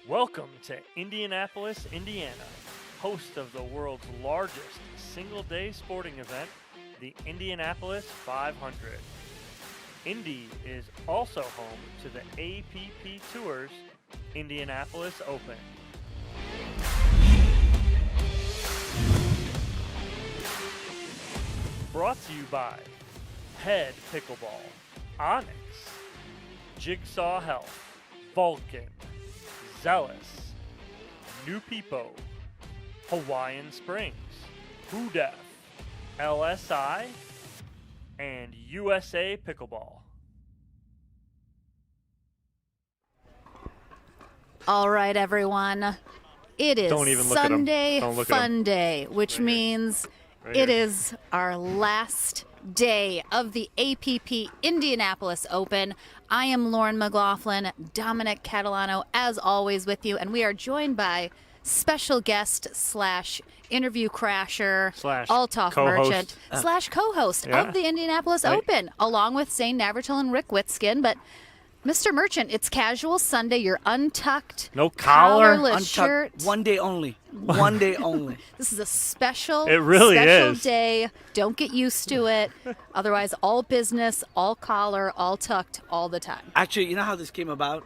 Welcome to Indianapolis, Indiana, host of the world's largest single-day sporting event, the Indianapolis 500. Indy is also home to the APP Tours Indianapolis Open. Brought to you by Head Pickleball, Onyx, Jigsaw Health, Vulcan, Zealous, New Peepo, Hawaiian Springs, Hudef, LSI, and USA Pickleball. All right, everyone. It is Don't even look at 'em. Sunday Don't look at 'em. Fun Day, which Right here. means Right it here. is our last day of the APP Indianapolis Open. I am Lauren McLaughlin, Dominic Catalano, as always, with you, and we are joined by special guest / interview crasher Slash Althoff co-host. merchant / co-host Yeah. of the Indianapolis Right. Open, along with Zane Navratil and Rick Witskin. But Mr. Merchant, it's casual Sunday. You're untucked, No collar. collarless shirt. One day only. One day only. This is a special, It really special is. day. Don't get used to it. Otherwise, all business, all collar, all tucked, all the time. Actually, you know how this came about?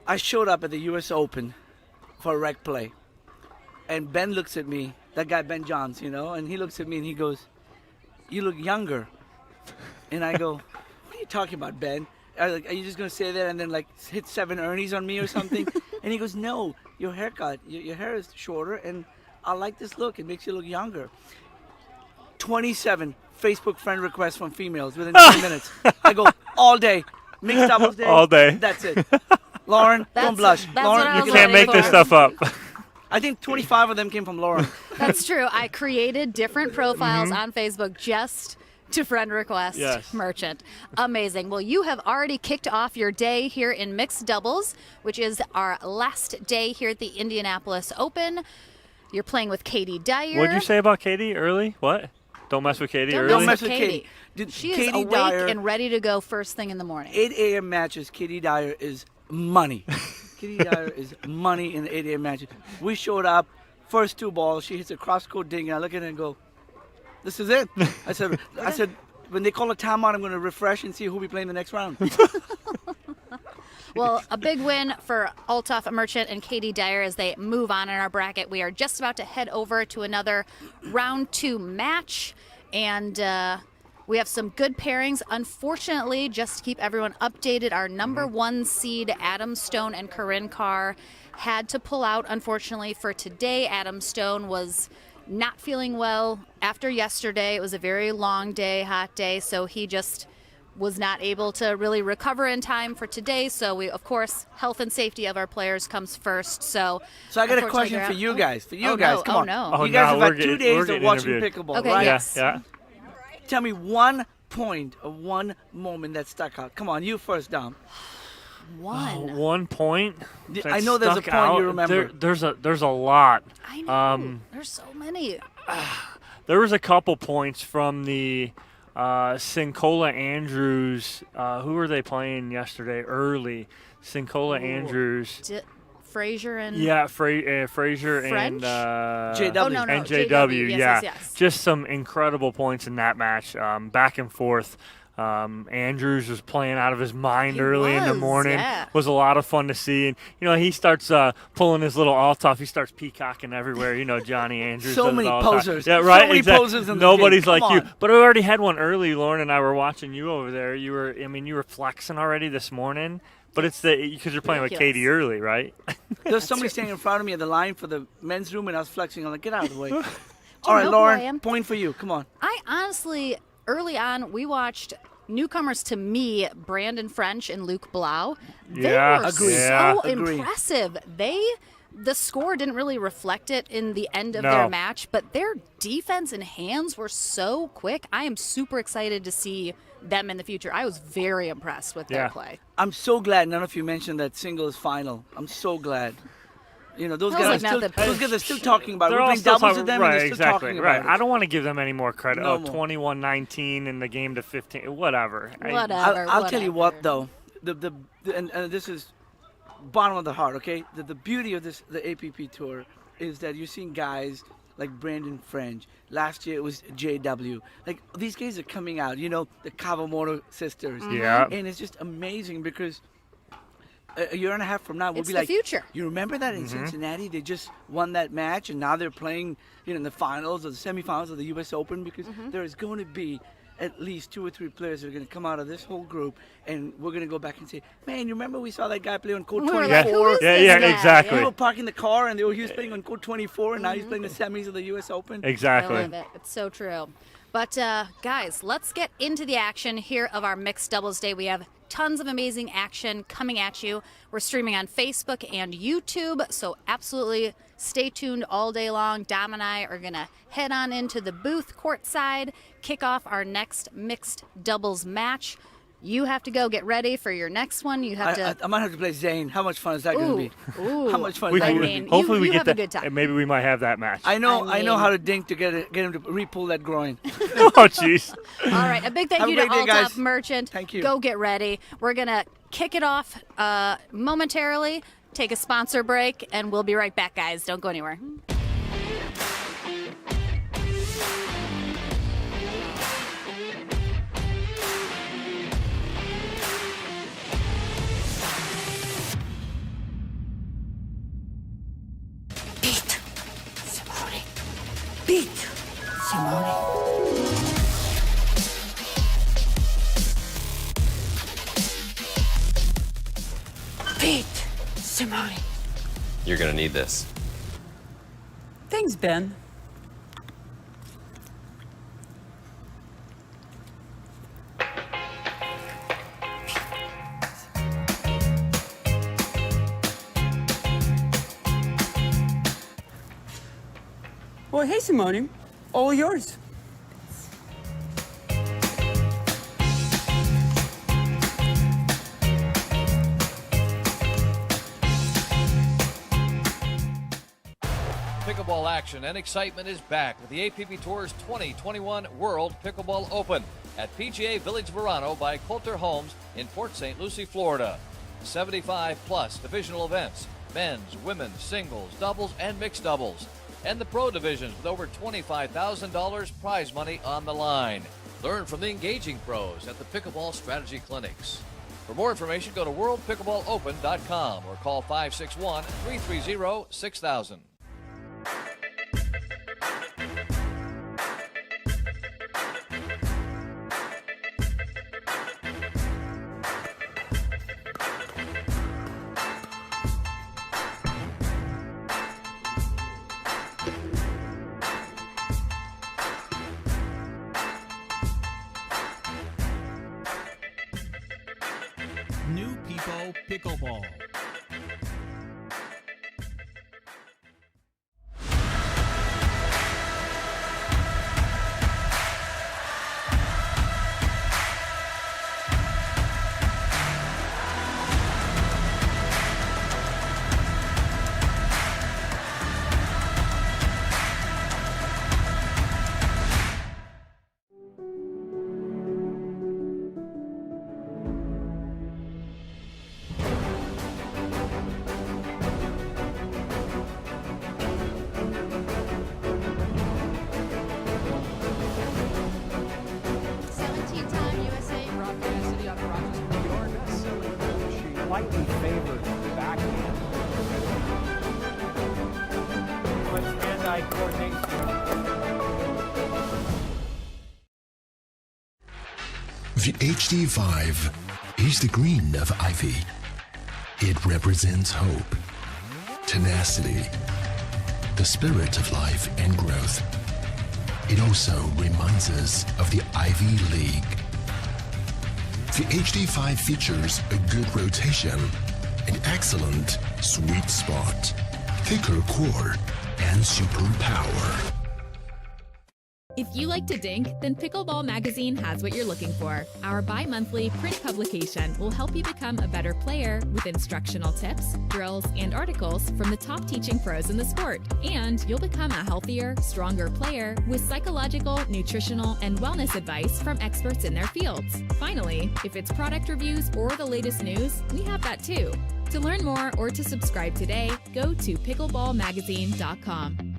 I showed up at the U.S. Open for a rec play. And Ben looks at me, that guy Ben Johns, and he looks at me and he goes, "You look younger." And I go, "What are you talking about, Ben? Are you just going to say that and then hit 7 Ernies on me or something?" And he goes, "No, your haircut, your hair is shorter and I like this look. It makes you look younger." 27 Facebook friend requests from females within 10 minutes. I go, all day. Mixed doubles day. All day. That's it. Lauren, don't blush. that's Lauren, what I You was can't waiting make this for. stuff up. I think 25 of them came from Lauren. That's true. I created different profiles on Facebook just to friend request Yes. Merchant. Amazing. Well, you have already kicked off your day here in mixed doubles, which is our last day here at the Indianapolis Open. You're playing with Katie Dyer. What'd you say about Katie early? What? Don't mess with Katie Don't early? Don't mess with Katie. Katie. Dude, She is Katie awake Dyer, and ready to go first thing in the morning. 8 a.m. matches, Katie Dyer is money. Katie Dyer is money in the 8 a.m. matches. We showed up, first 2 balls, she hits a cross-court ding, and I look at her and go, "This is it." I said, when they call a timeout, I'm going to refresh and see who we play in the next round. Well, a big win for Althoff Merchant and Katie Dyer as they move on in our bracket. We are just about to head over to another round 2 match, and we have some good pairings. Unfortunately, just to keep everyone updated, our number 1 seed, Adam Stone and Corinne Carr, had to pull out, unfortunately, for today. Adam Stone was not feeling well after yesterday. It was a very long day, hot day, so he just was not able to really recover in time for today. So we, of course, health and safety of our players comes first. So So I got a unfortunately, question they're for out. you guys. For you Oh, guys, no. come Oh, on. no. Oh, You guys no, have we're had 2 getting- we're days of getting watching interviewed. pickleball, Okay, right? yes. Yeah. Tell me one point of one moment that stuck out. Come on, you first, Dom. One. 1 point. I that know there's a stuck point out. you remember. There's a lot. I know. There's so many. There was a couple points from the Sincola Andrews. Who were they playing yesterday? Early. Sincola Andrews. Frazier and Yeah, Frazier French? and JW. Oh, no. and JW. Yes, yeah, yes. just some incredible points in that match. Back and forth. Andrews was playing out of his mind He early in the was, morning. yeah. Was a lot of fun to see. And he starts pulling his little Althoff. He starts peacocking everywhere. Johnny Andrews. So does it many all the time. posers. Yeah, So right. many exactly. posers in this Nobody's game. like Come you. on. But I already had one early. Lauren and I were watching you over there. You were flexing already this morning. But it's because you're playing with Ridiculous. Katie early, right? There's somebody standing in front of me at the line for the men's room, and I was flexing. I'm like, get out of the way. All you right, know who I Lauren, am? point for you. Come on. I honestly, early on, we watched newcomers to me, Brandon French and Luke Blau. They Yeah, were agree. so Agree. impressive. The score didn't really reflect it in the end of No. their match, but their defense and hands were so quick. I am super excited to see them in the future. I was very impressed with their Yeah. play. I'm so glad none of you mentioned that singles final. I'm so glad. Those That was guys, like are not still, those guys are still talking about it. They're We're all playing still doubles talking, with them, right, and they're still exactly, talking right. about it. I don't want to give them any more credit. No Oh, more. 21-19 in the game to 15, whatever. Whatever. I'll tell you whatever. what, though. And this is bottom of the heart, okay? The beauty of the APP tour is that you're seeing guys like Brandon French. Last year it was JW. Like, these guys are coming out, you know, the Kawamoto sisters. Yeah. And it's just amazing because a year and a half from now, we'll It's be the like, future. you remember that in Cincinnati? They just won that match, and now they're playing, you know, in the finals or the semifinals of the U.S. Open, because there is going to be at least 2 or 3 players that are going to come out of this whole group, and we're going to go back and say, man, you remember we saw that guy play on court We were 24? like, who is Yeah, this yeah, guy? exactly. We were parking the car, and he was playing on court 24, and now he's playing the semis of the U.S. Open. Exactly. I love it. It's so true. But guys, let's get into the action here of our mixed doubles day. We have tons of amazing action coming at you. We're streaming on Facebook and YouTube, so absolutely stay tuned all day long. Dom and I are going to head on into the booth courtside, kick off our next mixed doubles match. You have to go get ready for your next one. You have to. I might have to play Zane. How much fun is that going to be? Ooh. How much fun is that I going to mean, be? Hopefully you we get have a that. good time. And maybe we might have that match. I know I mean- how to dink to get him to re-pull that groin. Oh, jeez. All right, a big thank Have a you to great day, Alt Up guys. Merchant. Thank you. Go get ready. We're going to kick it off momentarily, take a sponsor break, and we'll be right back, guys. Don't go anywhere. Beat Simone. Beat Simone. Beat Simone. You're gonna need this. Thanks, Ben. Well, hey, Simone. All yours. Pickleball action and excitement is back with the APP Tour's 2021 World Pickleball Open at PGA Village Verano by Coulter Homes in Port St. Lucie, Florida. 75-plus divisional events, men's, women's, singles, doubles, and mixed doubles. And the pro divisions with over $25,000 prize money on the line. Learn from the engaging pros at the Pickleball Strategy Clinics. For more information, go to worldpickleballopen.com or call 561-330-6000. New People Pickleball. Slightly favored backhand. With hand-eye coordination. The HD5 is the green of ivy. It represents hope, tenacity, the spirit of life and growth. It also reminds us of the Ivy League. The HD5 features a good rotation, an excellent sweet spot, thicker core, and super power. If you like to dink, then Pickleball Magazine has what you're looking for. Our bi-monthly print publication will help you become a better player with instructional tips, drills, and articles from the top teaching pros in the sport. And you'll become a healthier, stronger player with psychological, nutritional, and wellness advice from experts in their fields. Finally, if it's product reviews or the latest news, we have that too. To learn more or to subscribe today, go to pickleballmagazine.com.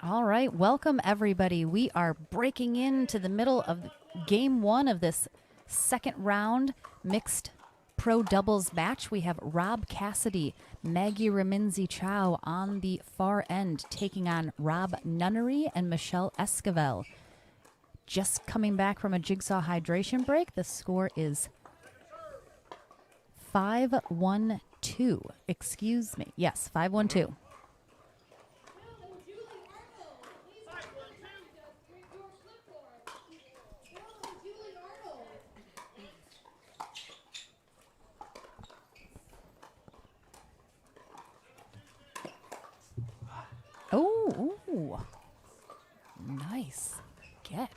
All right, welcome everybody. We are breaking into the middle of game one of this second round mixed pro doubles match. We have Rob Cassidy, Maggie Raminzi Chow on the far end, taking on Rob Nunnery and Michelle Esquivel. Just coming back from a jigsaw hydration break. The score is 5-1-2. Excuse me. Yes, 5-1-2. Oh, ooh. Nice get.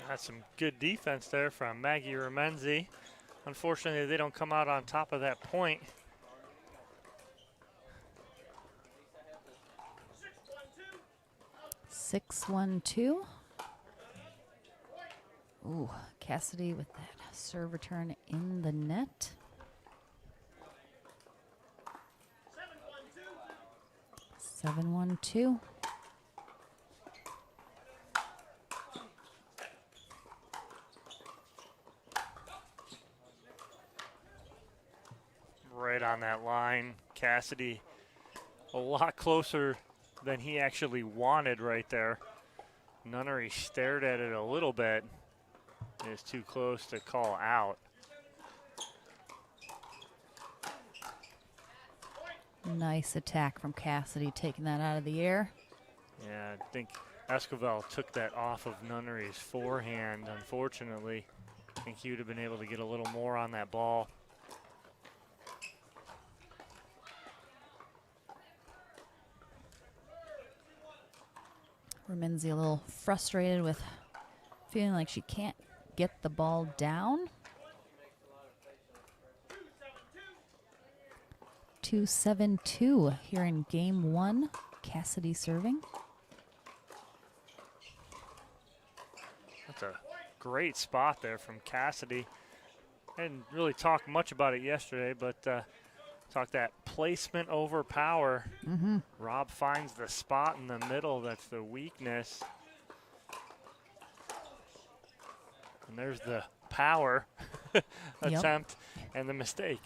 That's some good defense there from Maggie Ramenzi. Unfortunately, they don't come out on top of that point. Six, 1-2. Ooh, Cassidy with that serve return in the net. 7-1-2. Right on that line. Cassidy a lot closer than he actually wanted right there. Nunnery stared at it a little bit. It's too close to call out. Nice attack from Cassidy, taking that out of the air. Yeah, I think Esquivel took that off of Nunnery's forehand, unfortunately. I think he would have been able to get a little more on that ball. Raminzi a little frustrated with feeling like she can't get the ball down. 2-7-2 here in game one. Cassidy serving. That's a great spot there from Cassidy. I didn't really talk much about it yesterday, but talk that placement over power. Rob finds the spot in the middle that's the weakness. And there's the power attempt and the mistake.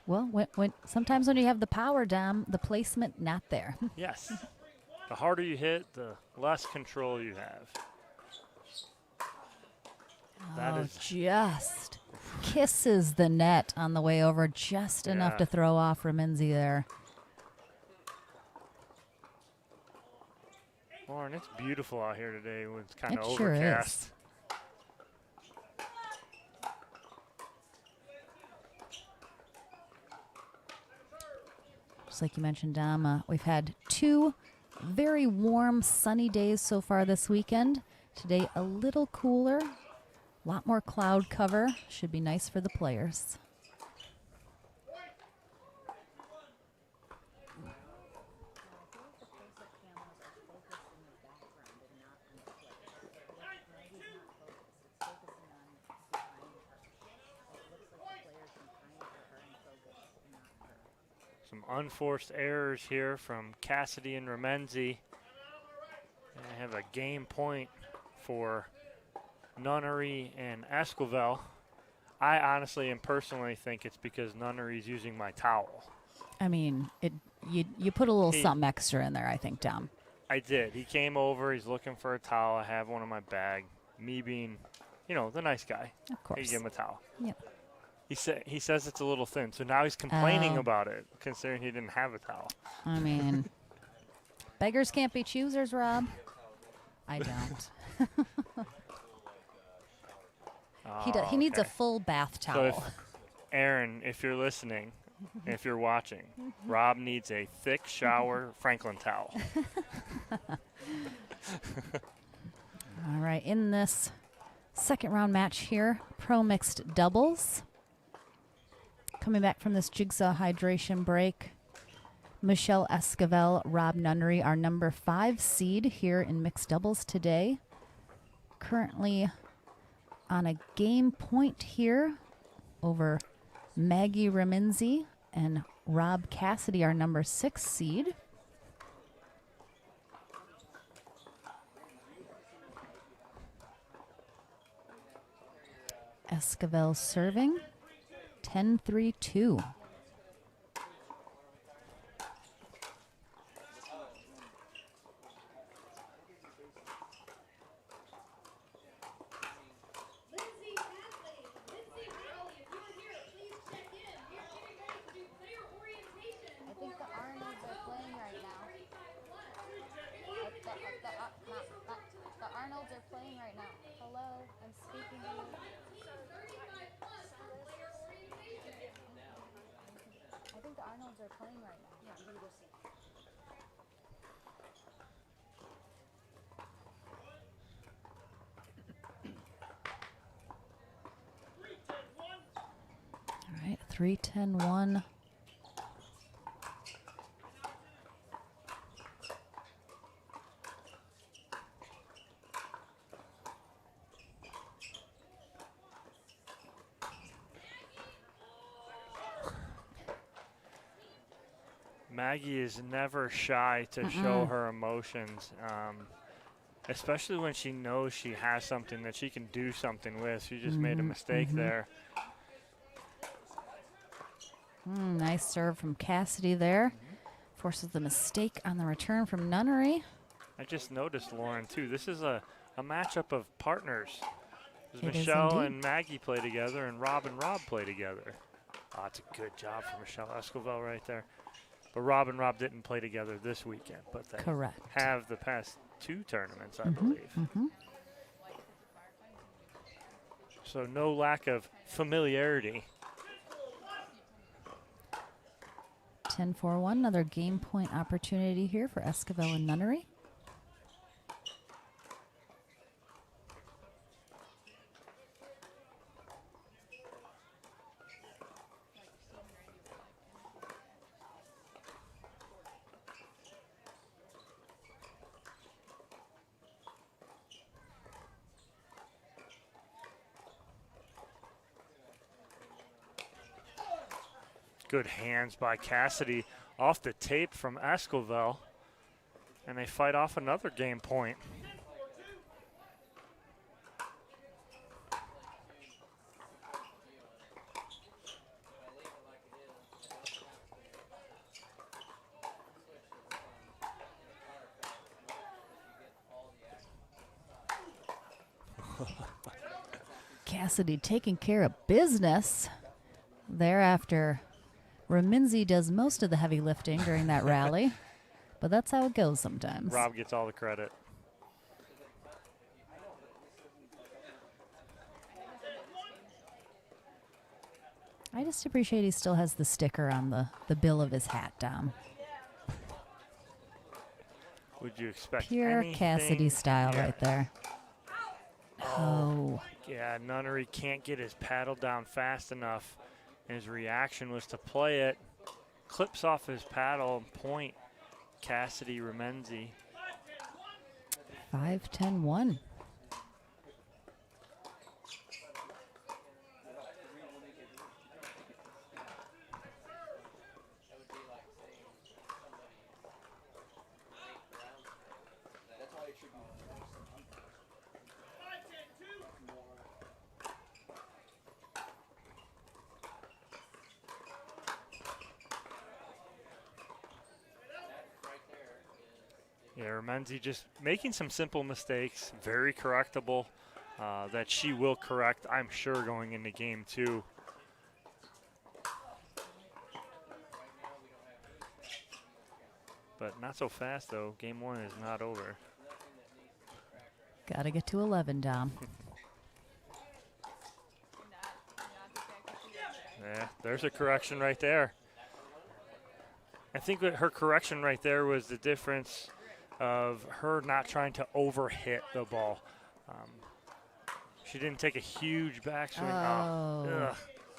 Well, when sometimes when you have the power down, the placement not there. Yes. The harder you hit, the less control you have. That is just kisses the net on the way over, just enough to throw off Raminzi there. Lauren, it's beautiful out here today when it's kind of sure overcast. Is. Just like you mentioned, Dom, we've had 2 very warm, sunny days so far this weekend. Today, a little cooler, a lot more cloud cover. Should be nice for the players. Some unforced errors here from Cassidy and Ramenzi. And I have a game point for Nunnery and Esquivel. I honestly and personally think it's because Nunnery's using my towel. I mean, you put a little something extra in there, I think, Tom. I did. He came over. He's looking for a towel. I have one in my bag. Me being, the nice guy. Of course. I give him a towel. Yeah. He says it's a little thin, so now he's complaining Oh. about it, considering he didn't have a towel. I mean, beggars can't be choosers, Rob. I don't. He needs a full bath So towel. Aaron, if you're listening, if you're watching, Rob needs a thick shower Franklin towel. All right, in this second round match here, pro mixed doubles. Coming back from this jigsaw hydration break, Michelle Esquivel, Rob Nunnery, our number 5 seed here in mixed doubles today. Currently on a game point here over Maggie Reminzi and Rob Cassidy, our number 6 seed. Esquivel serving 10-3-2. All right, 3-10-1. Maggie is never shy to show her emotions, especially when she knows she has something that she can do something with. She just made a mistake there. Nice serve from Cassidy there. Forces the mistake on the return from Nunnery. I just noticed, Lauren, too, this is a matchup of partners. It is Michelle indeed. and Maggie play together, and Rob play together. Oh, that's a good job for Michelle Esquivel right there. But Rob and Rob didn't play together this weekend, but they Correct. have the past 2 tournaments, I believe. So no lack of familiarity. 10-4-1, another game point opportunity here for Esquivel and Nunnery. Good hands by Cassidy off the tape from Esquivel. And they fight off another game point. Cassidy taking care of business. Thereafter, Reminzi does most of the heavy lifting during that rally, but that's how it goes sometimes. Rob gets all the credit. I just appreciate he still has the sticker on the bill of his hat, Dom. Would you expect Pure anything? Cassidy style Yeah. right there. Oh. Yeah, Nunnery can't get his paddle down fast enough. And his reaction was to play it. Clips off his paddle and point Cassidy Remenzi. 5-10-1. Yeah, Remenzi just making some simple mistakes, very correctable, that she will correct, I'm sure, going into game 2. But not so fast, though. Game 1 is not over. Got to get to 11, Dom. Yeah, there's a correction right there. I think that her correction right there was the difference of her not trying to overhit the ball. She didn't take a huge backswing. Oh.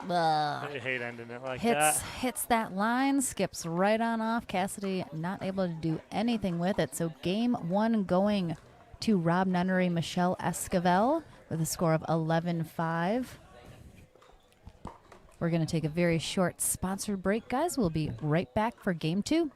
I hate ending it like that. Hits that line, skips right on off. Cassidy not able to do anything with it. So game 1 going to Rob Nunnery, Michelle Esquivel with a score of 11-5. We're going to take a very short sponsored break, guys. We'll be right back for game 2.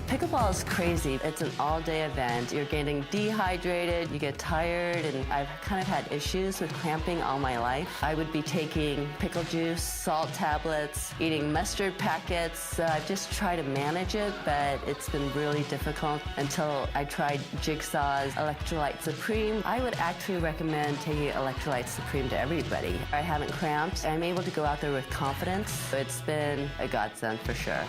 Pickleball is crazy. It's an all-day event. You're getting dehydrated, you get tired, and I've kind of had issues with cramping all my life. I would be taking pickle juice, salt tablets, eating mustard packets. So I've just tried to manage it, but it's been really difficult until I tried Jigsaw's Electrolyte Supreme. I would actually recommend taking Electrolyte Supreme to everybody. I haven't cramped. I'm able to go out there with confidence. It's been a godsend for sure.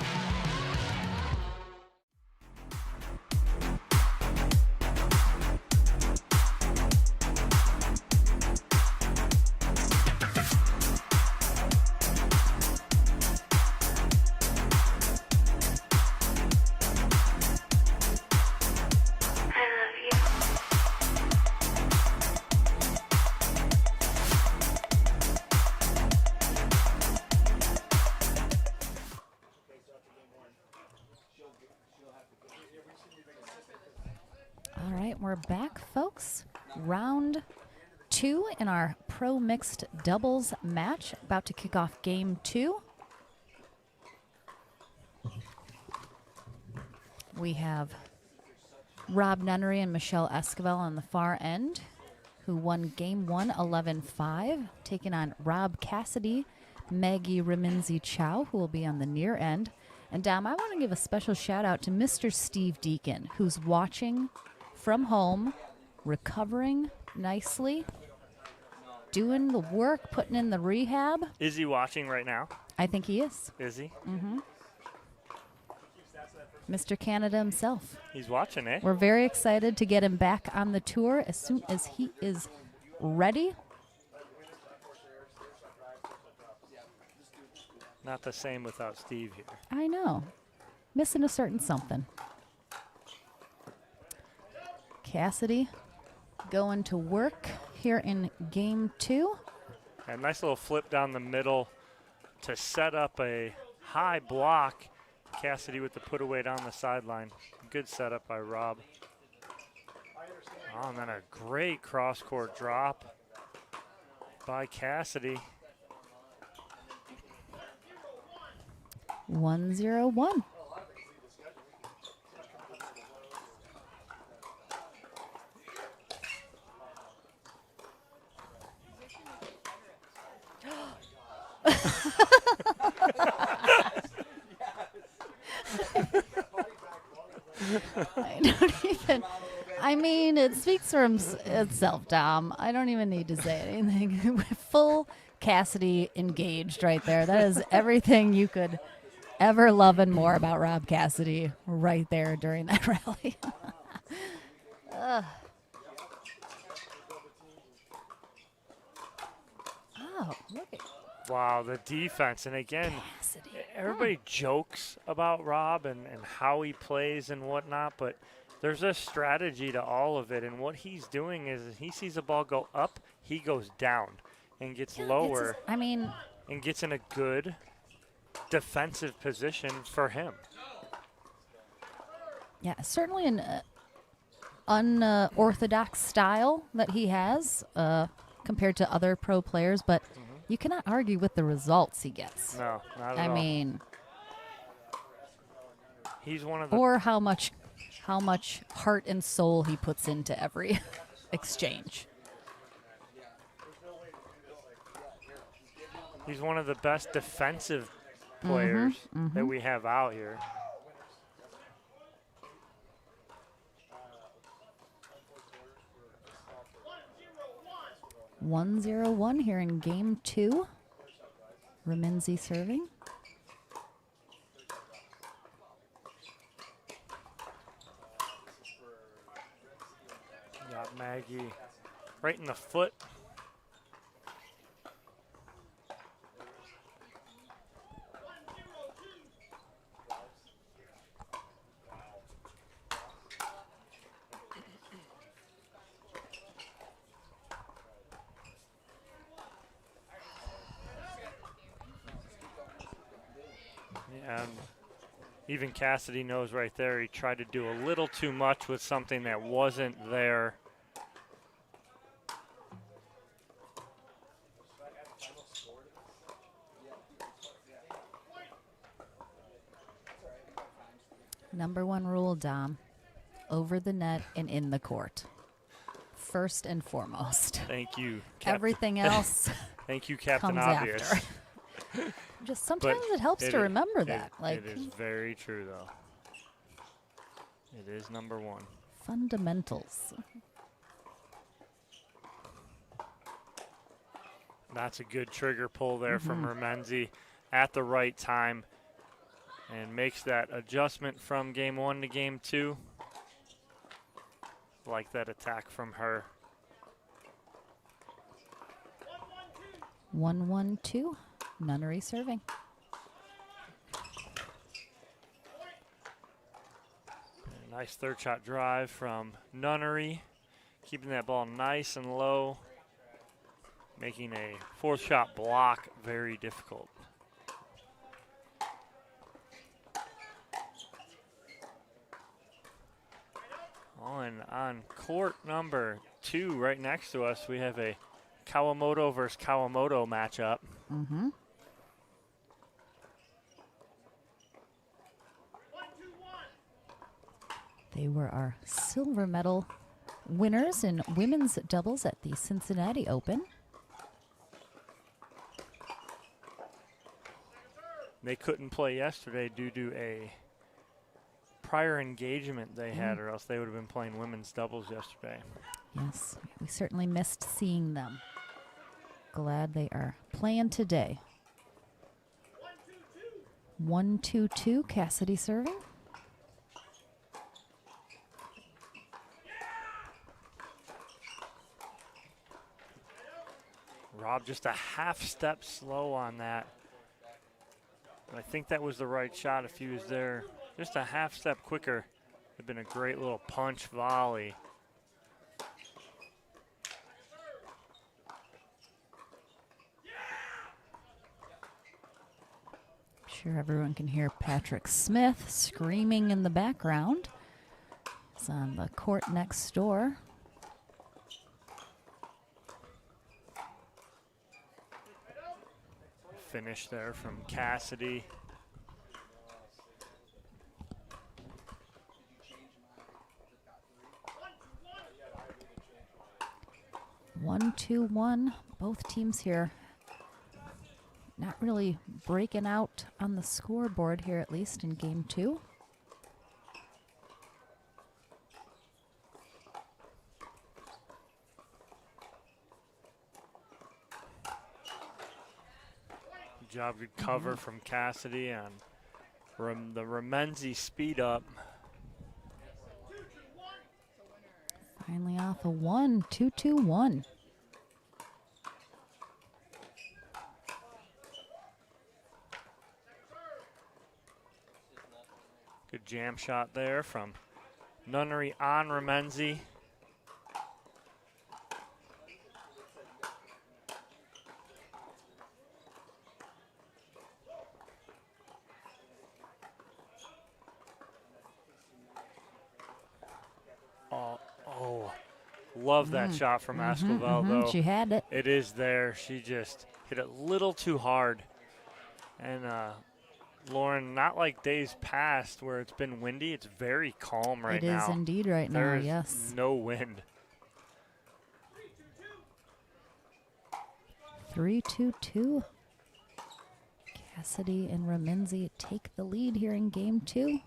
All right, we're back, folks. Round 2 in our pro mixed doubles match. About to kick off game 2. We have Rob Nunnery and Michelle Esquivel on the far end, who won game 1 11-5, taking on Rob Cassidy, Maggie Remenzi Chow, who will be on the near end. And Dom, I want to give a special shout out to Mr. Steve Deacon, who's watching from home, recovering nicely, doing the work, putting in the rehab. Is he watching right now? I think he is. Is he? Mm-hmm. Mr. Canada himself. He's watching, eh? We're very excited to get him back on the tour as soon as he is ready. Not the same without Steve here. I know. Missing a certain something. Cassidy going to work here in game 2. A nice little flip down the middle to set up a high block. Cassidy with the put away down the sideline. Good setup by Rob. Oh, and then a great cross-court drop by Cassidy. 1-0-1. I don't even. I mean, it speaks for itself, Dom. I don't even need to say anything. Full Cassidy engaged right there. That is everything you could ever love and more about Rob Cassidy right there during that rally. Oh, look at Wow, the defense. And again, Cassidy. everybody jokes about Rob and how he plays and whatnot, but there's a strategy to all of it. And what he's doing is he sees the ball go up, he goes down and gets lower. And gets in a good defensive position for him. Yeah, certainly an unorthodox style that he has compared to other pro players, but you cannot argue with the results he gets. No, not at all. I mean, he's one of the or how much heart and soul he puts into every exchange. He's one of the best defensive players that we have out here. 1-0-1 here in game 2. Remenzi serving. Got Maggie right in the foot. And even Cassidy knows right there he tried to do a little too much with something that wasn't there. Number 1 rule, Dom. Over the net and in the court. First and foremost. Thank you, Captain. Everything else Thank you, Captain comes Obvious. after. Just sometimes it helps to remember that. It is very true, though. It is number 1. Fundamentals. That's a good trigger pull there from Remenzi at the right time and makes that adjustment from game 1 to game 2. Like that attack from her. 1-1-2. Nunnery serving. Nice third shot drive from Nunnery, keeping that ball nice and low, making a fourth shot block very difficult. On court number 2, right next to us, we have a Kawamoto versus Kawamoto matchup. They were our silver medal winners in women's doubles at the Cincinnati Open. They couldn't play yesterday due to a prior engagement they had, or else they would have been playing women's doubles yesterday. Yes, we certainly missed seeing them. Glad they are playing today. 1-2-2, Cassidy serving. Rob just a half step slow on that. I think that was the right shot if he was there just a half step quicker. It'd been a great little punch volley. Sure everyone can hear Patrick Smith screaming in the background. He's on the court next door. Finish there from Cassidy. One, 2-1. Both teams here not really breaking out on the scoreboard here, at least in game 2. Good job, good cover from Cassidy on the Remenzi speed up. Finally off a 1-2-2-1. Good jam shot there from Nunnery on Remenzi. Love that shot from Esquivel, though. She had it. It is there. She just hit it a little too hard. And Lauren, not like days past where it's been windy. It's very calm right now. It is indeed right now, yes. No wind. 3-2-2. Cassidy and Remenzi take the lead here in game 2.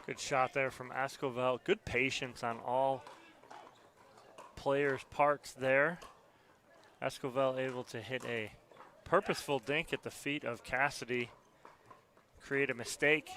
Good shot there from Escovel. Good patience on all players' parts there. Escovel able to hit a purposeful dink at the feet of Cassidy. Create a mistake.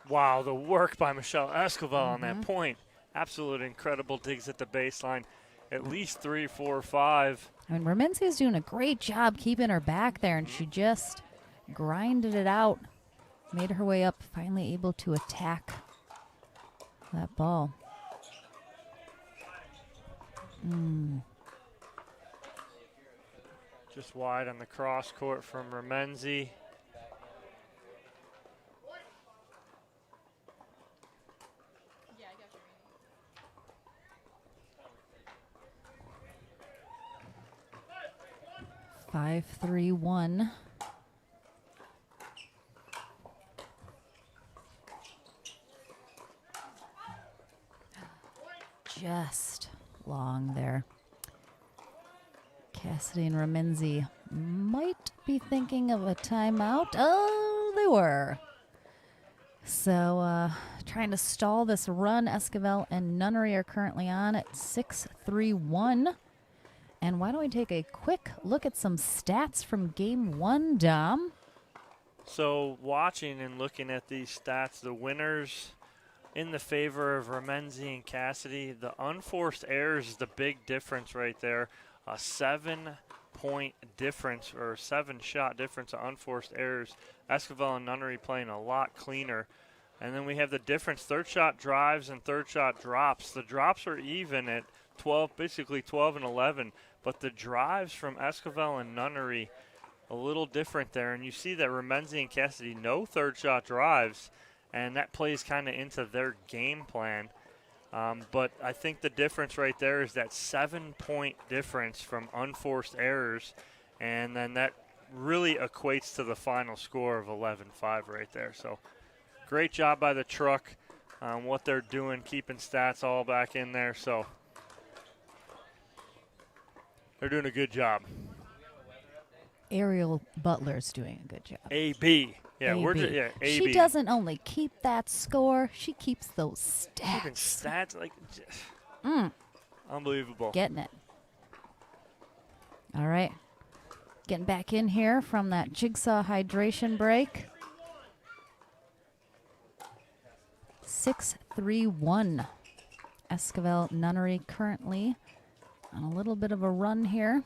Wow, the work by Michelle Escovel on that point. Absolute incredible digs at the baseline. At least 3, 4, 5. I mean, Remenzi is doing a great job keeping her back there, and she just grinded it out. Made her way up, finally able to attack that ball. Just wide on the cross court from Remenzi. Five, 3, 1. Just long there. Cassidy and Remenzi might be thinking of a timeout. Oh, they were. So trying to stall this run. Escovel and Nunnery are currently on at 6-3-1. And why don't we take a quick look at some stats from game 1, Dom? So watching and looking at these stats, the winners in the favor of Remenzi and Cassidy. The unforced errors is the big difference right there. A 7-point difference, or 7-shot difference of unforced errors. Escovel and Nunnery playing a lot cleaner. And then we have the difference, third shot drives and third shot drops. The drops are even at 12, basically 12 and 11. But the drives from Escovel and Nunnery, a little different there. And you see that Remenzi and Cassidy, no third shot drives. And that plays kind of into their game plan. But I think the difference right there is that 7-point difference from unforced errors. And then that really equates to the final score of 11-5 right there. So great job by the truck on what they're doing, keeping stats all back in there. So they're doing a good job. Ariel Butler's doing a good job. AB. Yeah, AB. we're just, yeah, AB. She doesn't only keep that score, she keeps those stats. Keeping stats, like, unbelievable. Getting it. All right. Getting back in here from that jigsaw hydration break. 6-3-1. Escovel Nunnery currently on a little bit of a run here.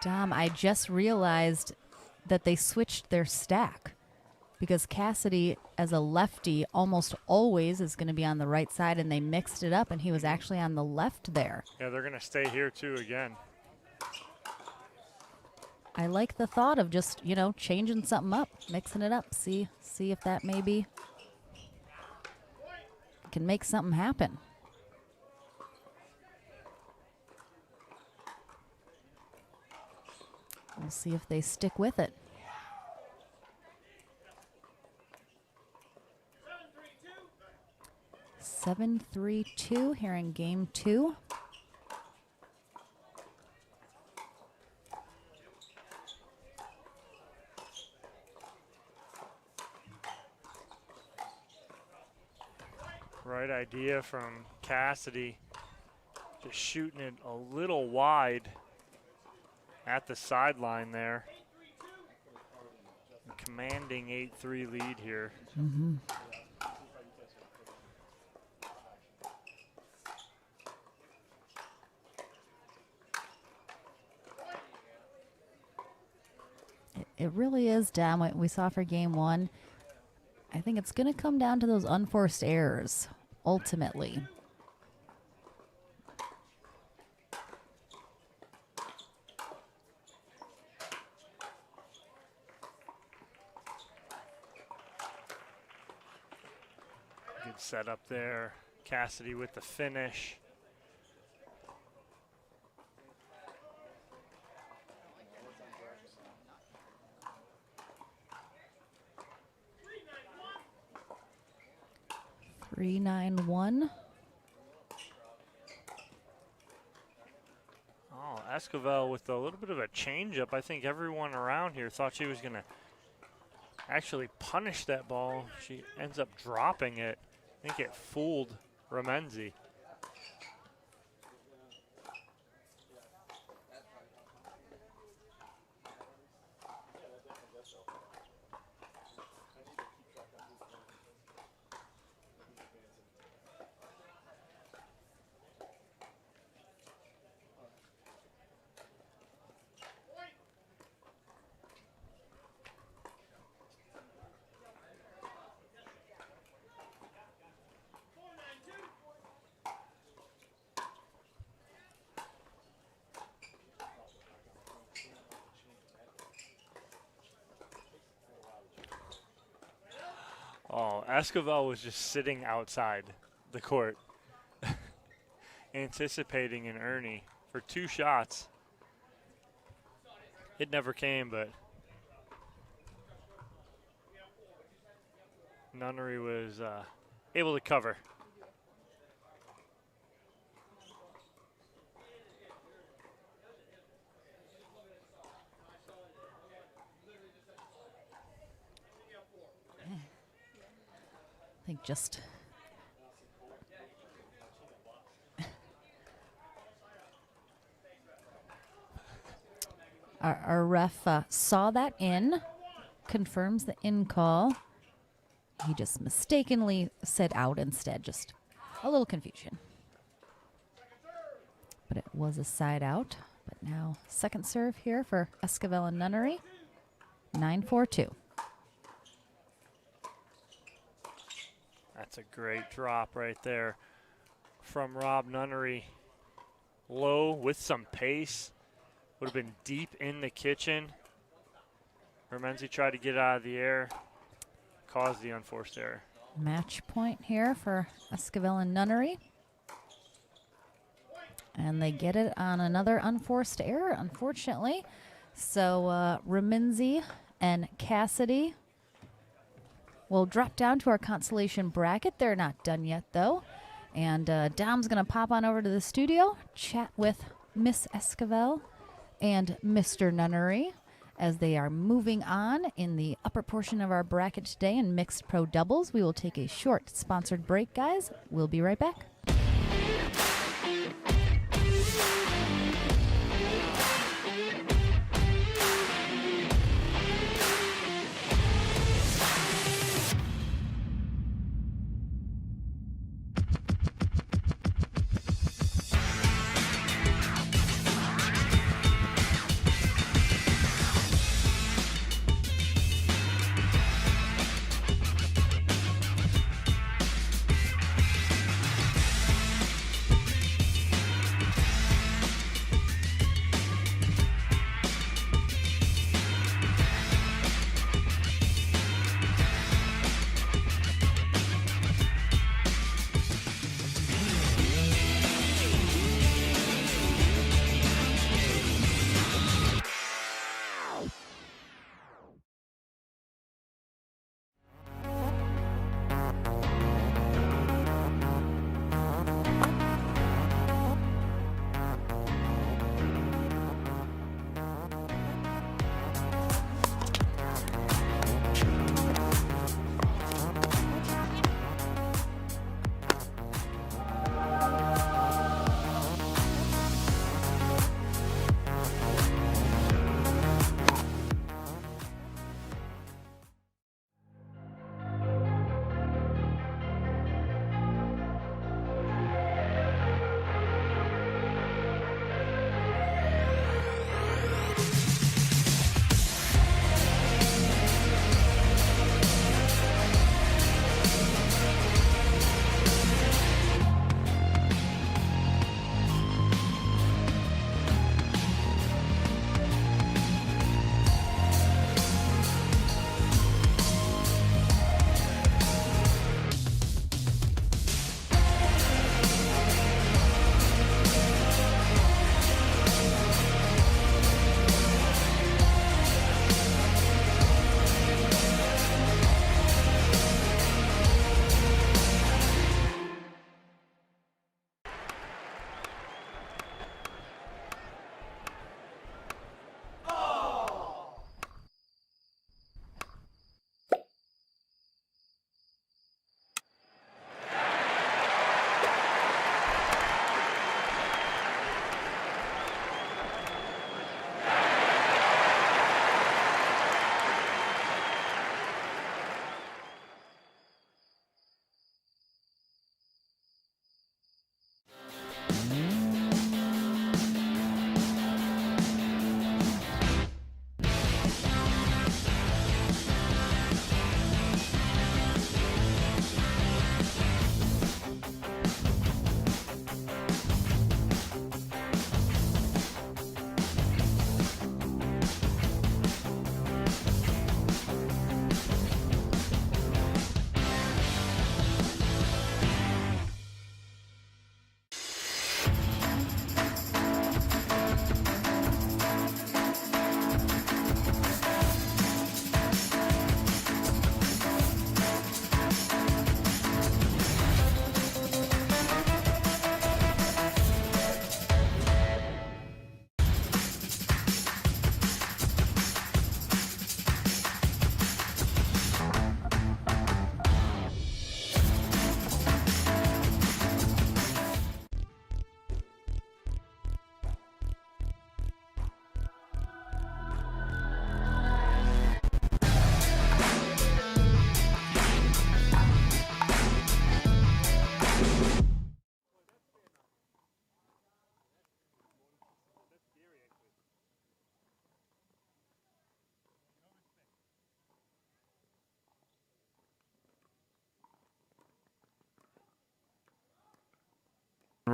Dom, I just realized that they switched their stack because Cassidy, as a lefty, almost always is going to be on the right side, and they mixed it up, and he was actually on the left there. Yeah, they're going to stay here, too, again. I like the thought of just, you know, changing something up, mixing it up, see if that maybe can make something happen. We'll see if they stick with it. 7-3-2 here in game 2. Right idea from Cassidy. Just shooting it a little wide at the sideline there. Commanding 8-3 lead here. Mm-hmm. It really is, Dan, what we saw for game 1. I think it's going to come down to those unforced errors, ultimately. Good setup there. Cassidy with the finish. Three, 9-1. Oh, Esquivel with a little bit of a changeup. I think everyone around here thought she was going to actually punish that ball. She ends up dropping it. I think it fooled Ramenzi. Oh, Esquivel was just sitting outside the court, anticipating an Ernie for 2 shots. It never came, but Nunnery was able to cover. I think just our ref saw that in, confirms the in call. He just mistakenly said out instead, just a little confusion. But it was a side out. But now second serve here for Esquivel and Nunnery. 9-4-2. That's a great drop right there from Rob Nunnery. Low with some pace. Would have been deep in the kitchen. Ramenzi tried to get out of the air. Caused the unforced error. Match point here for Esquivel and Nunnery. And they get it on another unforced error, unfortunately. So Ramenzi and Cassidy will drop down to our consolation bracket. They're not done yet, though. And Dom's going to pop on over to the studio, chat with Miss Esquivel and Mr. Nunnery as they are moving on in the upper portion of our bracket today in mixed pro doubles. We will take a short sponsored break, guys. We'll be right back.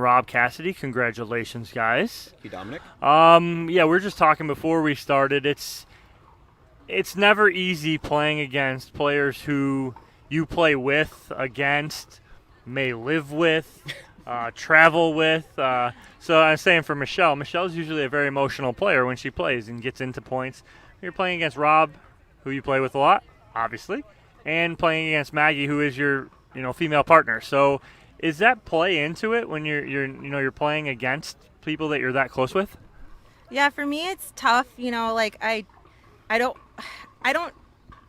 Rob Cassidy. Congratulations, guys. Thank you, Dominic. Yeah, we were just talking before we started. It's never easy playing against players who you play with, against, may live with, travel with. So I'm saying for Michelle, Michelle's usually a very emotional player when she plays and gets into points. You're playing against Rob, who you play with a lot, obviously, and playing against Maggie, who is your female partner. So is that play into it when you're playing against people that you're that close with? Yeah, for me it's tough. Like I don't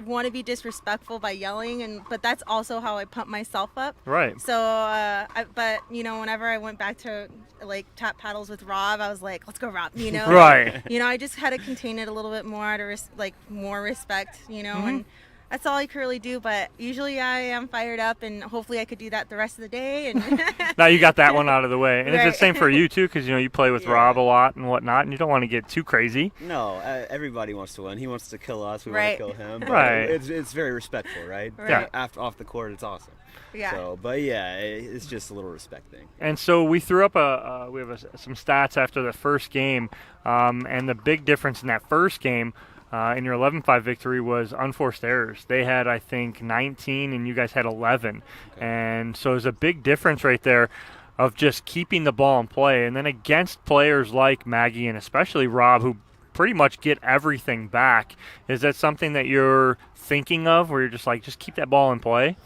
want to be disrespectful by yelling, but that's also how I pump myself up. Right. So, but whenever I went back to like tap paddles with Rob, I was like, let's go, Rob. Right. I just had to contain it a little bit more out of more respect. And that's all I could really do. But usually I am fired up, and hopefully I could do that the rest of the day. And now you got that one out of the way, and right. It's the same for you too, because you play with Rob a lot and whatnot, and you don't want to get too crazy. No, everybody wants to win. He wants to kill us. We right. want to kill him. But right. It's very respectful, right? Right. Yeah. Off the court, it's awesome. Yeah. So, but yeah, it's just a little respect thing. And so we threw up some stats after the first game, and the big difference in that first game. In your 11-5 victory was unforced errors. They had, I think, 19, and you guys had 11. Okay. And so there's a big difference right there of just keeping the ball in play. And then against players like Maggie and especially Rob, who pretty much get everything back, is that something that you're thinking of where you're just like, just keep that ball in play?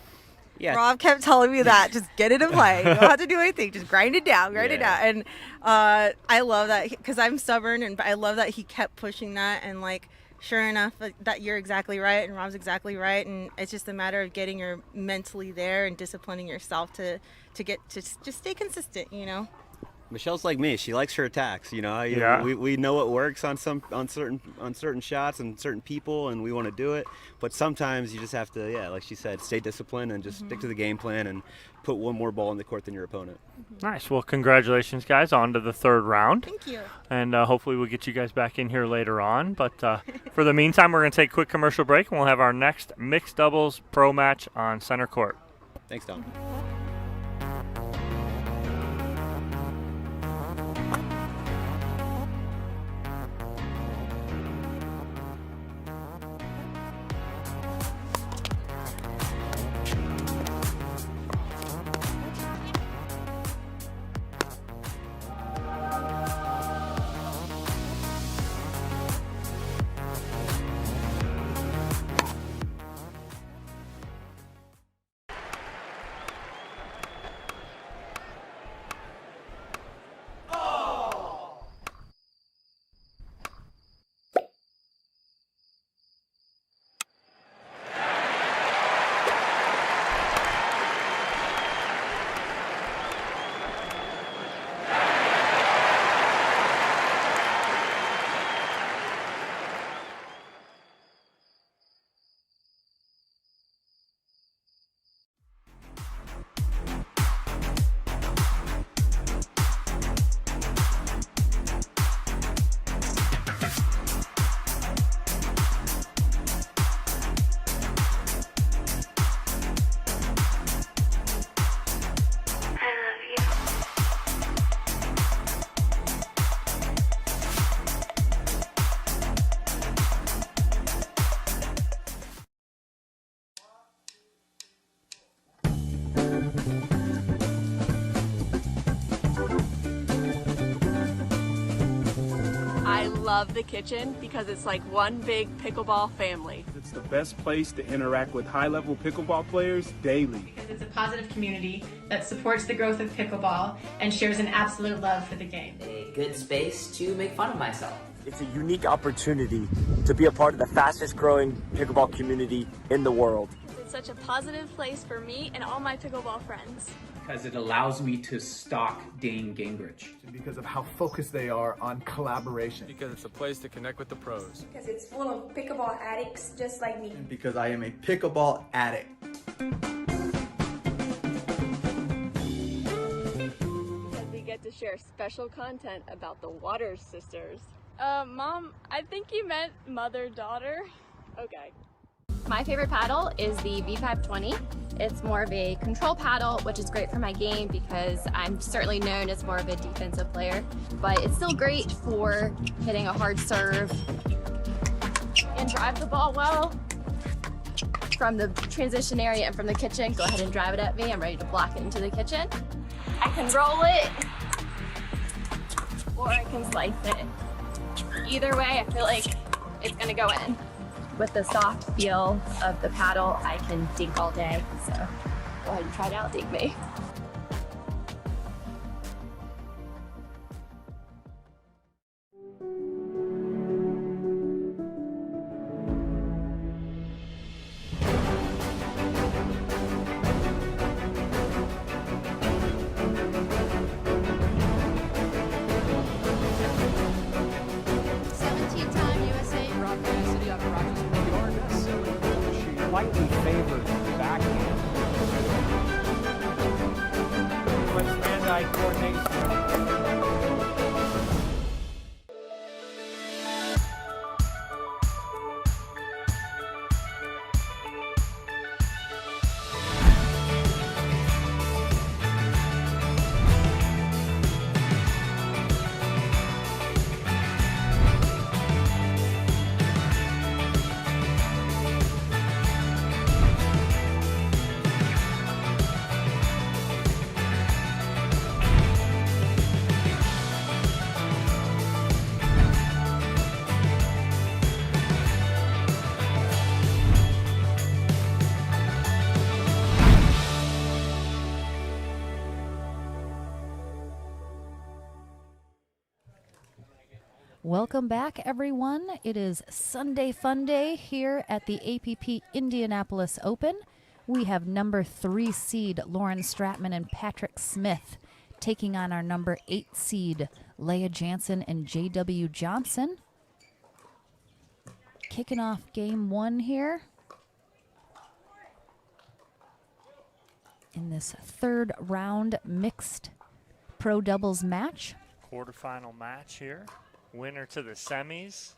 Yeah. Rob kept telling me that. Just get it in play. You don't have to do anything. Just grind it down. It down. And I love that because I'm stubborn, and I love that he kept pushing that. And, sure enough, that you're exactly right and Rob's exactly right, and it's just a matter of getting your mentally there and disciplining yourself to get to just stay consistent. Michelle's like me. She likes her attacks. Yeah. We know what works on certain shots and certain people, and we want to do it. But sometimes you just have to, like she said, stay disciplined and just stick to the game plan and put one more ball in the court than your opponent. Nice. Well, congratulations, guys, on to the third round. Thank you. And hopefully we'll get you guys back in here later on. But for the meantime, we're going to take a quick commercial break, and we'll have our next mixed doubles pro match on center court. Thanks, Tom. I love the kitchen because it's like one big pickleball family. It's the best place to interact with high-level pickleball players daily. Because it's a positive community that supports the growth of pickleball and shares an absolute love for the game. A good space to make fun of myself. It's a unique opportunity to be a part of the fastest growing pickleball community in the world. It's such a positive place for me and all my pickleball friends. Because it allows me to stalk Dane Gingrich. Because of how focused they are on collaboration. Because it's a place to connect with the pros. Because it's full of pickleball addicts just like me. And because I am a pickleball addict. Because we get to share special content about the Waters sisters. Mom, I think you meant mother-daughter. Okay. My favorite paddle is the V520. It's more of a control paddle, which is great for my game because I'm certainly known as more of a defensive player, but it's still great for hitting a hard serve and drive the ball well from the transition area and from the kitchen. Go ahead and drive it at me. I'm ready to block it into the kitchen. I can roll it or I can slice it. Either way, I feel like it's gonna go in. With the soft feel of the paddle, I can dink all day. So go ahead and try to out-dink me. Slightly favored backhand. With hand-eye coordination. Welcome back, everyone. It is Sunday Fun Day here at the APP Indianapolis Open. We have number 3 seed Lauren Stratman and Patrick Smith taking on our number 8 seed Leah Jansen and J.W. Johnson. Kicking off game 1 here in this third round mixed pro doubles match. Quarterfinal match here. Winner to the semis.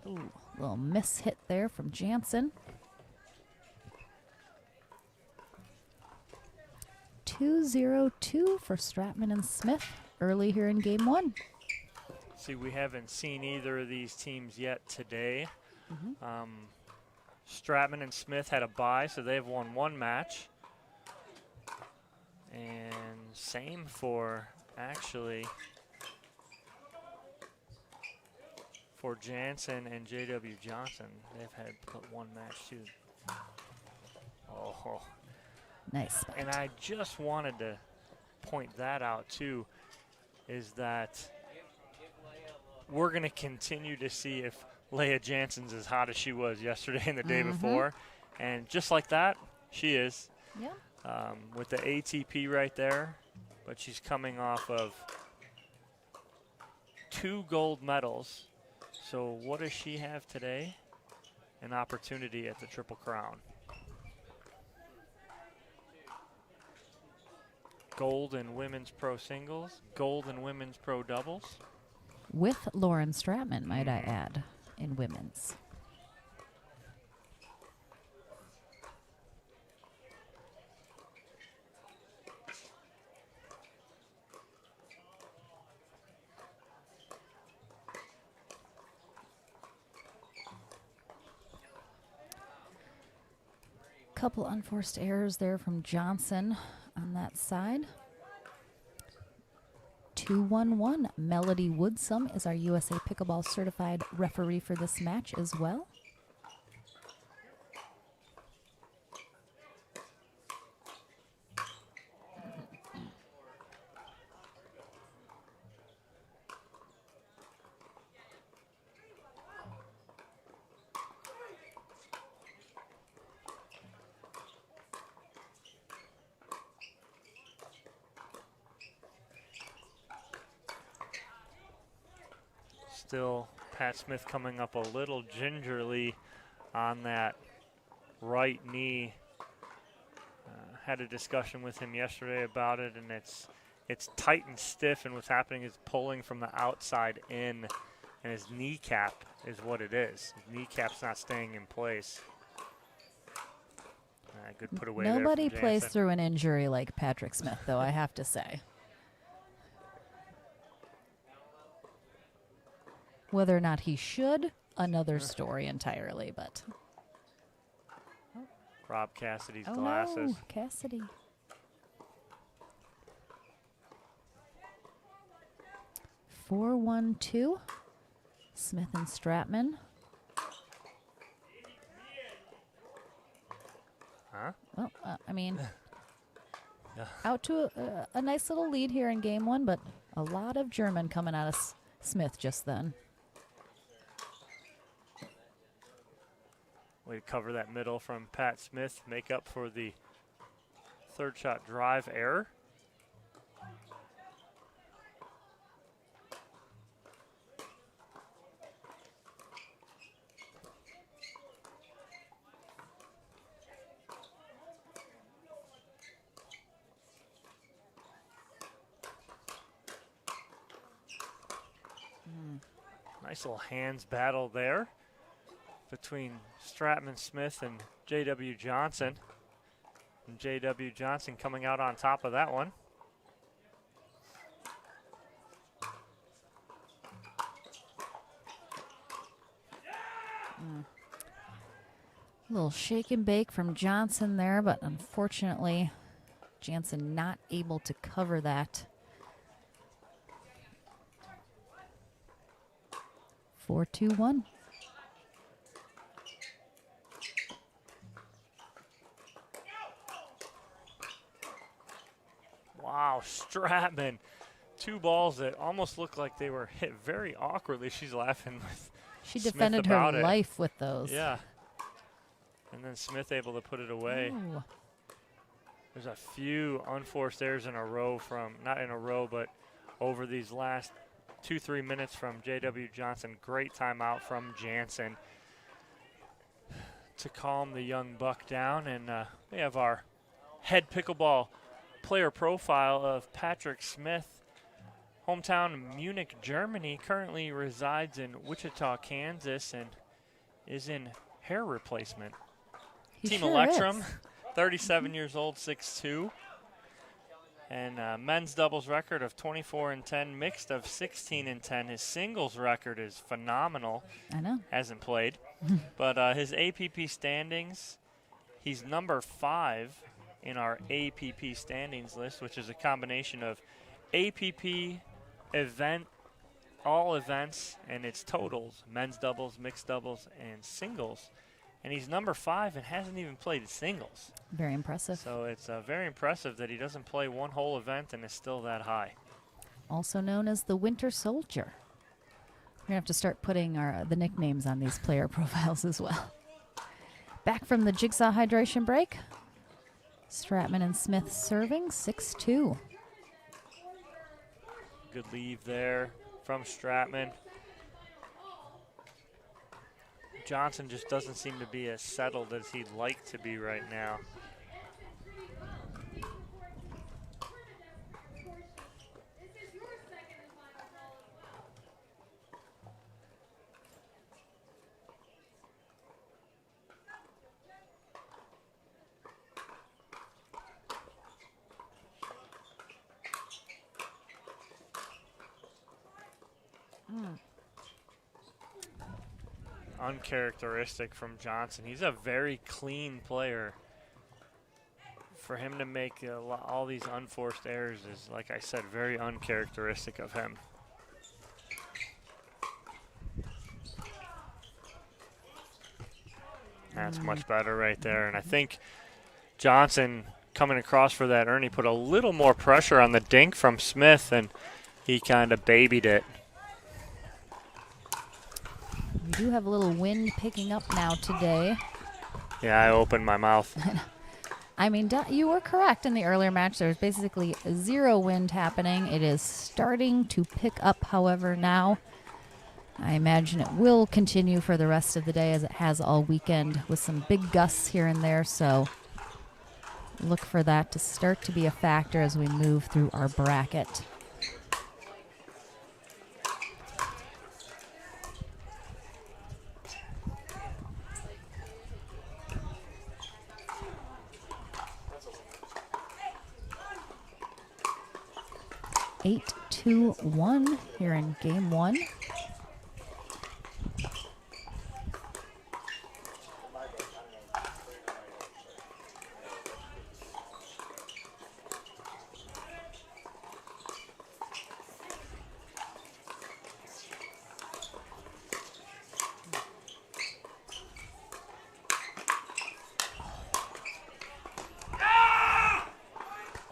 Ooh, little miss hit there from Jansen. 2-0-2 for Stratman and Smith early here in game 1. See, we haven't seen either of these teams yet today. Stratman and Smith had a bye, so they've won 1 match. And same for, actually, for Jansen and J.W. Johnson. They've had 1 match, too. Oh. Nice spot. And I just wanted to point that out, too, is that we're going to continue to see if Leah Jansen's as hot as she was yesterday and the day before. And just like that, she is. Yeah. With the ATP right there. But she's coming off of 2 gold medals. So what does she have today? An opportunity at the Triple Crown. Gold in women's pro singles, gold in women's pro doubles. With Lauren Stratman, might I add, in women's. Couple unforced errors there from Johnson on that side. 2-1-1. Melody Woodsum is our USA Pickleball certified referee for this match as well. Still, Pat Smith coming up a little gingerly on that right knee. Had a discussion with him yesterday about it, and it's tight and stiff, and what's happening is pulling from the outside in, and his kneecap is what it is. His kneecap's not staying in place. Good put away there Nobody from plays Jansen. through an injury like Patrick Smith, though, I have to say. Whether or not he should, another story entirely, but... Rob Cassidy's Oh, glasses. no, Cassidy. Four, 1-2. Smith and Stratman. Huh? Well, I mean, out to a nice little lead here in game one, but a lot of German coming out of Smith just then. Way to cover that middle from Pat Smith, make up for the third shot drive error. Nice little hands battle there between Stratman Smith and J.W. Johnson. And J.W. Johnson coming out on top of that one. A little shake and bake from Johnson there, but unfortunately, Jansen not able to cover that. 4-2-1. Wow, Stratman. Two balls that almost looked like they were hit very awkwardly. She's laughing with She Smith defended her about it. life with those. Yeah. And then Smith able to put it away. Ooh. There's a few unforced errors in a row from, not in a row, but over these last 2-3 minutes from J.W. Johnson. Great timeout from Jansen to calm the young buck down. And we have our head pickleball player profile of Patrick Smith. Hometown Munich, Germany, currently resides in Wichita, Kansas, and is in hair replacement. He Team sure Electrum, is. 37 years old, 6'2". And men's doubles record of 24-10, mixed of 16-10. His singles record is phenomenal. I know. Hasn't played. But his APP standings, he's number 5 in our APP standings list, which is a combination of APP, event, all events, and its totals, men's doubles, mixed doubles, and singles. And he's number 5 and hasn't even played singles. Very impressive. So it's very impressive that he doesn't play one whole event and is still that high. Also known as the Winter Soldier. We're going to have to start putting the nicknames on these player profiles as well. Back from the Jigsaw hydration break. Stratman and Smith serving 6-2. Good leave there from Stratman. Johnson just doesn't seem to be as settled as he'd like to be right now. Uncharacteristic from Johnson. He's a very clean player. For him to make all these unforced errors is, like I said, very uncharacteristic of him. That's much better right there. And I think Johnson coming across for that Ernie put a little more pressure on the dink from Smith, and he kind of babied it. We do have a little wind picking up now today. Yeah, I opened my mouth. I mean, you were correct in the earlier match. There was basically zero wind happening. It is starting to pick up, however, now. I imagine it will continue for the rest of the day as it has all weekend with some big gusts here and there. So look for that to start to be a factor as we move through our bracket. Eight, 2-1 here in game one.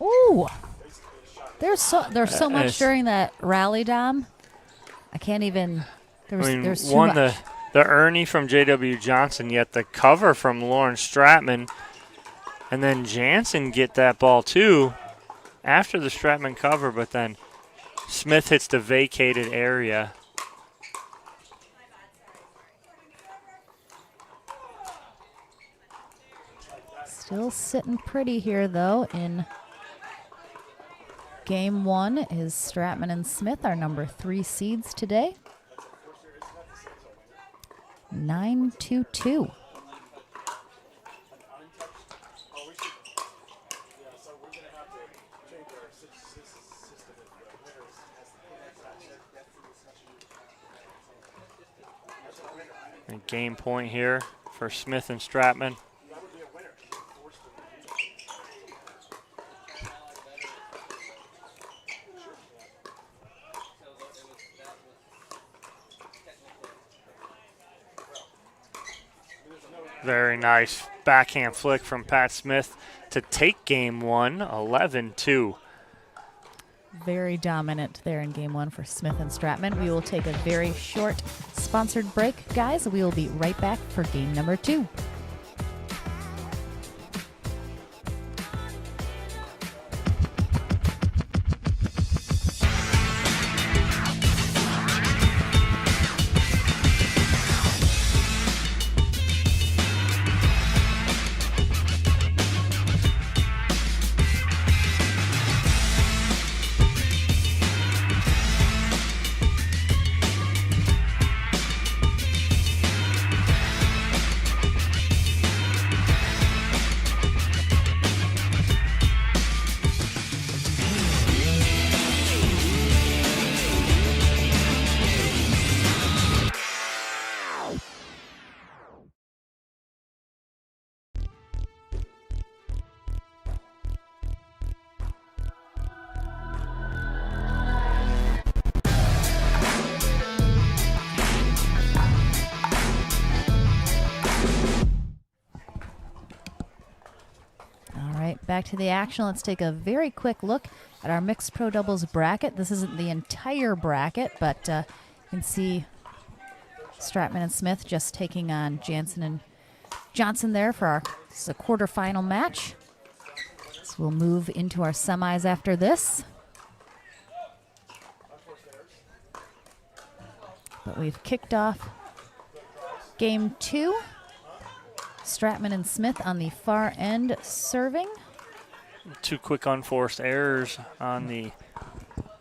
Ooh. There's so much during that rally, Dom. I can't even. There's too much. The Ernie from J.W. Johnson, yet the cover from Lauren Stratman, and then Jansen get that ball too after the Stratman cover, but then Smith hits the vacated area. Still sitting pretty here though in game one is Stratman and Smith, our number 3 seeds today. 9-2-2. And game point here for Smith and Stratman. Very nice backhand flick from Pat Smith to take game one, 11-2. Very dominant there in game one for Smith and Stratman. We will take a very short sponsored break, guys. We will be right back for game number 2. Back to the action. Let's take a very quick look at our mixed pro doubles bracket. This isn't the entire bracket, but you can see Stratman and Smith just taking on Jansen and Johnson there for our quarterfinal match. So we'll move into our semis after this. But we've kicked off game 2. Stratman and Smith on the far end serving. 2 quick unforced errors on the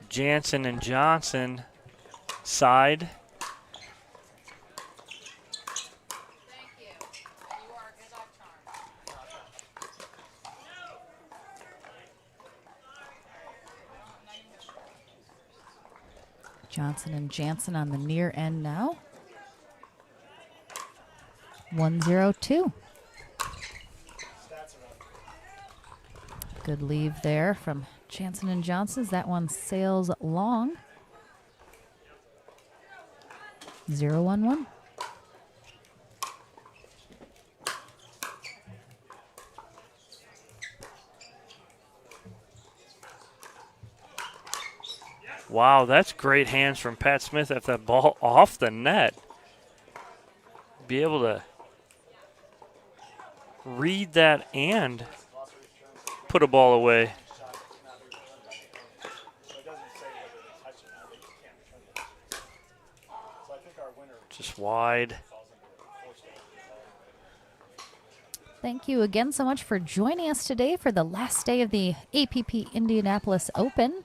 Jansen and Johnson side. Johnson and Jansen on the near end now. 1-0-2. Good leave there from Jansen and Johnson's. That one sails long. 0-1-1. Wow, that's great hands from Pat Smith after that ball off the net. Be able to read that and put a ball away. Just wide. Thank you again so much for joining us today for the last day of the APP Indianapolis Open.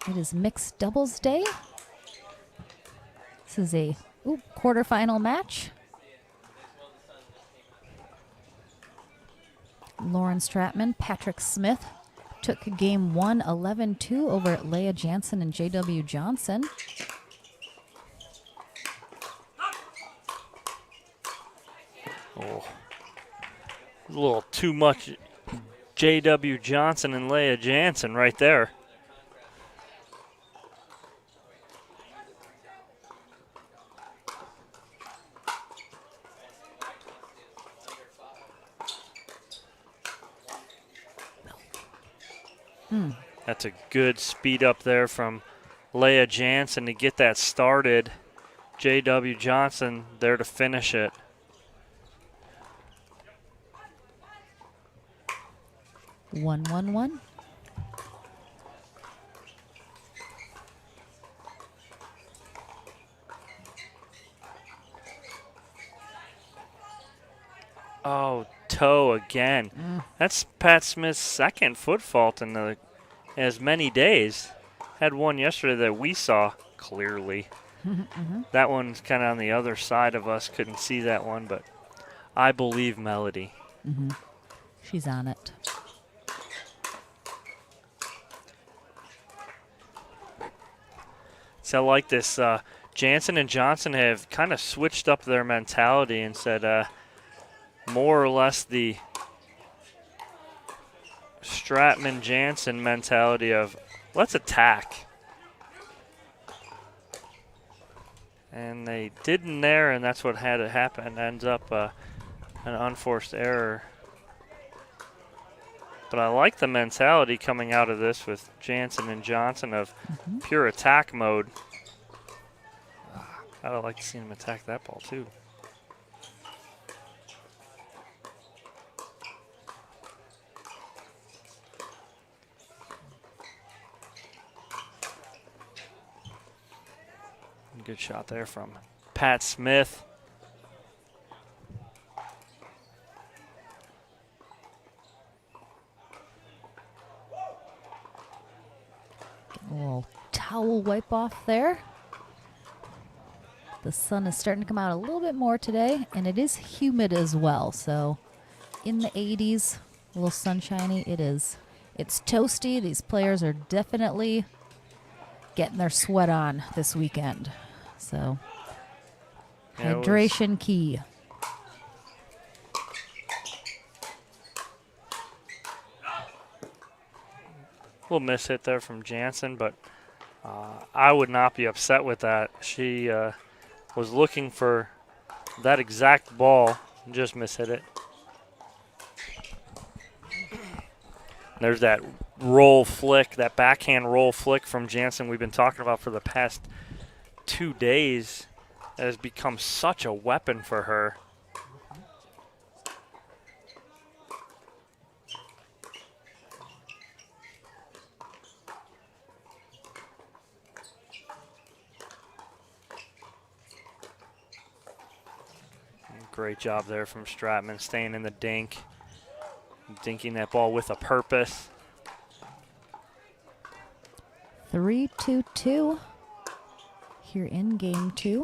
It is mixed doubles day. This is a quarterfinal match. Lauren Stratman, Patrick Smith took game 1 11-2 over Leah Jansen and J.W. Johnson. Oh, a little too much J.W. Johnson and Leah Jansen right there. That's a good speed up there from Leah Jansen to get that started. J.W. Johnson there to finish it. One. Oh, toe again. That's Pat Smith's second foot fault in as many days. Had one yesterday that we saw clearly. That one's kind of on the other side of us. Couldn't see that one, but I believe Melody. She's on it. So I like this. Jansen and Johnson have kind of switched up their mentality and said more or less the Stratman-Jansen mentality of let's attack. And they didn't there, and that's what had it happen. Ends up an unforced error. But I like the mentality coming out of this with Jansen and Johnson of pure attack mode. I'd like to see him attack that ball too. Good shot there from Pat Smith. A little towel wipe off there. The sun is starting to come out a little bit more today, and it is humid as well. So in the 80s, a little sunshiny. It's toasty. These players are definitely getting their sweat on this weekend. So Yeah, hydration key. Little miss hit there from Jansen, but I would not be upset with that. She was looking for that exact ball and just mishit it. There's that roll flick, that backhand roll flick from Jansen we've been talking about for the past 2 days. That has become such a weapon for her. Great job there from Stratman, staying in the dink, dinking that ball with a purpose. 3-2-2 here in game 2.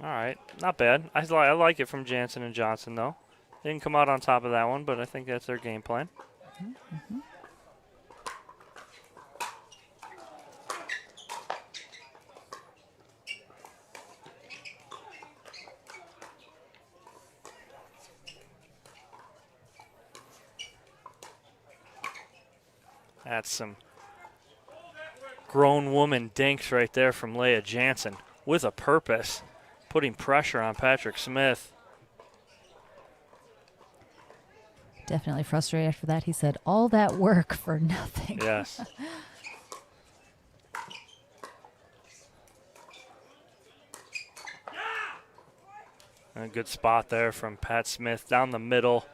All right, not bad. I like it from Jansen and Johnson, though. Didn't come out on top of that one, but I think that's their game plan. That's some grown woman dinks right there from Leah Jansen with a purpose, putting pressure on Patrick Smith. Definitely frustrated after that. He said, all that work for nothing. Yes. A good spot there from Pat Smith down the middle,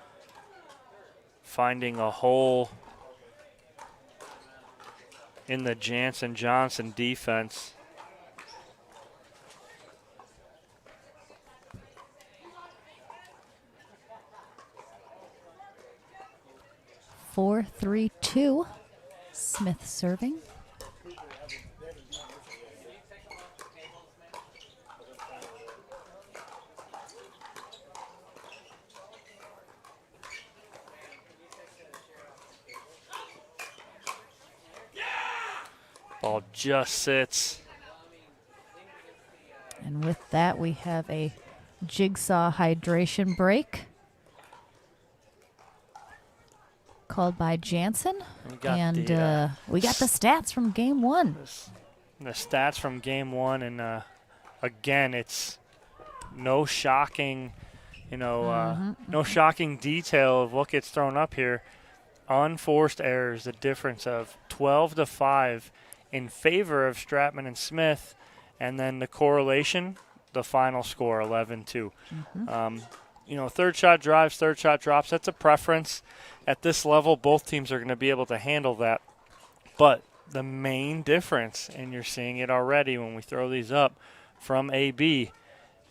finding a hole in the Jansen-Johnson defense. Four, 3-2. Smith serving. Ball just sits. And with that, we have a jigsaw hydration break called by Jansen. We got the stats from game one. The stats from game one, and again, it's no shocking, no shocking detail of what gets thrown up here. Unforced errors, the difference of 12-5 in favor of Stratman and Smith, and then the correlation, the final score, 11-2. Third shot drives, third shot drops. That's a preference. At this level, both teams are going to be able to handle that. But the main difference, and you're seeing it already when we throw these up from AB,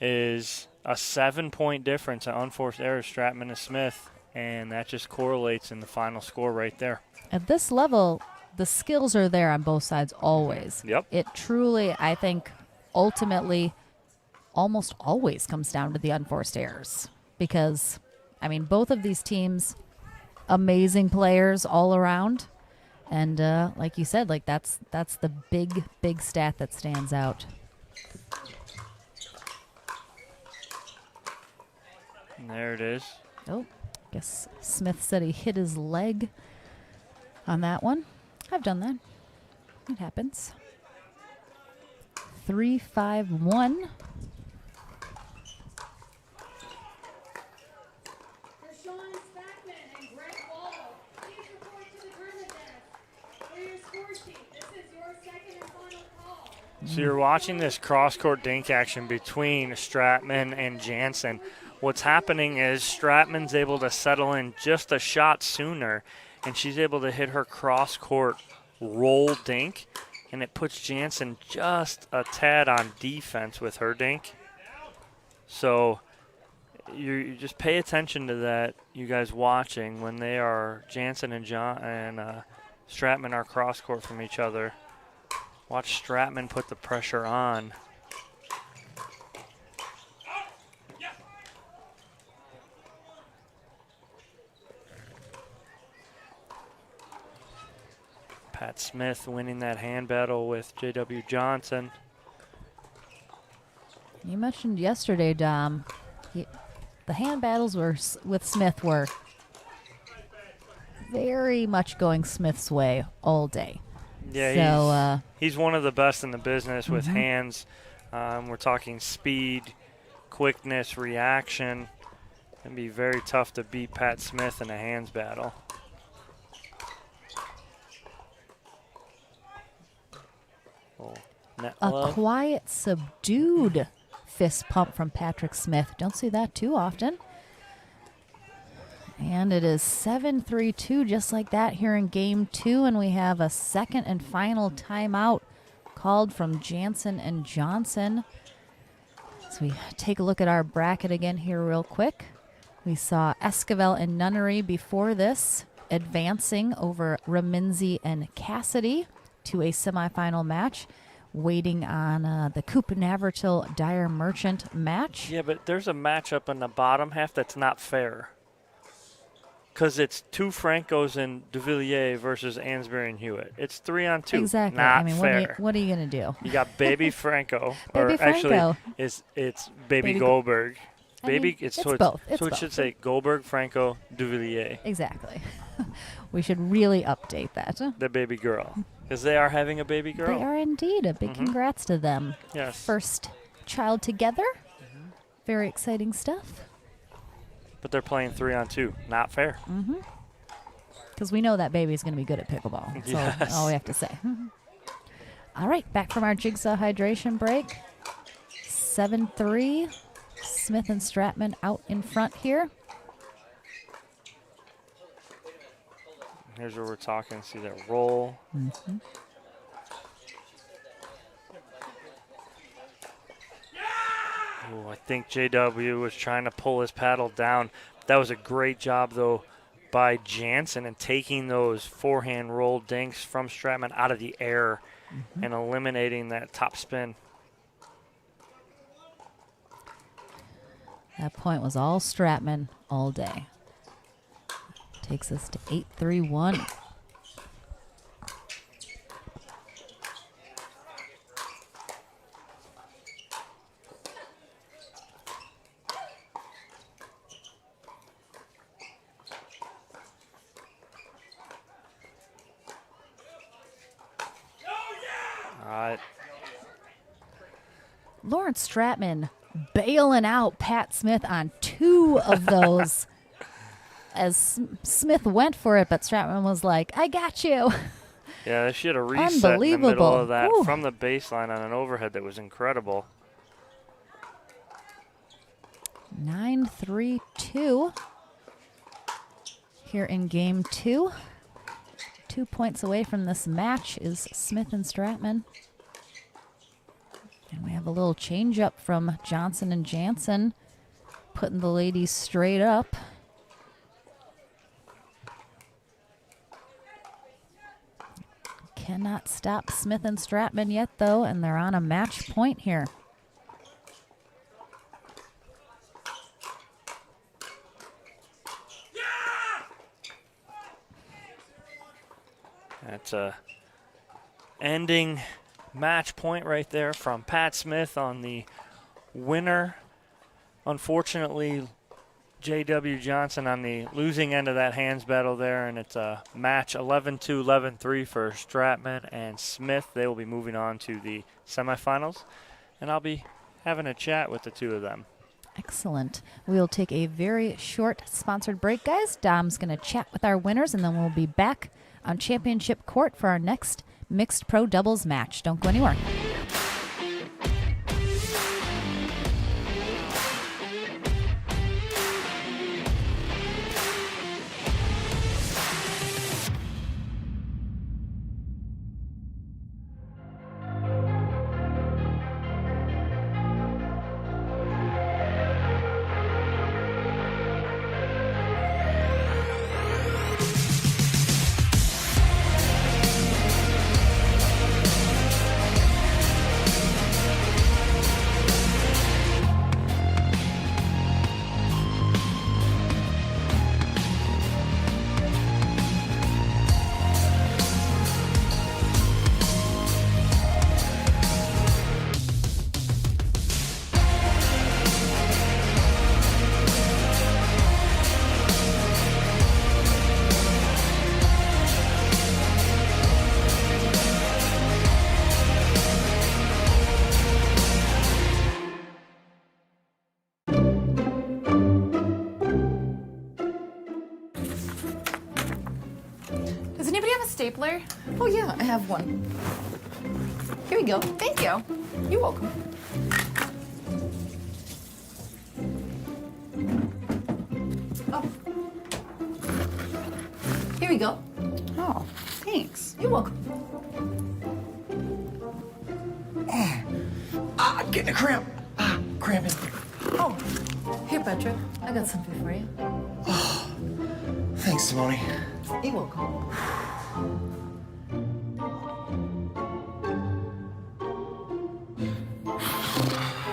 is a 7-point difference in unforced errors, Stratman and Smith, and that just correlates in the final score right there. At this level, the skills are there on both sides always. Yep. It truly, I think, ultimately almost always comes down to the unforced errors because, both of these teams, amazing players all around. And like you said, that's the big stat that stands out. And there it is. Oh, guess Smith said he hit his leg on that one. I've done that. It happens. 3-5-1. So you're watching this cross-court dink action between Stratman and Jansen. What's happening is Stratman's able to settle in just a shot sooner, and she's able to hit her cross-court roll dink, and it puts Jansen just a tad on defense with her dink. So you just pay attention to that, you guys watching, when they are Jansen and Stratman are cross-court from each other. Watch Stratman put the pressure on. Pat Smith winning that hand battle with J.W. Johnson. You mentioned yesterday, Dom, the hand battles with Smith were very much going Smith's way all day. Yeah, he's one of the best in the business with hands. We're talking speed, quickness, reaction. It'd be very tough to beat Pat Smith in a hands battle. A quiet, subdued fist pump from Patrick Smith. Don't see that too often. And it is 7-3-2, just like that here in game two. And we have a second and final timeout called from Jansen and Johnson. So we take a look at our bracket again here real quick. We saw Esquivel and Nunnery before this advancing over Raminzi and Cassidy to a semifinal match, waiting on the Coop Navertil Dyer Merchant match. Yeah, but there's a matchup in the bottom half that's not fair. Because it's two Francos and DeVilliers versus Ansbury and Hewitt. It's 3-on-2. Exactly. Not fair. What are you going to do? You got Baby Franco. Baby Franco. Actually, it's Baby Goldberg. It's both. So it should say Goldberg, Franco, DeVilliers. Exactly. We should really update that. The baby girl. Because they are having a baby girl. They are indeed. A big congrats to them. Yes. First child together. Very exciting stuff. But they're playing 3-on-2. Not fair. Because we know that baby's going to be good at pickleball. That's all we have to say. All right, back from our jigsaw hydration break. 7-3. Smith and Stratman out in front here. Here's where we're talking. See that roll. Mm-hmm. Ooh, I think JW was trying to pull his paddle down. That was a great job, though, by Jansen and taking those forehand roll dinks from Stratman out of the air and eliminating that top spin. That point was all Stratman all day. Takes us to 8-3-1. Lawrence Stratman bailing out Pat Smith on 2 of those as Smith went for it, but Stratman was like, I got you. Yeah, they should have reset in the middle of that from the baseline on an overhead that was incredible. 9-3-2 here in game 2. 2 points away from this match is Smith and Stratman. And we have a little change up from Johnson and Jansen, putting the ladies straight up. Cannot stop Smith and Stratman yet, though, and they're on a match point here. That's a ending match point right there from Pat Smith on the winner. Unfortunately, J.W. Johnson on the losing end of that hands battle there, and it's a match 11-2, 11-3 for Stratman and Smith. They will be moving on to the semifinals, and I'll be having a chat with the 2 of them. Excellent. We'll take a very short sponsored break, guys. Dom's going to chat with our winners, and then we'll be back on championship court for our next mixed pro doubles match. Don't go anywhere. Stapler? Oh yeah, I have one. Here we go. Thank you. You're welcome. Oh. Here we go. Oh, thanks. You're welcome. I'm getting a cramp. Cramping. Oh, here, Petra. I got something for you. Oh, thanks, Simone. You're welcome.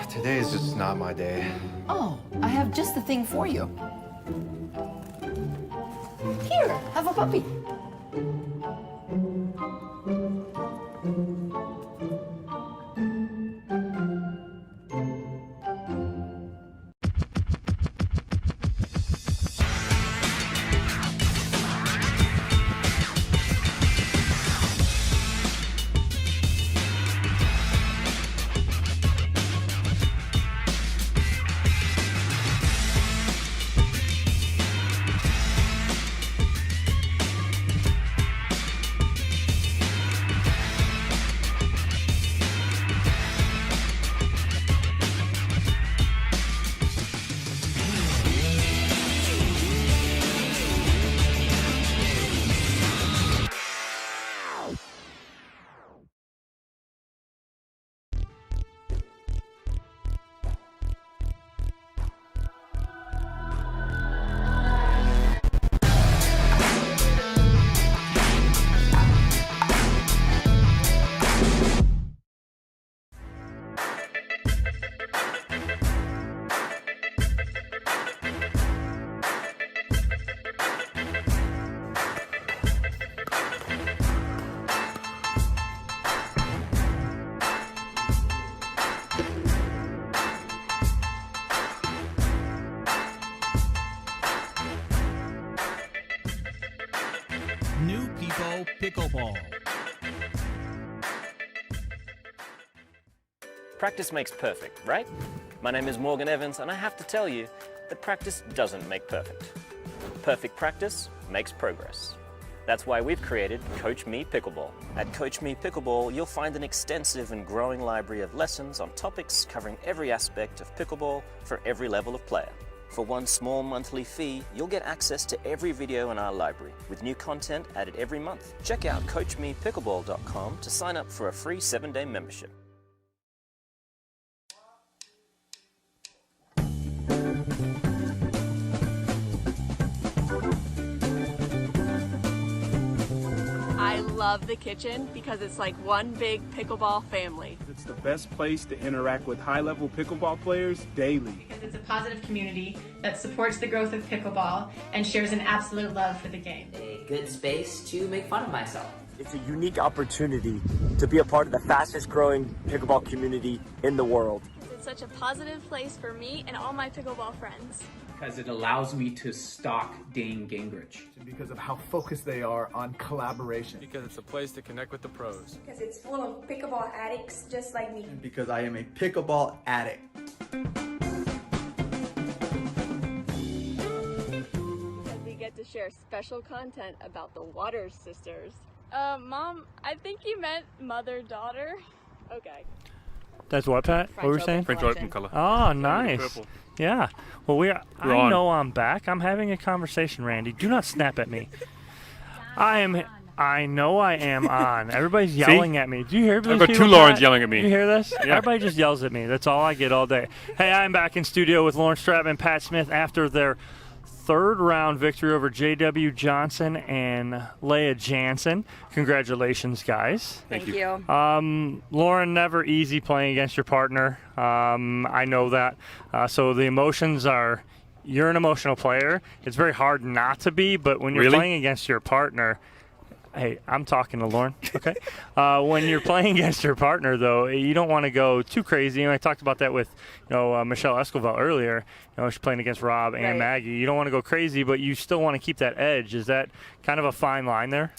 Today is just not my day. Oh, I have just the thing for you. Here, have a puppy. New People Pickleball. Practice makes perfect, right? My name is Morgan Evans, and I have to tell you that practice doesn't make perfect. Perfect practice makes progress. That's why we've created Coach Me Pickleball. At Coach Me Pickleball, you'll find an extensive and growing library of lessons on topics covering every aspect of pickleball for every level of player. For one small monthly fee, you'll get access to every video in our library, with new content added every month. Check out CoachMePickleball.com to sign up for a free 7-day membership. I love the kitchen because it's like one big pickleball family. It's the best place to interact with high-level pickleball players daily. Because it's a positive community that supports the growth of pickleball and shares an absolute love for the game. A good space to make fun of myself. It's a unique opportunity to be a part of the fastest growing pickleball community in the world. It's such a positive place for me and all my pickleball friends. Because it allows me to stalk Dane Gingrich. Because of how focused they are on collaboration. Because it's a place to connect with the pros. Because it's full of pickleball addicts just like me. And because I am a pickleball addict. And we get to share special content about the Waters sisters. Mom, I think you meant mother-daughter. Okay. That's what, Pat? What were you saying? French Open color. Oh, nice. Purple. Yeah. Well, We're I on. know I'm back. I'm having a conversation, Randy. Do not snap at me. I know I am on. Everybody's yelling at me. Do you hear this? I've got two Laurens yelling at me. You hear this? Yeah. Everybody just yells at me. That's all I get all day. Hey, I'm back in studio with Lauren Stratman and Pat Smith after their third round victory over J.W. Johnson and Leah Jansen. Congratulations, guys. Thank you. Lauren, never easy playing against your partner. I know that. So the emotions are, you're an emotional player. It's very hard not to be, but when you're playing against your partner, hey, I'm talking to Lauren, okay? When you're playing against your partner, though, you don't want to go too crazy. And I talked about that with, Michelle Escovel earlier. She's playing against Rob and Maggie. You don't want to go crazy, but you still want to keep that edge. Is that kind of a fine line there?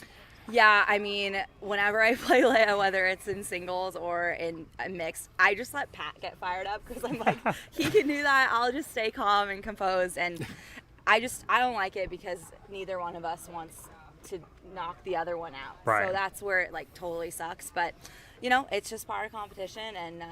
Yeah, I mean, whenever I play Leah, whether it's in singles or in a mix, I just let Pat get fired up because I'm like, he can do that. I'll just stay calm and composed. And I don't like it because neither one of us wants to knock the other one out. Right. So that's where it totally sucks. But, it's just part of competition. And,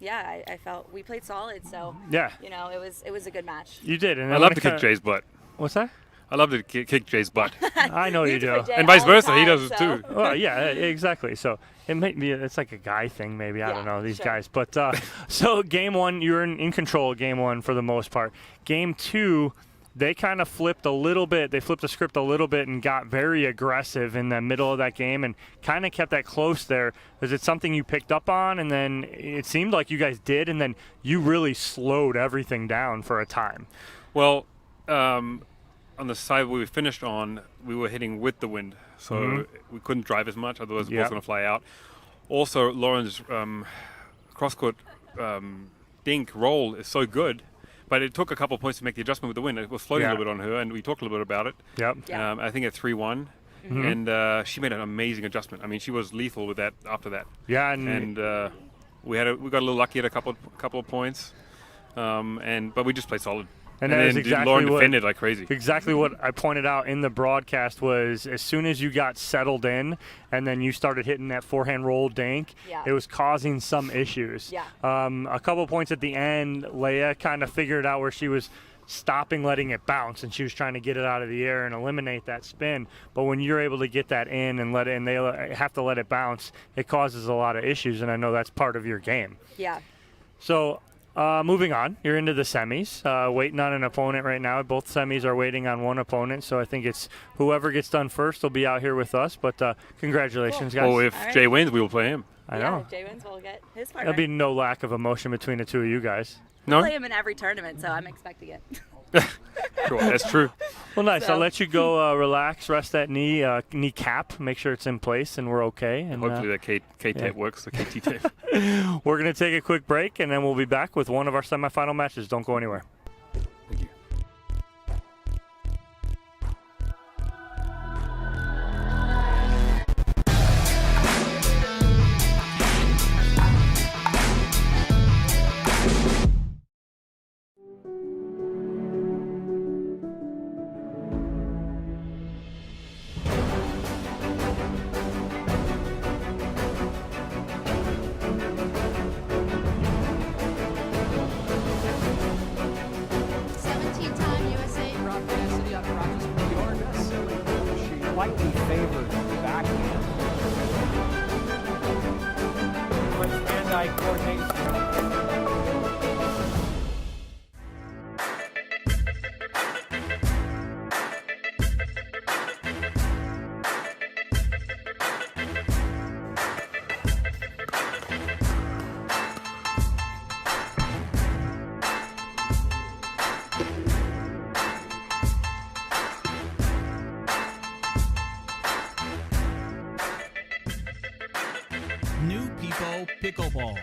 I felt we played solid. So, yeah. It was a good match. You did. And I love to kick Jay's butt. What's that? I love to kick Jay's butt. I know you do. And vice versa, he does it too. Well, yeah, exactly. So it's like a guy thing, maybe. I don't know, these guys. But so game one, you were in control of game one for the most part. Game two, they kind of flipped a little bit. They flipped the script a little bit and got very aggressive in the middle of that game and kind of kept that close there. Was it something you picked up on, and then it seemed like you guys did, and then you really slowed everything down for a time? Well, on the side we finished on, we were hitting with the wind, so we couldn't drive as much, otherwise the ball's going to fly out. Also, Lauren's cross-court dink roll is so good, but it took a couple of points to make the adjustment with the wind. It was floating a little bit on her, and we talked a little bit about it. Yep. I think at 3-1, and she made an amazing adjustment. I mean, she was lethal with that after that. Yeah, and we got a little lucky at a couple of points, but we just played solid. And that is exactly Lauren defended like crazy. Exactly what I pointed out in the broadcast was as soon as you got settled in and then you started hitting that forehand roll dink, it was causing some issues. Yeah. A couple points at the end, Leah kind of figured out where she was stopping letting it bounce, and she was trying to get it out of the air and eliminate that spin. But when you're able to get that in and let it, and they have to let it bounce, it causes a lot of issues, and I know that's part of your game. Yeah. So moving on, you're into the semis, waiting on an opponent right now. Both semis are waiting on one opponent, so I think it's whoever gets done first will be out here with us. But congratulations, guys. Oh, if Jay wins, we will play him. I know. If Jay wins, we'll get his partner. There'll be no lack of emotion between the two of you guys. I play him in every tournament, so I'm expecting it. Sure, that's true. Well, nice. So. I'll let you go relax, rest that knee cap, make sure it's in place, and we're okay. And hopefully that K-tape works, the KT tape. We're going to take a quick break, and then we'll be back with one of our semifinal matches. Don't go anywhere. Thank you. slightly favored backhand. Much hand-eye coordination. New People Pickleball.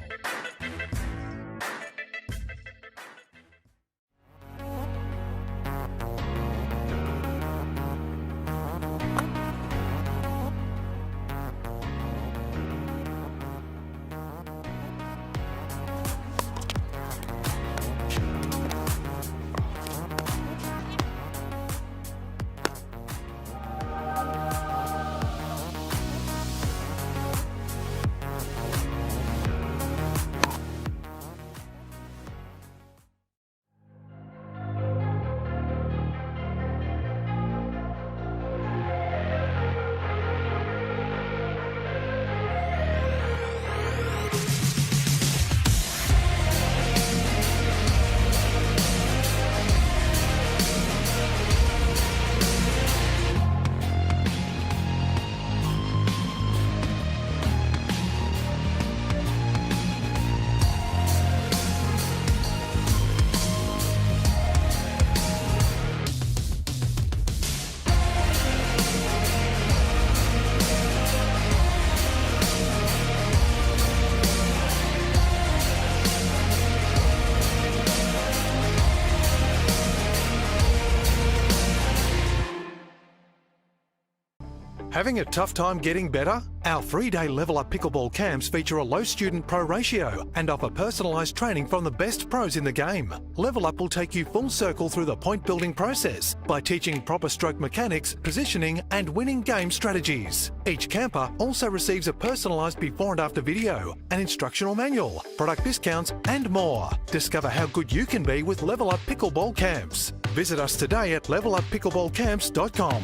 Having a tough time getting better? Our 3-day Level Up Pickleball camps feature a low student pro ratio and offer personalised training from the best pros in the game. Level Up will take you full circle through the point building process by teaching proper stroke mechanics, positioning and winning game strategies. Each camper also receives a personalised before and after video, an instructional manual, product discounts and more. Discover how good you can be with Level Up Pickleball camps. Visit us today at leveluppickleballcamps.com.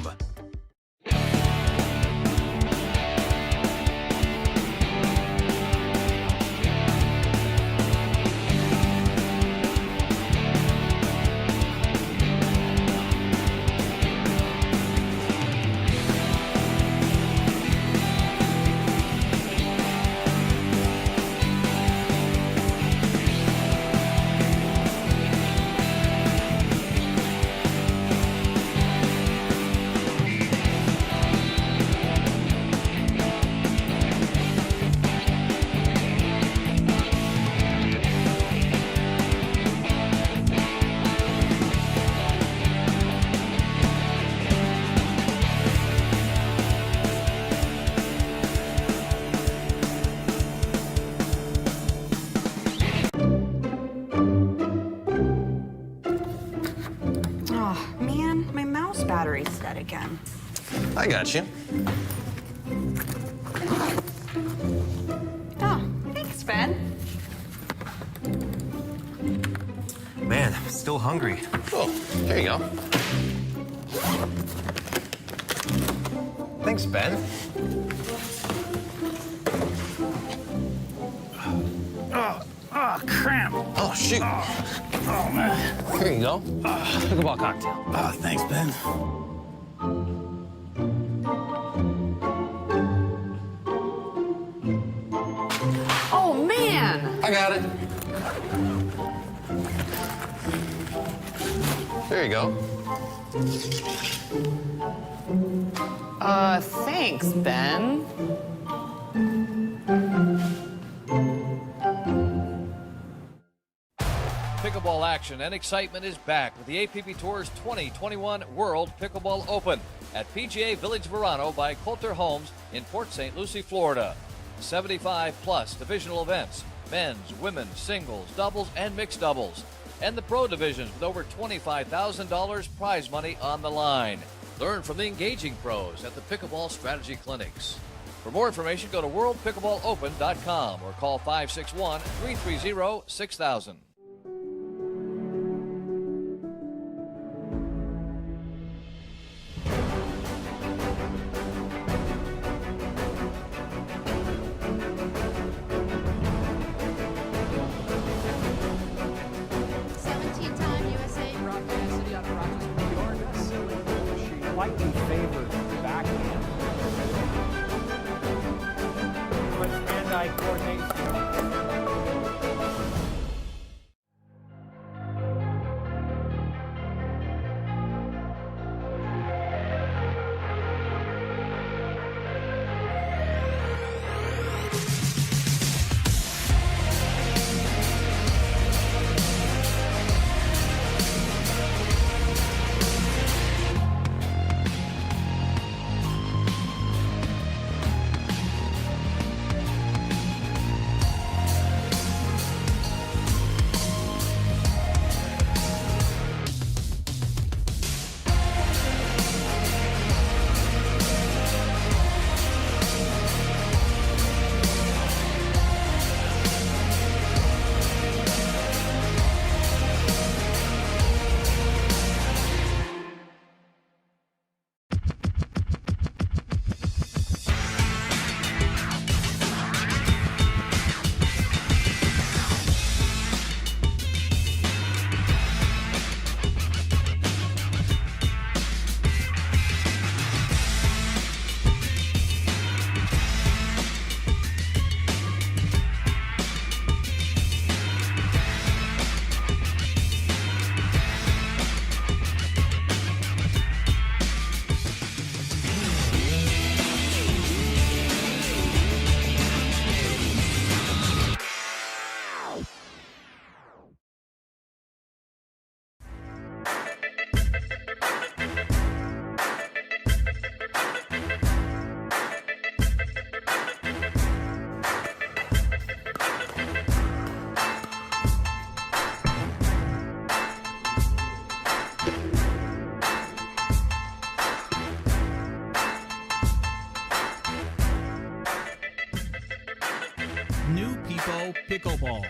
Battery's dead again. I got you. Oh, thanks, Ben. Man, I'm still hungry. Oh, here you go. Thanks, Ben. Oh, cramp. Oh, shoot. Oh, man. Here you go. Pickleball cocktail. Oh, thanks, Ben. Oh, man. I got it. There you go. Thanks, Ben. Pickleball action and excitement is back with the APP Tour's 2021 World Pickleball Open at PGA Village Verano by Coulter Homes in Port St. Lucie, Florida. 75-plus divisional events, men's, women's, singles, doubles, and mixed doubles. And the pro divisions with over $25,000 prize money on the line. Learn from the engaging pros at the Pickleball Strategy Clinics. For more information, go to worldpickleballopen.com or call 561-330-6000. hand-eye coordination. New People Pickleball.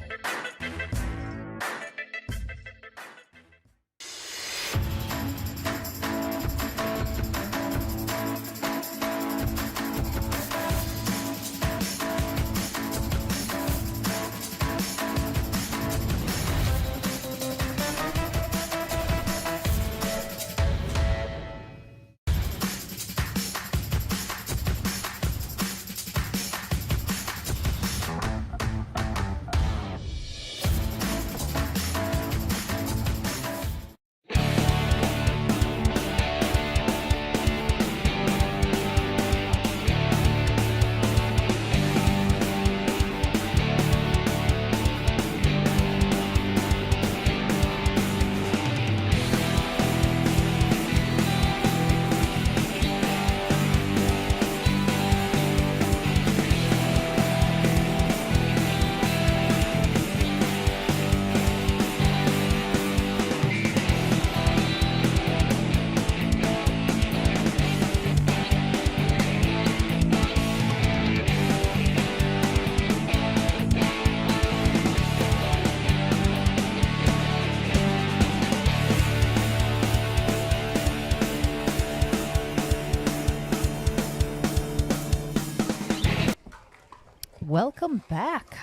Welcome back.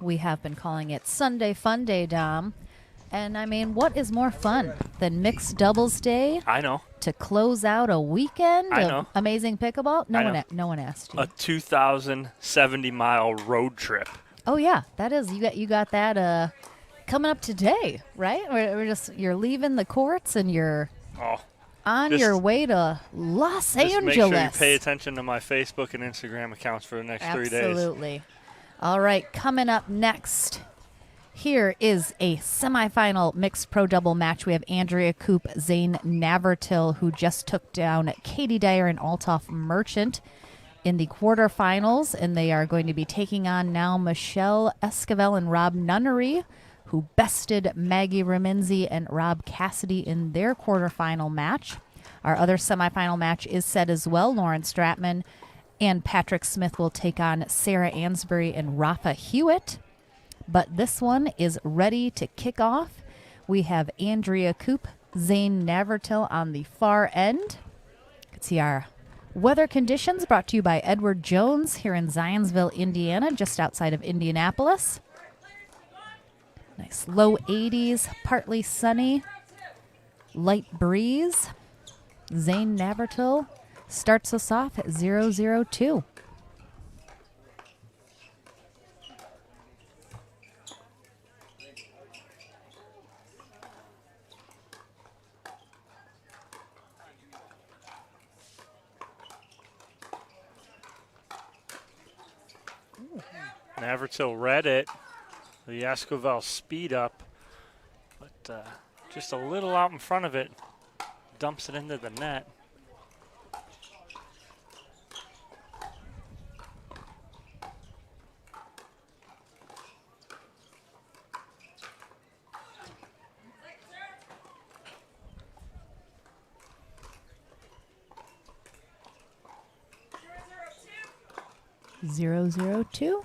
We have been calling it Sunday Fun Day, Dom. And I mean, what is more fun than mixed doubles day? I know. To close out a weekend I of know. amazing pickleball? No one asked you. A 2,070-mile road trip. Oh yeah, that is you got that coming up today, right? You're leaving the courts and you're on your way to Los Angeles. Make sure you pay attention to my Facebook and Instagram accounts for the next 3 days. Absolutely. All right, coming up next, here is a semifinal mixed pro double match. We have Andrea Koop, Zane Navertil, who just took down Katie Dyer and Althoff Merchant in the quarterfinals, and they are going to be taking on now Michelle Esquivel and Rob Nunnery, who bested Maggie Raminzi and Rob Cassidy in their quarterfinal match. Our other semifinal match is set as well. Lauren Stratman and Patrick Smith will take on Sarah Ansbury and Rafa Hewitt. But this one is ready to kick off. We have Andrea Koop, Zane Navertil on the far end. Let's see our weather conditions brought to you by Edward Jones here in Zionsville, Indiana, just outside of Indianapolis. Nice low 80s, partly sunny, light breeze. Zane Navertil starts us off at 0-0-2. Navratil read it. The Esquivel speed up, but just a little out in front of it. Dumps it into the net. Zero, 0-2.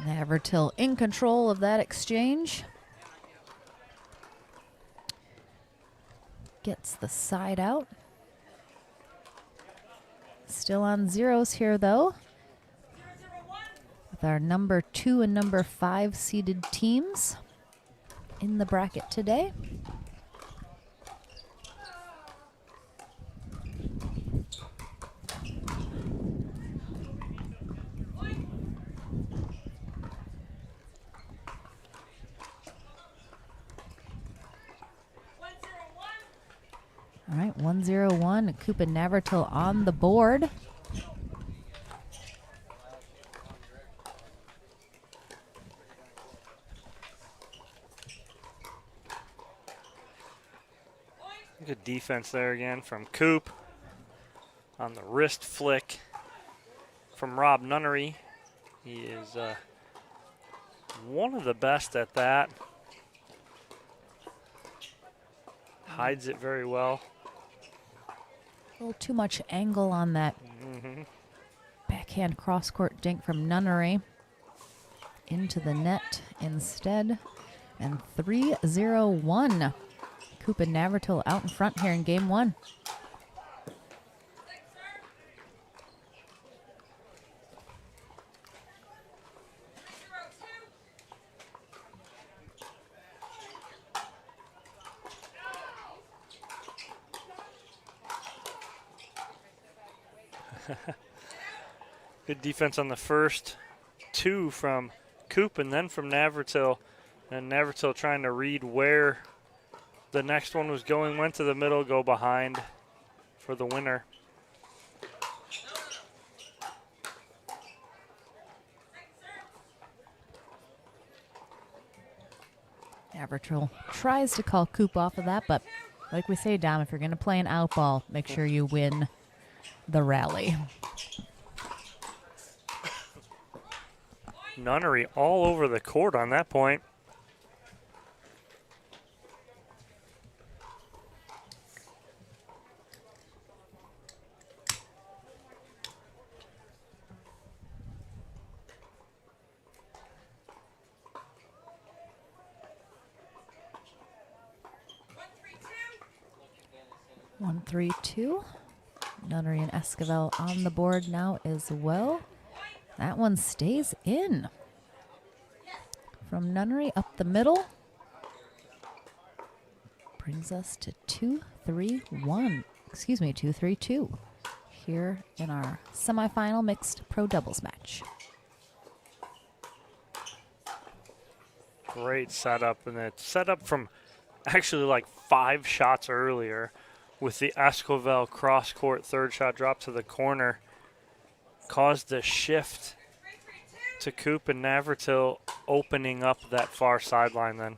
Navratil in control of that exchange. Gets the side out. Still on zeros here, though, with our number 2 and number 5 seeded teams in the bracket today. All right, 1-0-1. Coop and Navratil on the board. Good defense there again from Coop on the wrist flick from Rob Nunnery. He is one of the best at that. Hides it very well. A little too much angle on that backhand cross-court dink from Nunnery. Into the net instead. And 3-0-1. Coop and Navratil out in front here in game 1. Good defense on the first 2 from Coop and then from Navratil. And Navratil trying to read where the next one was going, went to the middle, go behind for the winner. Navratil tries to call Coop off of that, but like we say, Dom, if you're going to play an out ball, make sure you win the rally. Nunnery all over the court on that point. One, 3-2. Nunnery and Esquivel on the board now as well. That one stays in. From Nunnery up the middle. Brings us to 2-3-1. Excuse me, 2-3-2. Here in our semifinal mixed pro doubles match. Great setup, and it's set up from actually like 5 shots earlier with the Esquivel cross-court third shot drop to the corner. Caused the shift to Coop and Navratil, opening up that far sideline then.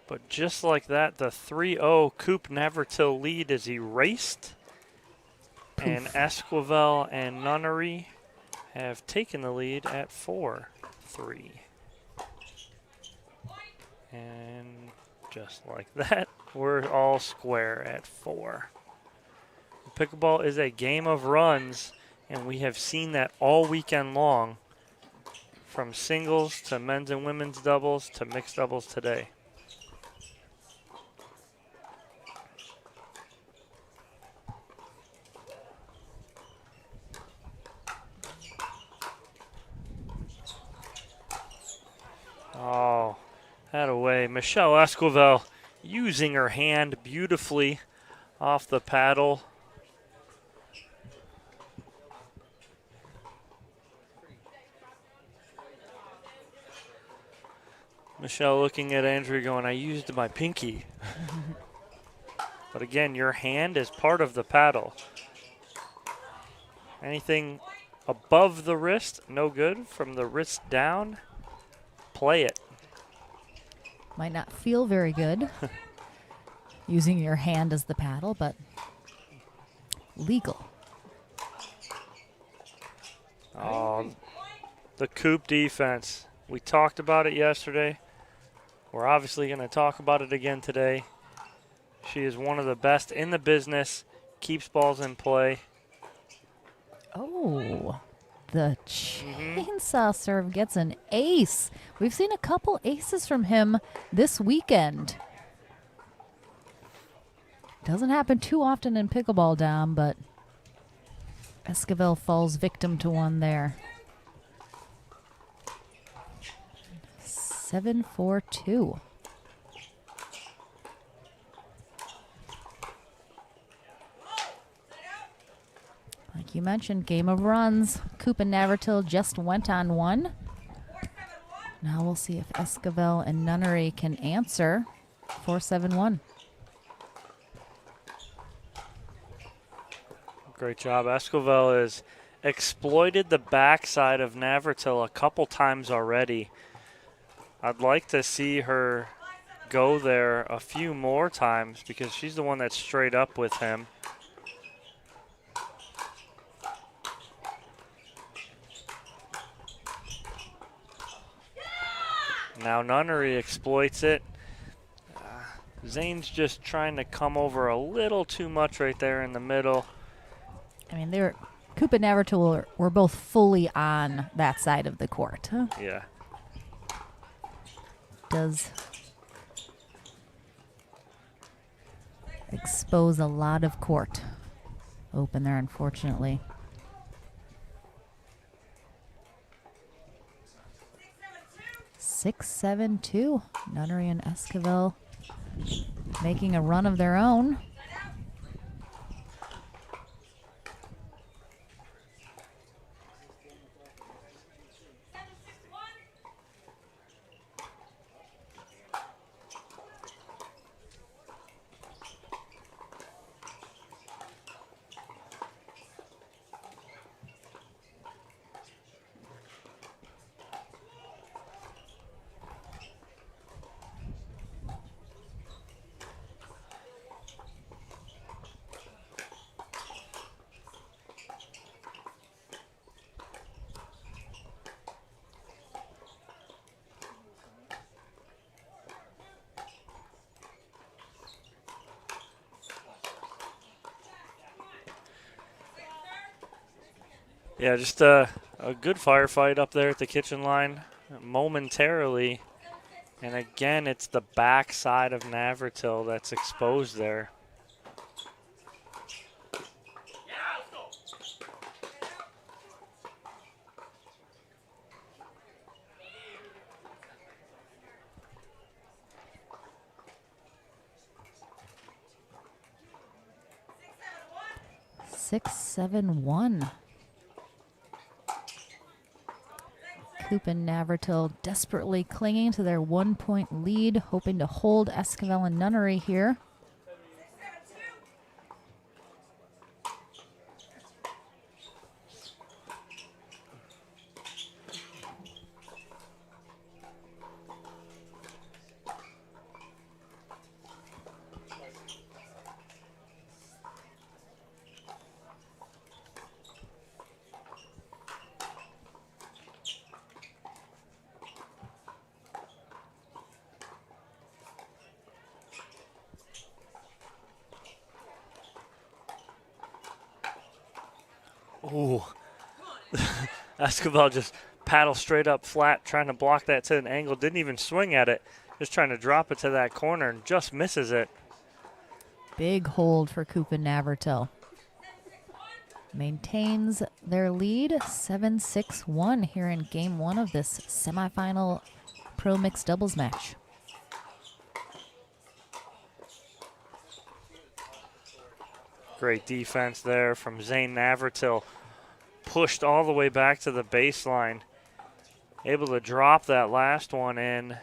But just like that, the 3-0 Coop Navratil lead is erased. And Esquivel and Nunnery have taken the lead at 4-3. And just like that, we're all square at 4. Pickleball is a game of runs, and we have seen that all weekend long, from singles to men's and women's doubles to mixed doubles today. play. Michelle Esquivel using her hand beautifully off the paddle. Michelle looking at Andrea going, I used my pinky. But again, your hand is part of the paddle. Anything above the wrist, no good. From the wrist down, play it. Might not feel very good using your hand as the paddle, but legal. Oh, the Coop defense. We talked about it yesterday. We're obviously going to talk about it again today. She is one of the best in the business, keeps balls in play. Oh, the chainsaw serve gets an ace. We've seen a couple aces from him this weekend. Doesn't happen too often in pickleball, Dom, but Esquivel falls victim to one there. 7-4-2. Like you mentioned, game of runs. Coop and Navratil just went on one. Now we'll see if Esquivel and Nunnery can answer. 4-7-1. Great job. Esquivel has exploited the backside of Navratil a couple times already. I'd like to see her go there a few more times because she's the one that's straight up with him. Now Nunnery exploits it. Zane's just trying to come over a little too much right there in the middle. I mean, Coop and Navratil were both fully on that side of the court. Huh? Yeah. Does expose a lot of court open there, unfortunately. Six, 7-2. Nunnery and Esquivel making a run of their own. Yeah, just a good firefight up there at the kitchen line momentarily. And again, it's the back side of Navratil that's exposed there. Six, 7-1. Coop and Navratil desperately clinging to their 1-point lead, hoping to hold Esquivel and Nunnery here. Ooh. Esquivel just paddled straight up flat, trying to block that to an angle. Didn't even swing at it. Just trying to drop it to that corner and just misses it. Big hold for Coop and Navratil. Maintains their lead, 7-6-1 here in game one of this semifinal pro mixed doubles match. Great defense there from Zane Navratil. Pushed all the way back to the baseline. Able to drop that last one in.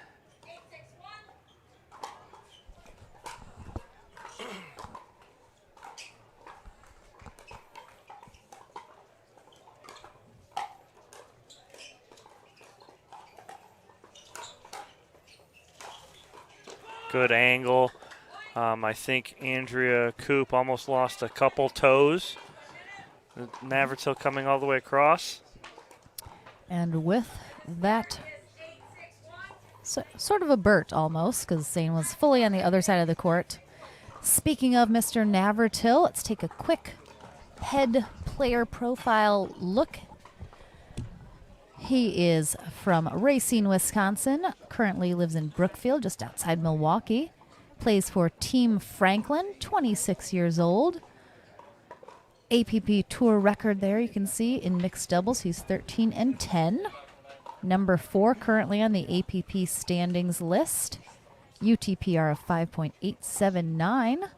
Good angle. I think Andrea Coop almost lost a couple toes. Navratil coming all the way across. And with that, sort of a Burt almost, because Zane was fully on the other side of the court. Speaking of Mr. Navratil, let's take a quick head player profile look. He is from Racine, Wisconsin, currently lives in Brookfield, just outside Milwaukee. Plays for Team Franklin, 26 years old. APP Tour record there you can see in mixed doubles. He's 13-10. Number 4 currently on the APP standings list. UTPR of 5.879.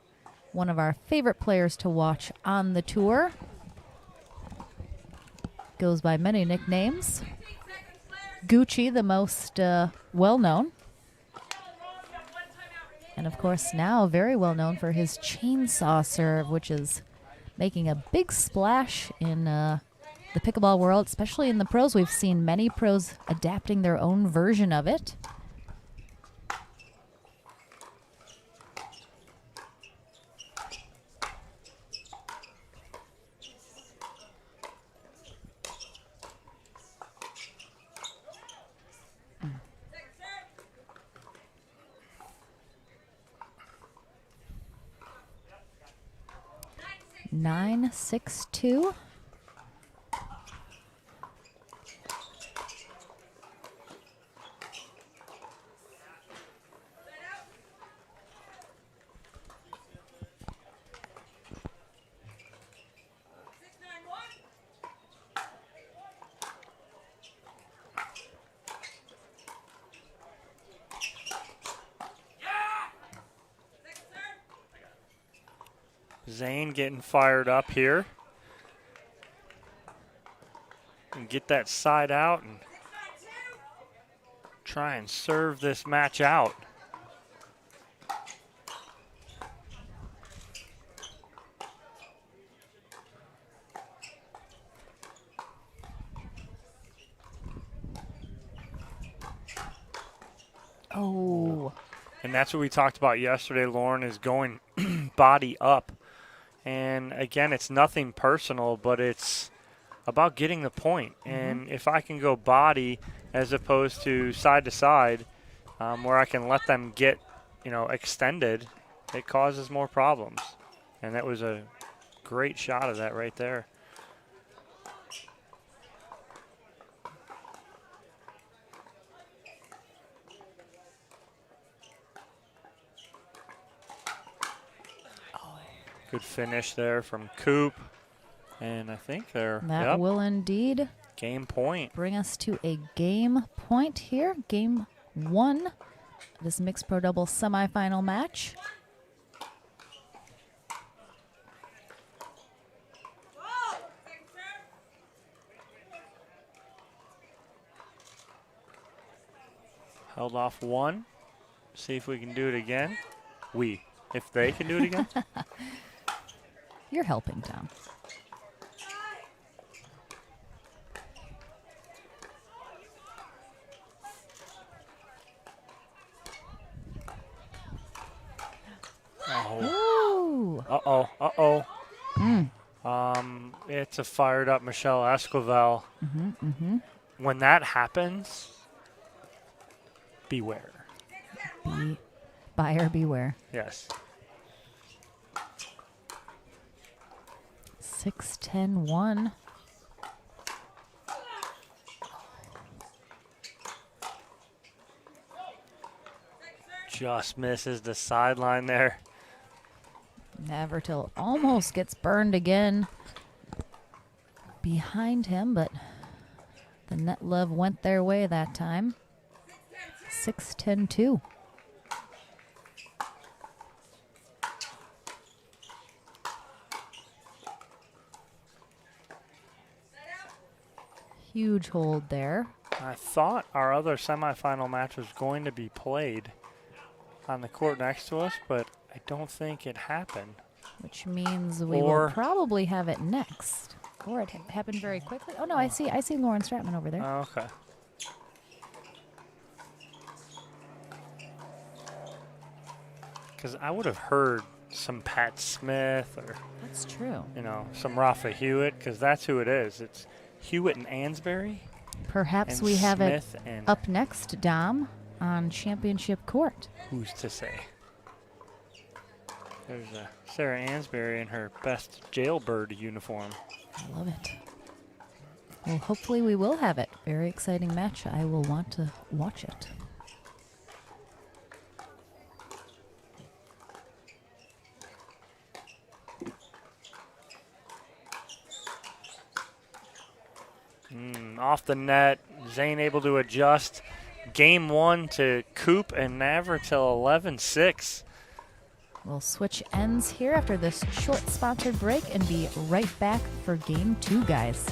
One of our favorite players to watch on the tour. Goes by many nicknames. Gucci, the most well-known. And of course now very well known for his chainsaw serve, which is making a big splash in the pickleball world, especially in the pros. We've seen many pros adapting their own version of it. Nine, 6-2. Zane getting fired up here. And get that side out and try and serve this match out. Oh. And that's what we talked about yesterday, Lauren, is going body up. And again, it's nothing personal, but it's about getting the point. And if I can go body as opposed to side, where I can let them get, extended, it causes more problems. And that was a great shot of that right there. Good finish there from Coop. And I think that will indeed game point. Bring us to a game point here. Game 1 of this mixed pro double semifinal match. Held off 1. See if we can do it again. If they can do it again. You're helping, Tom. Uh-oh. It's a fired up Michelle Esquivel. When that happens, beware. Buyer beware. Yes. 6-10-1. Just misses the sideline there. Navratil almost gets burned again behind him, but the net love went their way that time. 6-10-2. Huge hold there. I thought our other semifinal match was going to be played on the court next to us, but I don't think it happened. Which means we will probably have it next. Or it happened very quickly. Oh no, I see Lauren Stratman over there. Oh, okay. Because I would have heard some Pat Smith or that's true. You know, some Rafa Hewitt, because that's who it is. It's Hewitt and Ansbury. Perhaps and we have Smith it and up next, Dom, on Championship Court. Who's to say? There's Sarah Ansbury in her best jailbird uniform. I love it. Well, hopefully we will have it. Very exciting match. I will want to watch it. Off the net, Zane able to adjust. Game 1 to Coop and Navratil 11-6. We'll switch ends here after this short sponsored break and be right back for Game 2, guys.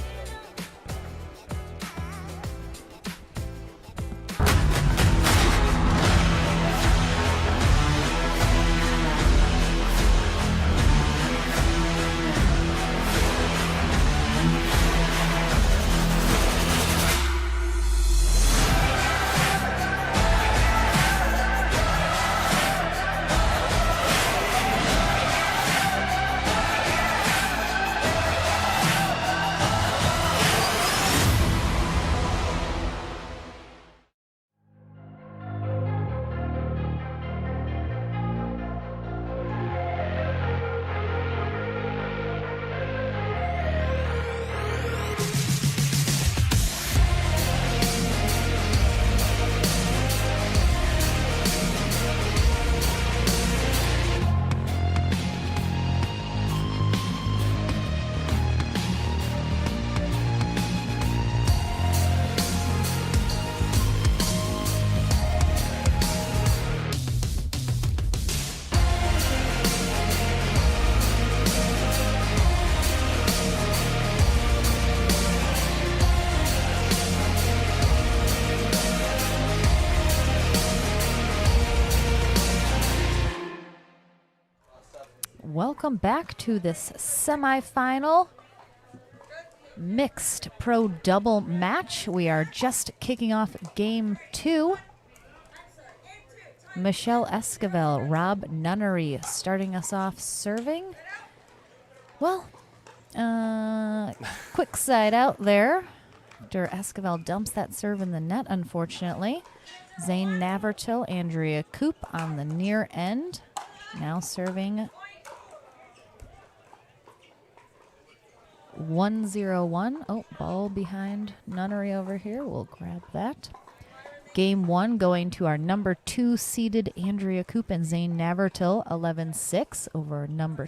Welcome back to this semifinal mixed pro double match. We are just kicking off Game 2. Michelle Esquivel, Rob Nunnery starting us off serving. Well, quick side out there after Esquivel dumps that serve in the net, unfortunately. Zane Navratil, Andrea Koop on the near end. Now serving 1-0-1. Oh, ball behind Nunnery over here. We'll grab that. Game 1 going to our number 2 seeded Andrea Koop and Zane Navratil, 11-6 over number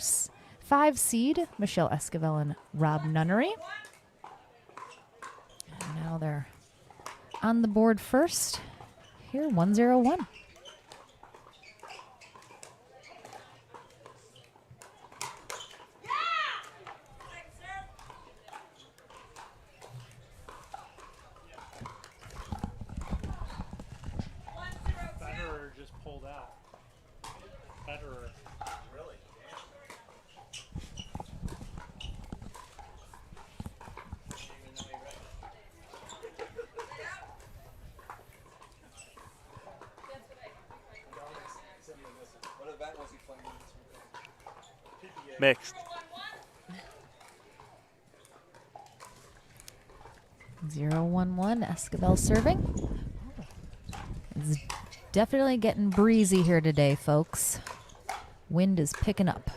5 seed Michelle Esquivel and Rob Nunnery. And now they're on the board first. Here, 1-0-1. Mixed. 0-1-1. Esquivel serving. It's definitely getting breezy here today, folks. Wind is picking up.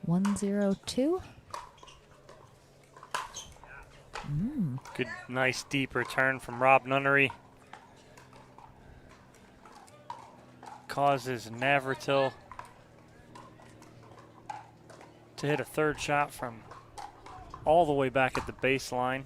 1-0-2. Good, nice deep return from Rob Nunnery. Causes Navratil to hit a third shot from all the way back at the baseline.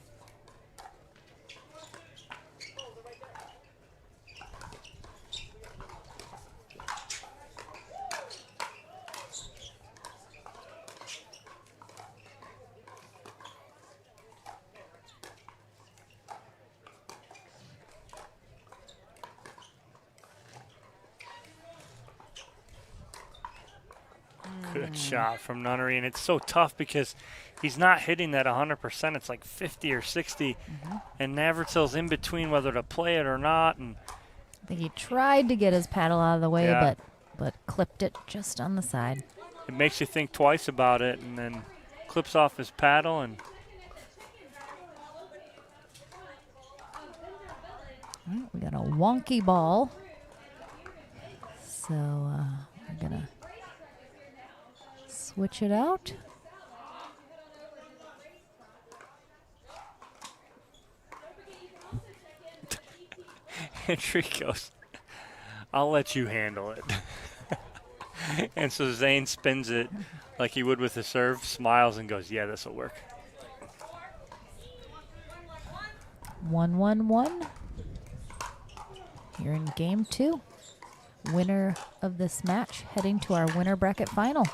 Good shot from Nunnery, and it's so tough because he's not hitting that 100%. It's like 50 or 60, and Navratil's in between whether to play it or not. And I think he tried to get his paddle out of the way, Yeah. but clipped it just on the side. it makes you think twice about it, and then clips off his paddle. And All right, we got a wonky ball. So we're going to switch it out. Henry goes, I'll let you handle it. And so Zane spins it like he would with the serve, smiles, and goes, yeah, this will work. 1-1-1. Here in game 2. Winner of this match heading to our winner bracket final.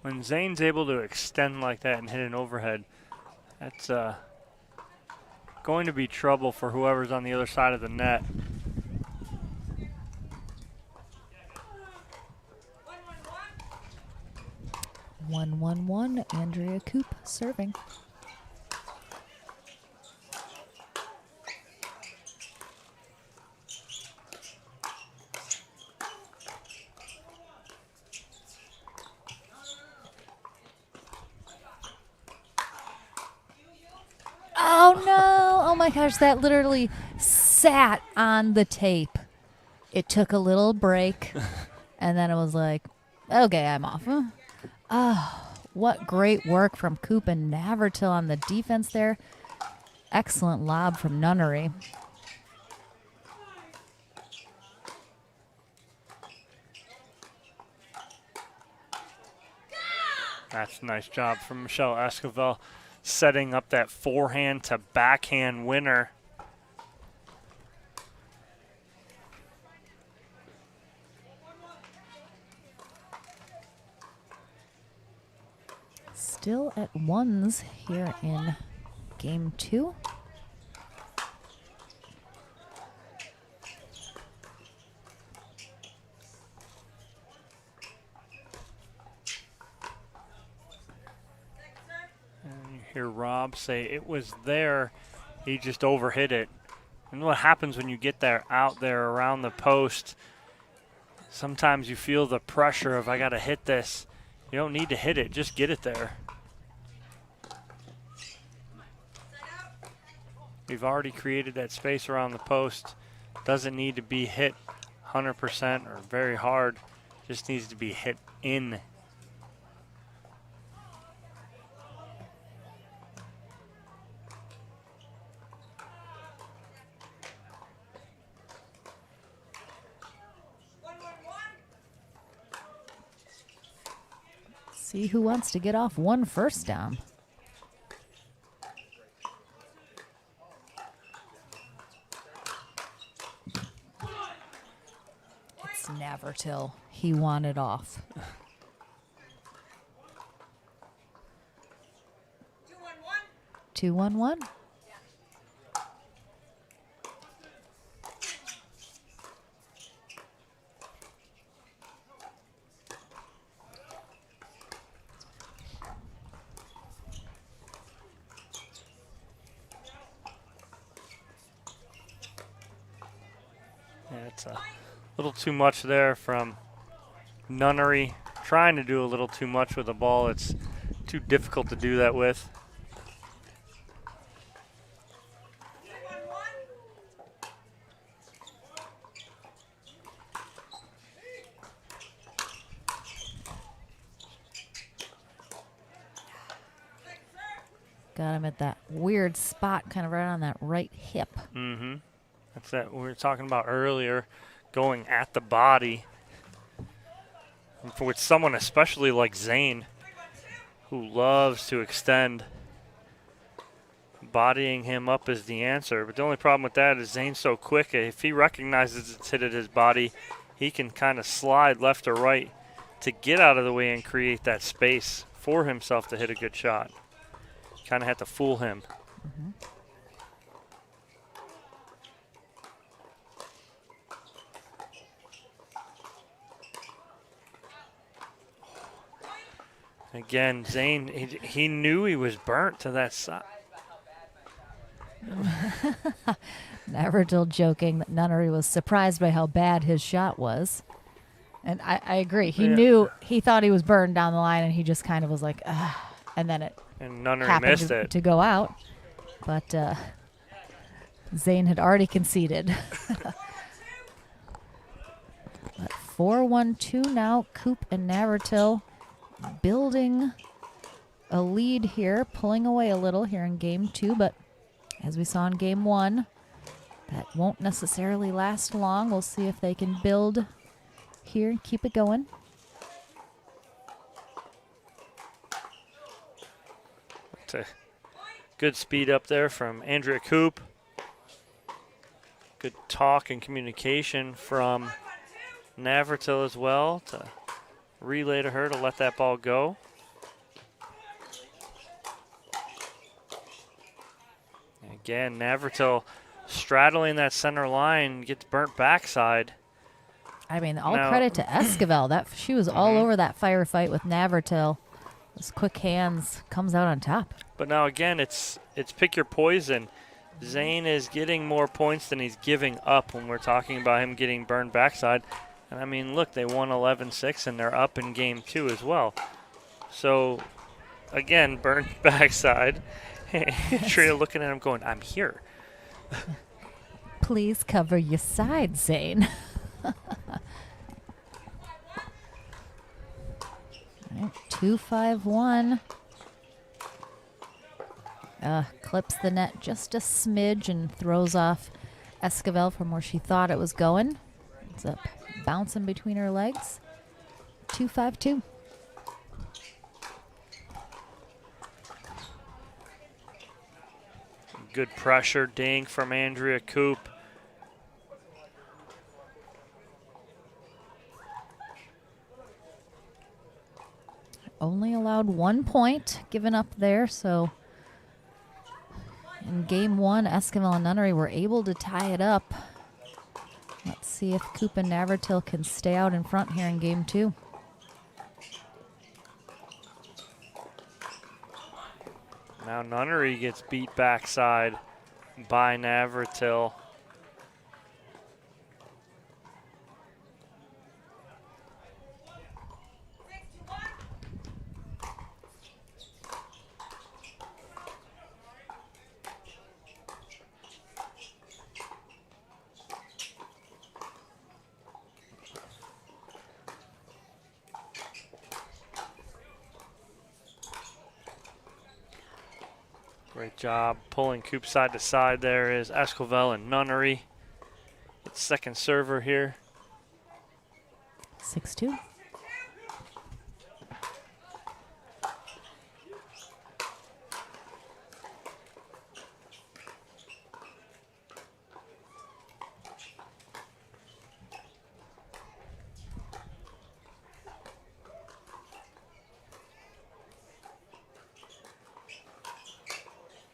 When Zane's able to extend like that and hit an overhead, that's going to be trouble for whoever's on the other side of the net. One, Andrea Coop serving. Oh no! Oh my gosh, that literally sat on the tape. It took a little break, and then it was like, okay, I'm off. Oh, what great work from Coop and Navratil on the defense there. Excellent lob from Nunnery. That's a nice job from Michelle Esquivel, setting up that forehand to backhand winner. Still at ones here in game 2. And you hear Rob say it was there, he just overhit it. And what happens when you get there out there around the post, sometimes you feel the pressure of I got to hit this. You don't need to hit it, just get it there. We've already created that space around the post. Doesn't need to be hit 100% or very hard. Just needs to be hit in. See who wants to get off one first down. It's Navratil. He wanted off. 2-1-1. Yeah, it's a little too much there from Nunnery, trying to do a little too much with the ball. It's too difficult to do that with. Got him at that weird spot, kind of right on that right hip. Mm-hmm. That's that we were talking about earlier, going at the body. And for with someone especially like Zane, who loves to extend, bodying him up is the answer. But the only problem with that is Zane's so quick. If he recognizes it's hit at his body, he can kind of slide left or right to get out of the way and create that space for himself to hit a good shot. Kind of had to fool him. Mm-hmm. Again, Zane, he knew he was burnt to that side. Navratil joking that Nunnery was surprised by how bad his shot was. And I agree. He knew, he thought he was burned down the line, and he just kind of was like, ugh. And then it happened to go out. But Zane had already conceded. But 4-1-2 now. Coop and Navratil building a lead here, pulling away a little here in game 2. But as we saw in game 1, that won't necessarily last long. We'll see if they can build here and keep it going. Good speed up there from Andrea Coop. Good talk and communication from Navratil as well to relay to her to let that ball go. Again, Navratil straddling that center line, gets burnt backside. I mean, all credit to Esquivel. She was all over that firefight with Navratil. Those quick hands, comes out on top. But now again, it's pick your poison. Zane is getting more points than he's giving up when we're talking about him getting burned backside. And I mean, look, they won 11-6 and they're up in game 2 as well. So again, burned backside. Tria looking at him going, I'm here. Please cover your side, Zane. 2-5-1. Clips the net just a smidge and throws off Esquivel from where she thought it was going. It's up, bouncing between her legs. 2-5-2. Good pressure dink from Andrea Coop. Only allowed 1 point given up there, so in game 1, Esquivel and Nunnery were able to tie it up. Let's see if Coop and Navratil can stay out in front here in game 2. Now Nunnery gets beat backside by Navratil. Great job pulling Coop side to side. There is Esquivel and Nunnery. It's second server here. 6-2.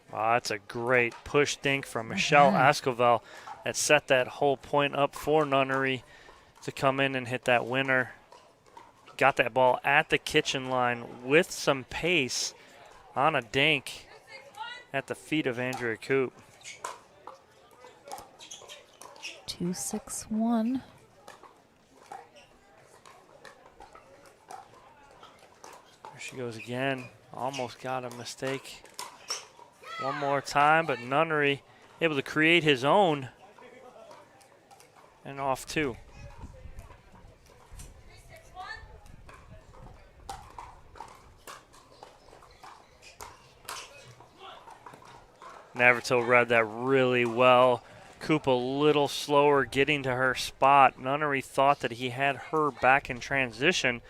Wow, that's a great push dink from Michelle Esquivel that set that whole point up for Nunnery to come in and hit that winner. Got that ball at the kitchen line with some pace on a dink at the feet of Andrea Coop. 2-6-1. goes again. Almost got a mistake. One more time, but Nunnery able to create his own. And off two. Navratil read that really well. Coop a little slower getting to her spot. Nunnery thought that he had her back in transition.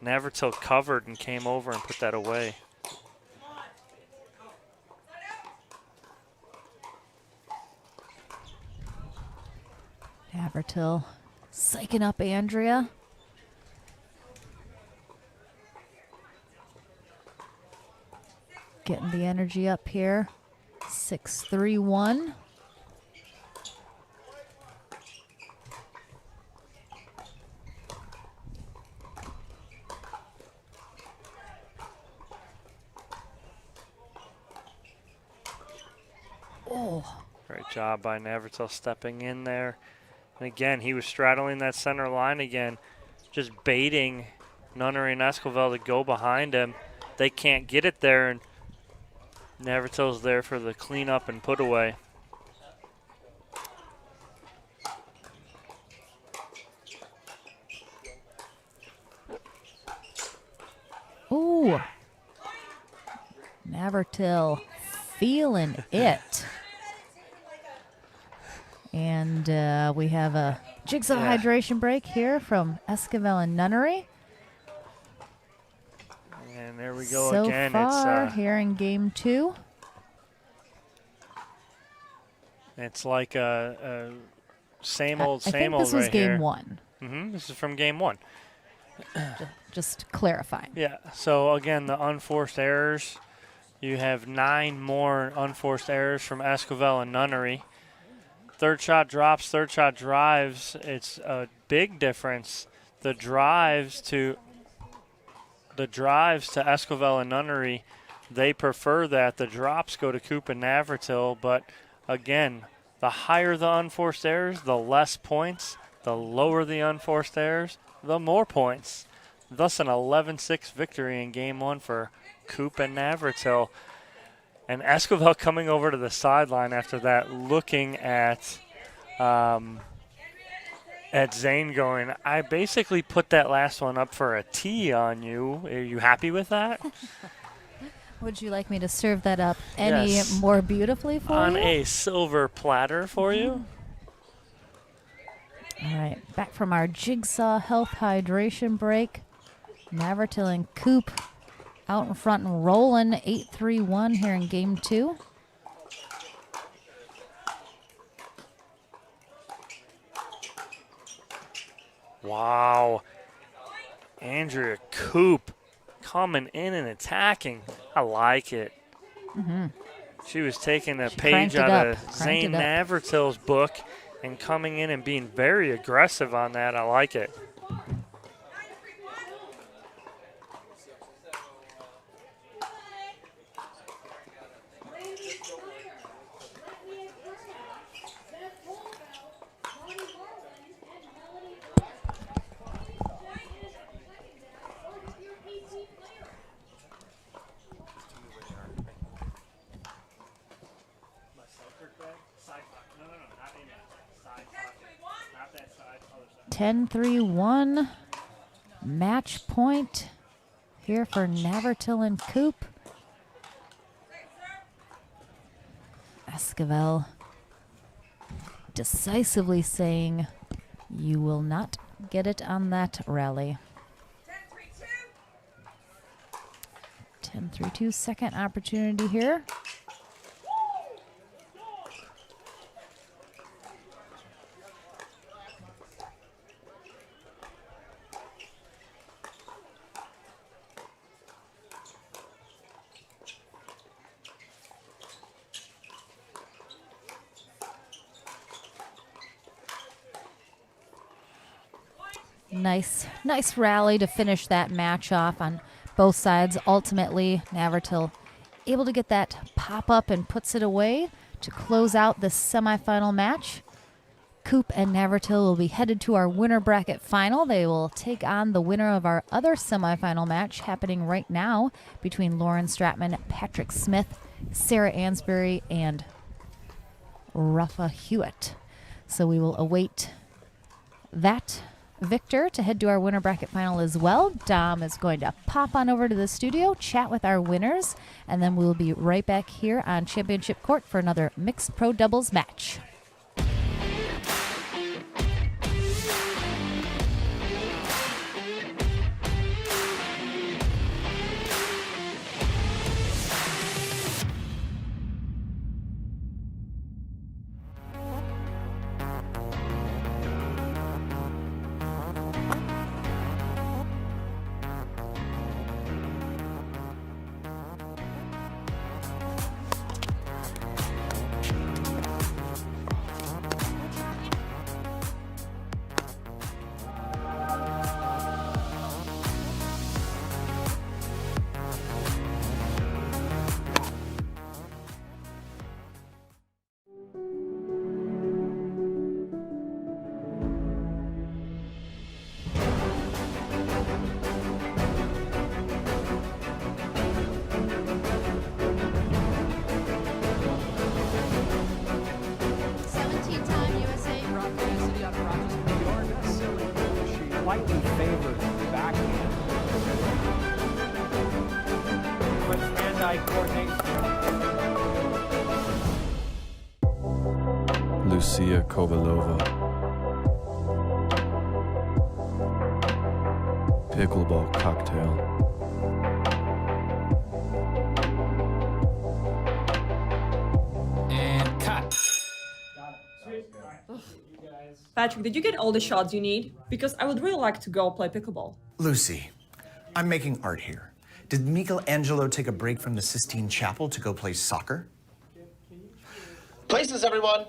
Navratil covered and came over and put that away. Navratil psyching up Andrea. Getting the energy up here. 6-3-1. Oh. Great job by Navratil stepping in there. And again, he was straddling that center line again, just baiting Nunnery and Esquivel to go behind him. They can't get it there, and Navratil's there for the cleanup and put away. Ooh. Navratil feeling it. And we have a jigsaw hydration break here from Esquivel and Nunnery. And there we go so again. Far, it's here in game 2. It's like a same old, I same think old this was right game here. 1. This is from game 1. Just clarifying. Yeah, so again, the unforced errors. You have 9 more unforced errors from Esquivel and Nunnery. Third shot drops, third shot drives. It's a big difference. The drives to Esquivel and Nunnery, they prefer that. The drops go to Coop and Navratil, but again, the higher the unforced errors, the less points. The lower the unforced errors, the more points. Thus an 11-6 victory in game 1 for Coop and Navratil. And Esquivel coming over to the sideline after that, looking at Zane going, I basically put that last one up for a T on you. Are you happy with that? Would you like me to serve that up any Yes. more beautifully for On you? a silver platter for you. All right, back from our jigsaw health hydration break. Navratil and Coop out in front and rolling 8-3-1 here in game 2. Wow. Andrea Coop coming in and attacking. I like it. She was taking a page cranked it out up, of cranked Zane it up. Navratil's book and coming in and being very aggressive on that. I like it. No, not in that side pocket. Not that side, other side. 10-3-1 match point here for Navratil and Coop. Esquivel decisively saying, you will not get it on that rally. 10-3-2, second opportunity here. Nice rally to finish that match off on both sides. Ultimately, Navratil able to get that pop up and puts it away to close out the semifinal match. Coop and Navratil will be headed to our winner bracket final. They will take on the winner of our other semifinal match happening right now between Lauren Stratman, Patrick Smith, Sarah Ansbury, and Rafa Hewitt. So we will await that victor to head to our winner bracket final as well. Dom is going to pop on over to the studio, chat with our winners, and then we'll be right back here on Championship Court for another mixed pro doubles match. Slightly favored backhand. With hand-eye coordination. Lucia Kovalova. Pickleball cocktail. And cut. Patrick, did you get all the shots you need? Because I would really like to go play pickleball. Lucy, I'm making art here. Did Michelangelo take a break from the Sistine Chapel to go play soccer? Places, everyone.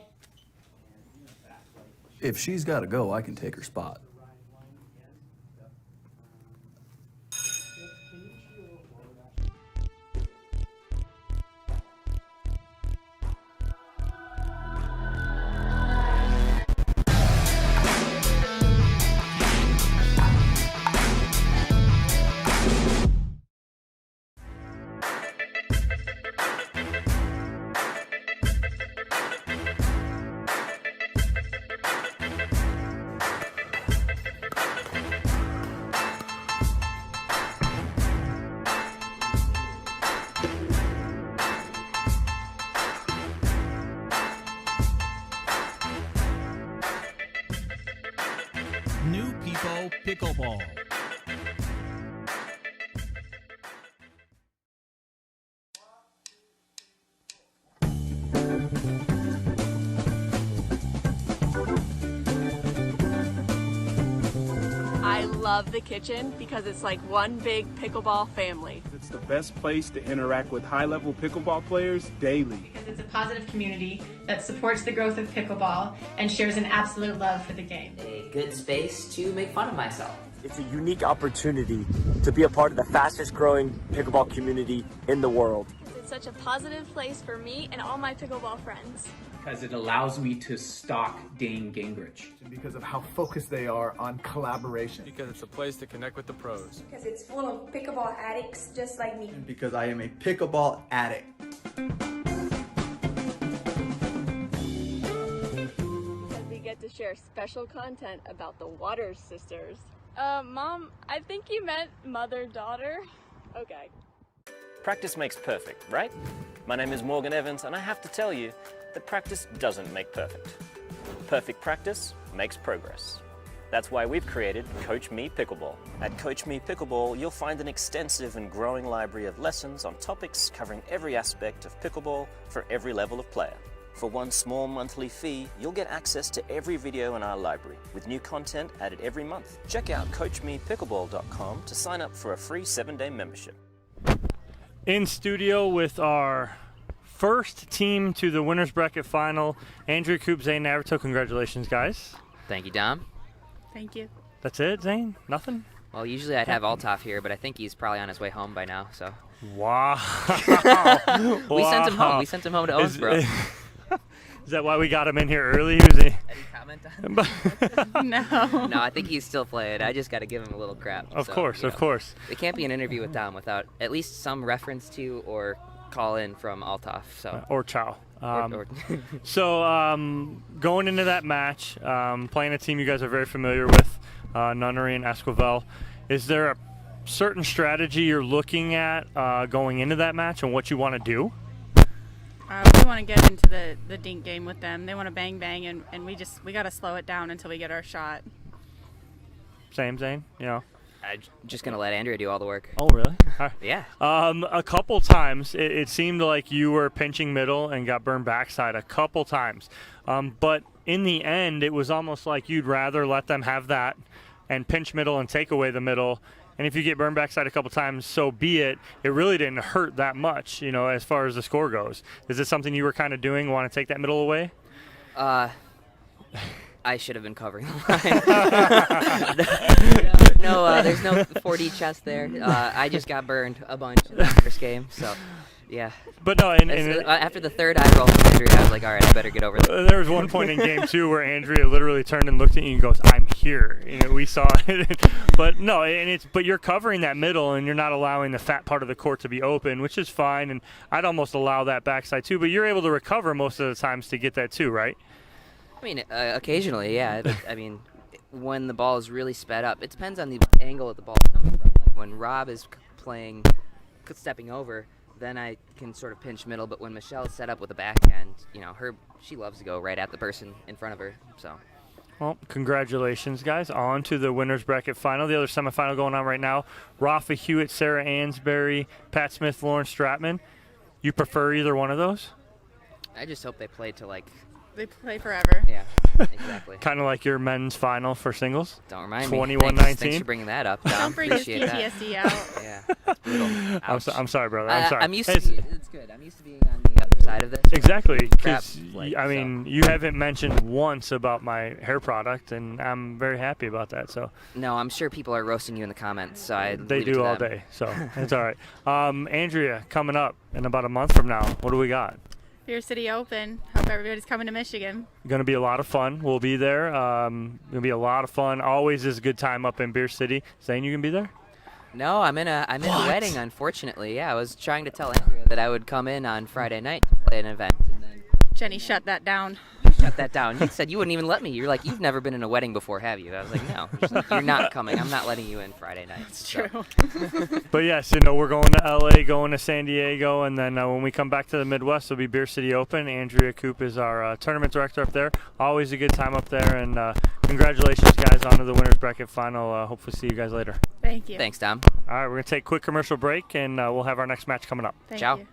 If she's got to go, I can take her spot. New People Pickleball. I love the kitchen because it's like one big pickleball family. It's the best place to interact with high-level pickleball players daily. Because it's a positive community that supports the growth of pickleball and shares an absolute love for the game. A good space to make fun of myself. It's a unique opportunity to be a part of the fastest growing pickleball community in the world. It's such a positive place for me and all my pickleball friends. Because it allows me to stalk Dane Gingrich. Because of how focused they are on collaboration. Because it's a place to connect with the pros. Because it's full of pickleball addicts just like me. And because I am a pickleball addict. Because we get to share special content about the Waters sisters. Mom, I think you meant mother-daughter. Okay. Practice makes perfect, right? My name is Morgan Evans, and I have to tell you that practice doesn't make perfect. Perfect practice makes progress. That's why we've created Coach Me Pickleball. At Coach Me Pickleball, you'll find an extensive and growing library of lessons on topics covering every aspect of pickleball for every level of player. For one small monthly fee, you'll get access to every video in our library, with new content added every month. Check out CoachMePickleball.com to sign up for a free 7-day membership. In studio with our first team to the winners bracket final, Andrea Coop, Zane Navratil. Congratulations, guys. Thank you, Dom. Thank you. That's it, Zane? Nothing? Well, usually I'd have Althoff here, but I think he's probably on his way home by now, so. Wow. We sent him home. We sent him home to Owensboro. Is that why we got him in here early? Any comment on No. No, I think he's still playing. I just got to give him a little crap. Of course. It can't be an interview with Dom without at least some reference to or call in from Althoff. So or Chow. So going into that match, playing a team you guys are very familiar with, Nunnery and Esquivel, is there a certain strategy you're looking at going into that match and what you want to do? We want to get into the dink game with them. They want to bang, and we got to slow it down until we get our shot. Same, Zane? I'm just going to let Andrea do all the work. Oh, really? Yeah. A couple times, it seemed like you were pinching middle and got burned backside a couple times. But in the end, it was almost like you'd rather let them have that and pinch middle and take away the middle. And if you get burned backside a couple times, so be it. It really didn't hurt that much, as far as the score goes. Is this something you were kind of doing, want to take that middle away? I should have been covering the line. No, there's no 4D chest there. I just got burned a bunch in the first game, so yeah. But no, after the third eye roll from Andrea, I was like, all right, I better get over there. There was one point in game 2 where Andrea literally turned and looked at you and goes, "I'm here." We saw it. But no, but you're covering that middle and you're not allowing the fat part of the court to be open, which is fine. And I'd almost allow that backside too. But you're able to recover most of the times to get that too, right? I mean, occasionally, yeah. I mean, when the ball is really sped up, it depends on the angle of the ball coming from. Like when Rob is stepping over, then I can sort of pinch middle. But when Michelle's set up with a backhand, she loves to go right at the person in front of her. So. Well, congratulations, guys. On to the winner's bracket final. The other semifinal going on right now. Rafa Hewitt, Sarah Ansberry, Pat Smith, Lauren Stratman. You prefer either one of those? I just hope they play to They play forever. Yeah, exactly. Kind of like your men's final for singles? Don't remind me. 21-19. Thanks for bringing that up, Dom. Don't bring his PTSD out. Yeah, that's brutal. I'm sorry, brother. I'm sorry. I'm used to it's good. I'm used to being on the other side of this. Exactly. Because, you haven't mentioned once about my hair product, and I'm very happy about that. So. No, I'm sure people are roasting you in the comments. So they do all day, so it's all right. Andrea, coming up in about a month from now, what do we got? Beer City Open. Hope everybody's coming to Michigan. Going to be a lot of fun. We'll be there. Going to be a lot of fun. Always is a good time up in Beer City. Zane, you can be there? No, I'm in a wedding, unfortunately. Yeah, I was trying to tell Andrea that I would come in on Friday night to play an event. And then Jenny shut that down. Shut that down. You said you wouldn't even let me. You're like, you've never been in a wedding before, have you? I was like, no. She's like, you're not coming. I'm not letting you in Friday night. That's true. But yes, we're going to LA, going to San Diego, and then when we come back to the Midwest, it'll be Beer City Open. Andrea Coop is our tournament director up there. Always a good time up there, and congratulations, guys, on to the winner's bracket final. Hopefully see you guys later. Thank you. Thanks, Dom. All right, we're going to take a quick commercial break, and we'll have our next match coming up. Thank Ciao. you.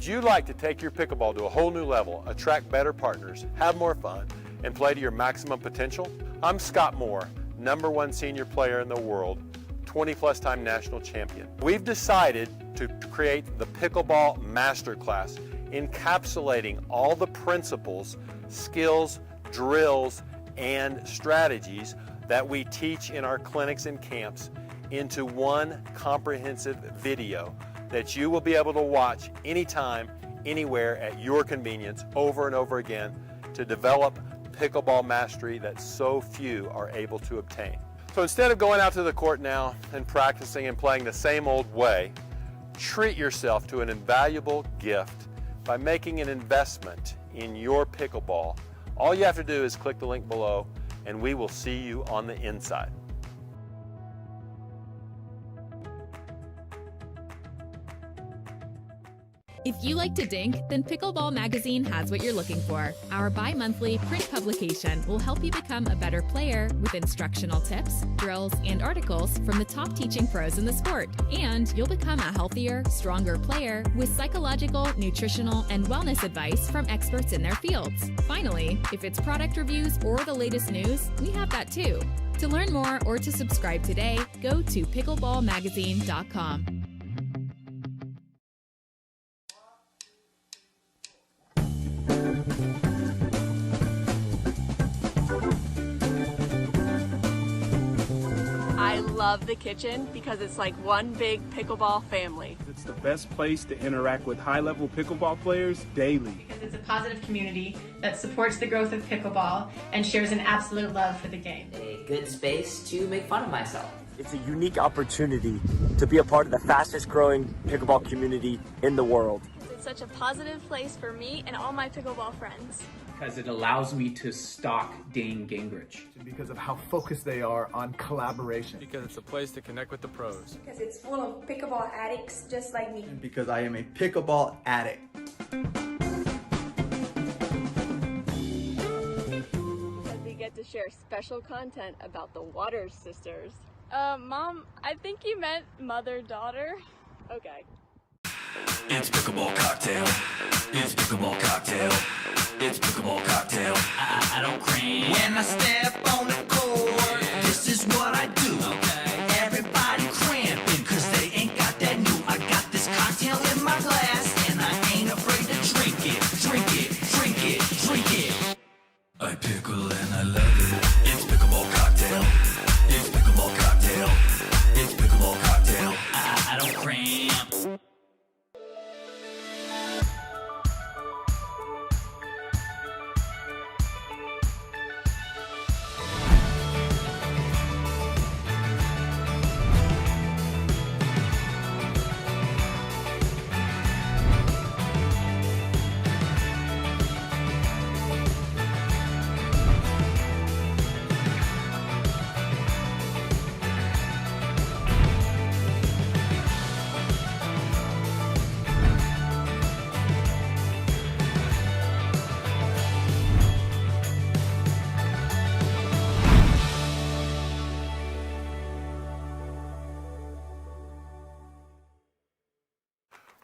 Would you like to take your pickleball to a whole new level, attract better partners, have more fun, and play to your maximum potential? I'm Scott Moore, #1 senior player in the world, 20-plus time national champion. We've decided to create the Pickleball Masterclass, encapsulating all the principles, skills, drills, and strategies that we teach in our clinics and camps into one comprehensive video that you will be able to watch anytime, anywhere at your convenience over and over again to develop pickleball mastery that so few are able to obtain. So instead of going out to the court now and practicing and playing the same old way, treat yourself to an invaluable gift by making an investment in your pickleball. All you have to do is click the link below and we will see you on the inside. If you like to dink, then Pickleball Magazine has what you're looking for. Our bi-monthly print publication will help you become a better player with instructional tips, drills, and articles from the top teaching pros in the sport. And you'll become a healthier, stronger player with psychological, nutritional, and wellness advice from experts in their fields. Finally, if it's product reviews or the latest news, we have that too. To learn more or to subscribe today, go to pickleballmagazine.com. I love the kitchen because it's like one big pickleball family. It's the best place to interact with high-level pickleball players daily. Because it's a positive community that supports the growth of pickleball and shares an absolute love for the game. A good space to make fun of myself. It's a unique opportunity to be a part of the fastest growing pickleball community in the world. It's such a positive place for me and all my pickleball friends. Because it allows me to stalk Dane Gingrich. Because of how focused they are on collaboration. Because it's a place to connect with the pros. Because it's full of pickleball addicts just like me. And because I am a pickleball addict. Because we get to share special content about the Waters sisters. Mom, I think you meant mother-daughter. Okay. It's pickleball cocktail. It's pickleball cocktail. It's pickleball cocktail. I don't cream. When I step on the court, this is what I do. Okay. Everybody cramping, cause they ain't got that new. I got this cocktail in my glass, and I ain't afraid to drink it. Drink it, drink it, drink it. I pickle and I love it. It's pickleball cocktail. It's pickleball cocktail. It's pickleball cocktail. I don't cramp.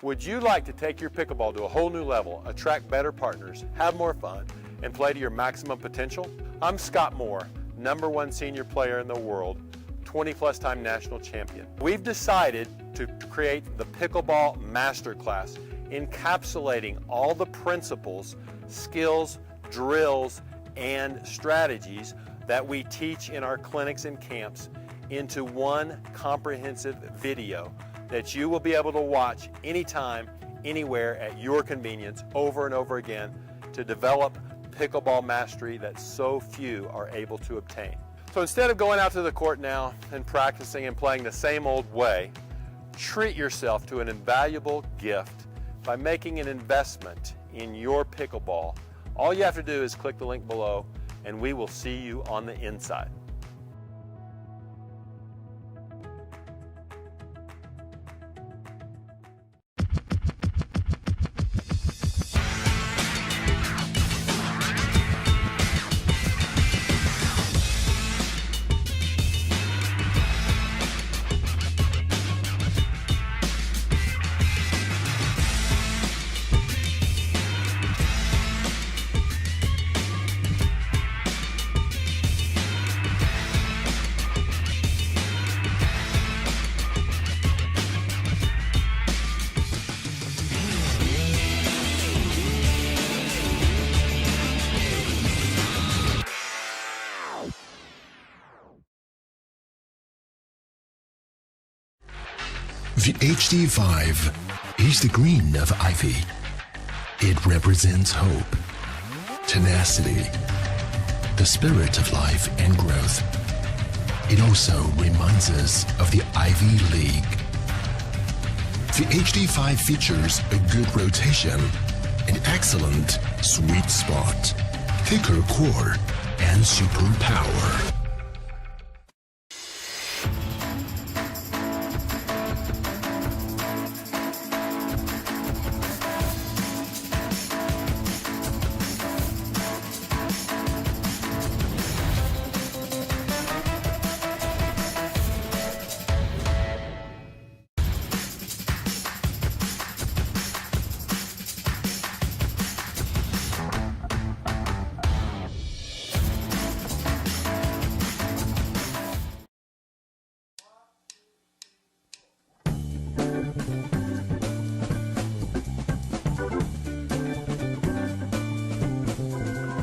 Would you like to take your pickleball to a whole new level, attract better partners, have more fun, and play to your maximum potential? I'm Scott Moore, #1 senior player in the world, 20-plus time national champion. We've decided to create the Pickleball Masterclass, encapsulating all the principles, skills, drills, and strategies that we teach in our clinics and camps into one comprehensive video that you will be able to watch anytime, anywhere at your convenience over and over again to develop pickleball mastery that so few are able to obtain. So instead of going out to the court now and practicing and playing the same old way, treat yourself to an invaluable gift by making an investment in your pickleball. All you have to do is click the link below and we will see you on the inside. The HD5 is the green of ivy. It represents hope, tenacity, the spirit of life and growth. It also reminds us of the Ivy League. The HD5 features a good rotation, an excellent sweet spot, thicker core, and super power.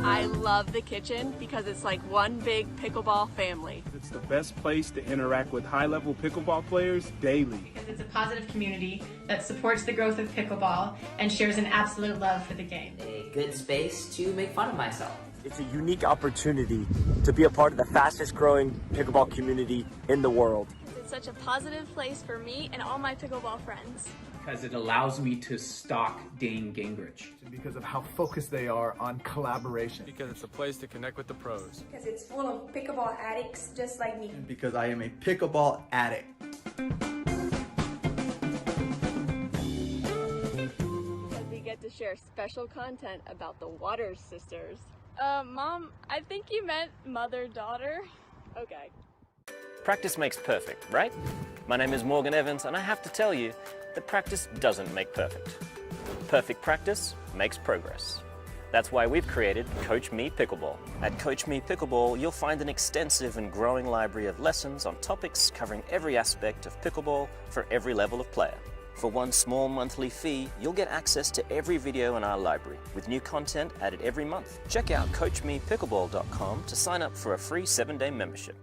I love the kitchen because it's like one big pickleball family. It's the best place to interact with high-level pickleball players daily. Because it's a positive community that supports the growth of pickleball and shares an absolute love for the game. A good space to make fun of myself. It's a unique opportunity to be a part of the fastest growing pickleball community in the world. It's such a positive place for me and all my pickleball friends. Because it allows me to stalk Dane Gingrich. Because of how focused they are on collaboration. Because it's a place to connect with the pros. Because it's full of pickleball addicts just like me. Because I am a pickleball addict. Because we get to share special content about the Waters sisters. Mom, I think you meant mother-daughter. Okay. Practice makes perfect, right? My name is Morgan Evans, and I have to tell you that practice doesn't make perfect. Perfect practice makes progress. That's why we've created Coach Me Pickleball. At Coach Me Pickleball, you'll find an extensive and growing library of lessons on topics covering every aspect of pickleball for every level of player. For one small monthly fee, you'll get access to every video in our library, with new content added every month. Check out CoachMePickleball.com to sign up for a free 7-day membership.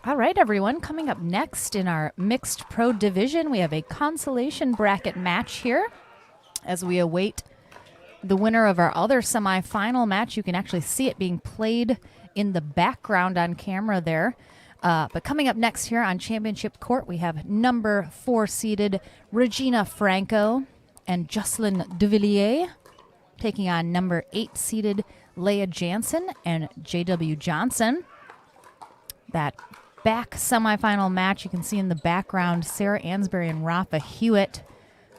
All right, everyone. Coming up next in our mixed pro division, we have a consolation bracket match here as we await the winner of our other semifinal match. You can actually see it being played in the background on camera there. But coming up next here on Championship Court, we have number 4 seeded Regina Franco and Jocelyn Duvillier taking on number 8 seeded Leah Jansen and J.W. Johnson. That back semifinal match, you can see in the background Sarah Ansbury and Rafa Hewitt.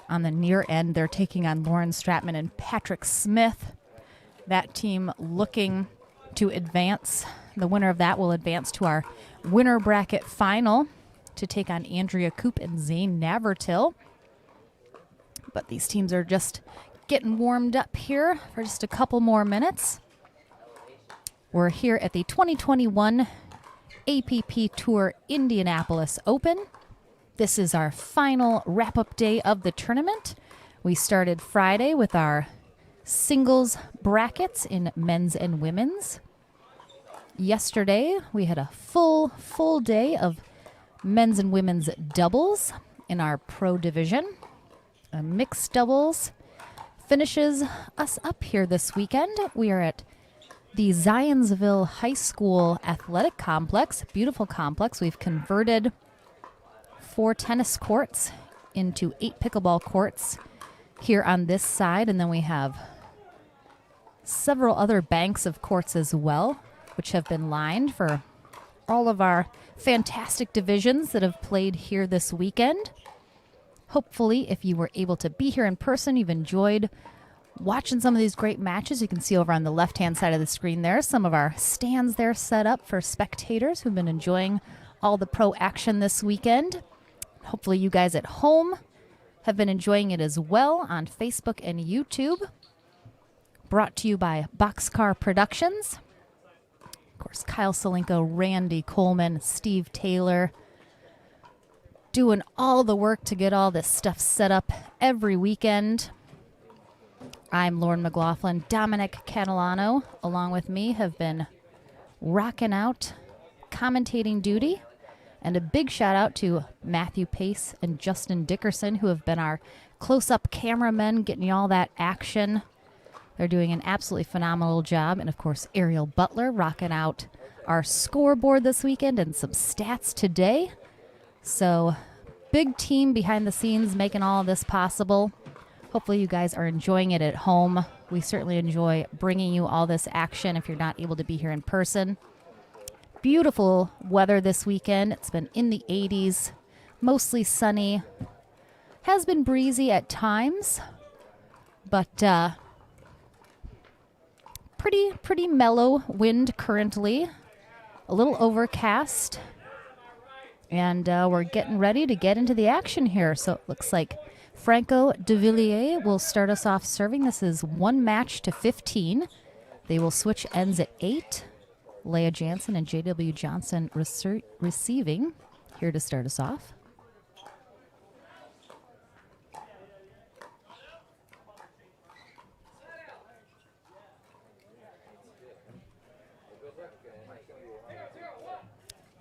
On the near end, they're taking on Lauren Stratman and Patrick Smith. That team looking to advance. The winner of that will advance to our winner bracket final to take on Andrea Koop and Zane Navertil. But these teams are just getting warmed up here for just a couple more minutes. We're here at the 2021 APP Tour Indianapolis Open. This is our final wrap-up day of the tournament. We started Friday with our singles brackets in men's and women's. Yesterday, we had a full day of men's and women's doubles in our pro division. A mixed doubles finishes us up here this weekend. We are at the Zionsville High School Athletic Complex, beautiful complex. We've converted 4 tennis courts into 8 pickleball courts here on this side, and then we have several other banks of courts as well, which have been lined for all of our fantastic divisions that have played here this weekend. Hopefully, if you were able to be here in person, you've enjoyed watching some of these great matches. You can see over on the left-hand side of the screen there some of our stands there set up for spectators who've been enjoying all the pro action this weekend. Hopefully you guys at home have been enjoying it as well on Facebook and YouTube. Brought to you by Boxcar Productions. Of course, Kyle Solinko, Randy Coleman, Steve Taylor, doing all the work to get all this stuff set up every weekend. I'm Lauren McLaughlin. Dominic Catalano, along with me, have been rocking out commentating duty. And a big shout out to Matthew Pace and Justin Dickerson, who have been our close-up cameramen, getting you all that action. They're doing an absolutely phenomenal job. And, of course, Ariel Butler rocking out our scoreboard this weekend and some stats today. So, big team behind the scenes making all of this possible. Hopefully you guys are enjoying it at home. We certainly enjoy bringing you all this action if you're not able to be here in person. Beautiful weather this weekend. It's been in the 80s, mostly sunny. Has been breezy at times, but pretty mellow wind currently. A little overcast. And we're getting ready to get into the action here. So it looks like Franco de Villiers will start us off serving. This is 1 match to 15. They will switch ends at 8. Leah Jansen and J.W. Johnson receiving here to start us off.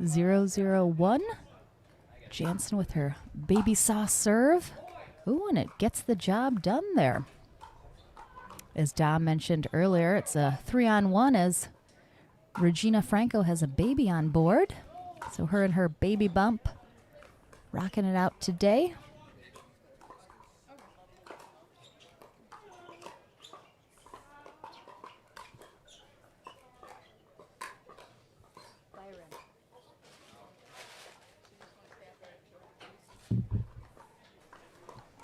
Zero, 0-1. Jansen with her baby saw serve. Ooh, and it gets the job done there. As Dom mentioned earlier, it's a 3-on-1 as Regina Franco has a baby on board. So her and her baby bump rocking it out today.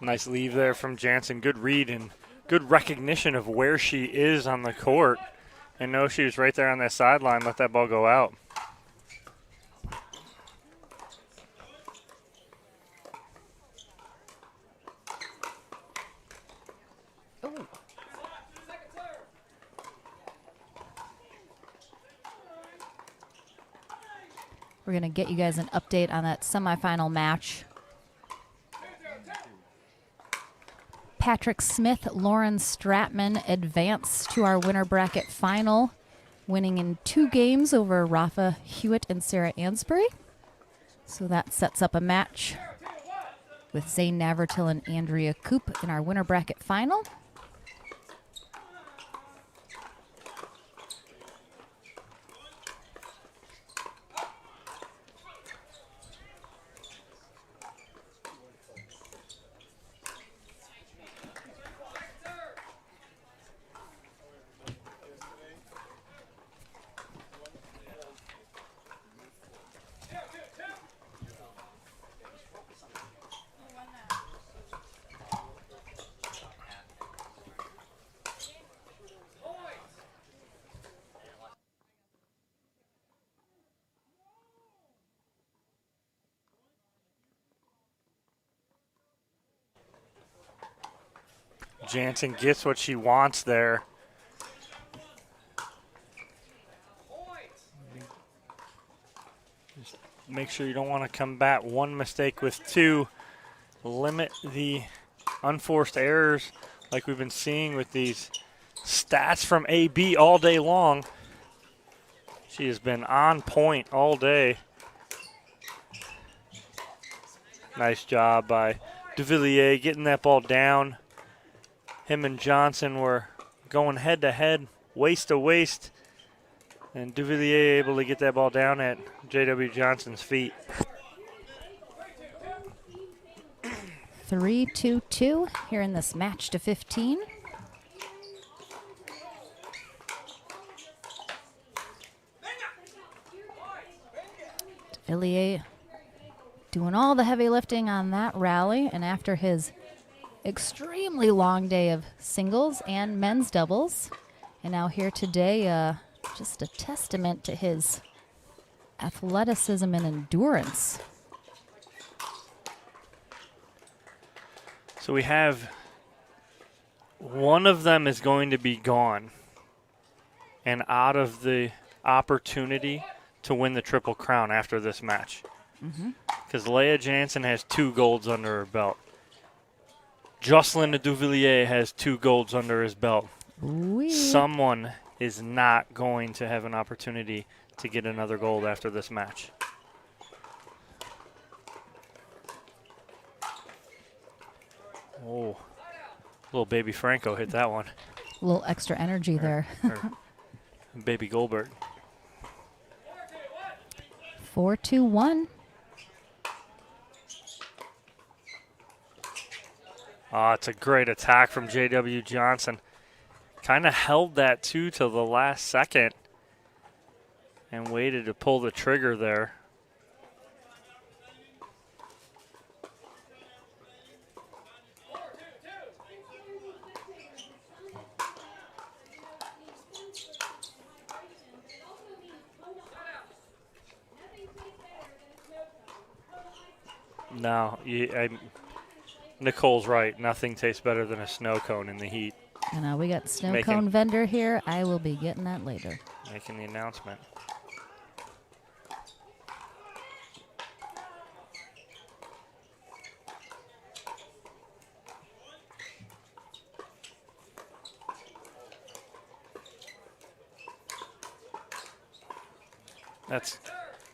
Nice leave there from Jansen. Good read and good recognition of where she is on the court. And know she was right there on that sideline. Let that ball go out. Ooh. We're going to get you guys an update on that semifinal match. Patrick Smith, Lauren Stratman advance to our winner bracket final, winning in 2 games over Rafa Hewitt and Sarah Ansbury. So that sets up a match with Zane Navertil and Andrea Koop in our winner bracket final. Jansen gets what she wants there. Just make sure you don't want to combat one mistake with 2. Limit the unforced errors like we've been seeing with these stats from AB all day long. She has been on point all day. Nice job by de Villiers getting that ball down. Him and Johnson were going head-to-head, waist to waist, and de Villiers able to get that ball down at J.W. Johnson's feet. 3-2-2 here in this match to 15. De Villiers doing all the heavy lifting on that rally, and after his extremely long day of singles and men's doubles. And now here today, just a testament to his athleticism and endurance. So we have one of them is going to be gone and out of the opportunity to win the Triple Crown after this match. Because Leah Jansen has 2 golds under her belt. Jocelyn Duvillier has 2 golds under his belt. Someone is not going to have an opportunity to get another gold after this match. Oh, little baby Franco hit that one. A little extra energy there. Baby Goldberg. 4-2-1. Oh, it's a great attack from J.W. Johnson. Kind of held that too till the last second and waited to pull the trigger there. No, Nicole's right. Nothing tastes better than a snow cone in the heat. And we got snow cone vendor here. I will be getting that later. Making the announcement.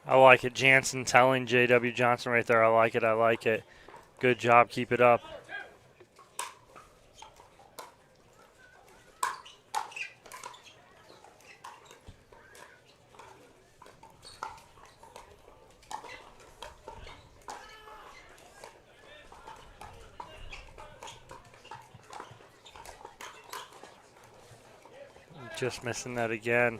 I like it. Jansen telling J.W. Johnson right there, I like it, I like it. Good job, keep it up. Just missing that again.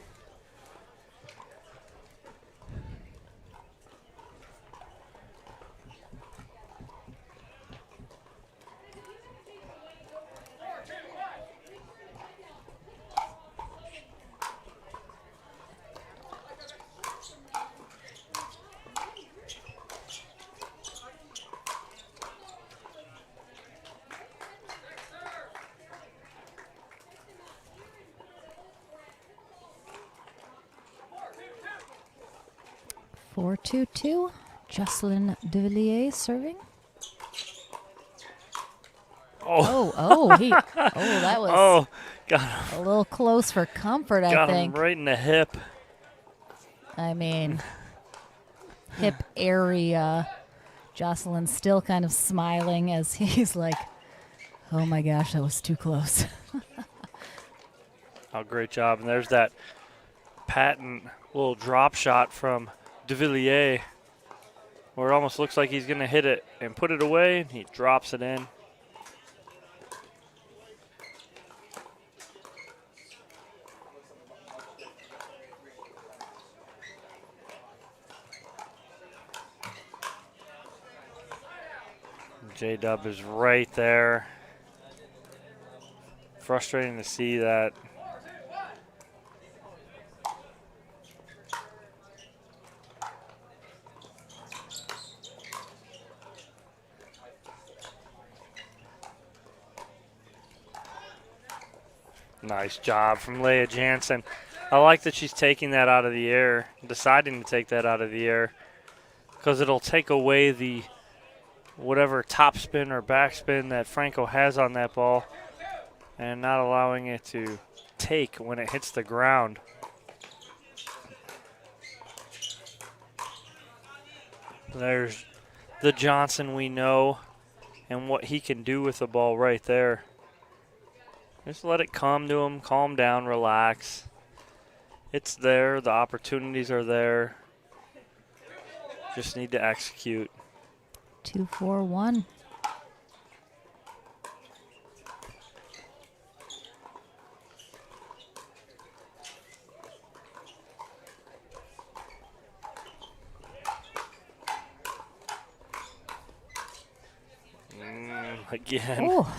Four, 2-2. Jocelyn Duvillier serving. That was got him. a little close for comfort, I Got think. him right in the hip. I mean, hip area. Jocelyn's still kind of smiling as he's like, oh my gosh, that was too close. Oh, great job. And there's that patent little drop shot from Duvillier where it almost looks like he's going to hit it and put it away, and he drops it in. J-Dub is right there. Frustrating to see that. Nice job from Leah Jansen. I like that she's taking that out of the air, deciding to take that out of the air, because it'll take away the whatever top spin or back spin that Franco has on that ball and not allowing it to take when it hits the ground. There's the Johnson we know and what he can do with the ball right there. Just let it come to him, calm down, relax. It's there, the opportunities are there. Just need to execute. 2-4-1. again. Oh.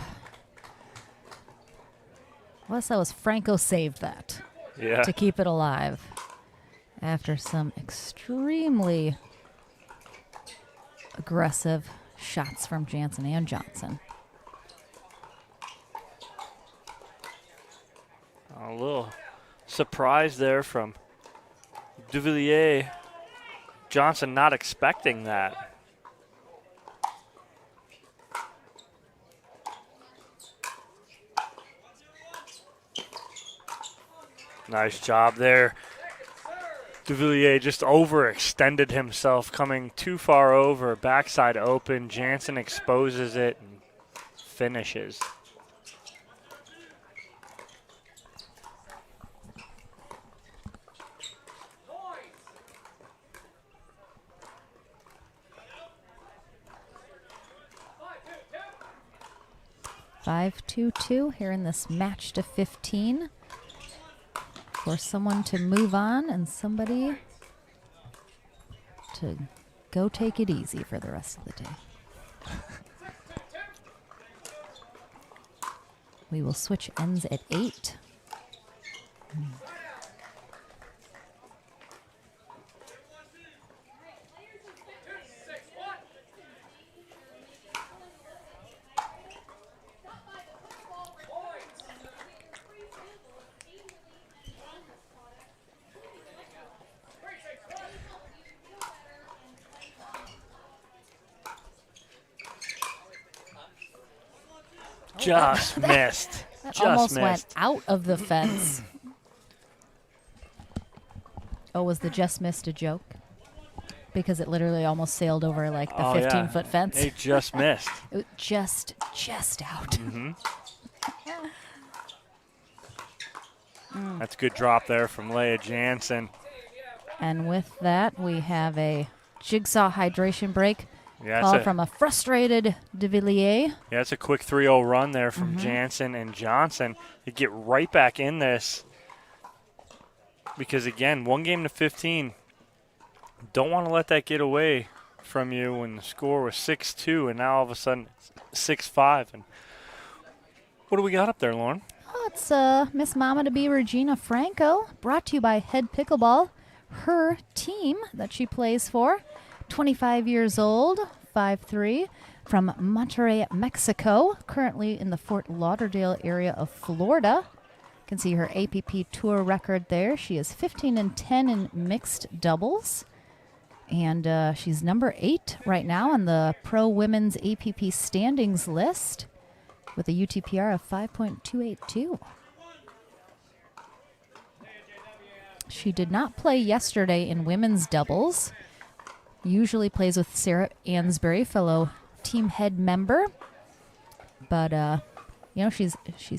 Unless that was Franco saved that. Yeah. To keep it alive. After some extremely aggressive shots from Jansen and Johnson. A little surprise there from Duvillier. Johnson not expecting that. Nice job there. Duvillier just overextended himself, coming too far over, backside open. Jansen exposes it and finishes. Five 2-2 here in this match to 15. For someone to move on and somebody to go take it easy for the rest of the day. We will switch ends at 8. Just missed. That Just almost missed. went out of the fence. Oh, was the just missed a joke? Because it literally almost sailed over like the 15-foot fence. It just missed. It just out. Mm-hmm. That's a good drop there from Leia Jansen. And with that, we have a jigsaw hydration break. Yeah, call from a frustrated Duvillier. Yeah, it's a quick 3-0 run there from Jansen and Johnson. They get right back in this because, again, 1 game to 15. Don't want to let that get away from you when the score was 6-2 and now all of a sudden it's 6-5. And what do we got up there, Lauren? Oh, it's Miss Mama to be Regina Franco, brought to you by Head Pickleball, her team that she plays for. 25 years old, 5'3", from Monterrey, Mexico, currently in the Fort Lauderdale area of Florida. You can see her APP Tour record there. She is 15-10 in mixed doubles, and she's number 8 right now on the Pro Women's APP standings list with a UTPR of 5.282. She did not play yesterday in women's doubles. Usually plays with Sarah Ansbury, fellow team head member. But, you know, she's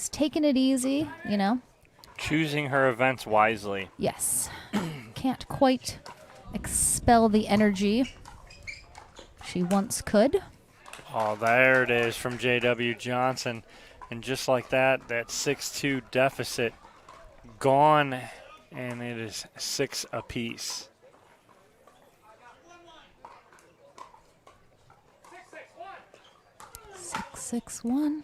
taking it easy, you know. Choosing her events wisely. Yes. Can't quite expel the energy she once could. Oh, there it is from J.W. Johnson. And just like that, that 6-2 deficit gone, and it is 6 apiece. 6-6-1.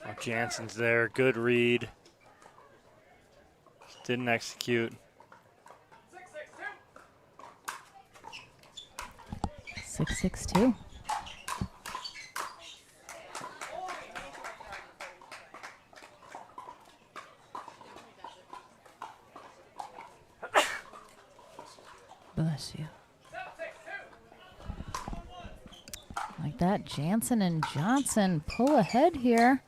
Oh, Jansen's there. Good read. Didn't execute. 6-6-2. Bless you. Like that, Jansen and Johnson pull ahead here.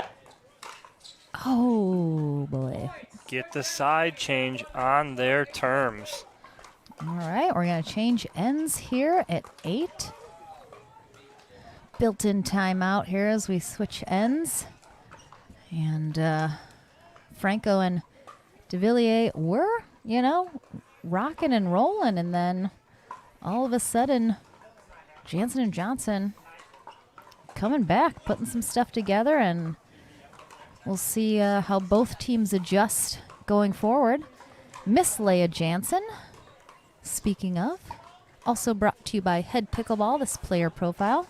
Oh, boy. Get the side change on their terms. All right, we're going to change ends here at 8. Built-in timeout here as we switch ends. And Franco and Duvillier were, you know, rocking and rolling, and then all of a sudden, Jansen and Johnson coming back, putting some stuff together, and we'll see how both teams adjust going forward. Miss Leia Jansen, speaking of, Also brought to you by Head Pickleball, this player profile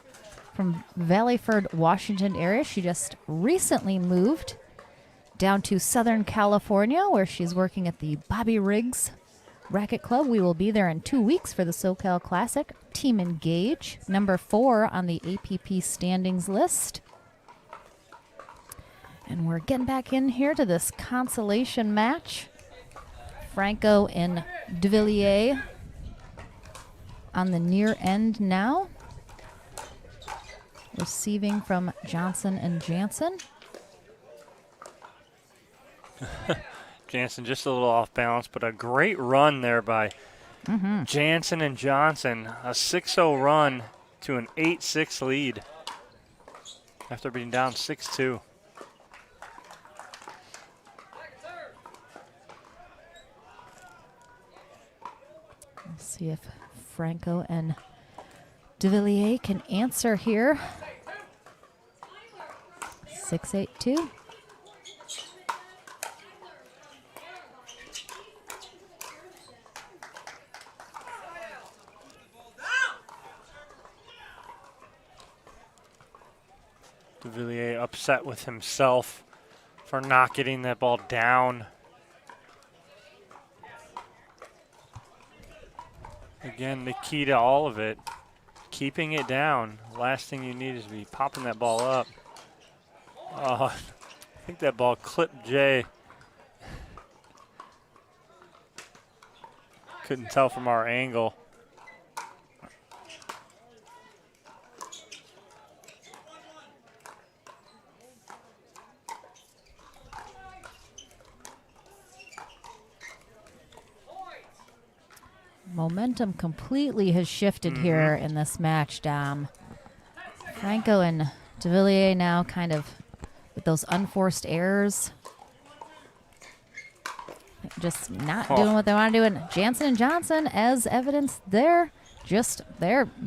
from Valleyford, Washington area. She just recently moved down to Southern California, where she's working at the Bobby Riggs Racket Club. We will be there in 2 weeks for the SoCal Classic. Team Engage, number 4 on the APP standings list. And we're getting back in here to this consolation match. Franco and de Villiers on the near end now. Receiving from Johnson and Jansen. Jansen just a little off balance, but a great run there by Jansen and Johnson. A 6-0 run to an 8-6 lead after being down 6-2. Let's see if Franco and de Villiers can answer here. 6-8-2. De Villiers upset with himself for not getting that ball down. Again, the key to all of it, keeping it down. Last thing you need is to be popping that ball up. I think that ball clipped Jay. Couldn't tell from our angle. Momentum completely has shifted here in this match, Dom. Franco and de Villiers now kind of with those unforced errors. Just not doing what they want to do. And Jansen and Johnson, as evidence, they're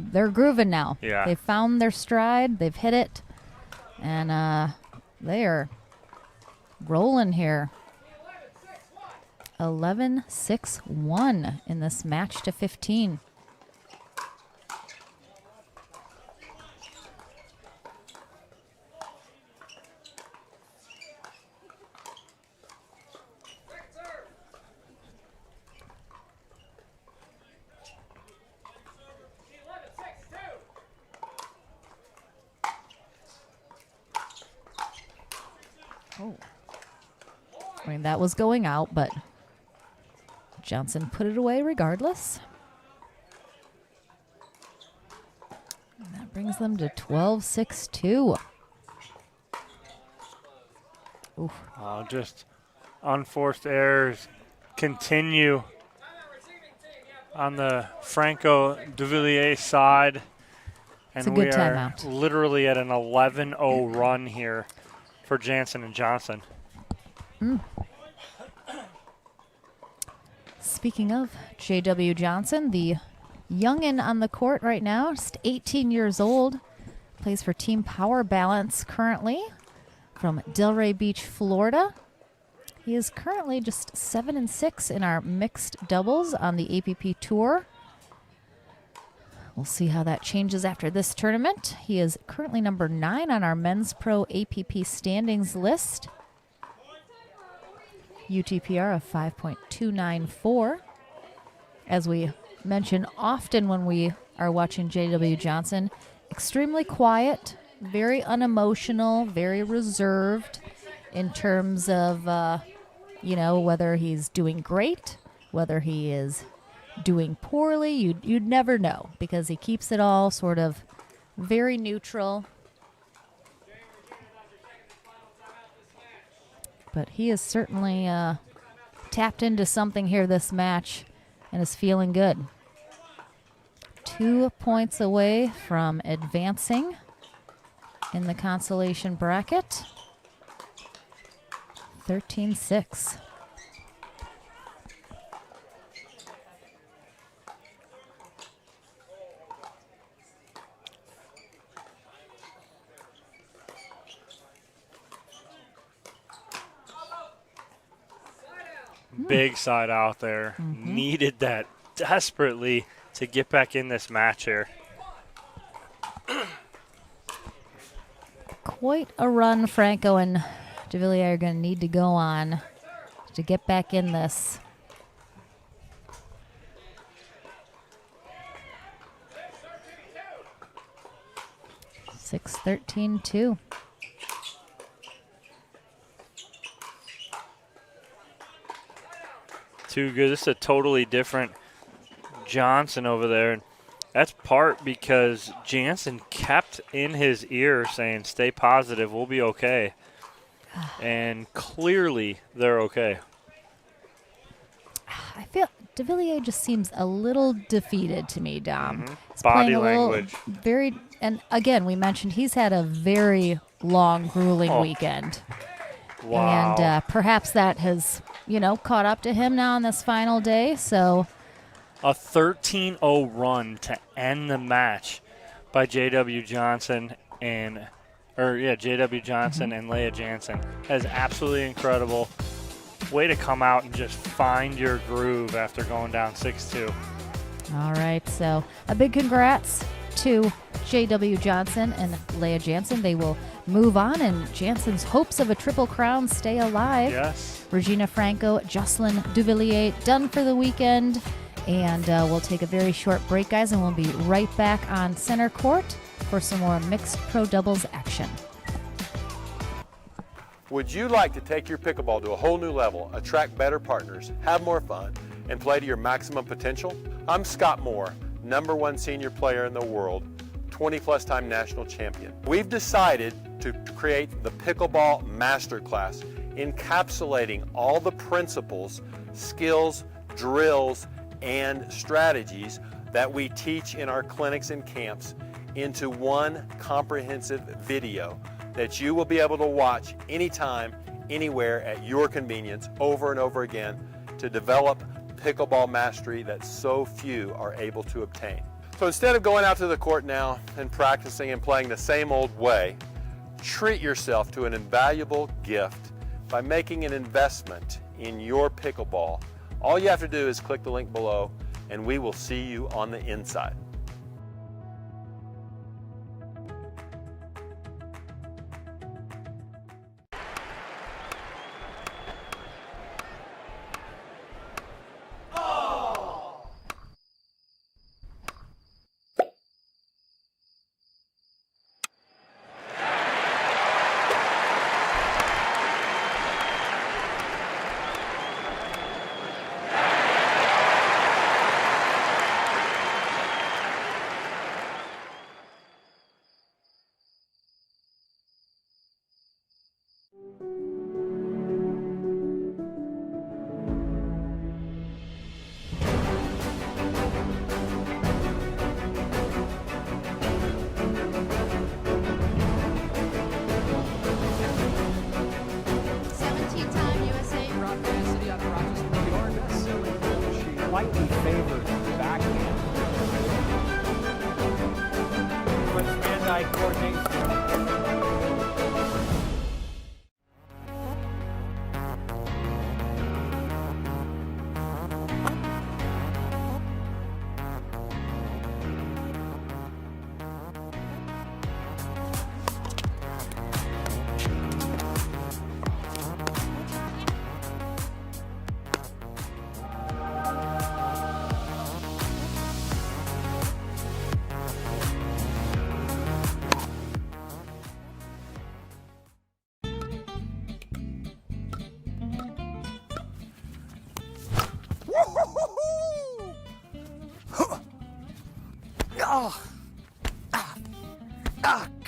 grooving now. Yeah. They've found their stride. They've hit it. And they are rolling here. 11-6-1 in this match to 15. Oh. I mean, that was going out, but Johnson put it away regardless. And that brings them to 12-6-2. Oof. Just unforced errors continue on the Franco de Villiers side. It's a And good we are timeout. literally at an 11-0 run here for Jansen and Johnson. Speaking of J.W. Johnson, the youngin' on the court right now, just 18 years old, plays for Team Power Balance currently from Delray Beach, Florida. He is currently just 7-6 in our mixed doubles on the APP Tour. We'll see how that changes after this tournament. He is currently number 9 on our Men's Pro APP standings list. UTPR of 5.294. As we mention often when we are watching J.W. Johnson, extremely quiet, very unemotional, very reserved in terms of, whether he's doing great, whether he is doing poorly. You'd never know because he keeps it all sort of very neutral. But he is certainly tapped into something here this match and is feeling good. 2 points away from advancing in the consolation bracket. 13-6. Big side out there. Needed that desperately to get back in this match here. Quite a run Franco and de Villiers are going to need to go on to get back in this. Six 13-2. Too good. This is a totally different Johnson over there. And that's part because Jansen kept in his ear saying, stay positive, we'll be okay. And clearly they're okay. I feel de Villiers just seems a little defeated to me, Dom. He's Body playing a little language. and again, we mentioned he's had a very long, grueling weekend. Wow. And perhaps that has, caught up to him now on this final day. So A 13-0 run to end the match by J.W. Johnson and Leah Jansen. That is absolutely incredible. Way to come out and just find your groove after going down 6-2. all right, so a big congrats to J.W. Johnson and Leah Jansen. They will move on, and Jansen's hopes of a triple crown stay alive. Yes. Regina Franco, Jocelyn Duvillier done for the weekend. And we'll take a very short break, guys, and we'll be right back on center court for some more mixed pro doubles action. Would you like to take your pickleball to a whole new level, attract better partners, have more fun, and play to your maximum potential? I'm Scott Moore, #1 senior player in the world, 20-plus time national champion. We've decided to create the Pickleball Masterclass, encapsulating all the principles, skills, drills, and strategies that we teach in our clinics and camps into one comprehensive video that you will be able to watch anytime, anywhere at your convenience over and over again to develop pickleball mastery that so few are able to obtain. So instead of going out to the court now and practicing and playing the same old way, treat yourself to an invaluable gift by making an investment in your pickleball. All you have to do is click the link below and we will see you on the inside. Slightly favored backhand. Let's hand-eye coordination.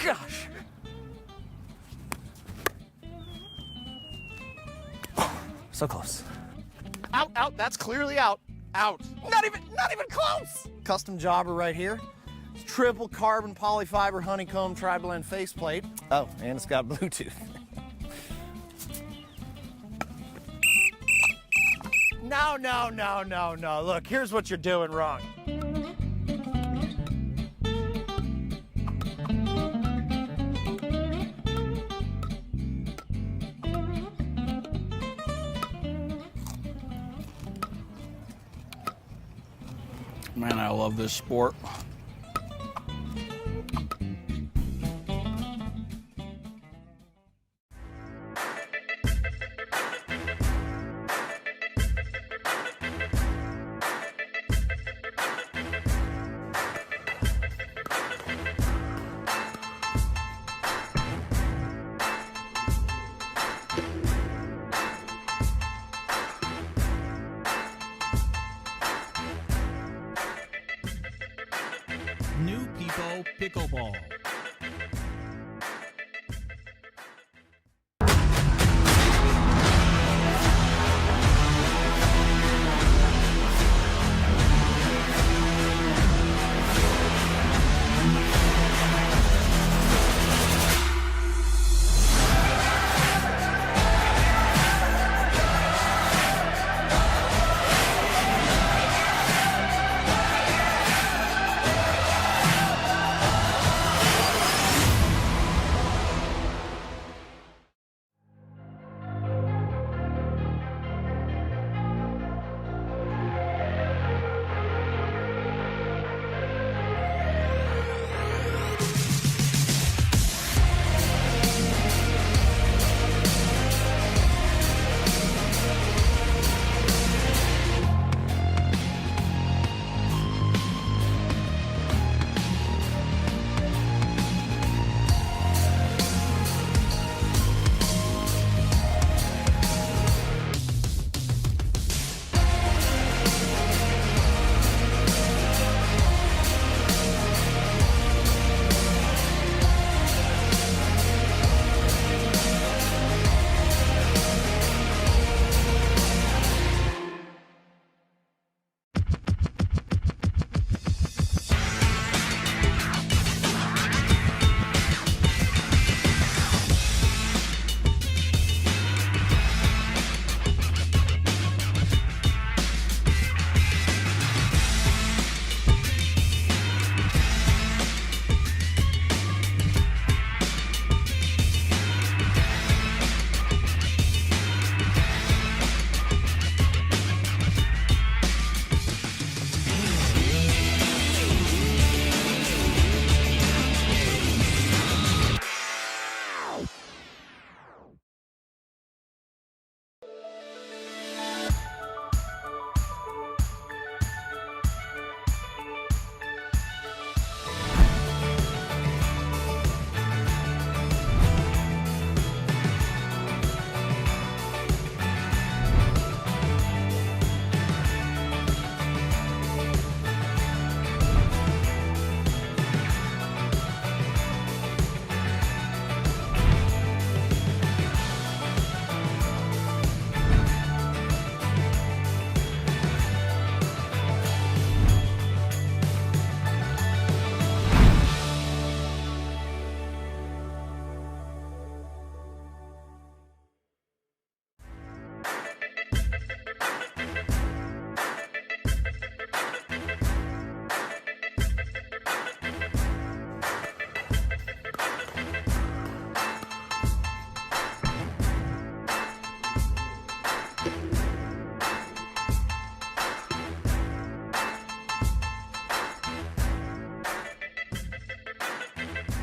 Gosh. So close. Out, out, that's clearly out. Out. Not even close. Custom jobber right here. It's triple carbon polyfiber honeycomb tri-blend faceplate. Oh, and it's got Bluetooth. No. Look, here's what you're doing wrong. Man, I love this sport. New People Pickleball.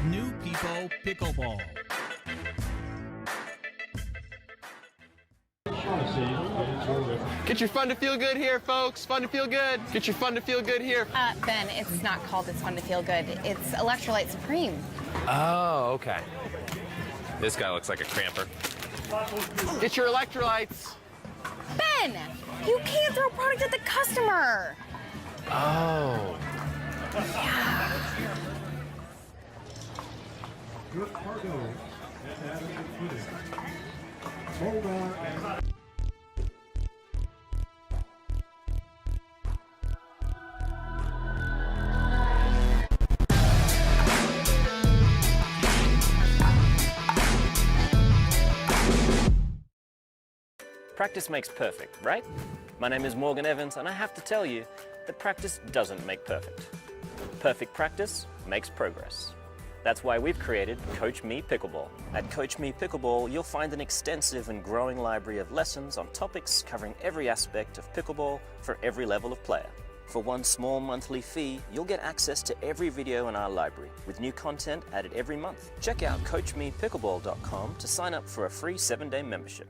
New People Pickleball. Get your fun to feel good here, folks. Fun to feel good. Get your fun to feel good here. Ben, it's not called It's Fun to Feel Good. It's Electrolyte Supreme. Oh, okay. This guy looks like a cramper. Get your electrolytes. Ben, you can't throw product at the customer. Oh. Yeah. Good cargo. Hold on. Practice makes perfect, right? My name is Morgan Evans, and I have to tell you that practice doesn't make perfect. Perfect practice makes progress. That's why we've created Coach Me Pickleball. At Coach Me Pickleball, you'll find an extensive and growing library of lessons on topics covering every aspect of pickleball for every level of player. For one small monthly fee, you'll get access to every video in our library, with new content added every month. Check out CoachMePickleball.com to sign up for a free 7-day membership.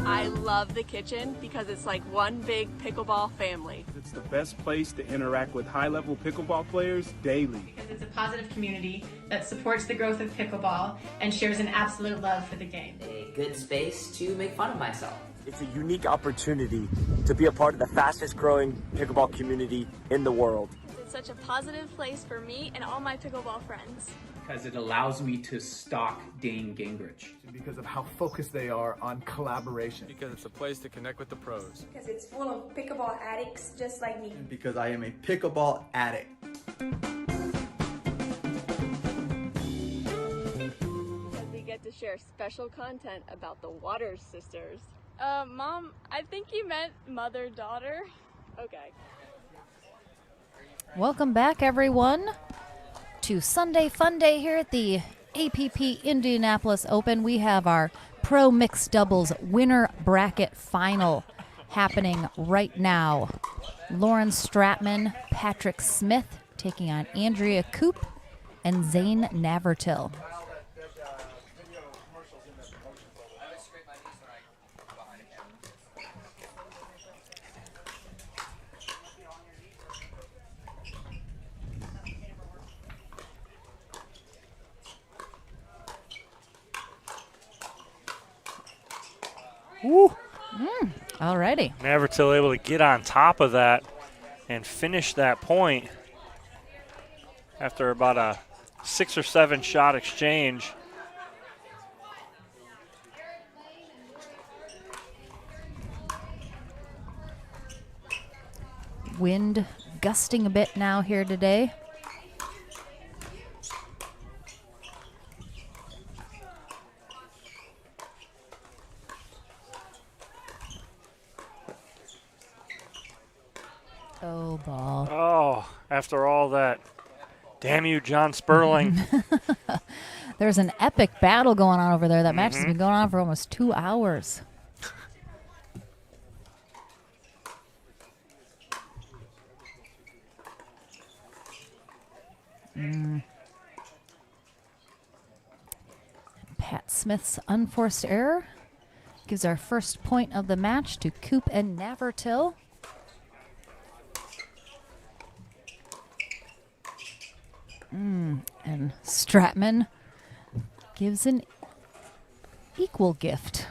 I love the kitchen because it's like one big pickleball family. It's the best place to interact with high-level pickleball players daily. Because it's a positive community that supports the growth of pickleball and shares an absolute love for the game. A good space to make fun of myself. It's a unique opportunity to be a part of the fastest growing pickleball community in the world. It's such a positive place for me and all my pickleball friends. Because it allows me to stalk Dane Gingrich. Because of how focused they are on collaboration. Because it's a place to connect with the pros. Because it's full of pickleball addicts just like me. And because I am a pickleball addict. Because we get to share special content about the Waters sisters. Mom, I think you meant mother-daughter. Okay. Welcome back, everyone, to Sunday Fun Day here at the APP Indianapolis Open. We have our Pro Mixed Doubles winner bracket final happening right now. Lauren Stratman, Patrick Smith taking on Andrea Koop and Zane Navertil. Woo! Alrighty. Navertil able to get on top of that and finish that point after about a 6 or 7 shot exchange. Wind gusting a bit now here today. Oh, ball. Oh, after all that. Damn you, John Sperling. There's an epic battle going on over there. That match has been going on for almost 2 hours. Pat Smith's unforced error gives our first point of the match to Koop and Navertil. And Stratman gives an equal gift.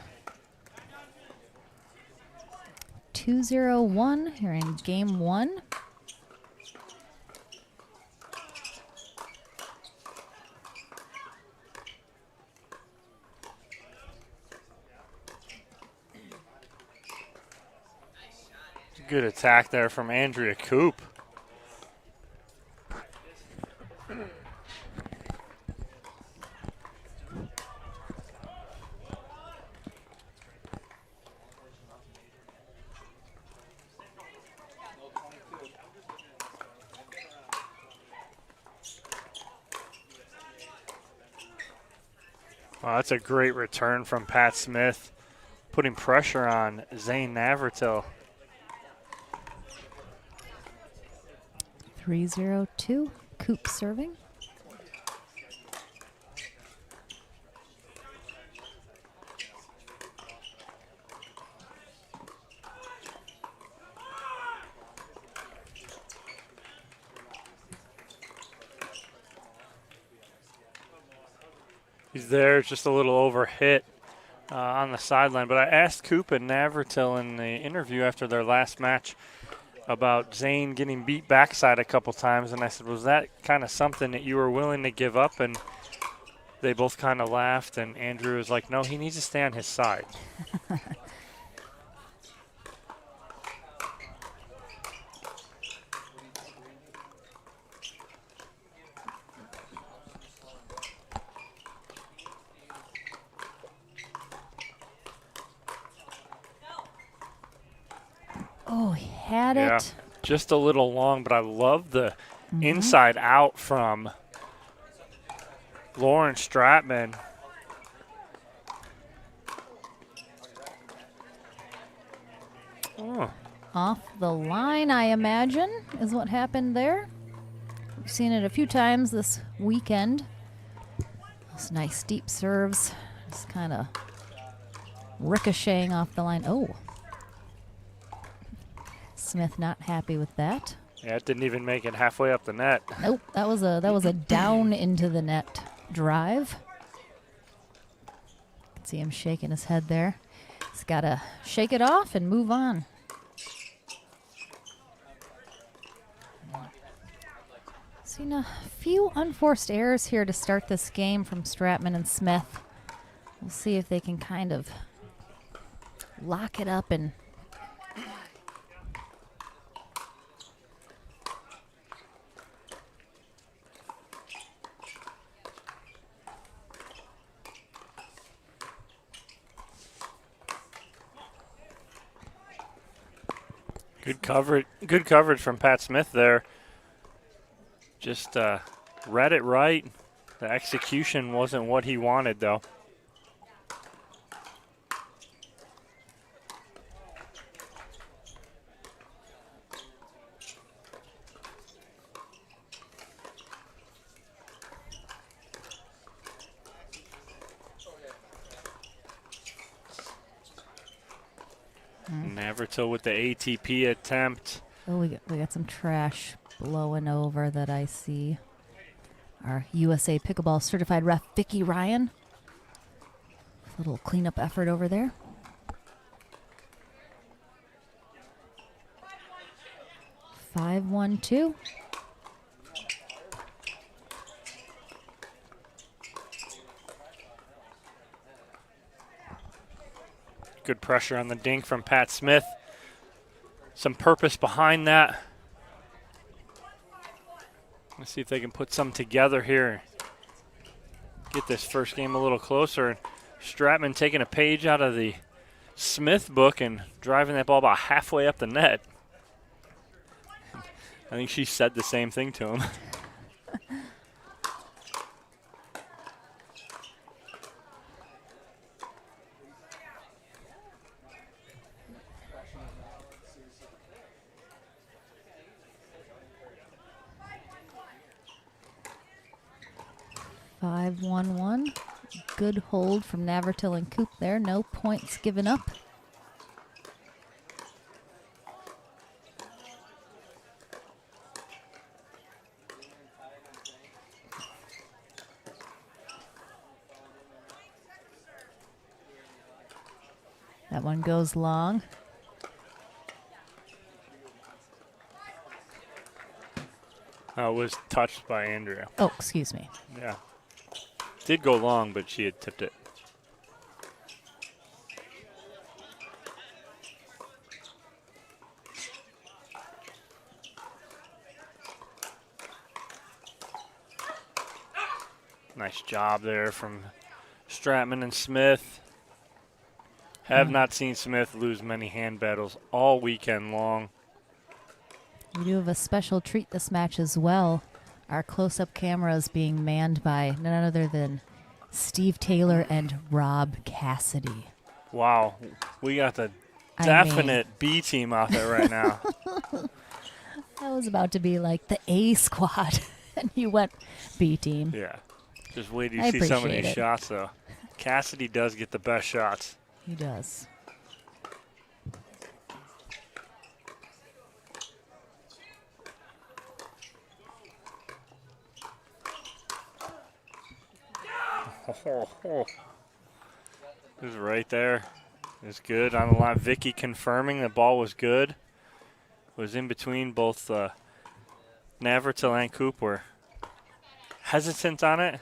2-0-1 here in game 1. Good attack there from Andrea Koop. Wow, that's a great return from Pat Smith, putting pressure on Zane Navertil. 3-0-2, Koop serving. He's there, just a little overhit on the sideline. But I asked Koop and Navertil in the interview after their last match about Zane getting beat backside a couple times, and I said, was that kind of something that you were willing to give up? And they both kind of laughed, and Andrew was like, no, he needs to stay on his side. Oh, he had it. Just a little long, but I love the inside out from Lauren Stratman. Oh. Off the line, I imagine, is what happened there. We've seen it a few times this weekend. Those nice deep serves, just kind of ricocheting off the line. Oh. Smith not happy with that. Yeah, it didn't even make it halfway up the net. Nope, that was a down into the net drive. You can see him shaking his head there. He's got to shake it off and move on. Seen a few unforced errors here to start this game from Stratman and Smith. We'll see if they can kind of lock it up and Good coverage from Pat Smith there. Just read it right. The execution wasn't what he wanted, though. Navertil with the ATP attempt. Oh, we got some trash blowing over that I see. Our USA Pickleball certified ref, Vicky Ryan. A little cleanup effort over there. Five, 1, 2. Good pressure on the dink from Pat Smith. Some purpose behind that. Let's see if they can put some together here. Get this first game a little closer. And Stratman taking a page out of the Smith book and driving that ball about halfway up the net. I think she said the same thing to him. Five, 1, 1. Good hold from Navertil and Coop there. No points given up. That one goes long. Was touched by Andrea. Oh, excuse me. Yeah. Did go long, but she had tipped it. Nice job there from Stratman and Smith. Have not seen Smith lose many hand battles all weekend long. We do have a special treat this match as well. Our close-up camera is being manned by none other than Steve Taylor and Rob Cassidy. Wow, we got the definite B team out there right now. That was about to be like the A squad, and you went B team. Yeah, just wait till you see some of these shots, though. Cassidy does get the best shots. He does. It was right there. It was good on the line. Vicky confirming the ball was good. Was in between both Navertil and Coop were hesitant on it.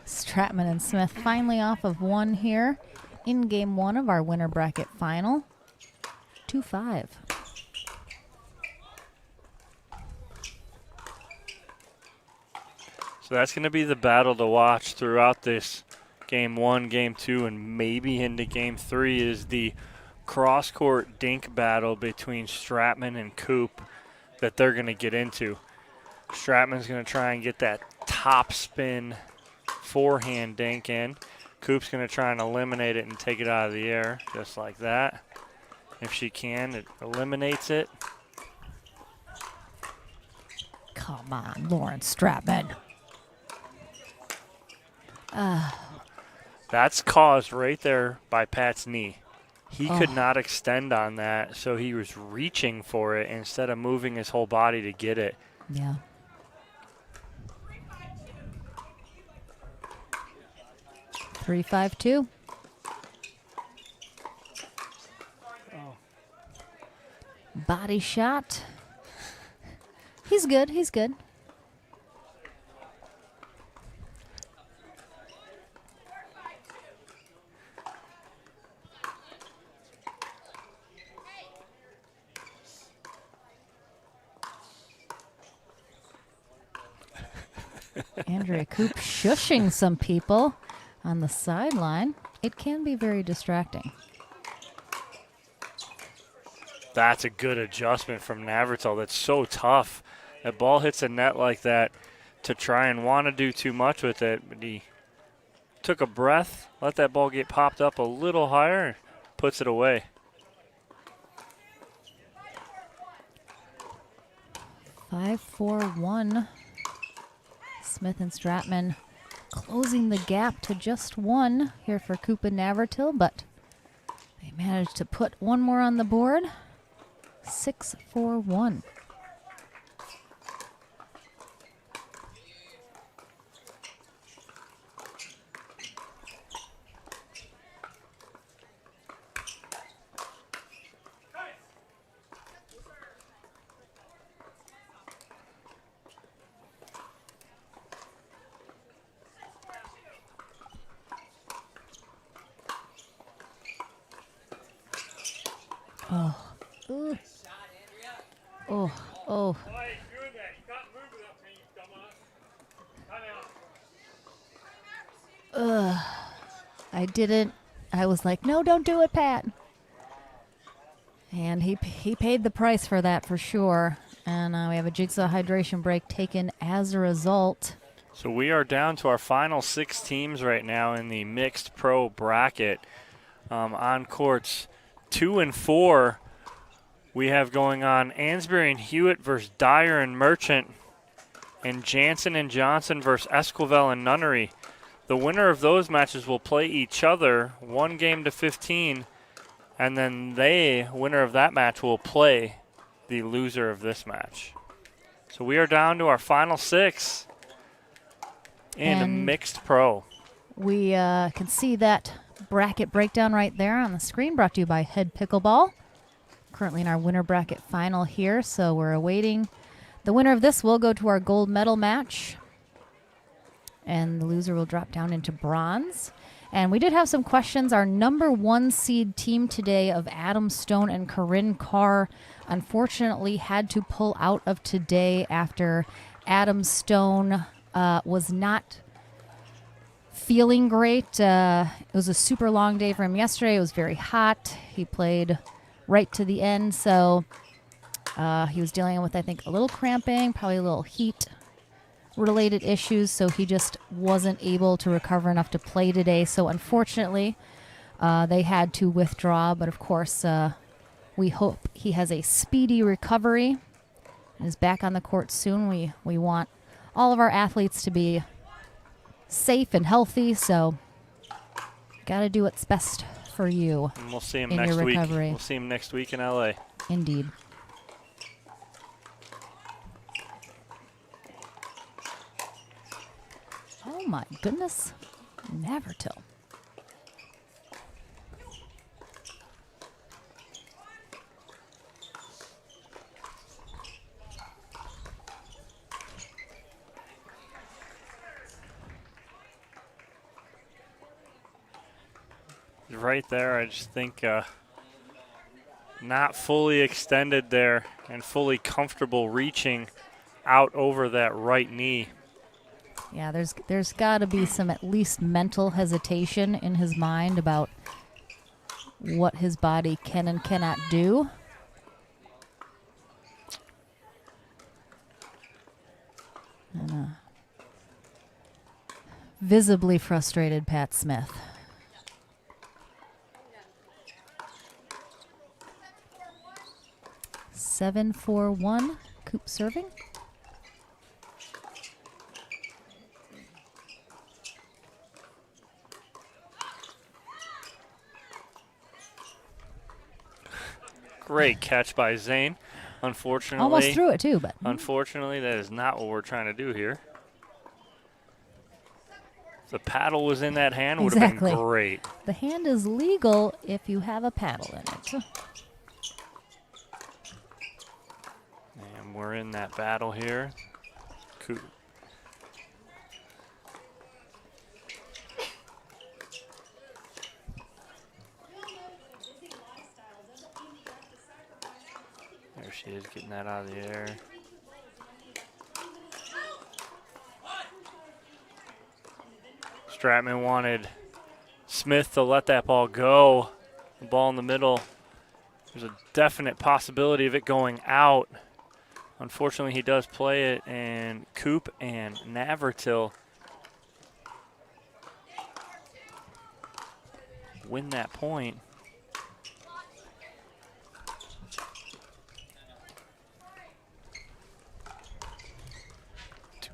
Stratman and Smith finally off of one here in game one of our winner bracket final. 2-5. So that's going to be the battle to watch throughout this game one, game two, and maybe into game three is the cross-court dink battle between Stratman and Coop that they're going to get into. Stratman's going to try and get that top spin forehand dink in. Coop's going to try and eliminate it and take it out of the air, just like that. If she can, it eliminates it. Come on, Lauren Stratman. That's caused right there by Pat's knee. He could not extend on that, so he was reaching for it instead of moving his whole body to get it. Yeah. Three, 5-2. Body shot. He's good. He's good. Andrea Coop shushing some people on the sideline. It can be very distracting. That's a good adjustment from Navratil. That's so tough. That ball hits a net like that to try and want to do too much with it. But he took a breath, let that ball get popped up a little higher, and puts it away. Five, 4-1. Smith and Stratman closing the gap to just one here for Coop and Navratil, but they managed to put one more on the board. 6-4-1. Oh. Ooh. Oh, oh. Ugh. I didn't. I was like, no, don't do it, Pat. And he paid the price for that for sure. And we have a jigsaw hydration break taken as a result. So we are down to our final 6 teams right now in the mixed pro bracket. On courts 2 and 4, we have going on Ansbury and Hewitt versus Dyer and Merchant, and Jansen and Johnson versus Esquivel and Nunnery. The winner of those matches will play each other 1 game to 15, and then winner of that match, will play the loser of this match. So we are down to our final 6 in a mixed pro. We can see that bracket breakdown right there on the screen, brought to you by Head Pickleball. Currently in our winner bracket final here, so we're awaiting. The winner of this will go to our gold medal match, and the loser will drop down into bronze. And we did have some questions. Our number 1 seed team today of Adam Stone and Corinne Carr unfortunately had to pull out of today after Adam Stone was not feeling great. It was a super long day for him yesterday. It was very hot. He played right to the end, so he was dealing with, I think, a little cramping, probably a little heat-related issues, so he just wasn't able to recover enough to play today. So unfortunately, they had to withdraw, but of course, we hope he has a speedy recovery and is back on the court soon. We want all of our athletes to be safe and healthy, so got to do what's best for you. And we'll see him in next your week. recovery. We'll see him next week in LA. Indeed. Oh my goodness. Navratil. Right there, I just think not fully extended there and fully comfortable reaching out over that right knee. Yeah, there's got to be some at least mental hesitation in his mind about what his body can and cannot do. visibly frustrated Pat Smith. Seven, 4-1, Coop serving. Great catch by Zane. Unfortunately, almost threw it too, but unfortunately, that is not what we're trying to do here. If the paddle was in that hand, would have been great. The hand is legal if you have a paddle in it. And we're in that battle here. Cool. There she is, getting that out of the air. Stratman wanted Smith to let that ball go. The ball in the middle. There's a definite possibility of it going out. Unfortunately, he does play it, and Coop and Navratil win that point.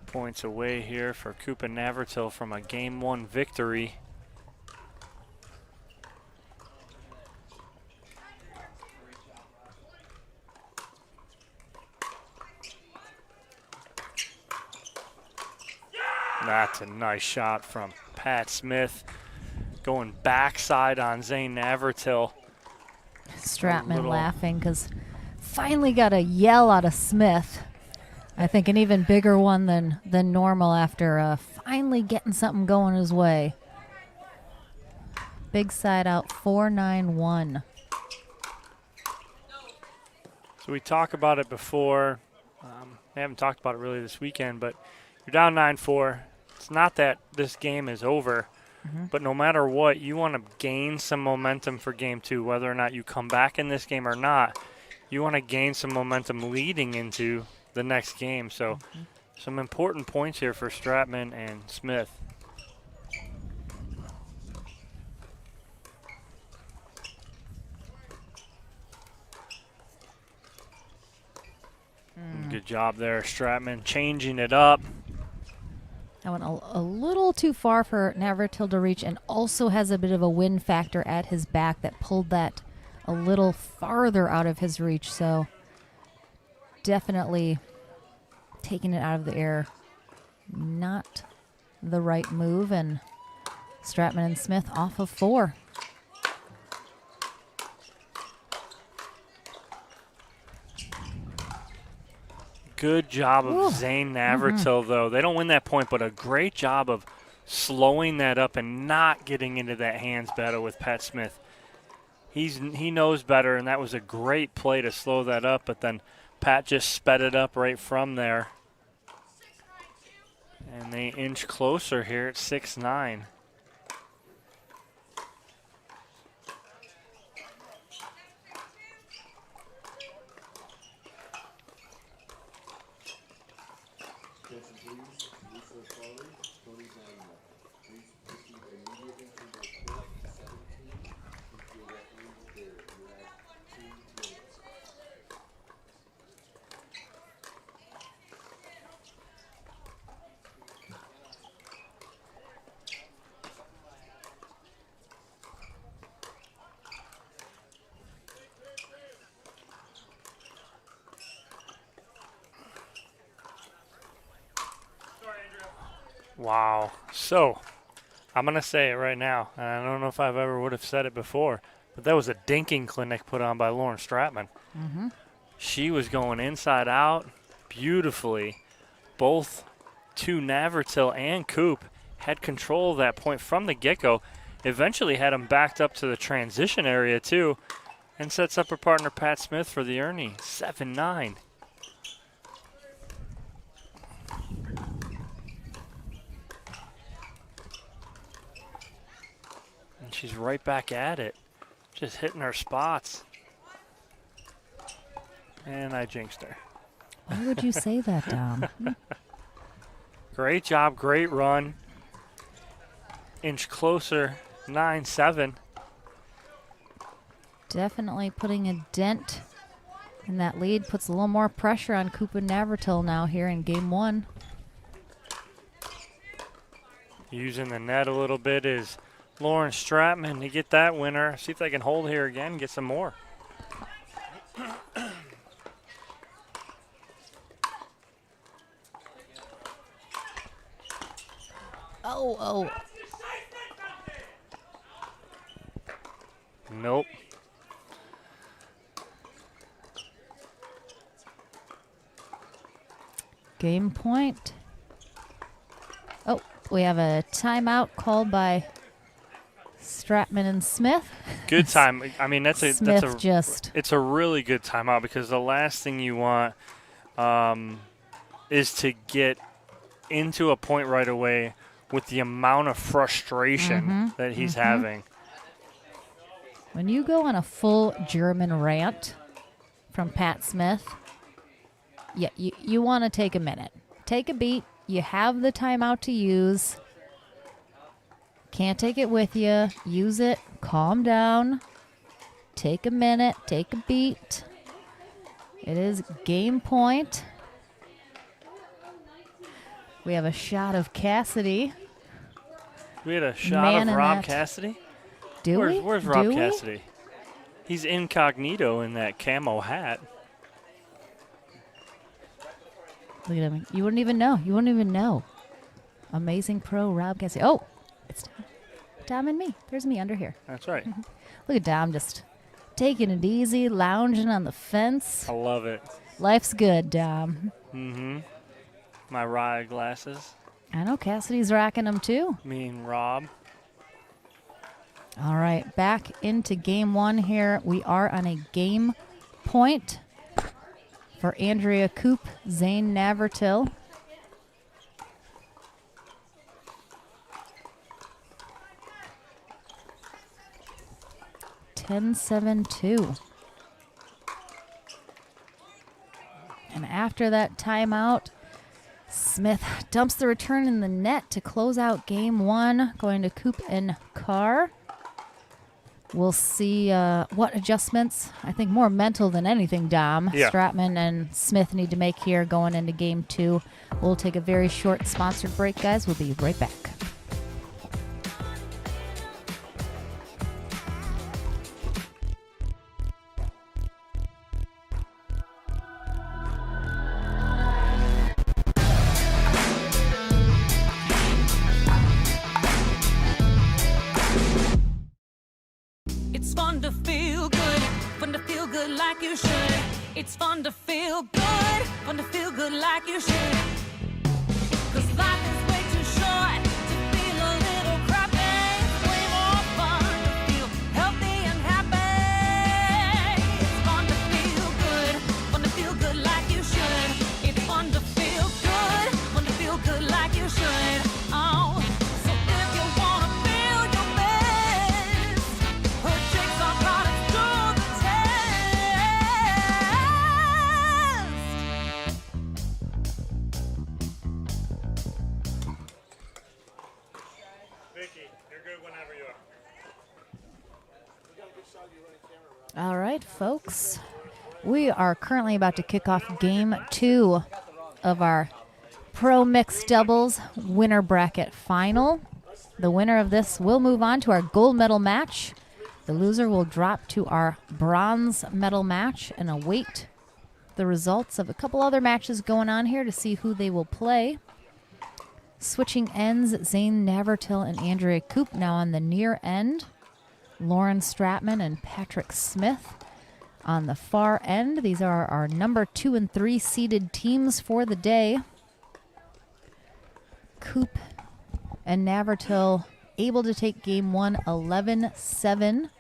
Points away here for Coop and Navratil from a Game 1 victory. That's a nice shot from Pat Smith. Going backside on Zane Navratil. Stratman laughing because finally got a yell out of Smith. I think an even bigger one than normal after finally getting something going his way. Big side out, 4-9-1. So we talked about it before. We haven't talked about it really this weekend, but you're down 9-4. It's not that this game is over, but no matter what, you want to gain some momentum for Game 2, whether or not you come back in this game or not. You want to gain some momentum leading into the next game. So some important points here for Stratman and Smith. Good job there, Stratman, changing it up. That went a little too far for Navratil to reach, and also has a bit of a wind factor at his back that pulled that a little farther out of his reach. So definitely taking it out of the air, not the right move, and Stratman and Smith off of 4. Good job of Zane Navratil, though. They don't win that point, but a great job of slowing that up and not getting into that hands battle with Pat Smith. He knows better, and that was a great play to slow that up, but then Pat just sped it up right from there. And they inch closer here at 6-9. Wow. So, I'm going to say it right now, and I don't know if I've ever would have said it before, but that was a dinking clinic put on by Lauren Stratman. She was going inside out beautifully. Both Navratil and Coop had control of that point from the get-go. Eventually had him backed up to the transition area, too, and sets up her partner Pat Smith for the Ernie. 7-9. She's right back at it, just hitting her spots. And I jinxed her. Why would you say that, Dom? Great job, great run. inch closer, 9-7. Definitely putting a dent in that lead. Puts a little more pressure on Coop and Navratil now here in game one. Using the net a little bit is Lauren Stratman to get that winner. See if they can hold here again, get some more. Oh. Nope. Game point. Oh, we have a timeout called by Stratman and Smith. Good time. I mean, it's a really good timeout because the last thing you want is to get into a point right away with the amount of frustration that he's having. When you go on a full German rant from Pat Smith, yeah, you want to take a minute. Take a beat. You have the timeout to use. Can't take it with you. Use it. Calm down. Take a minute. Take a beat. It is game point. We have a shot of Cassidy. We had a shot of Rob Cassidy? Where's Rob Cassidy? He's incognito in that camo hat. Look at him. You wouldn't even know. Amazing pro Rob Cassidy. Oh, it's Dom and me. There's me under here. That's right. Look at Dom just taking it easy, lounging on the fence. I love it. Life's good, Dom. My rye glasses. I know Cassidy's rocking them too. Me and Rob. All right, back into game one here. We are on a game point for Andrea Koop, Zane Navratil. (10-7-2). And after that timeout, Smith dumps the return in the net to close out game one, going to Koop and Carr. We'll see what adjustments, I think more mental than anything, Dom, Stratman and Smith need to make here going into game two. We'll take a very short sponsored break, guys. We'll be right back. It's fun to feel good like you should. 'Cause life is way too short to feel a little crappy. Way more fun to feel healthy and happy. It's fun to feel good like you should. It's fun to feel good like you should. Oh, so if you wanna feel your best, purchase our products through the All right, folks. We are currently about to kick off game two of our Pro Mixed Doubles winner bracket final. The winner of this will move on to our gold medal match. The loser will drop to our bronze medal match and await the results of a couple other matches going on here to see who they will play. Switching ends, Zane Navratil and Andrea Koop now on the near end. Lauren Stratman and Patrick Smith on the far end. These are our number 2 and 3 seeded teams for the day. Koop and Navratil able to take game one 11-7.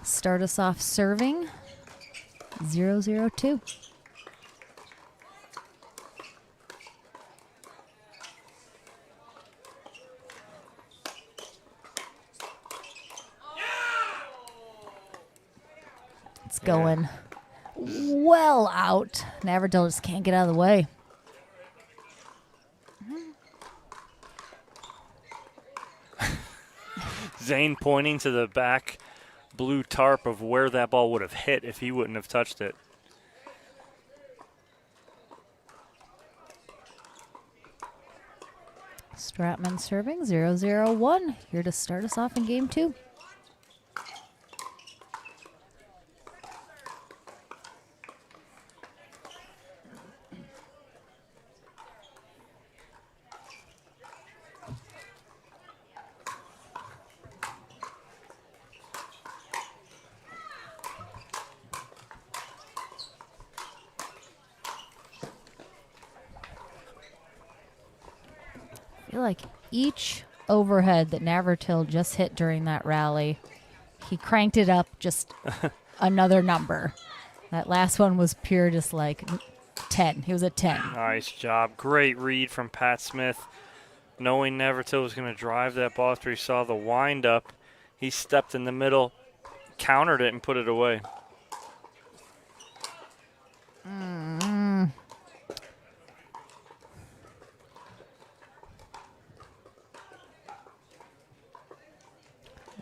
Start us off serving 0-0-2. It's going well out. Navratil just can't get out of the way. Zane pointing to the back blue tarp of where that ball would have hit if he wouldn't have touched it. Stratman serving 0-0-1 here to start us off in game 2. I feel like each overhead that Navratil just hit during that rally, he cranked it up just another number. That last one was pure just like 10. He was at 10. Nice job. Great read from Pat Smith. Knowing Navratil was going to drive that ball after he saw the windup, he stepped in the middle, countered it, and put it away.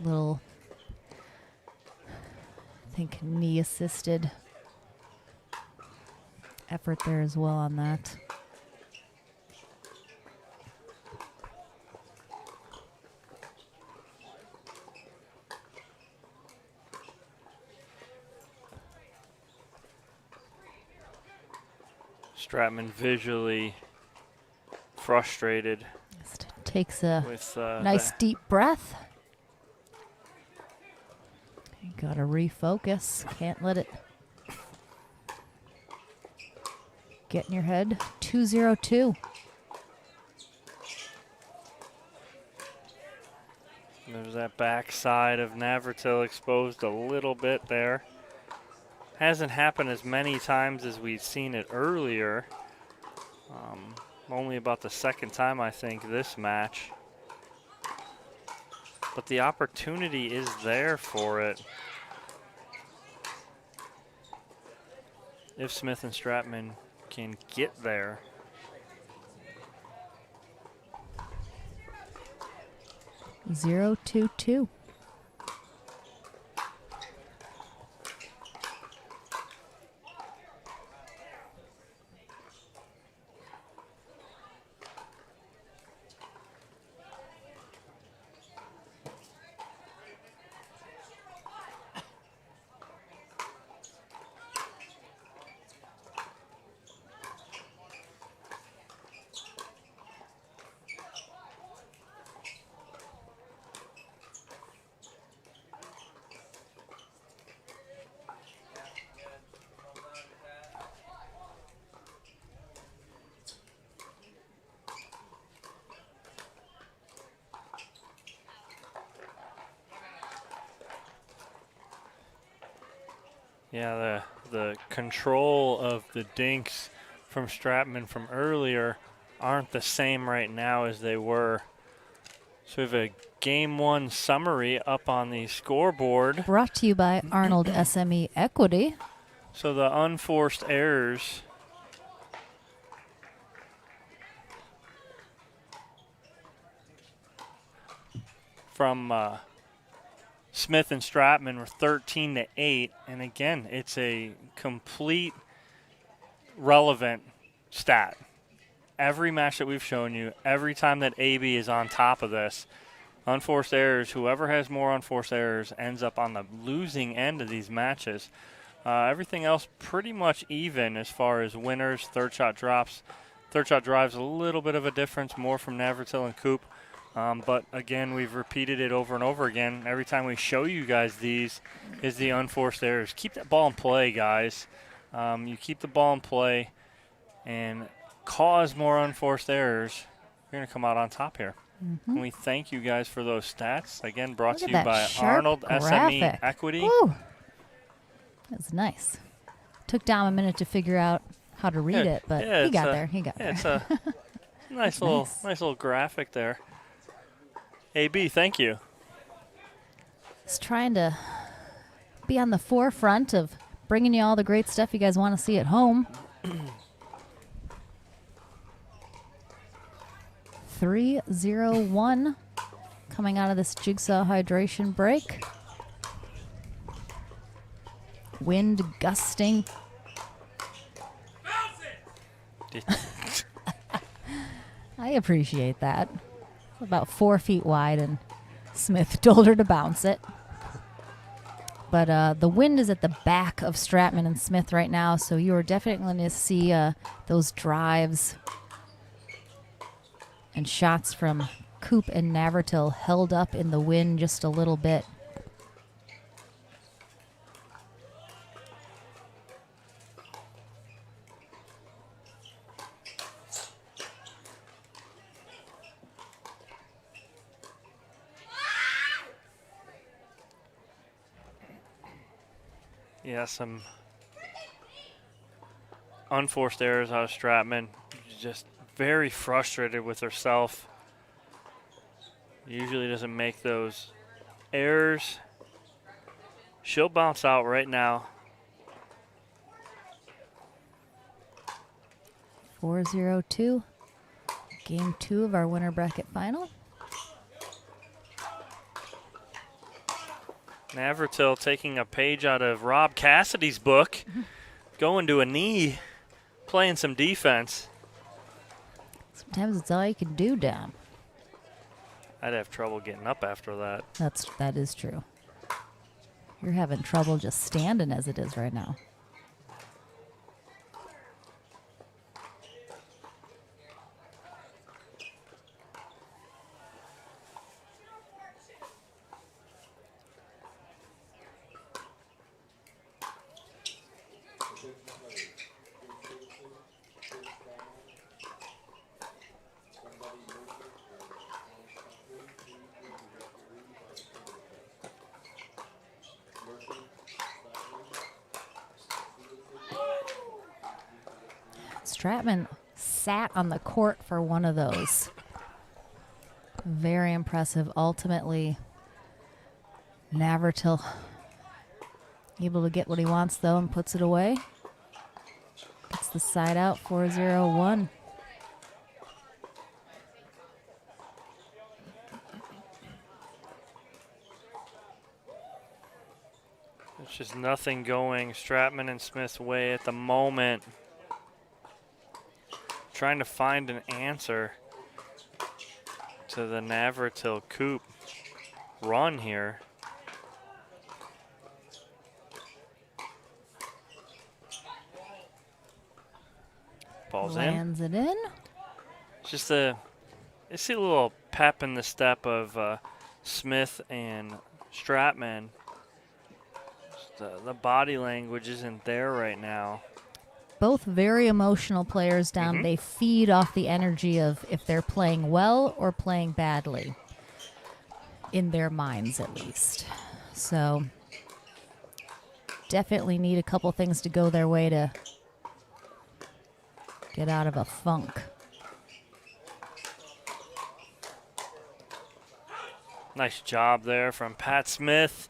Little, I think, knee-assisted effort there as well on that. Stratman visually frustrated. Just takes a with, nice deep breath. You gotta refocus. Can't let it get in your head. 2-0-2. There's that backside of Navratil exposed a little bit there. Hasn't happened as many times as we've seen it earlier. Only about the second time, I think, this match. But the opportunity is there for it. If Smith and Stratman can get there. Zero, 2-2. Yeah, the control of the dinks from Stratman from earlier aren't the same right now as they were. So we have a Game 1 summary up on the scoreboard. Brought to you by Arnold SME Equity. So the unforced errors from Smith and Stratman were 13-8, and again, it's a complete relevant stat. Every match that we've shown you, every time that AB is on top of this, unforced errors, whoever has more unforced errors ends up on the losing end of these matches. Everything else pretty much even as far as winners, third shot drops. Third shot drives a little bit of a difference, more from Navratil and Coop. But again, we've repeated it over and over again. Every time we show you guys these is the unforced errors. Keep that ball in play, guys. You keep the ball in play and cause more unforced errors, you're going to come out on top here. And we thank you guys for those stats. Again, brought to you by Arnold SME Equity. Woo. That's nice. Took Dom a minute to figure out how to read it, but he got there. He got there. It's a nice little graphic there. AB, thank you. Just trying to be on the forefront of bringing you all the great stuff you guys want to see at home. 3-0-1 coming out of this Jigsaw hydration break. Wind gusting. I appreciate that. About 4 feet wide, and Smith told her to bounce it. But the wind is at the back of Stratman and Smith right now, so you are definitely going to see those drives and shots from Coop and Navratil held up in the wind just a little bit. Yeah, some unforced errors out of Stratman. Just very frustrated with herself. Usually doesn't make those errors. She'll bounce out right now. 4-0-2. Game 2 of our winter bracket final. Navratil taking a page out of Rob Cassidy's book, going to a knee, playing some defense. Sometimes it's all you can do down. I'd have trouble getting up after that. That is true. You're having trouble just standing as it is right now. Stratman sat on the court for one of those. Very impressive. Ultimately, Navratil able to get what he wants, though, and puts it away. Gets the side out, 4-0-1. There's just nothing going Stratman and Smith's way at the moment. Trying to find an answer to the Navratil Coop run here. Ball's Lands it in. Just you see a little pep in the step of Smith and Stratman. The body language isn't there right now. Both very emotional players down. They feed off the energy of if they're playing well or playing badly, in their minds at least. So definitely need a couple things to go their way to get out of a funk. Nice job there from Pat Smith.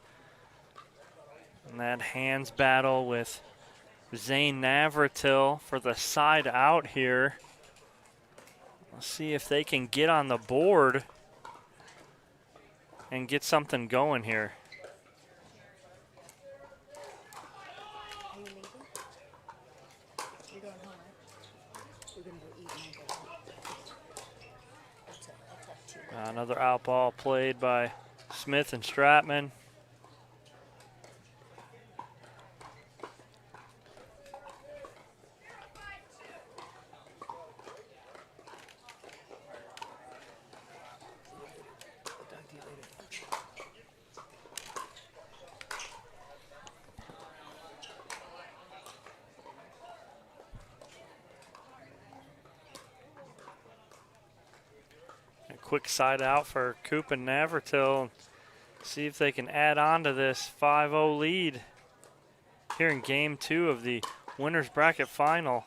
And that hands battle with Zane Navratil for the side out here. Let's see if they can get on the board and get something going here. Another out ball played by Smith and Stratman. Quick side out for Coop and Navratil. See if they can add on to this 5-0 lead here in game 2 of the winner's bracket final.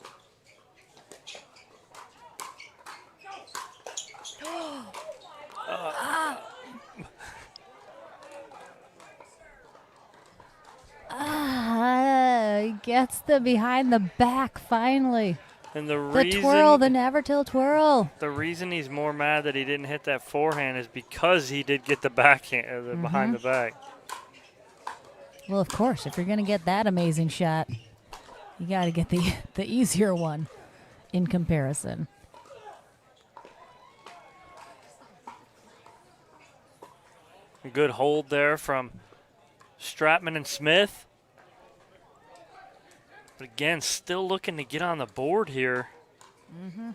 Gets the behind the back finally. And the twirl, the Navratil twirl. The reason he's more mad that he didn't hit that forehand is because he did get the backhand, behind the back. Well, of course, if you're going to get that amazing shot, you got to get the easier one in comparison. A good hold there from Stratman and Smith. But again, still looking to get on the board here. Mm-hmm.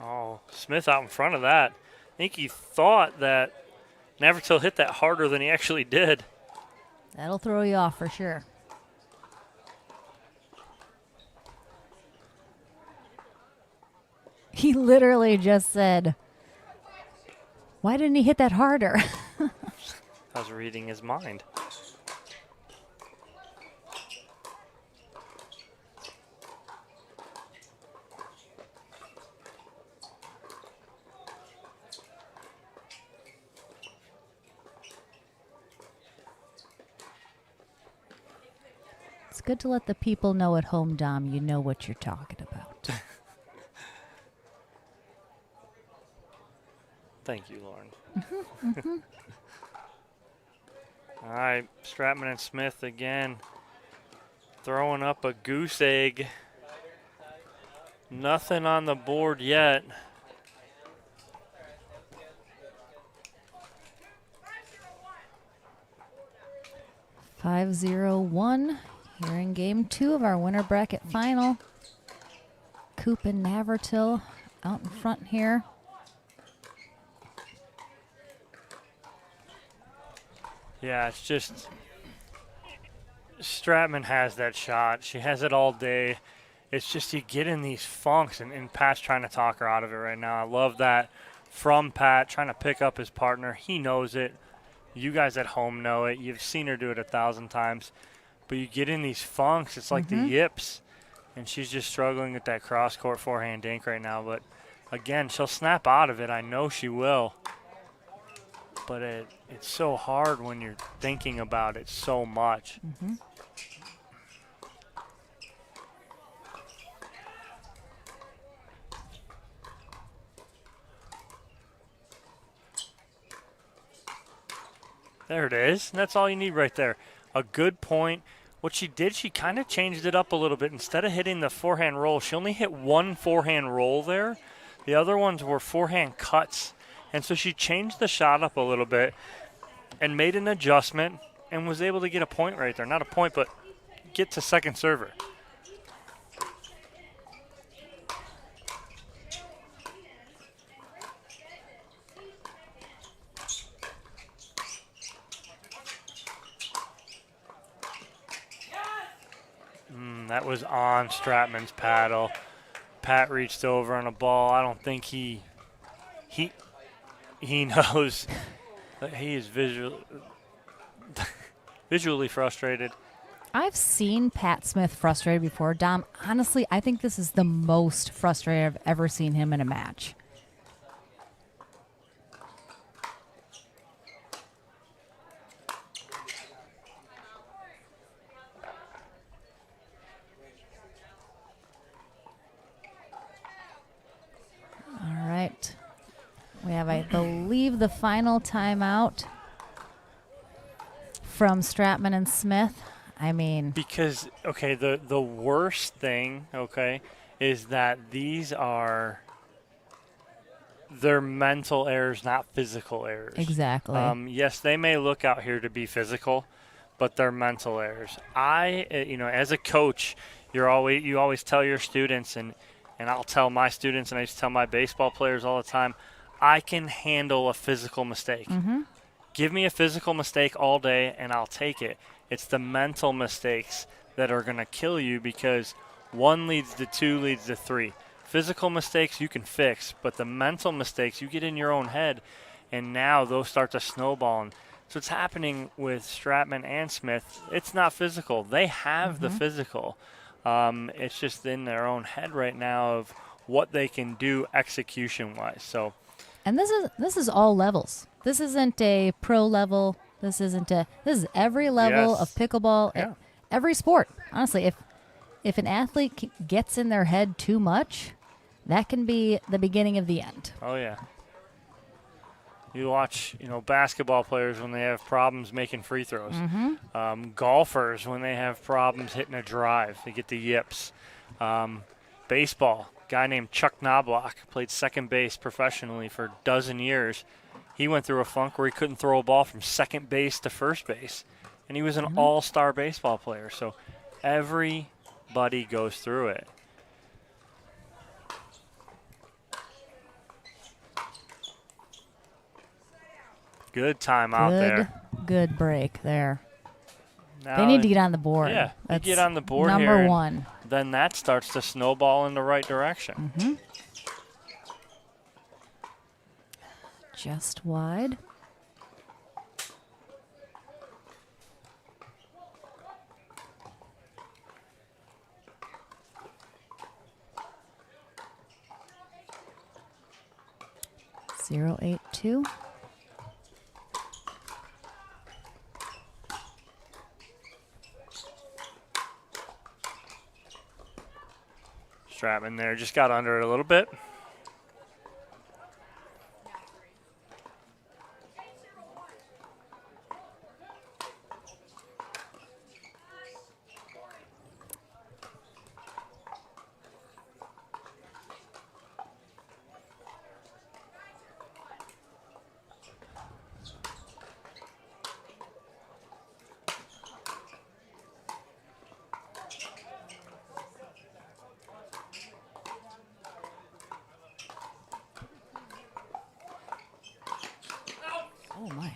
Oh, Smith out in front of that. I think he thought that Navratil hit that harder than he actually did. That'll throw you off for sure. He literally just said, why didn't he hit that harder? I was reading his mind. It's good to let the people know at home, Dom, you know what you're talking about. Thank you, Lauren. All right, Stratman and Smith again throwing up a goose egg. Nothing on the board yet. (5-0-1) here in game 2 of our winter bracket final. Coop and Navratil out in front here. Yeah, it's just Stratman has that shot. She has it all day. It's just you get in these funks, and Pat's trying to talk her out of it right now. I love that from Pat, trying to pick up his partner. He knows it. You guys at home know it. You've seen her do it 1,000 times. But you get in these funks. It's like the yips, and she's just struggling with that cross-court forehand dink right now. But, again, she'll snap out of it. I know she will. But it's so hard when you're thinking about it so much. There it is. That's all you need right there. A good point. What she did, she kind of changed it up a little bit. Instead of hitting the forehand roll, she only hit one forehand roll there. The other ones were forehand cuts. And so she changed the shot up a little bit and made an adjustment and was able to get a point right there. Not a point, but get to second server. That was on Stratman's paddle. Pat reached over on a ball. I don't think he knows that he is visually frustrated. I've seen Pat Smith frustrated before. Dom, honestly, I think this is the most frustrated I've ever seen him in a match. All right. We have, I believe, the final timeout from Stratman and Smith. I mean, because, okay, the worst thing, okay, is that these are their mental errors, not physical errors. Exactly. Yes, they may look out here to be physical, but they're mental errors. As a coach, you always tell your students, and I'll tell my students, and I used to tell my baseball players all the time, I can handle a physical mistake. Give me a physical mistake all day, and I'll take it. It's the mental mistakes that are going to kill you, because 1 leads to 2 leads to 3. Physical mistakes you can fix, but the mental mistakes you get in your own head, and now those start to snowball. And so it's happening with Stratman and Smith. It's not physical. They have the physical. It's just in their own head right now of what they can do execution-wise. So, and this is all levels. This isn't a pro level. This is every level of pickleball, every sport. Honestly, if an athlete gets in their head too much, that can be the beginning of the end. Oh, yeah. You watch, basketball players when they have problems making free throws. Golfers when they have problems hitting a drive. They get the yips. Baseball, guy named Chuck Knobloch, played second base professionally for a dozen years. He went through a funk where he couldn't throw a ball from second base to first base. And he was an all-star baseball player. So everybody goes through it. Good time out there. Good break there. Now they need to get on the board. Yeah, that's get on the board number here, one. Then that starts to snowball in the right direction. Just wide. Zero 8-2. Stratman there just got under it a little bit.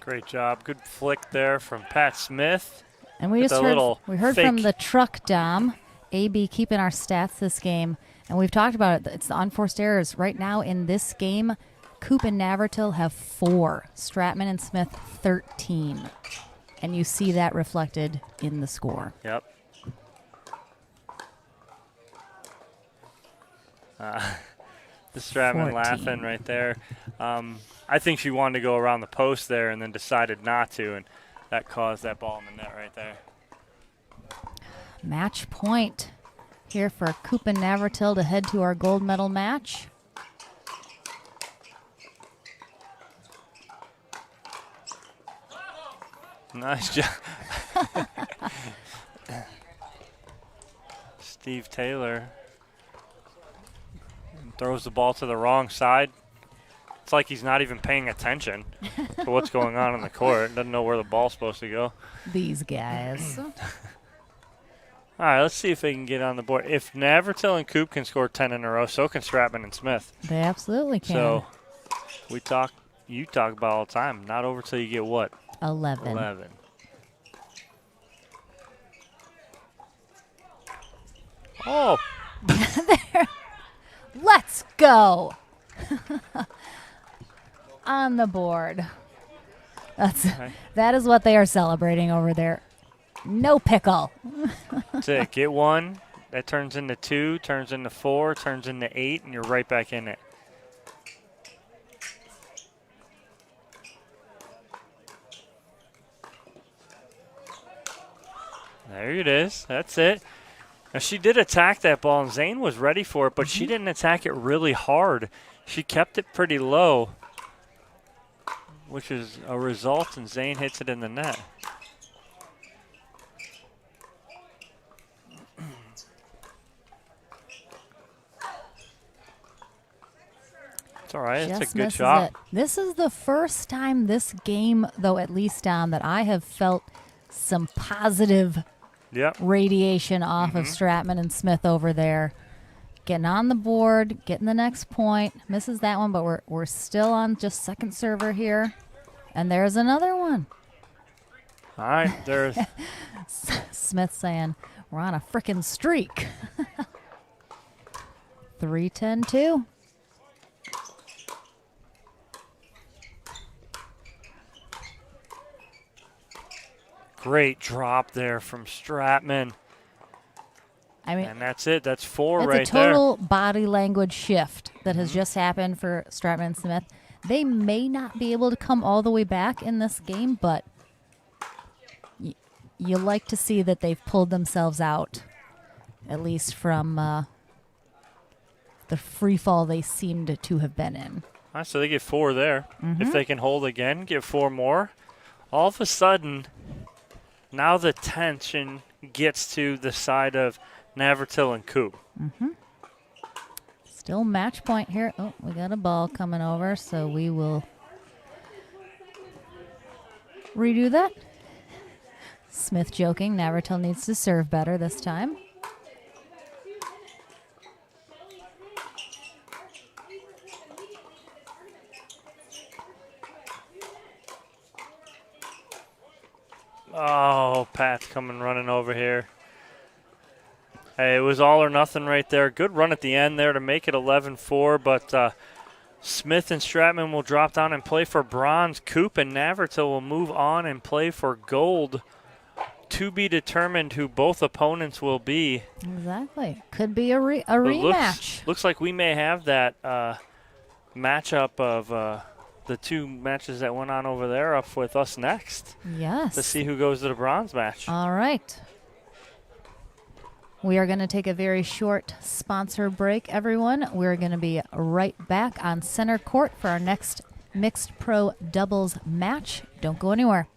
Great job. Good flick there from Pat Smith. And we just heard from the truck dom, AB keeping our stats this game. And we've talked about it. It's the unforced errors. Right now in this game, Coop and Navratil have 4. Stratman and Smith 13. And you see that reflected in the score. Yep. The Stratman 14. laughing right there. I think she wanted to go around the post there and then decided not to, and that caused that ball in the net right there. Match point here for Coop and Navratil to head to our gold medal match. Nice job. Steve Taylor throws the ball to the wrong side. It's like he's not even paying attention to what's going on the court. Doesn't know where the ball's supposed to go. These guys. All right, let's see if they can get on the board. If Navratil and Coop can score 10 in a row, so can Stratman and Smith. They absolutely can. So you talk about all the time. Not over till you get what? 11. 11. Oh. There. Let's go. On the board. That is what they are celebrating over there. No pickle. That's it. Get one. That turns into 2, turns into 4, turns into 8, and you're right back in it. There it is. That's it. Now, she did attack that ball, and Zane was ready for it, but she didn't attack it really hard. She kept it pretty low, which is a result, and Zane hits it in the net. It's all right. It's a good shot. This is the first time this game, though, at least that I have felt some positive radiation off of Stratman and Smith over there. Getting on the board, getting the next point. Misses that one, but we're still on just second server here. And there's another one. All right, there's Smith saying, we're on a frickin' streak. 3-10-2. Great drop there from Stratman. I mean, and that's it. That's 4 that's right a there. total body language shift that has just happened for Stratman and Smith. They may not be able to come all the way back in this game, but you like to see that they've pulled themselves out, at least from the free fall they seemed to have been in. All right, so they get 4 there. If they can hold again, get 4 more. All of a sudden, now the tension gets to the side of Navratil and Coop. Still match point here. Oh, we got a ball coming over, so we will redo that. Smith joking. Navratil needs to serve better this time. Oh, Pat's coming running over here. Hey, it was all or nothing right there. Good run at the end there to make it 11-4, but Smith and Stratman will drop down and play for bronze. Coop and Navratil will move on and play for gold. To be determined who both opponents will be. Exactly. Could be a rematch. Looks like we may have that matchup of the 2 matches that went on over there up with us next. Yes. To see who goes to the bronze match. All right. We are going to take a very short sponsor break, everyone. We're going to be right back on center court for our next mixed pro doubles match. Don't go anywhere.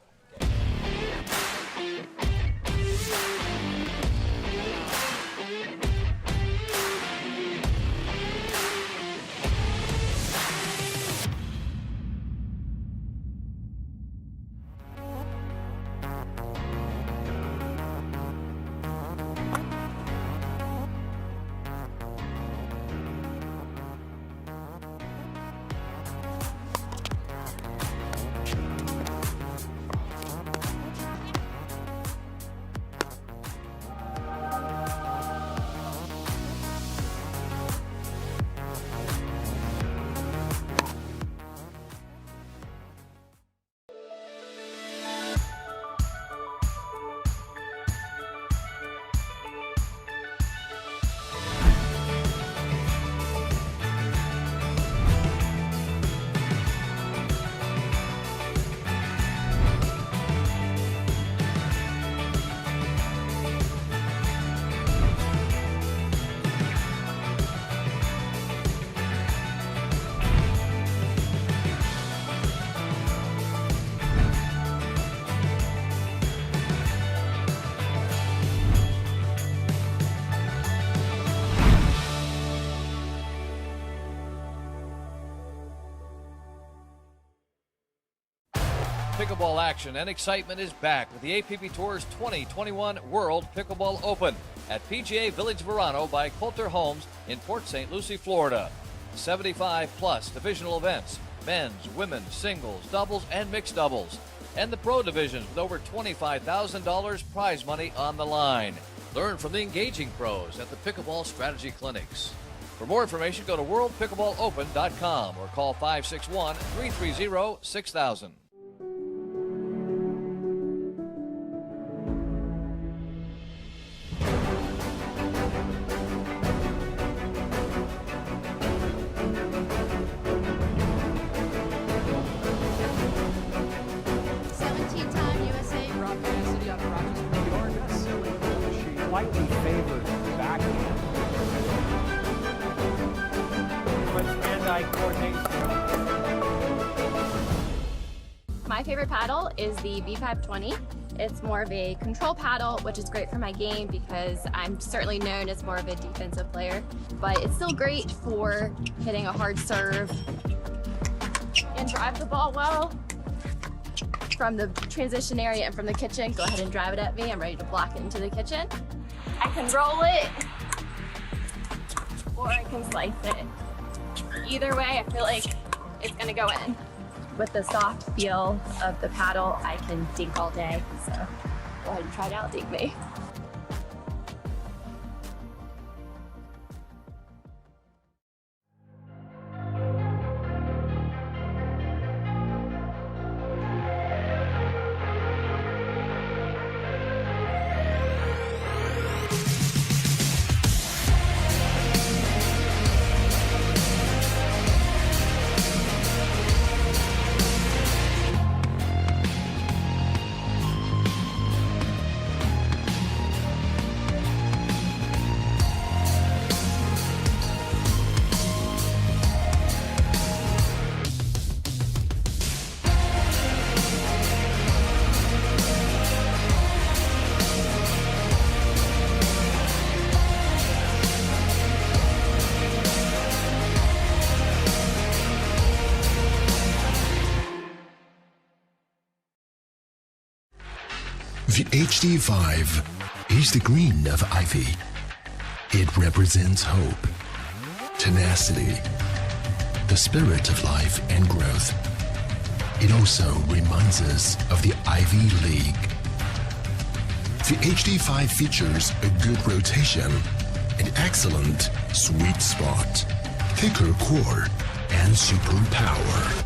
Pickleball action and excitement is back with the APP Tour's 2021 World Pickleball Open at PGA Village Verano by Coulter Homes in Port St. Lucie, Florida. 75-plus divisional events, men's, women's, singles, doubles, and mixed doubles. And the pro divisions with over $25,000 prize money on the line. Learn from the engaging pros at the Pickleball Strategy Clinics. For more information, go to worldpickleballopen.com or call 561-330-6000. Slightly favored backhand. But hand-eye coordination. My favorite paddle is the V520. It's more of a control paddle, which is great for my game because I'm certainly known as more of a defensive player, but it's still great for hitting a hard serve and drive the ball well. From the transition area and from the kitchen, go ahead and drive it at me. I'm ready to block it into the kitchen. I can roll it, or I can slice it. Either way, I feel like it's gonna go in. With the soft feel of the paddle, I can dink all day. So go ahead and try it out, dink me. The HD5 is the green of ivy. It represents hope, tenacity, the spirit of life and growth. It also reminds us of the Ivy League. The HD5 features a good rotation, an excellent sweet spot, thicker core, and super power.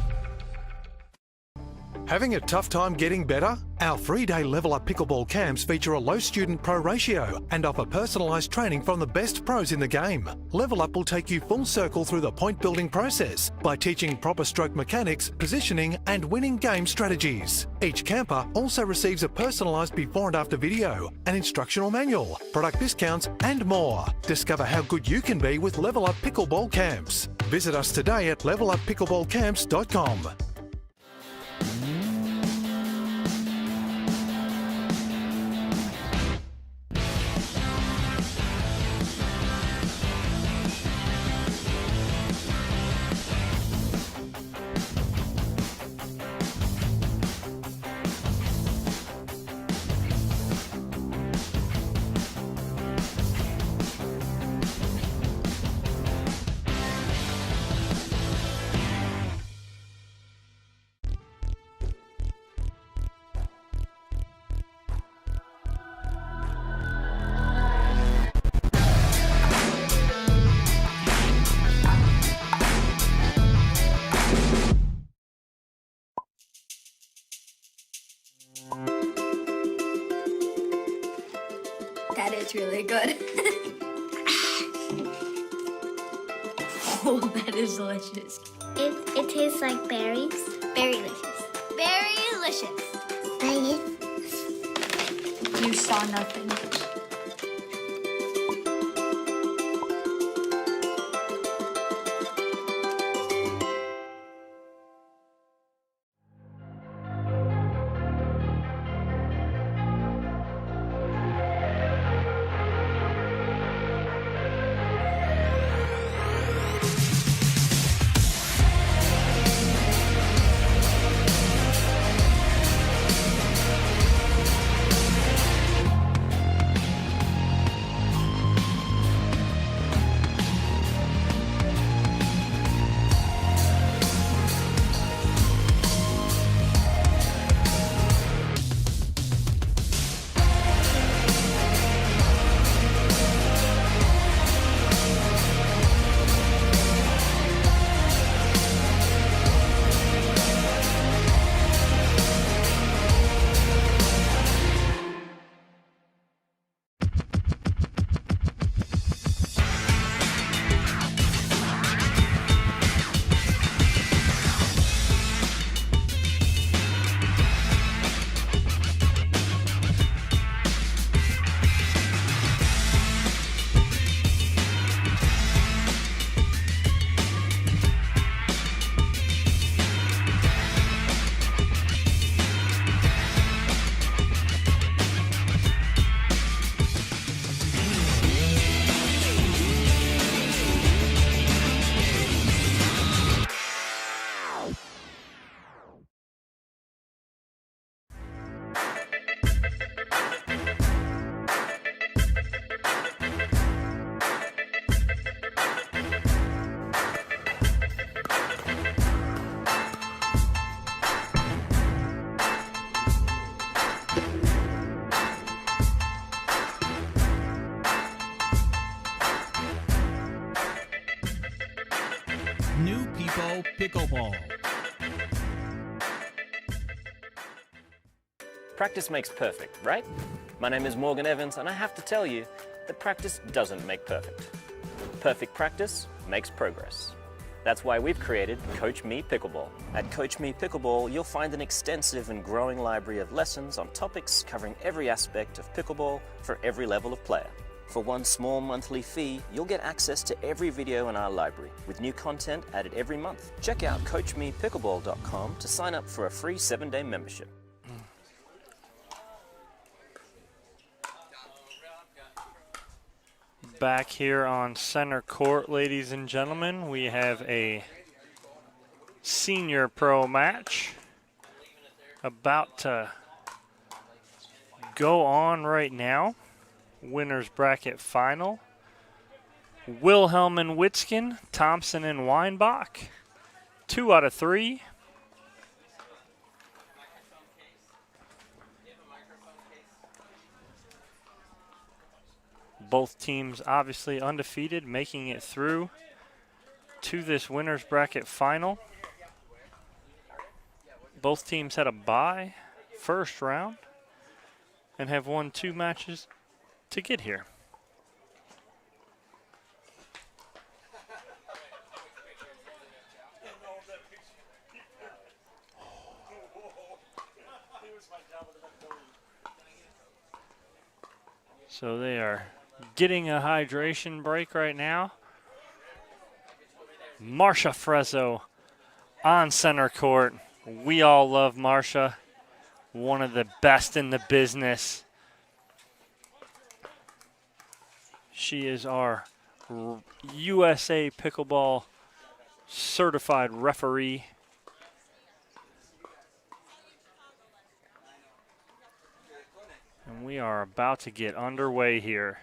Having a tough time getting better? Our 3-day Level Up Pickleball camps feature a low student pro ratio and offer personalised training from the best pros in the game. Level Up will take you full circle through the point building process by teaching proper stroke mechanics, positioning and winning game strategies. Each camper also receives a personalised before and after video, an instructional manual, product discounts and more. Discover how good you can be with Level Up Pickleball camps. Visit us today at leveluppickleballcamps.com. That is really good. Oh, that is delicious. It tastes like berries. Berrylicious. Berrylicious. You saw nothing. New People Pickleball. Practice makes perfect, right? My name is Morgan Evans, and I have to tell you that practice doesn't make perfect. Perfect practice makes progress. That's why we've created Coach Me Pickleball. At Coach Me Pickleball, you'll find an extensive and growing library of lessons on topics covering every aspect of pickleball for every level of player. For one small monthly fee, you'll get access to every video in our library, with new content added every month. Check out CoachMePickleball.com to sign up for a free 7-day membership. Back here on center court, ladies and gentlemen, we have a senior pro match about to go on right now. Winners bracket final. Wilhelm and Witskin, Thompson and Weinbach. 2 out of 3. Both teams obviously undefeated, making it through to this winners bracket final. Both teams had a bye first round and have won 2 matches to get here. So they are getting a hydration break right now. Marcia Frezzo on center court. We all love Marcia, one of the best in the business. She is our USA Pickleball certified referee. And we are about to get underway here.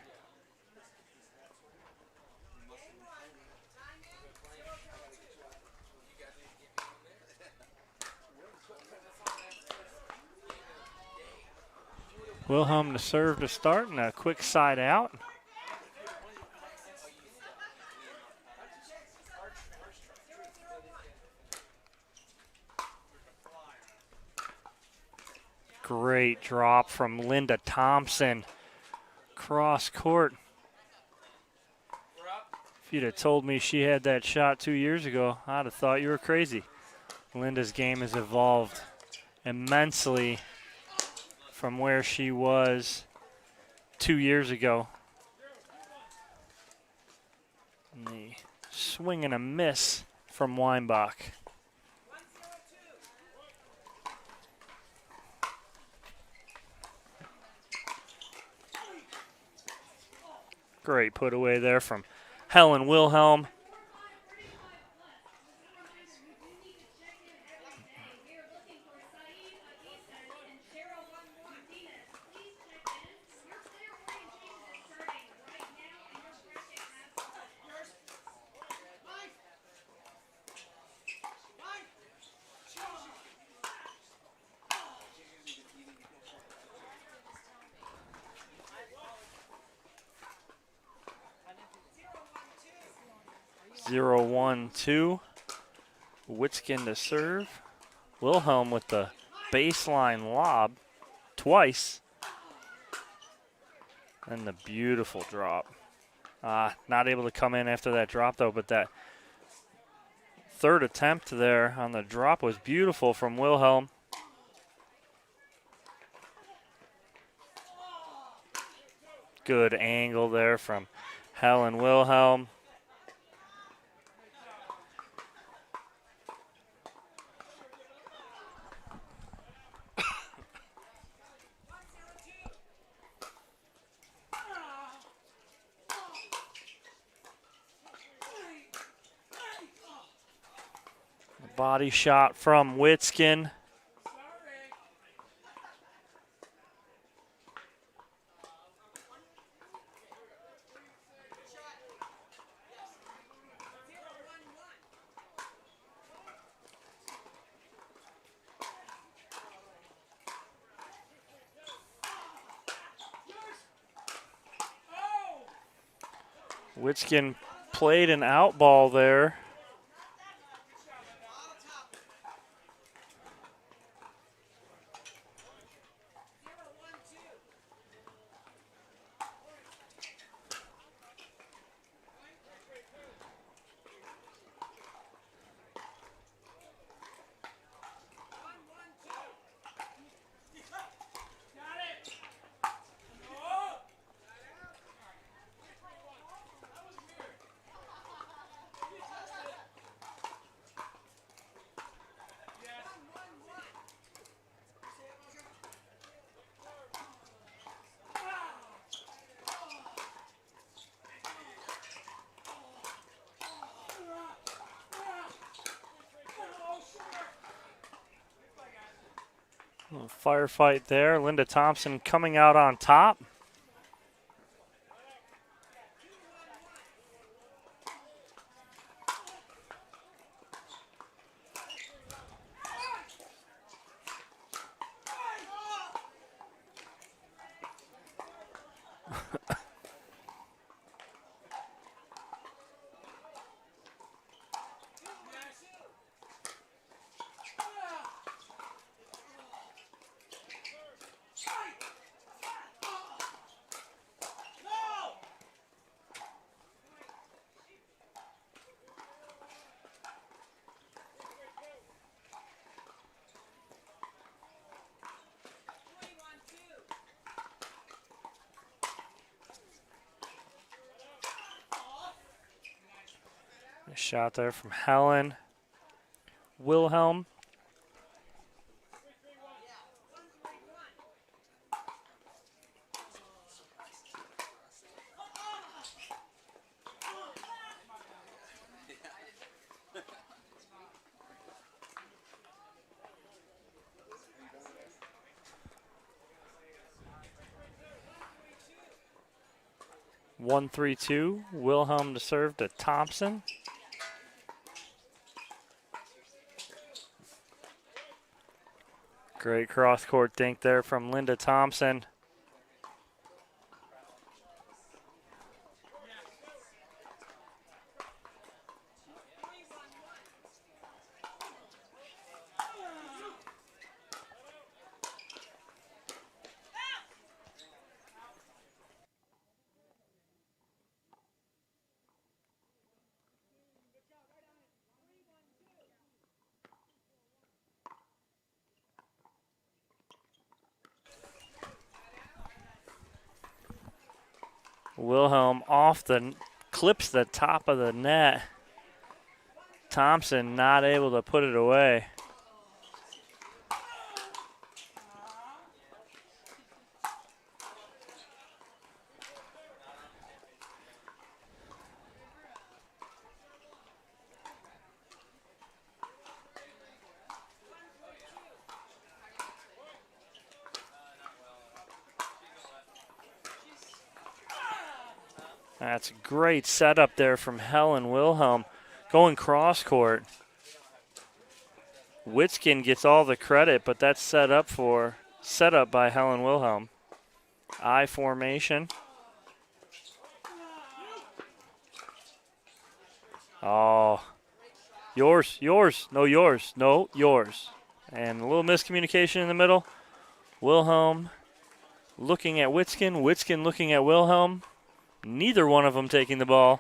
Wilhelm to serve to start and a quick side out. Great drop from Linda Thompson. Cross court. If you'd have told me she had that shot 2 years ago, I'd have thought you were crazy. Linda's game has evolved immensely from where she was 2 years ago. And the swing and a miss from Weinbach. Great put away there from Helen Wilhelm. Zero, 1, 2. Witskin to serve. Wilhelm with the baseline lob twice. And the beautiful drop. Not able to come in after that drop though, but that third attempt there on the drop was beautiful from Wilhelm. Good angle there from Helen Wilhelm. Body shot from Witskin. Witskin played an out ball there. Little firefight there. Linda Thompson coming out on top. A shot there from Helen Wilhelm. One, 3-2. Wilhelm to serve to Thompson. Great cross-court dink there from Linda Thompson. Wilhelm clips the top of the net. Thompson not able to put it away. That's a great setup there from Helen Wilhelm. Going cross court. Witskin gets all the credit, but that's set up by Helen Wilhelm. I formation. Oh, yours. No, yours. No, yours. And a little miscommunication in the middle. Wilhelm looking at Witskin. Witskin looking at Wilhelm. Neither one of them taking the ball.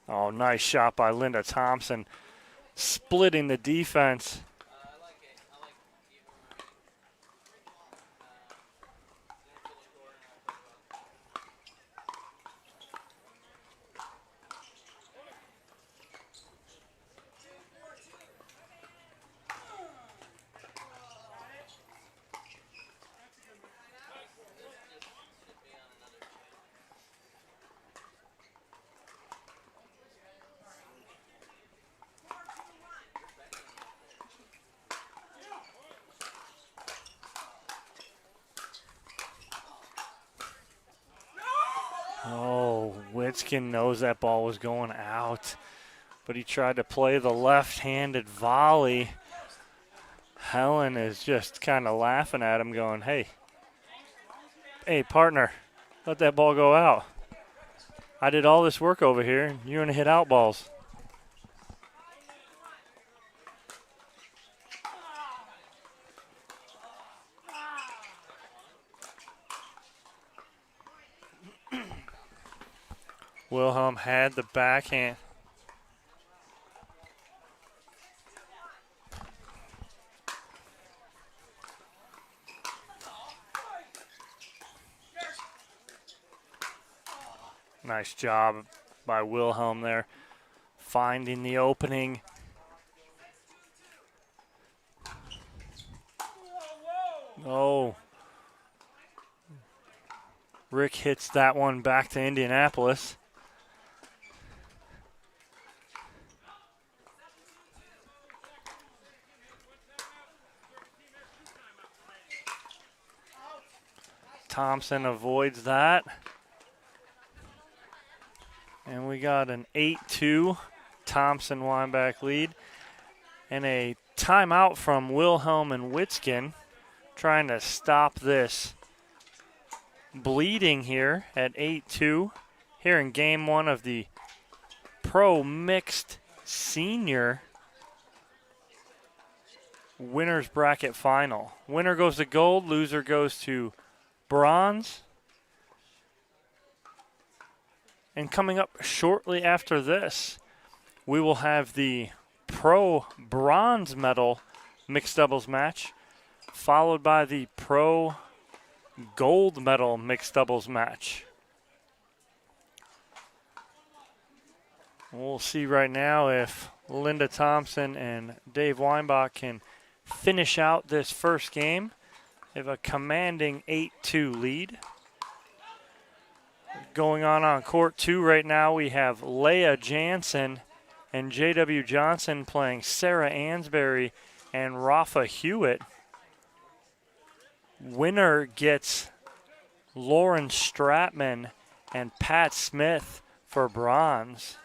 Oh, nice shot by Linda Thompson, splitting the defense. Oh, Witskin knows that ball was going out, but he tried to play the left-handed volley. Helen is just kind of laughing at him going, hey, partner, let that ball go out. I did all this work over here, and you're going to hit out balls. Wilhelm had the backhand. Nice job by Wilhelm there, finding the opening. Oh. Rick hits that one back to Indianapolis. Thompson avoids that. And we got an 8-2 Thompson Weinbach lead. And a timeout from Wilhelm and Witskin, trying to stop this bleeding here at 8-2 here in game one of the Pro Mixed Senior Winners Bracket Final. Winner goes to gold, loser goes to bronze. And coming up shortly after this, we will have the Pro Bronze Medal Mixed Doubles match, followed by the Pro Gold Medal Mixed Doubles match. We'll see right now if Linda Thompson and Dave Weinbach can finish out this first game. They have a commanding 8-2 lead. Going on court two right now, we have Leah Jansen and J.W. Johnson playing Sarah Ansberry and Rafa Hewitt. Winner gets Lauren Stratman and Pat Smith for bronze.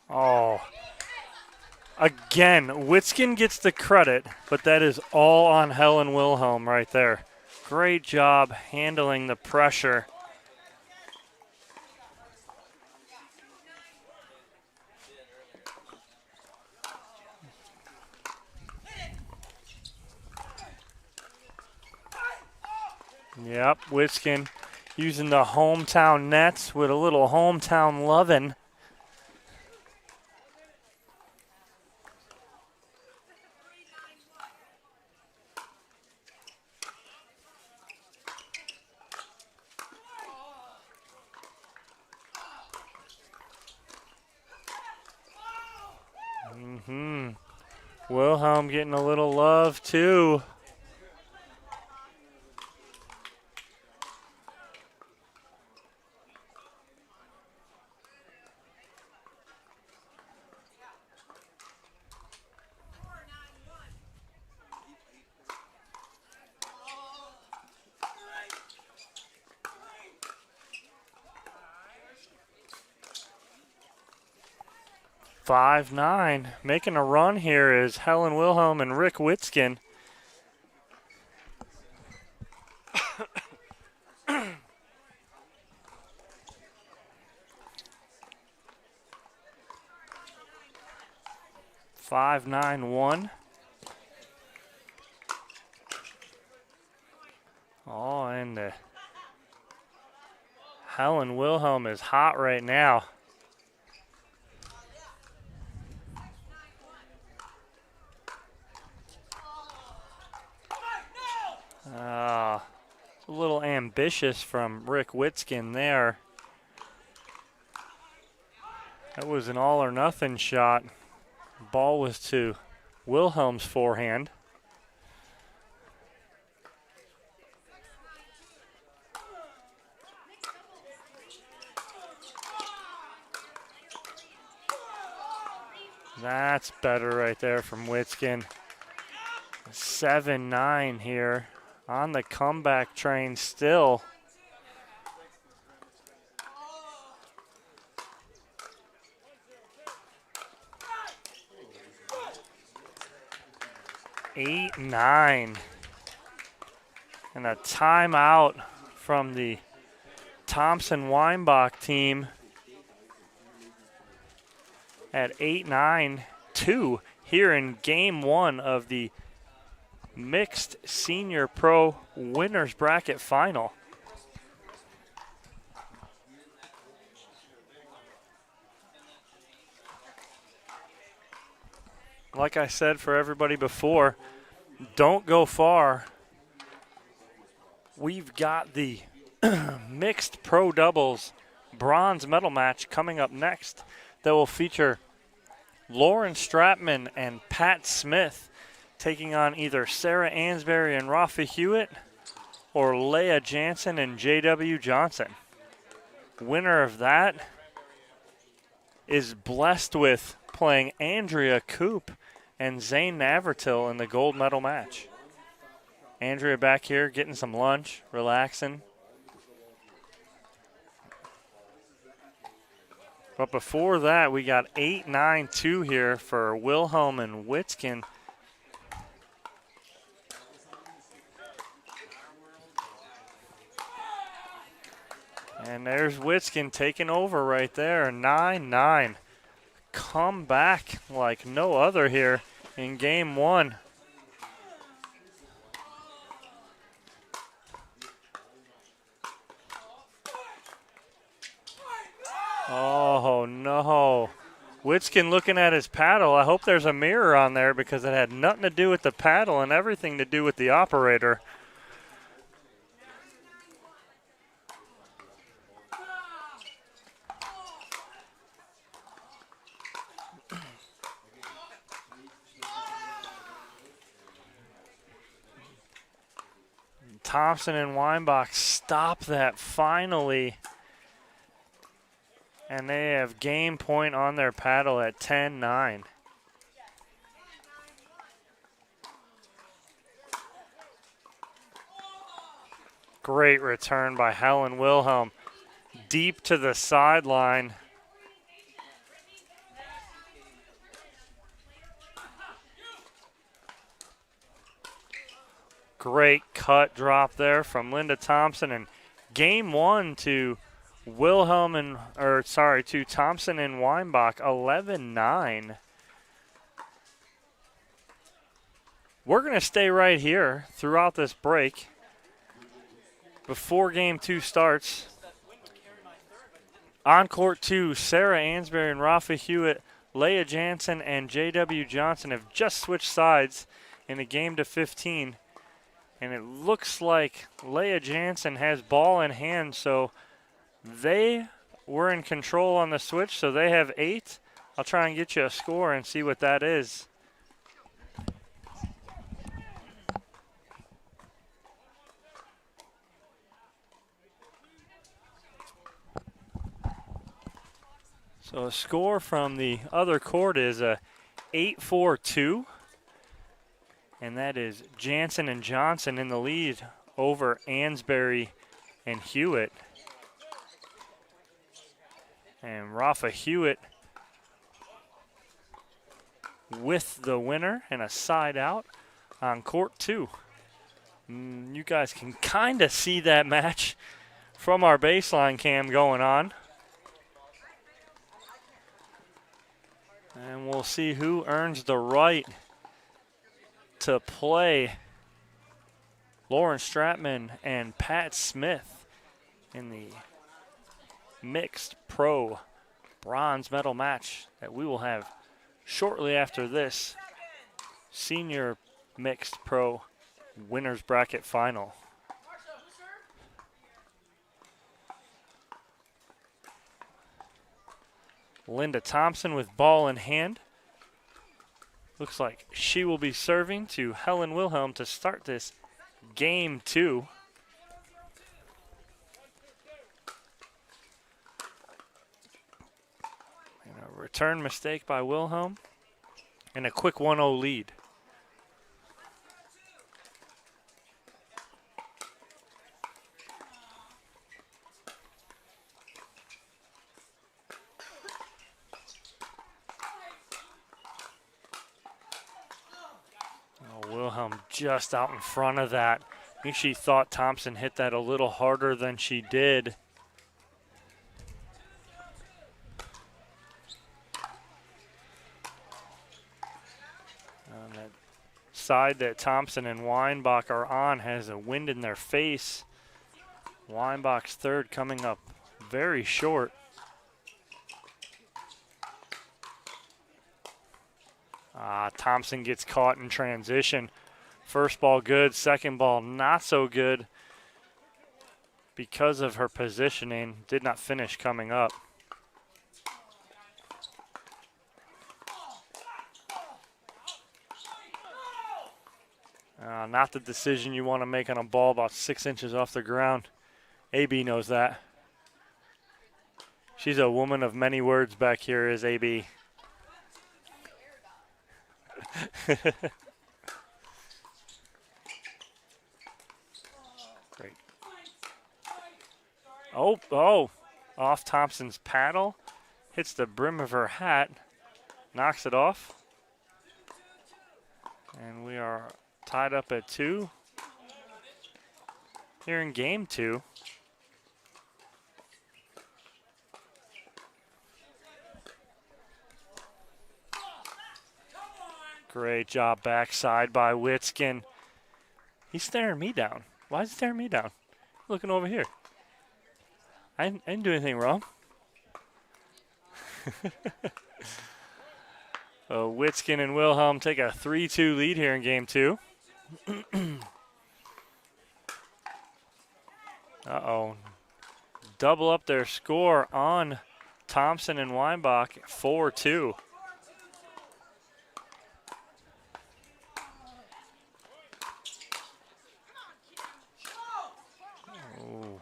Oh, again, Witskin gets the credit, but that is all on Helen Wilhelm right there. Great job handling the pressure. Yep, Witskin using the hometown nets with a little hometown lovin'. Wilhelm getting a little love too. Five, 5-9. Making a run here is Helen Wilhelm and Rick Witskin. Five, 9-1. Oh, and Helen Wilhelm is hot right now. It's a little ambitious from Rick Witskin there. That was an all or nothing shot. Ball was to Wilhelm's forehand. That's better right there from Witskin. 7-9 here on the comeback train still. Eight, 9. And a timeout from the Thompson-Weinbach team at 8-9-2 here in game 1 of the Mixed Senior Pro Winners Bracket Final. Like I said for everybody before, don't go far. We've got the Mixed Pro Doubles bronze medal match coming up next that will feature Lauren Stratman and Pat Smith taking on either Sarah Ansberry and Rafa Hewitt or Leah Jansen and J.W. Johnson. Winner of that is blessed with playing Andrea Koop and Zane Navratil in the gold medal match. Andrea back here getting some lunch, relaxing. But before that, we got 8-9-2 here for Wilhelm and Witskin. And there's Witskin taking over right there, 9-9. Come back like no other here in game 1. Oh, no. Witskin looking at his paddle. I hope there's a mirror on there because it had nothing to do with the paddle and everything to do with the operator. Thompson and Weinbach stop that finally. And they have game point on their paddle at 10-9. Great return by Helen Wilhelm. Deep to the sideline. Great cut drop there from Linda Thompson. And game 1 to to Thompson and Weinbach, 11-9. We're going to stay right here throughout this break before game 2 starts. On court 2, Sarah Ansberry and Rafa Hewitt, Leah Jansen and J.W. Johnson have just switched sides in the game to 15. And it looks like Leah Jansen has ball in hand, so they were in control on the switch, so they have 8. I'll try and get you a score and see what that is. So a score from the other court is a 8-4-2. And that is Jansen and Johnson in the lead over Ansberry and Hewitt. And Rafa Hewitt with the winner and a side out on court 2. You guys can kind of see that match from our baseline cam going on. And we'll see who earns the right to play Lauren Stratman and Pat Smith in the mixed pro bronze medal match that we will have shortly after this senior mixed pro winners bracket final. Linda Thompson with ball in hand. Looks like she will be serving to Helen Wilhelm to start this game 2. And a return mistake by Wilhelm. and a quick 1-0 lead. Oh, Wilhelm just out in front of that. I think she thought Thompson hit that a little harder than she did. That side that Thompson and Weinbach are on has a wind in their face. Weinbach's third coming up very short. Thompson gets caught in transition. First ball good, second ball not so good because of her positioning. Did not finish coming up. Not the decision you want to make on a ball about 6 inches off the ground. AB knows that. She's a woman of many words back here, is AB. Great. Oh, off Thompson's paddle. Hits the brim of her hat. Knocks it off. And we are tied up at 2 here in game 2. Great job backside by Witskin. He's staring me down. Why is he staring me down? Looking over here. I didn't do anything wrong. Witskin and Wilhelm take a 3-2 lead here in game 2. Uh-oh. Double up their score on Thompson and Weinbach, 4-2. Oh.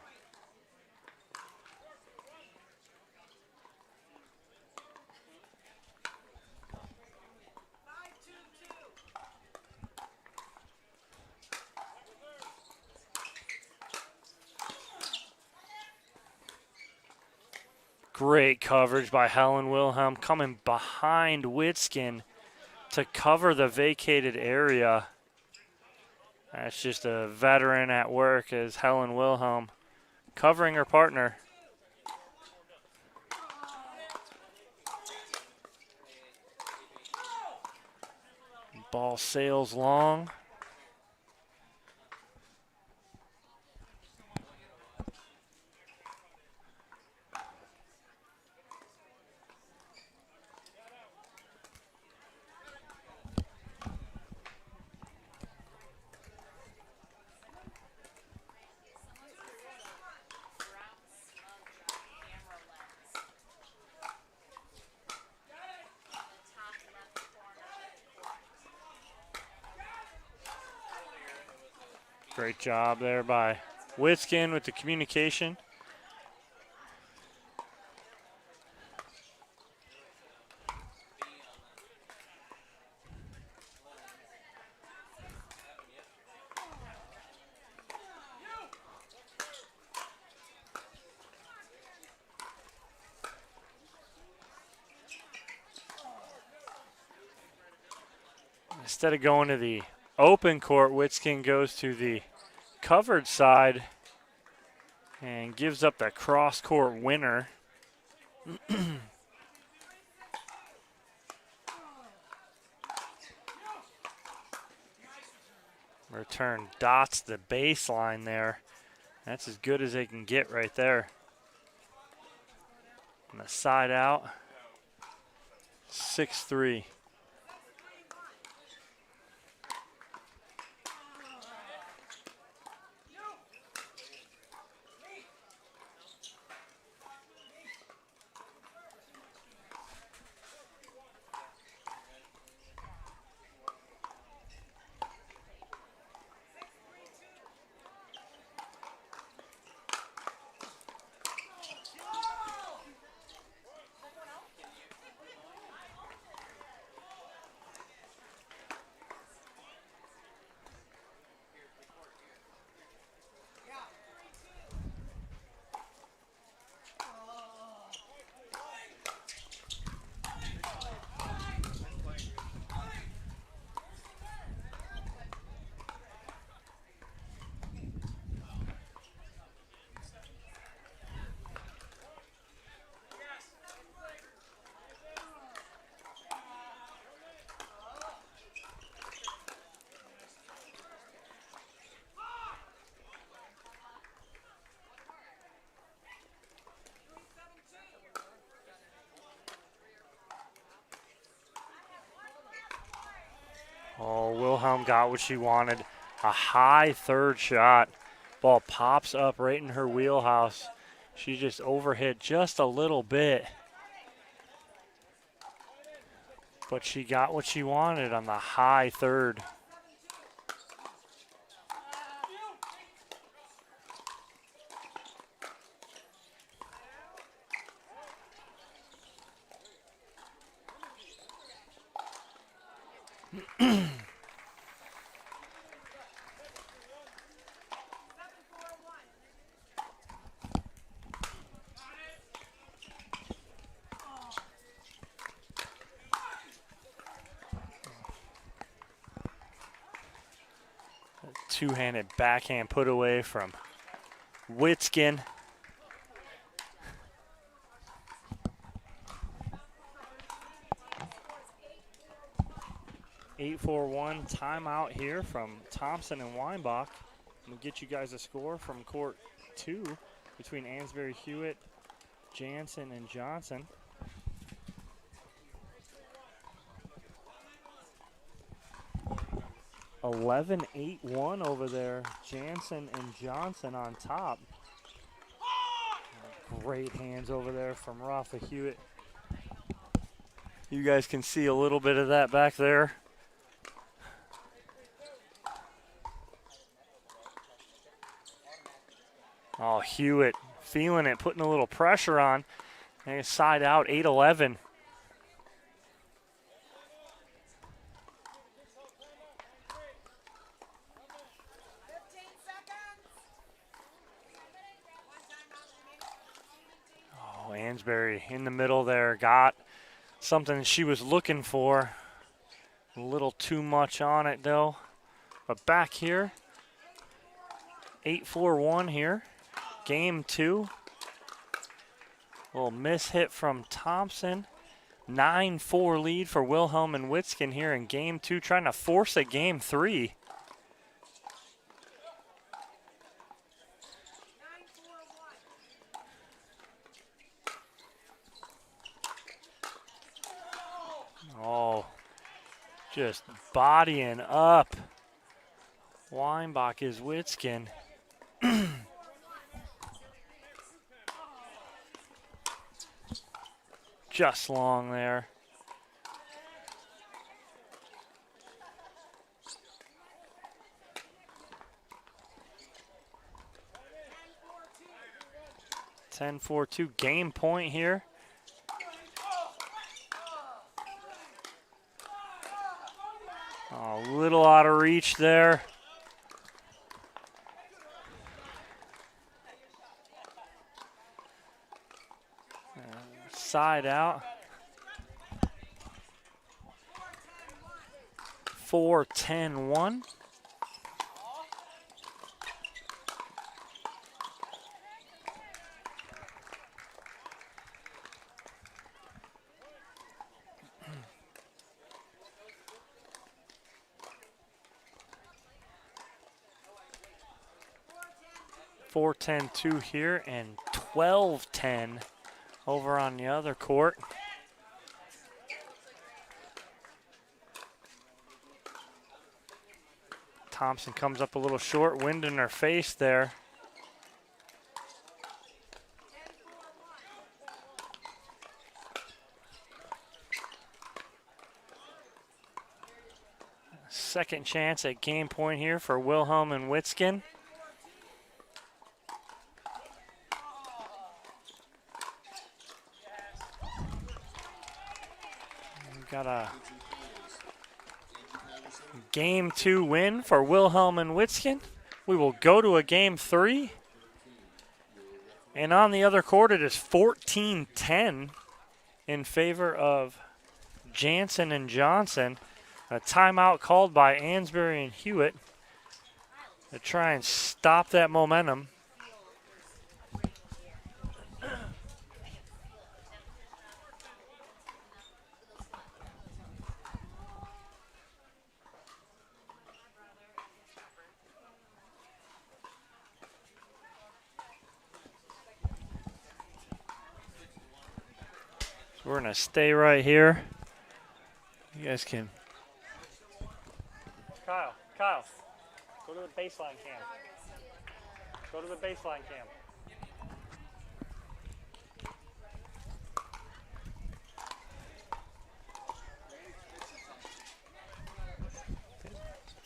Great coverage by Helen Wilhelm, coming behind Witskin to cover the vacated area. That's just a veteran at work as Helen Wilhelm covering her partner. Ball sails long. Great job there by Witskin with the communication. Instead of going to the open court, Witskin goes to the covered side and gives up the cross-court winner. Return dots the baseline there. That's as good as they can get right there. On the side out, 6-3. Wilhelm got what she wanted. A high third shot. Ball pops up right in her wheelhouse. She just overhit just a little bit. But she got what she wanted on the high third. Two-handed backhand put away from Witskin. (8-4-1) timeout here from Thompson and Weinbach. We'll get you guys a score from court 2 between Ansbury, Hewitt, Jansen, and Johnson. (11-8-1) over there. Jansen and Johnson on top. Great hands over there from Rafa Hewitt. You guys can see a little bit of that back there. Oh, Hewitt feeling it, putting a little pressure on. And side out, 8-11. Oh, Ansbury in the middle there, got something she was looking for. A little too much on it though. But back here, 8-4-1 here. Game 2. Little miss hit from Thompson. 9-4 lead for Wilhelm and Witskin here in game 2, trying to force a game 3. Oh, just bodying up. Weinbach is Witskin. Just long there. (10-4-2) game point here. Oh, a little out of reach there. Side out. 4-10-1. (4-10-2) here and 12-10 over on the other court. Thompson comes up a little short, wind in her face there. Second chance at game point here for Wilhelm and Witskin. Got a game 2 win for Wilhelm and Witskin. We will go to a game 3. And on the other court, it is 14-10 in favor of Jansen and Johnson. A timeout called by Ansbury and Hewitt to try and stop that momentum. We're going to stay right here. You guys can Kyle, go to the baseline cam. Go to the baseline cam.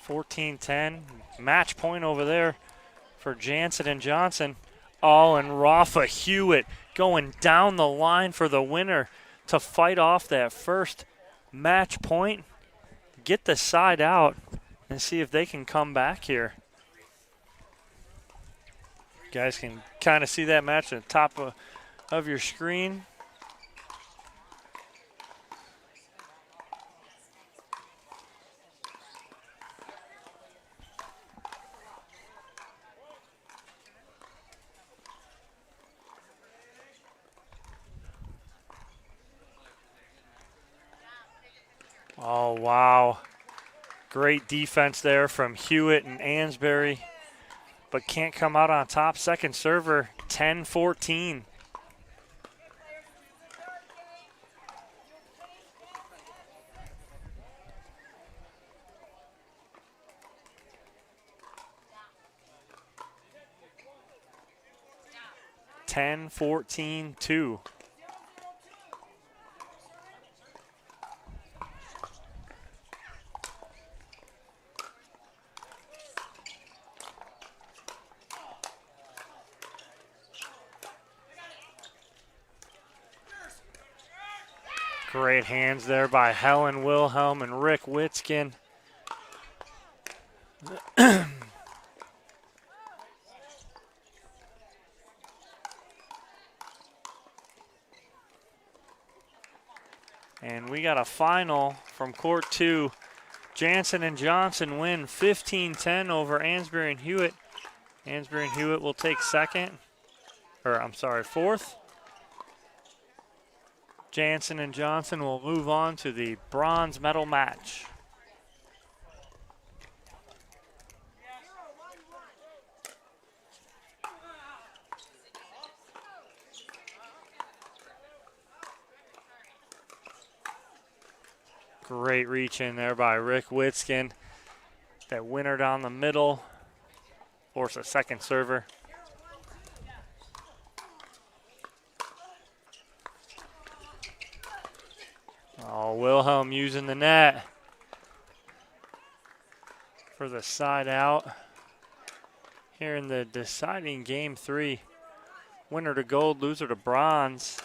(14-10) match point over there for Jansen and Johnson. Oh, and Rafa Hewitt going down the line for the winner to fight off that first match point. Get the side out and see if they can come back here. You guys can kind of see that match at the top of your screen. Oh, wow. Great defense there from Hewitt and Ansbury, but can't come out on top. Second server, 10-14. (10-14-2). Great hands there by Helen Wilhelm and Rick Witzkin. And we got a final from court 2. Jansen and Johnson win 15-10 over Ansbury and Hewitt. Ansbury and Hewitt will take fourth. Jansen and Johnson will move on to the bronze medal match. Great reach in there by Rick Witzkin. That winner down the middle. Force a second server. Oh, Wilhelm using the net for the side out. Here in the deciding game 3. Winner to gold, loser to bronze.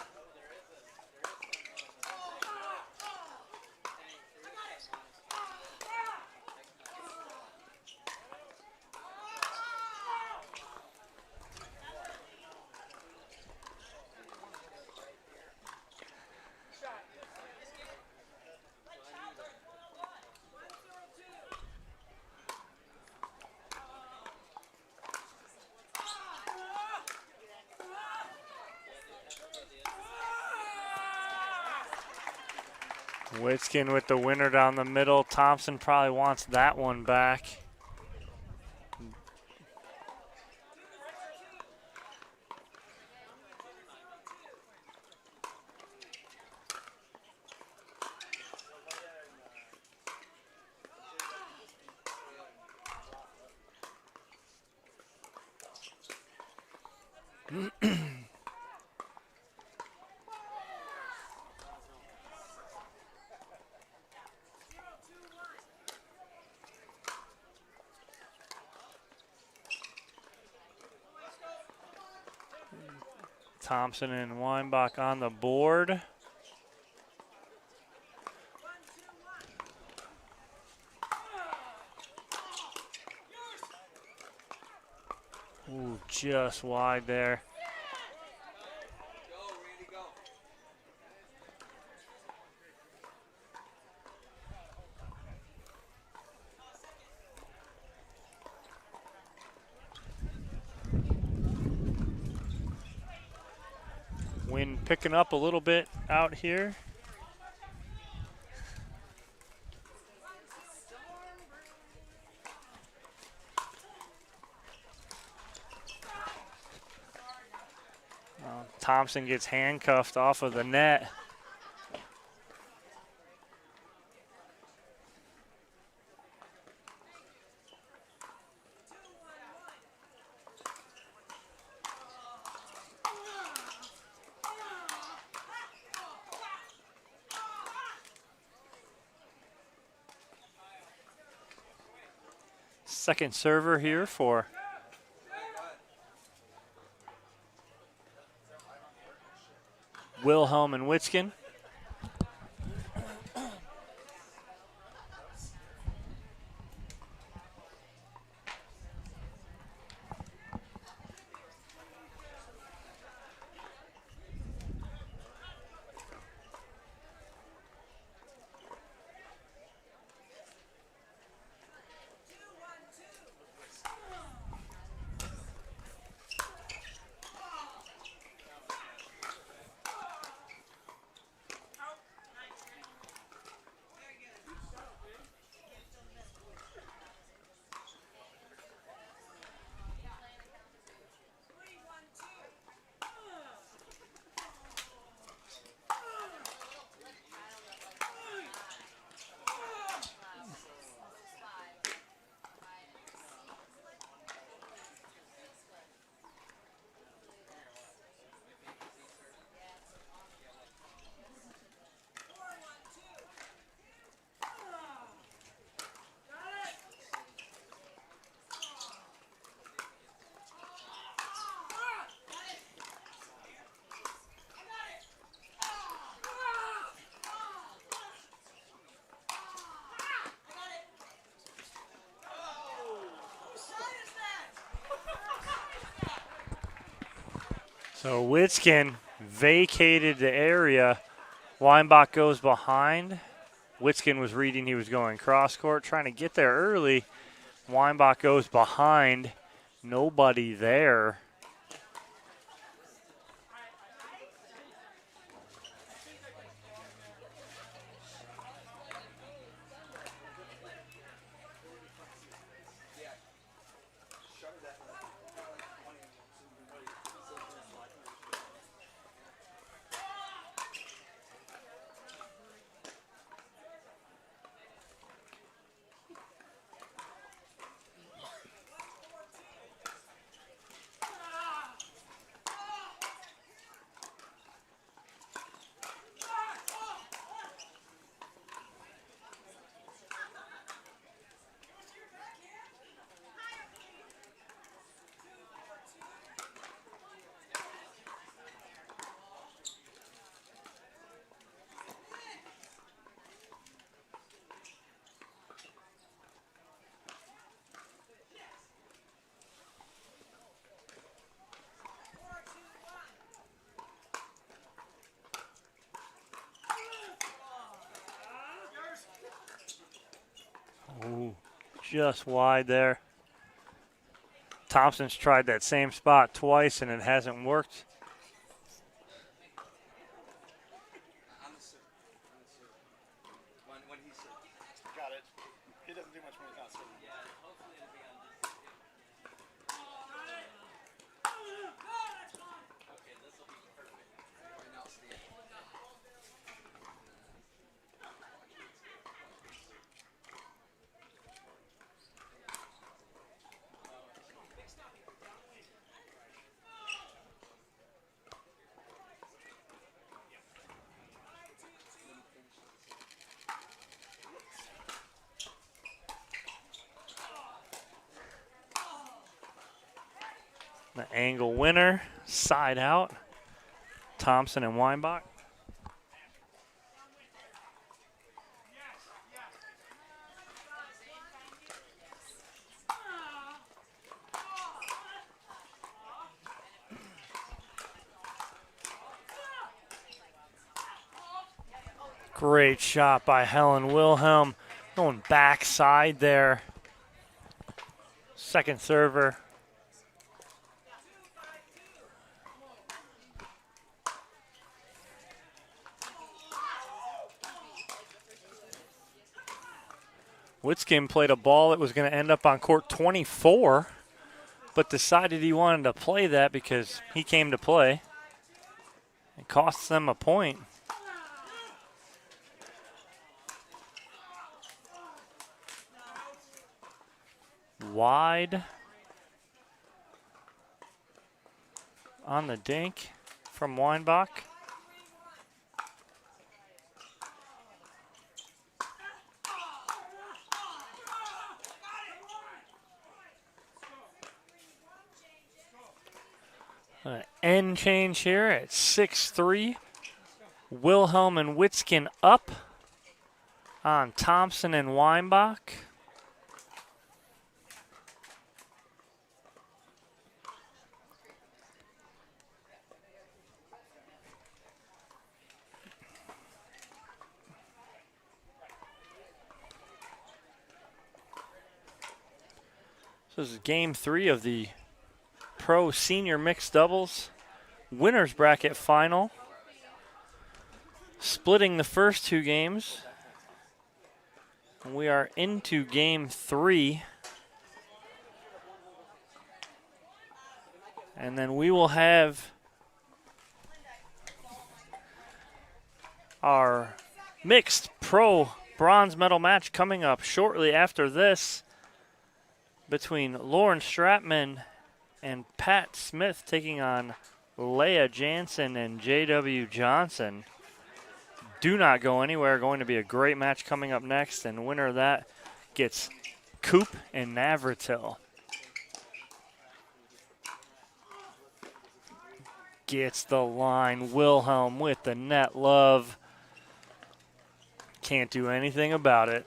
Witzkin with the winner down the middle. Thompson probably wants that one back. Thompson and Weinbach on the board. Ooh, just wide there. Wind picking up a little bit out here. Thompson gets handcuffed off of the net. Second server here for Wilhelm and Witskin. So Witskin vacated the area. Weinbach goes behind. Witskin was reading he was going cross court, trying to get there early. Weinbach goes behind. Nobody there. Ooh, just wide there. Thompson's tried that same spot twice and it hasn't worked. The angle winner, side out. Thompson and Weinbach. Great shot by Helen Wilhelm. Going backside there. Second server. Witskin played a ball that was going to end up on court 24, but decided he wanted to play that because he came to play. It costs them a point. Wide on the dink from Weinbach. End change here at 6-3. Wilhelm and Witskin up on Thompson and Weinbach. So this is game 3 of the Pro Senior Mixed Doubles Winners Bracket Final. Splitting the first 2 games. We are into game 3. And then we will have our mixed pro bronze medal match coming up shortly after this between Lauren Stratman and Pat Smith taking on Leah Jansen and J.W. Johnson. Do not go anywhere. Going to be a great match coming up next, and winner of that gets Coop and Navratil. Gets the line. Wilhelm with the net love. Can't do anything about it.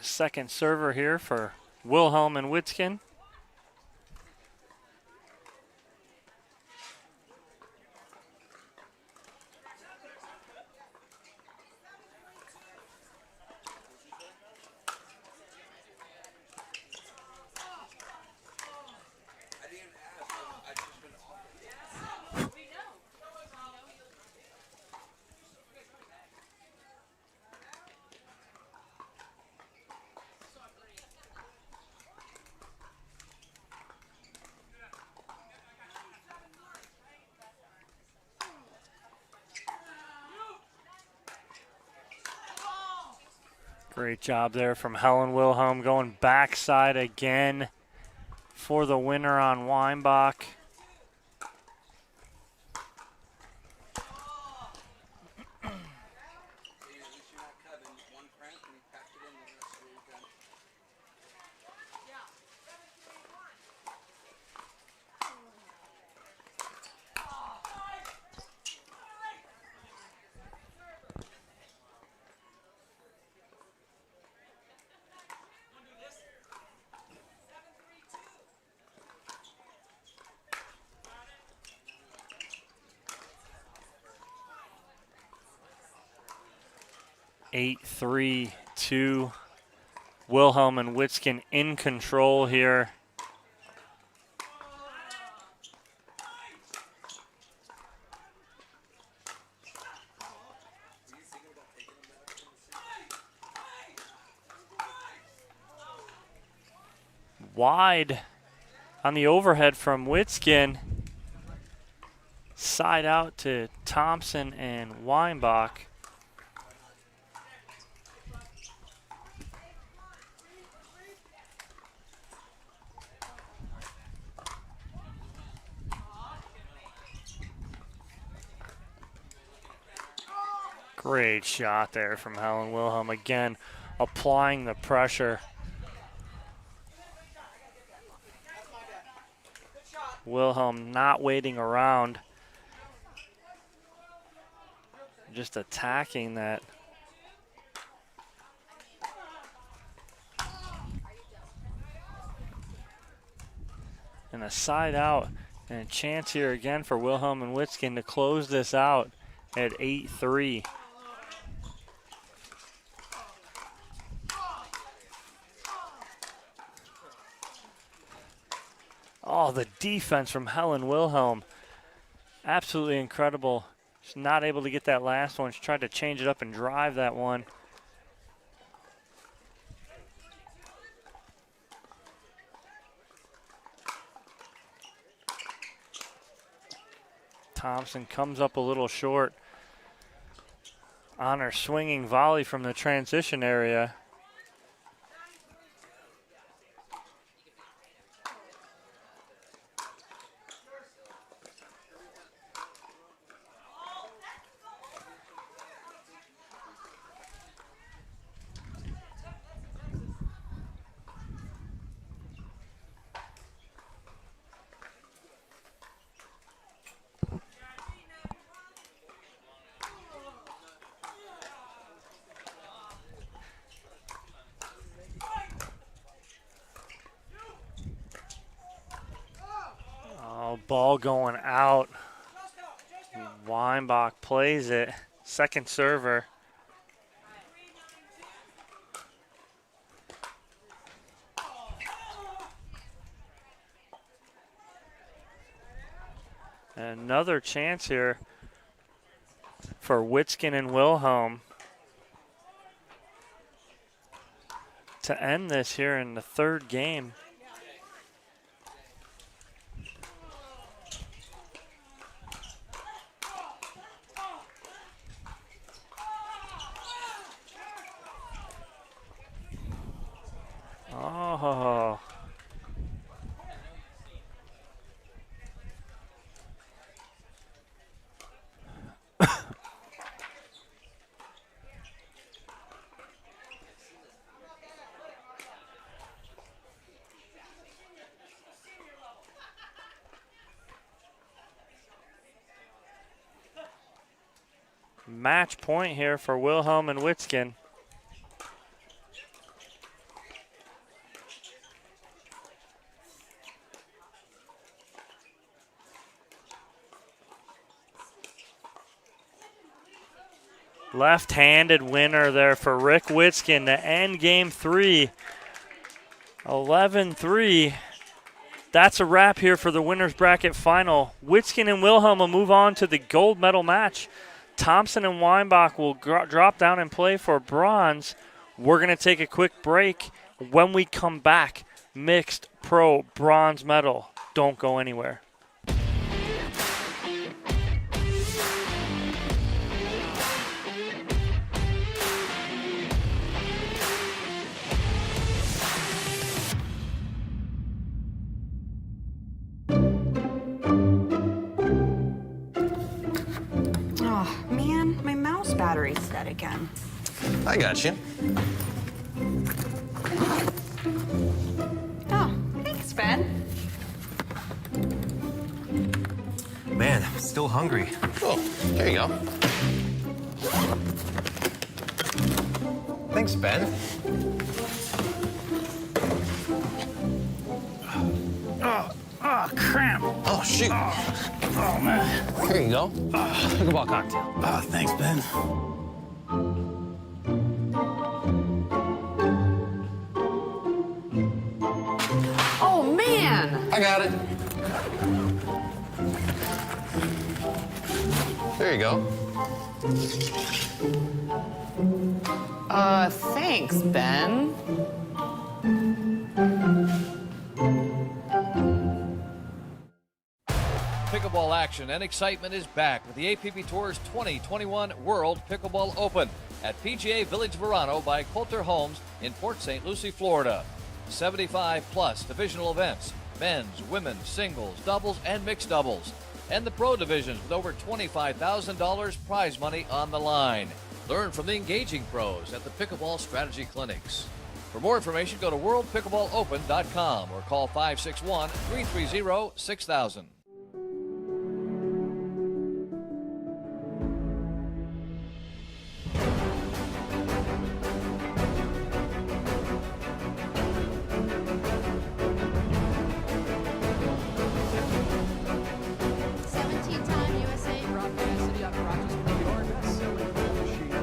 Second server here for Wilhelm and Witskin. Great job there from Helen Wilhelm, going backside again for the winner on Weinbach. Eight, 3-2. Wilhelm and Witskin in control here. Wide on the overhead from Witskin. Side out to Thompson and Weinbach. Great shot there from Helen Wilhelm. Again, applying the pressure. Wilhelm not waiting around. Just attacking that. And a side out. And a chance here again for Wilhelm and Witskin to close this out at 8-3. Oh, the defense from Helen Wilhelm. Absolutely incredible. She's not able to get that last one. She tried to change it up and drive that one. Thompson comes up a little short on her swinging volley from the transition area. ball going out. Weinbach plays it. Second server. Another chance here for Witskin and Wilhelm to end this here in the third game. Oh. Match point here for Wilhelm and Witskin. Left-handed winner there for Rick Witskin to end game 3. 11-3. That's a wrap here for the winner's bracket final. Witskin and Wilhelm will move on to the gold medal match. Thompson and Weinbach will drop down and play for bronze. We're going to take a quick break. When we come back, mixed pro bronze medal. Don't go anywhere. Battery's dead again. I got you. Oh, thanks, Ben. Man, I'm still hungry. Oh, here you go. Thanks, Ben. Oh, cramp. Oh, shoot. Oh, man. Here you go. Pickleball cocktail. Oh, thanks, Ben. Oh, man. I got it. There you go. Thanks, Ben. Pickleball action and excitement is back with the APP Tour's 2021 World Pickleball Open at PGA Village Verano by Coulter Homes in Port St. Lucie, Florida. 75-plus divisional events, men's, women's, singles, doubles, and mixed doubles. And the pro divisions with over $25,000 prize money on the line. Learn from the engaging pros at the Pickleball Strategy Clinics. For more information, go to worldpickleballopen.com or call 561-330-6000.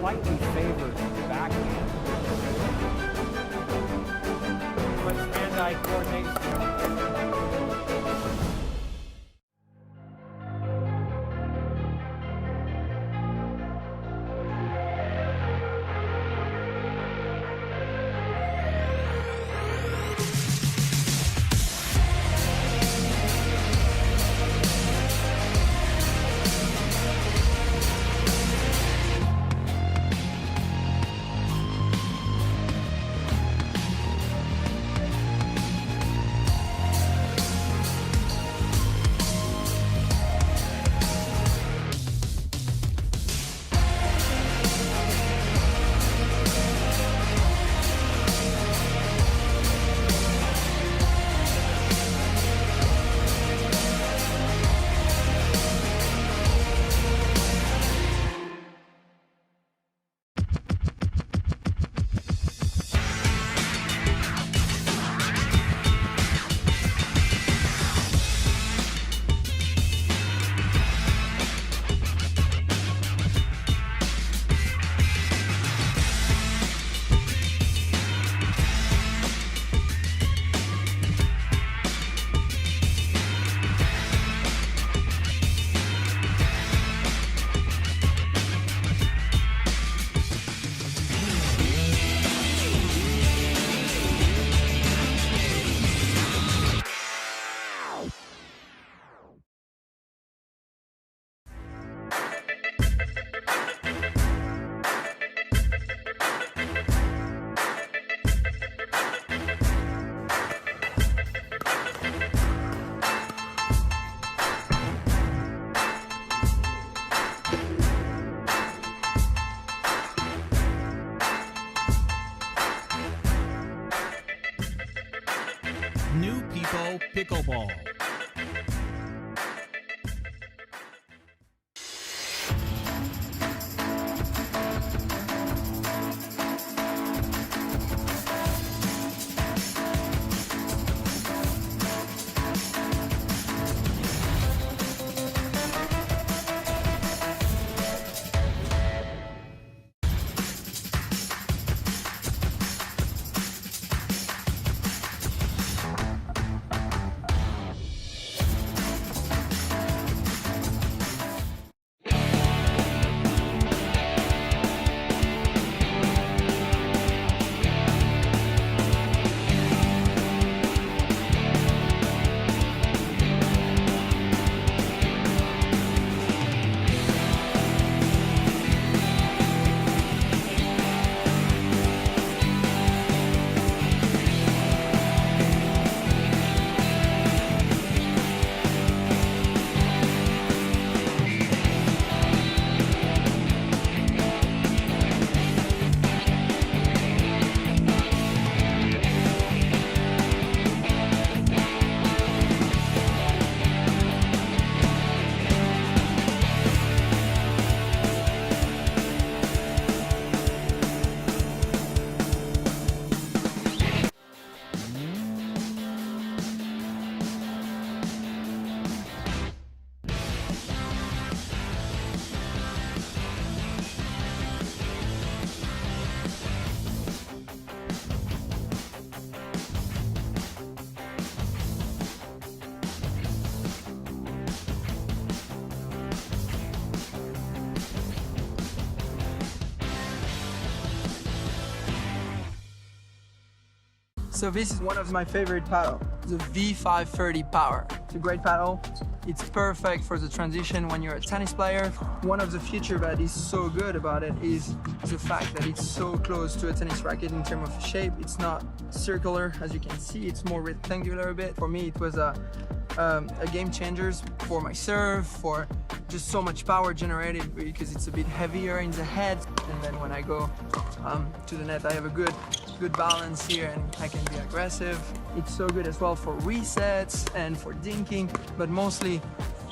Slightly favored backhand. But hand-eye coordination. Pickleball. So this is one of my favorite paddle, the V530 Power. It's a great paddle. It's perfect for the transition when you're a tennis player. One of the features that is so good about it is the fact that it's so close to a tennis racket in terms of shape. It's not circular, as you can see, it's more rectangular a bit. For me, it was a game changer for my serve, for just so much power generated because it's a bit heavier in the head. And then when I go to the net, I have a good balance here and I can be aggressive. It's so good as well for resets and for dinking, but mostly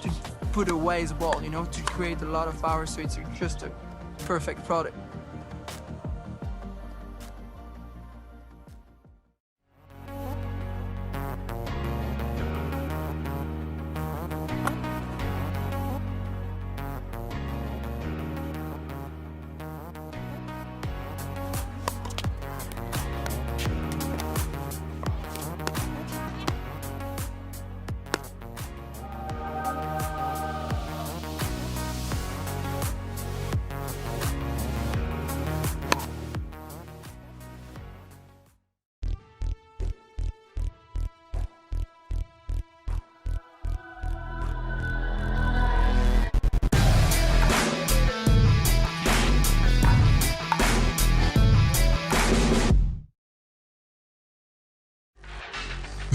to put away the ball, you know, to create a lot of power, so it's just a perfect product.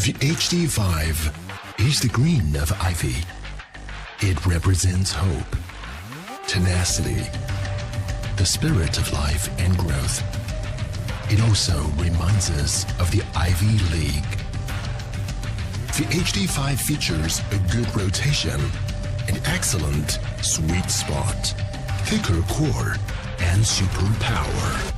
The HD5 is the green of ivy. It represents hope, tenacity, the spirit of life and growth. It also reminds us of the Ivy League. The HD5 features a good rotation, an excellent sweet spot, thicker core, and super power.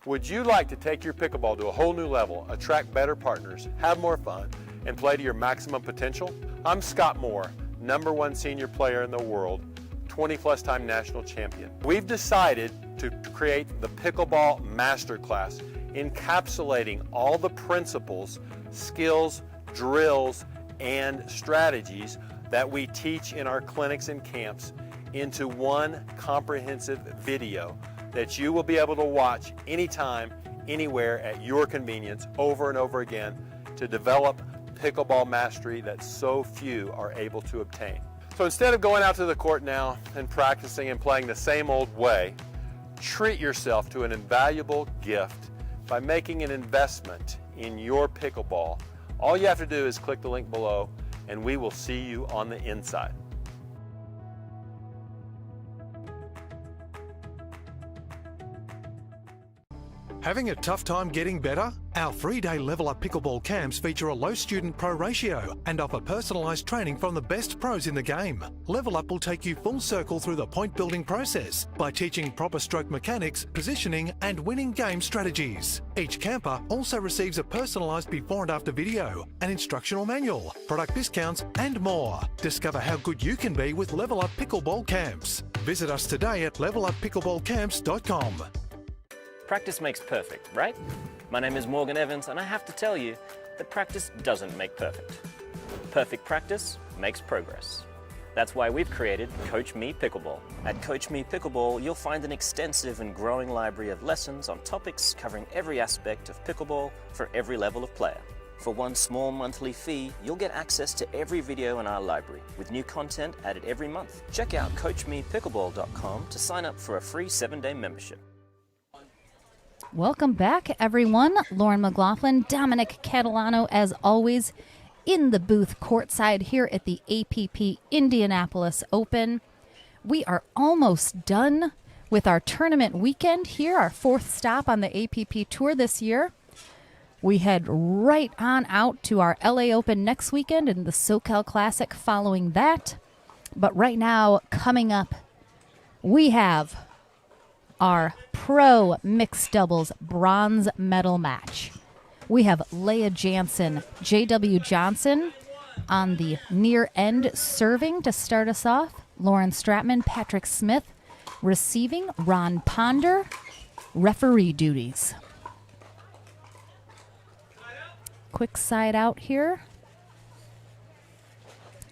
Would you like to take your pickleball to a whole new level, attract better partners, have more fun, and play to your maximum potential? I'm Scott Moore, #1 senior player in the world, 20+ time national champion. We've decided to create the Pickleball Masterclass, encapsulating all the principles, skills, drills, and strategies that we teach in our clinics and camps into one comprehensive video that you will be able to watch anytime, anywhere at your convenience over and over again to develop pickleball mastery that so few are able to obtain. So instead of going out to the court now and practicing and playing the same old way, treat yourself to an invaluable gift by making an investment in your pickleball. All you have to do is click the link below and we will see you on the inside. Having a tough time getting better? Our 3-day Level Up Pickleball camps feature a low student pro ratio and offer personalised training from the best pros in the game. Level Up will take you full circle through the point building process by teaching proper stroke mechanics, positioning and winning game strategies. Each camper also receives a personalised before and after video, an instructional manual, product discounts and more. Discover how good you can be with Level Up Pickleball camps. Visit us today at leveluppickleballcamps.com. Practice makes perfect, right? My name is Morgan Evans, and I have to tell you that practice doesn't make perfect. Perfect practice makes progress. That's why we've created Coach Me Pickleball. At Coach Me Pickleball, you'll find an extensive and growing library of lessons on topics covering every aspect of pickleball for every level of player. For one small monthly fee, you'll get access to every video in our library, with new content added every month. Check out CoachMePickleball.com to sign up for a free 7-day membership. Welcome back, everyone. Lauren McLaughlin, Dominic Catalano, as always, in the booth courtside here at the APP Indianapolis Open. We are almost done with our tournament weekend here, our 4th stop on the APP Tour this year. We head right on out to our LA Open next weekend and the SoCal Classic following that. But right now, coming up, we have our pro mixed doubles bronze medal match. We have Leah Jansen, J.W. Johnson on the near end serving to start us off. Lauren Stratman, Patrick Smith receiving. Ron Ponder, referee duties. Quick side out here.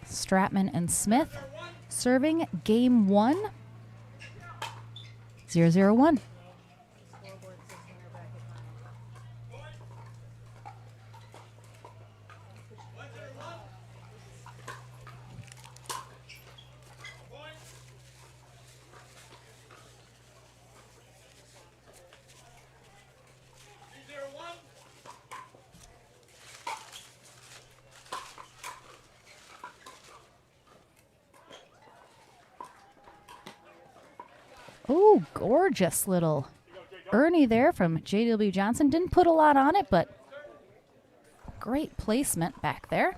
Stratman and Smith serving game 1. 0-0-1. Oh, gorgeous little Ernie there from J.W. Johnson. Didn't put a lot on it, but great placement back there.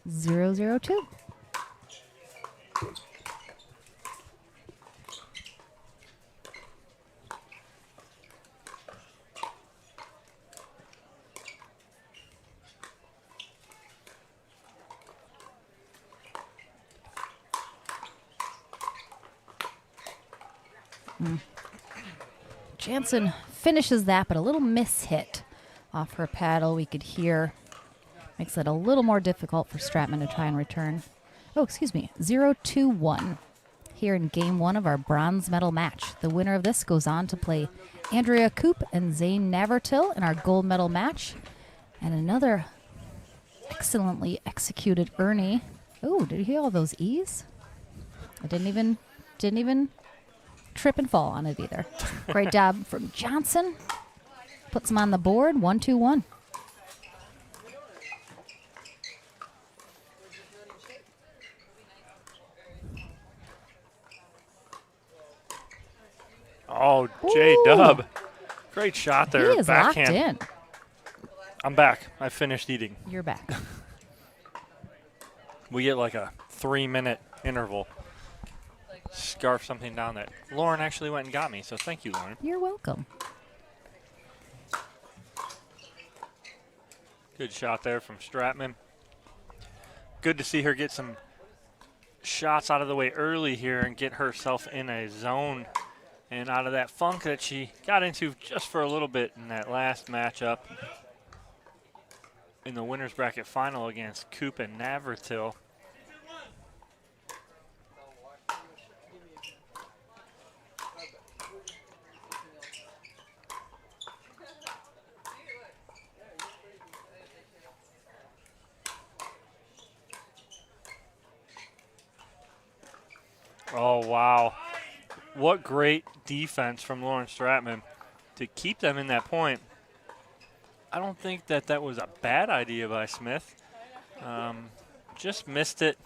0-0-2. Jansen finishes that, but a little miss-hit off her paddle. We could hear. Makes it a little more difficult for Stratman to try and return. Oh, excuse me. 0-2-1 here in game 1 of our bronze medal match. The winner of this goes on to play Andrea Koop and Zane Navertil in our gold medal match. And another excellently executed Ernie. Oh, did you hear all those E's? I didn't even trip and fall on it either. Great job from Johnson. Puts him on the board. 1-2-1. Oh, J-Dub. Great shot there. He is backhand. locked in. I'm back. I finished eating. You're back. We get like a 3-minute interval. Scarf something down that Lauren actually went and got me, so thank you, Lauren. You're welcome. Good shot there from Stratman. Good to see her get some shots out of the way early here and get herself in a zone and out of that funk that she got into just for a little bit in that last matchup in the winner's bracket final against Koop and Navertil. Oh, wow. What great defense from Lauren Stratman to keep them in that point. I don't think that was a bad idea by Smith. Just missed it.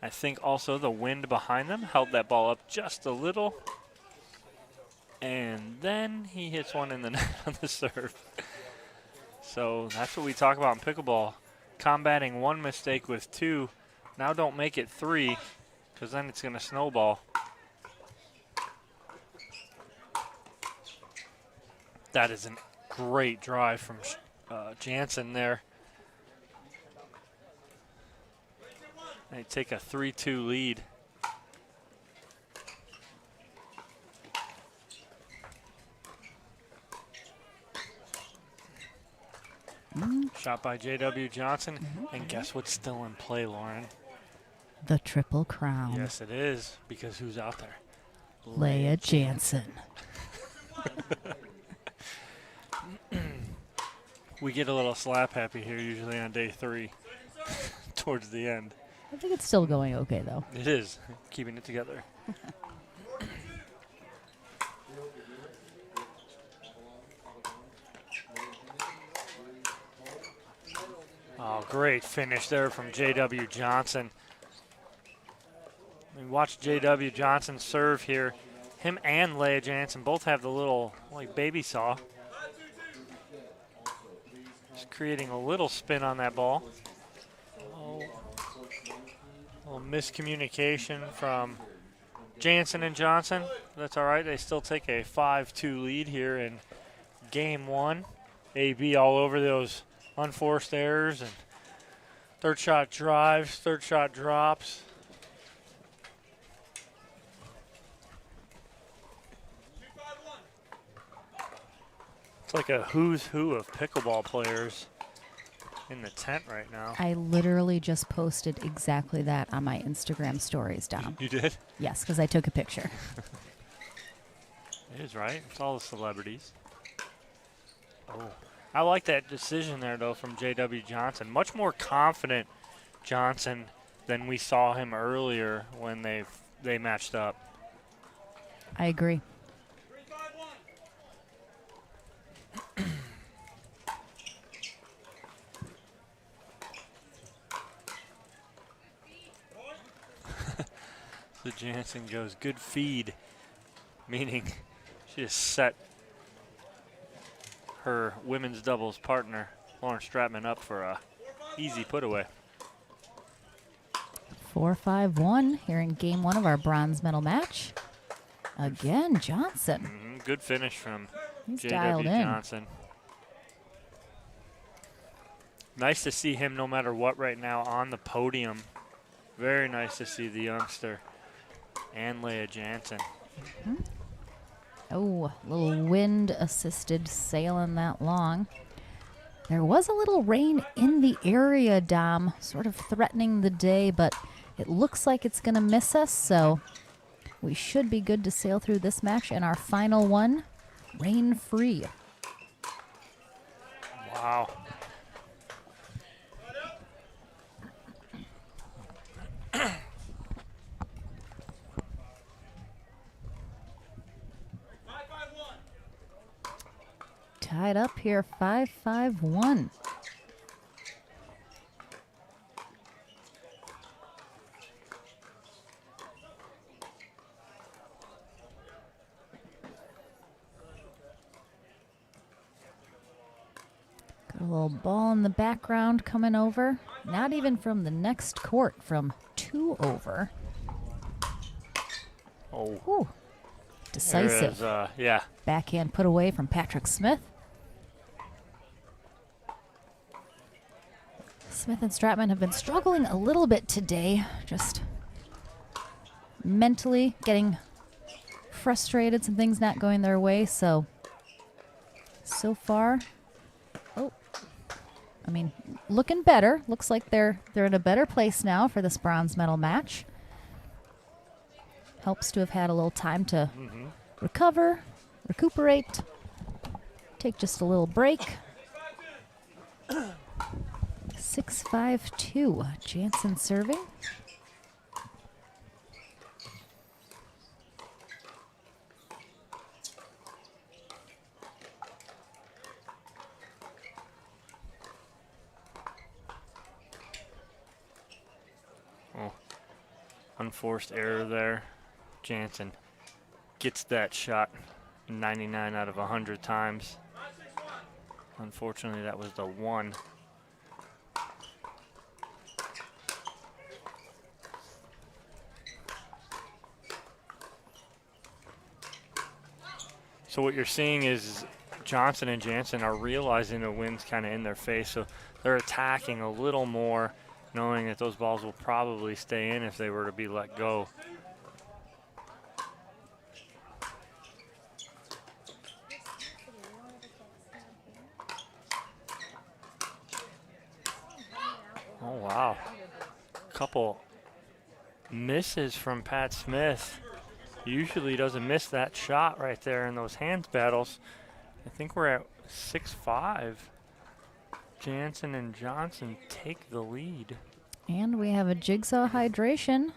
I think also the wind behind them held that ball up just a little. And then he hits one in the net on the serve. So that's what we talk about in pickleball. Combating one mistake with two. Now don't make it three, because then it's going to snowball. That is a great drive from Jansen there. They take a 3-2 lead. Shot by J.W. Johnson. And guess what's still in play, Lauren? The Triple Crown. Yes, it is. Because who's out there? Leah Jansen. We get a little slap happy here usually on day 3 towards the end. I think it's still going okay, though. It is. Keeping it together. Oh, great finish there from J.W. Johnson. I mean, watch J.W. Johnson serve here. Him and Leah Jansen both have the little, like, baby saw. Just creating a little spin on that ball. Oh, a little miscommunication from Jansen and Johnson. That's all right. They still take a 5-2 lead here in game 1. AB all over those unforced errors and third shot drives, third shot drops. It's like a who's who of pickleball players in the tent right now. I literally just posted exactly that on my Instagram stories, Dom. You did? Yes, because I took a picture. It is, right? It's all the celebrities. Oh. I like that decision there, though, from J.W. Johnson. Much more confident Johnson than we saw him earlier when they matched up. I agree. So Jansen goes, good feed, meaning she just set her women's doubles partner, Lauren Stratman, up for a easy put away. 4-5-1 here in game 1 of our bronze medal match. Again, Johnson. Good finish from J.W. Johnson. Nice to see him no matter what right now on the podium. Very nice to see the youngster and Leah Jansen. Oh, a little wind-assisted sailing that long. There was a little rain in the area, Dom, sort of threatening the day, but it looks like it's going to miss us, so we should be good to sail through this match and our final one, rain-free. Wow. Tied up here, 5-5-1. Got a little ball in the background coming over. Not even from the next court, from 2 over. Oh. Whew. Decisive. Yeah. Backhand put away from Patrick Smith. Smith and Stratman have been struggling a little bit today, just mentally getting frustrated, some things not going their way, so far, looking better. Looks like they're in a better place now for this bronze medal match. Helps to have had a little time to recover, recuperate, take just a little break. 6-5-2, Jansen serving. Oh, unforced error there. Jansen gets that shot 99 out of 100 times. Unfortunately, that was the one. So what you're seeing is Johnson and Jansen are realizing the wind's kind of in their face, so they're attacking a little more, knowing that those balls will probably stay in if they were to be let go. Oh, wow. Couple misses from Pat Smith. Usually doesn't miss that shot right there in those hands battles. I think we're at 6-5. Jansen and Johnson take the lead. And we have a jigsaw hydration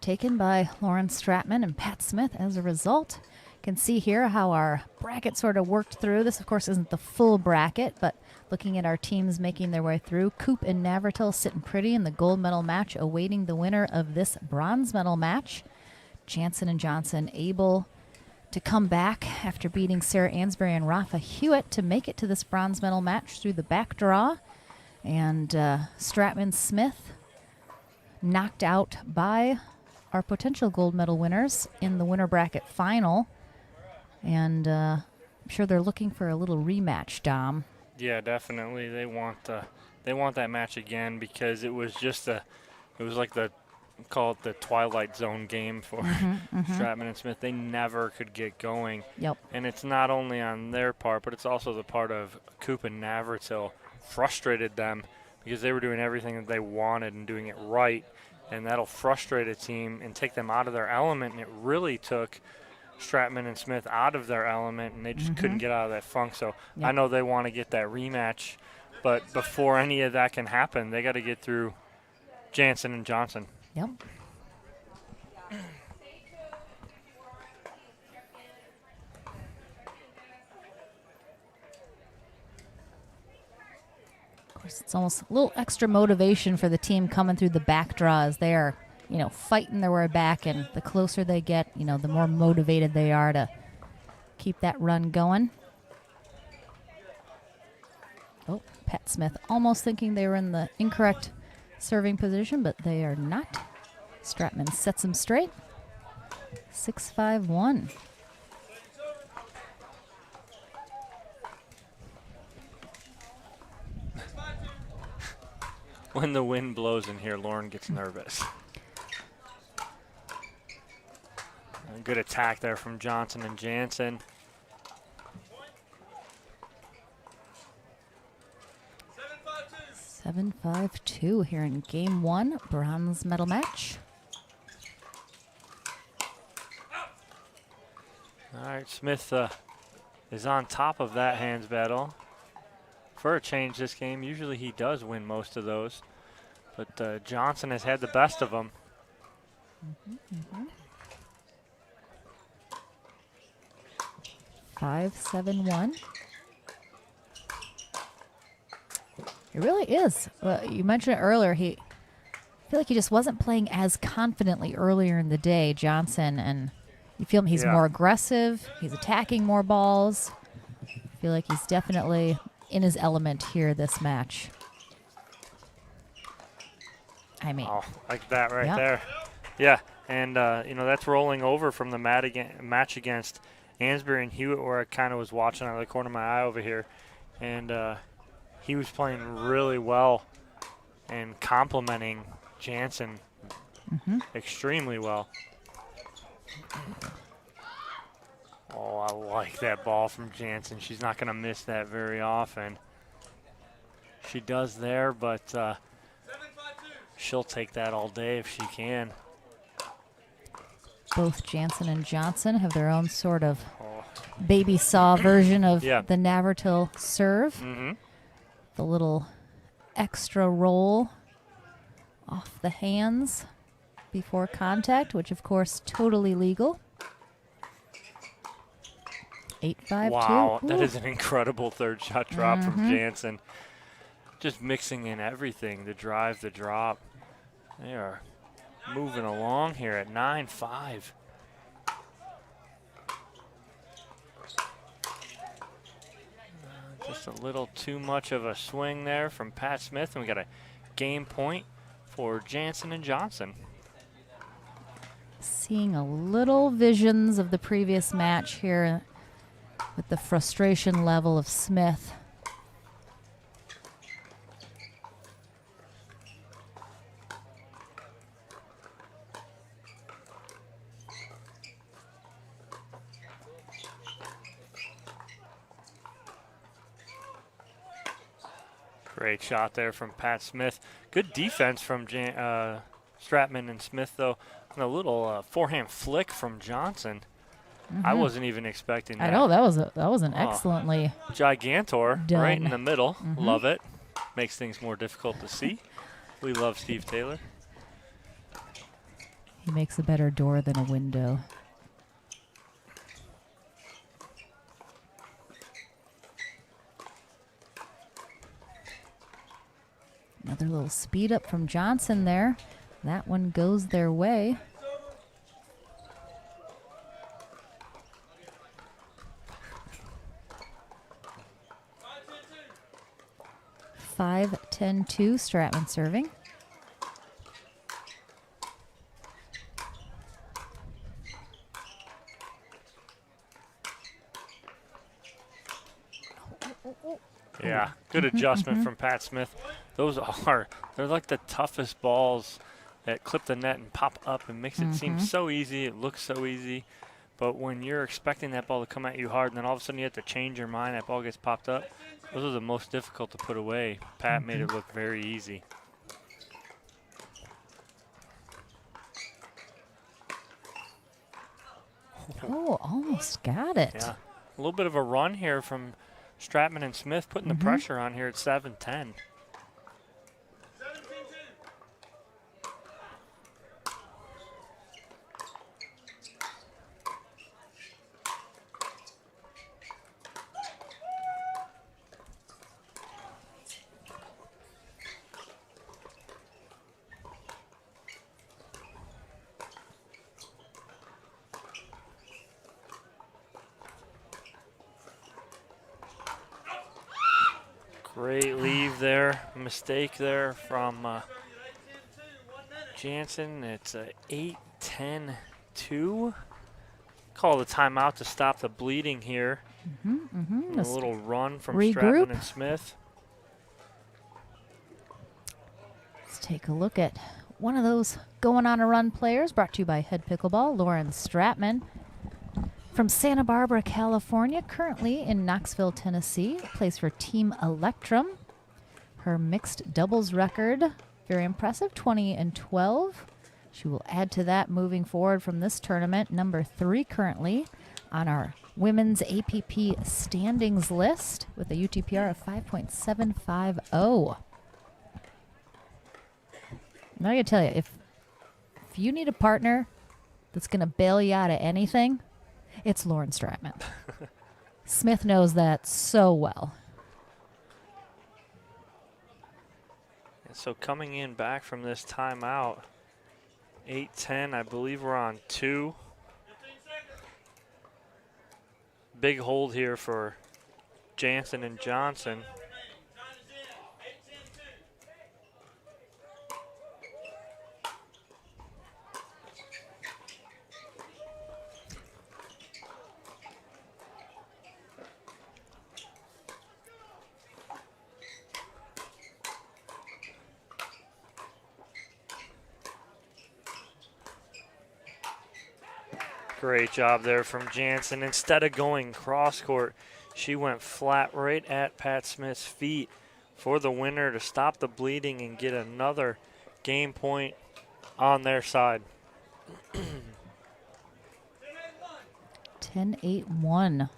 taken by Lauren Stratman and Pat Smith as a result. You can see here how our bracket sort of worked through. This, of course, isn't the full bracket, but looking at our teams making their way through, Coop and Navratil sitting pretty in the gold medal match, awaiting the winner of this bronze medal match. Jansen and Johnson able to come back after beating Sarah Ansbury and Rafa Hewitt to make it to this bronze medal match through the back draw. And Stratman Smith knocked out by our potential gold medal winners in the winner bracket final. And I'm sure they're looking for a little rematch, Dom. Yeah, definitely. They want that match again because it was just it was like call it the Twilight Zone game for Stratman and Smith. They never could get going. Yep. And it's not only on their part, but it's also the part of Coop and Navratil. Frustrated them because they were doing everything that they wanted and doing it right, and that'll frustrate a team and take them out of their element. And it really took Stratman and Smith out of their element, and they just couldn't get out of that funk. So I know they want to get that rematch, but before any of that can happen, they got to get through Jansen and Johnson. Yep. Of course, it's almost a little extra motivation for the team coming through the back draw as they are, fighting their way back, and the closer they get, the more motivated they are to keep that run going. Oh, Pat Smith almost thinking they were in the incorrect serving position, but they are not. Stratman sets him straight. 6-5-1. When the wind blows in here, Lauren gets nervous. A good attack there from Johnson and Jansen. Seven, 5-2 here in game one, bronze medal match. All right, Smith is on top of that hands battle. For a change this game, usually he does win most of those, but Johnson has had the best of them. 5-7-1. It really is. Well, you mentioned it earlier. I feel like he just wasn't playing as confidently earlier in the day, Johnson, and you feel he's more aggressive. He's attacking more balls. I feel like he's definitely in his element here this match. I mean, like that right there. Yeah, and that's rolling over from the match against Ansbury and Hewitt, where I kind of was watching out of the corner of my eye over here, and he was playing really well and complimenting Jansen extremely well. Oh, I like that ball from Jansen. She's not going to miss that very often. She does there, but she'll take that all day if she can. Both Jansen and Johnson have their own sort of baby saw version of the Navratil serve. The little extra roll off the hands before contact, which of course totally legal. 8-5-2. Wow, Ooh. that is an incredible third shot drop from Jansen. Just mixing in everything, the drive, the drop. They are moving along here at 9-5. Just a little too much of a swing there from Pat Smith, and we got a game point for Jansen and Johnson. Seeing a little visions of the previous match here with the frustration level of Smith. Great shot there from Pat Smith. Good defense from Stratman and Smith, though. And a little forehand flick from Johnson. I wasn't even expecting that. I know, that was an excellently Gigantor done. right in the middle. Love it. Makes things more difficult to see. We love Steve Taylor. He makes a better door than a window. Another little speed up from Johnson there. That one goes their way. Five, 10-2, Stratman serving. Yeah, good adjustment from Pat Smith. Those they're like the toughest balls that clip the net and pop up and makes it seem so easy. It looks so easy. But when you're expecting that ball to come at you hard and then all of a sudden you have to change your mind, that ball gets popped up, those are the most difficult to put away. Pat made it look very easy. Oh, almost got it. Yeah, a little bit of a run here from Stratman and Smith, putting the pressure on here at 7-10. Great leave there, mistake there from Jansen. It's a 8-10-2. Call the timeout to stop the bleeding here. A little run from Stratman and Smith. Let's take a look at one of those going on a run players, brought to you by Head Pickleball, Lauren Stratman. From Santa Barbara, California, currently in Knoxville, Tennessee, plays for Team Electrum. Her mixed doubles record, very impressive, 20-12. She will add to that moving forward from this tournament, number 3 currently on our women's APP standings list with a UTPR of 5.750. I'm going to tell you, if you need a partner that's going to bail you out of anything, it's Lauren Stratman. Smith knows that so well. And so coming in back from this timeout, 8-10, I believe we're on 2. Big hold here for Jansen and Johnson. Great job there from Jansen. Instead of going cross court, she went flat right at Pat Smith's feet for the winner to stop the bleeding and get another game point on their side. 10-8-1.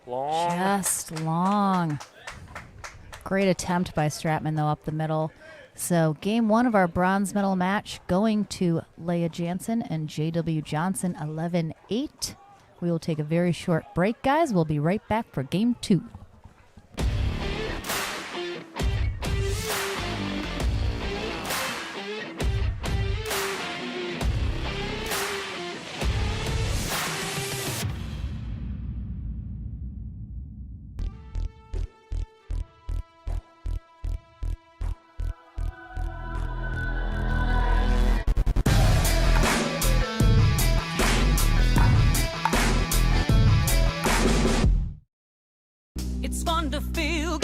Long. Just long. Great attempt by Stratman, though, up the middle. So game 1 of our bronze medal match going to Leah Jansen and J.W. Johnson, 11-8. We will take a very short break, guys. We'll be right back for game 2. It's fun to feel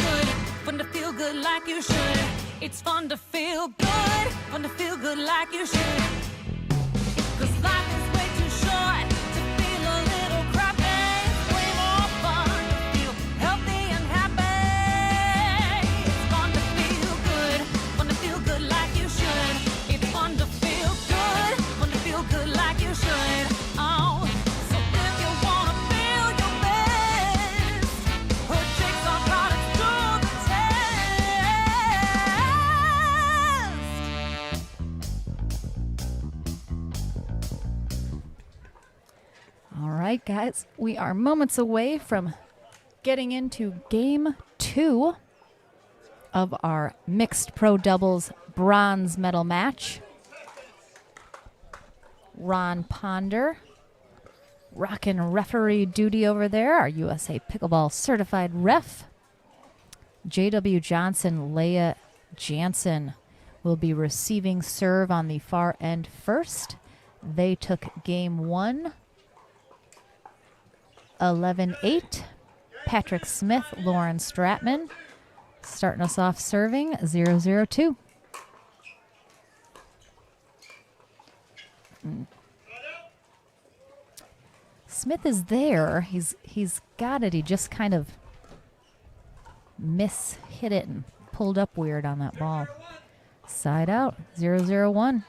good like you should. It's fun to feel good like you should. 'Cause life is way too short to feel a little crappy. It's way more fun to feel healthy and happy. It's fun to feel good like you should. It's fun to feel good like you should. Oh, so if you wanna feel your best, put tricks on products to the test. All right, guys, we are moments away from getting into game 2 of our mixed pro doubles bronze medal match. Ron Ponder rocking referee duty over there, our USA Pickleball certified ref. J.W. Johnson, Leah Jansen will be receiving serve on the far end first. They took game 1, 11-8. Patrick Smith, Lauren Stratman starting us off serving 0-0-2. Smith is there. He's got it. He just kind of hit it and pulled up weird on that ball. Side out, 0-0-1.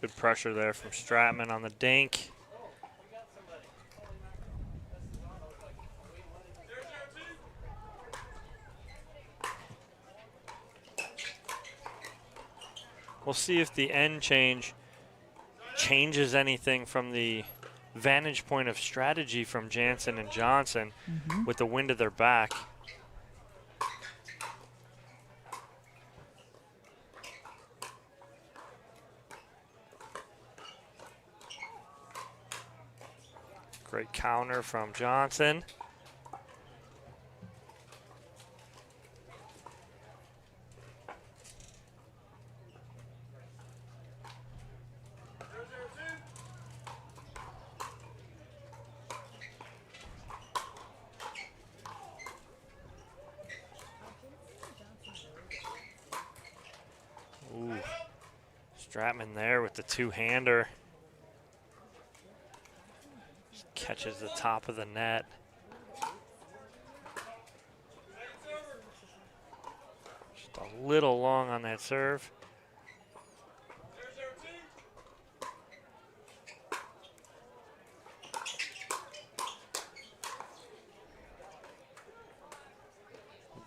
Good pressure there from Stratman on the dink. We'll see if the end change changes anything from the vantage point of strategy from Jansen and Johnson with the wind at their back. Great counter from Johnson. Ooh, Stratman there with the two-hander. Catches the top of the net. Just a little long on that serve.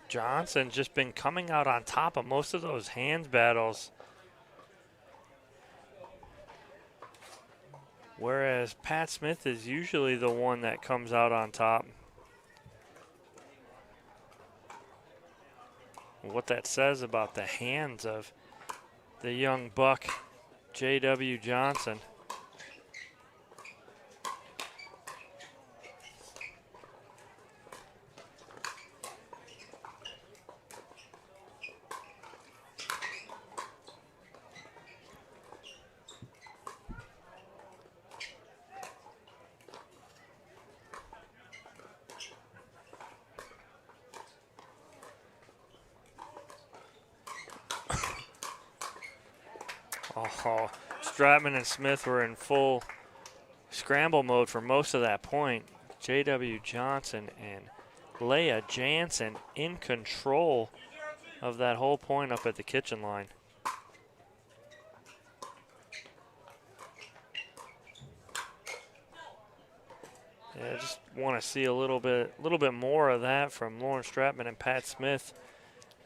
Johnson's just been coming out on top of most of those hands battles. Whereas Pat Smith is usually the one that comes out on top. What that says about the hands of the young buck, J.W. Johnson. Oh, Stratman and Smith were in full scramble mode for most of that point. J.W. Johnson and Leah Jansen in control of that whole point up at the kitchen line. Yeah, I just want to see a little bit more of that from Lauren Stratman and Pat Smith,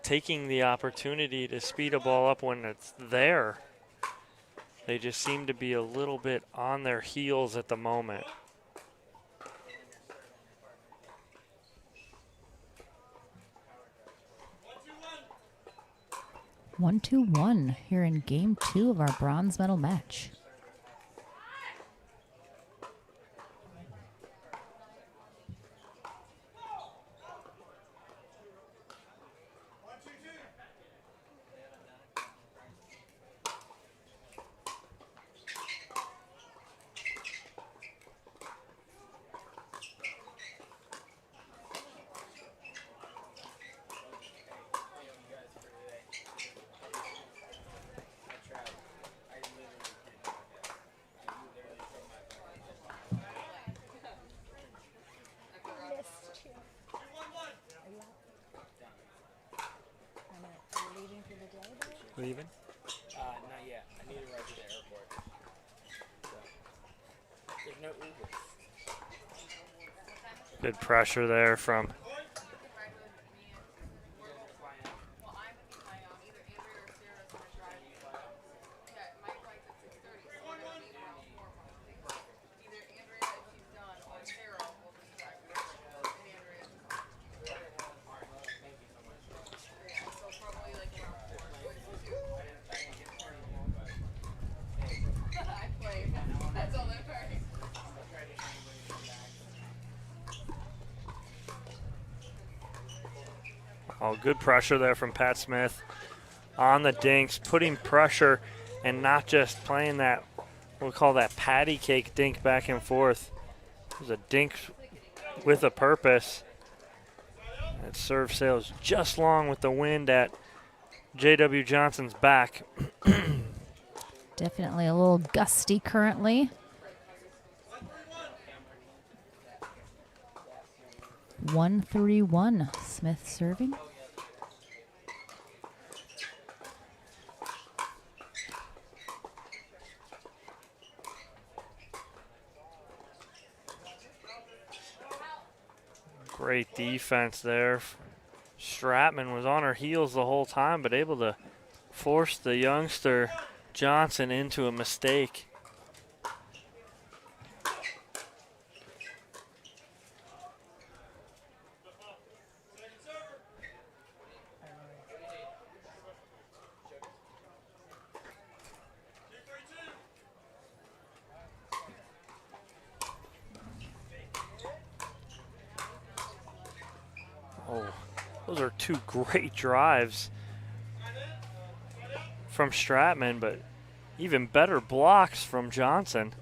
taking the opportunity to speed a ball up when it's there. They just seem to be a little bit on their heels at the moment. One, 2-1 here in game 2 of our bronze medal match. Leaving? Not yet. I need to ride to the airport. So, there's no Uber. Good pressure there from good pressure there from Pat Smith on the dinks, putting pressure and not just playing that, we'll call that patty cake dink back and forth. It was a dink with a purpose. That serve sails just long with the wind at J.W. Johnson's back. Definitely a little gusty currently. 1-3-1, Smith serving. Great defense there. Stratman was on her heels the whole time, but able to force the youngster Johnson into a mistake. Oh, those are two great drives from Stratman, but even better blocks from Johnson.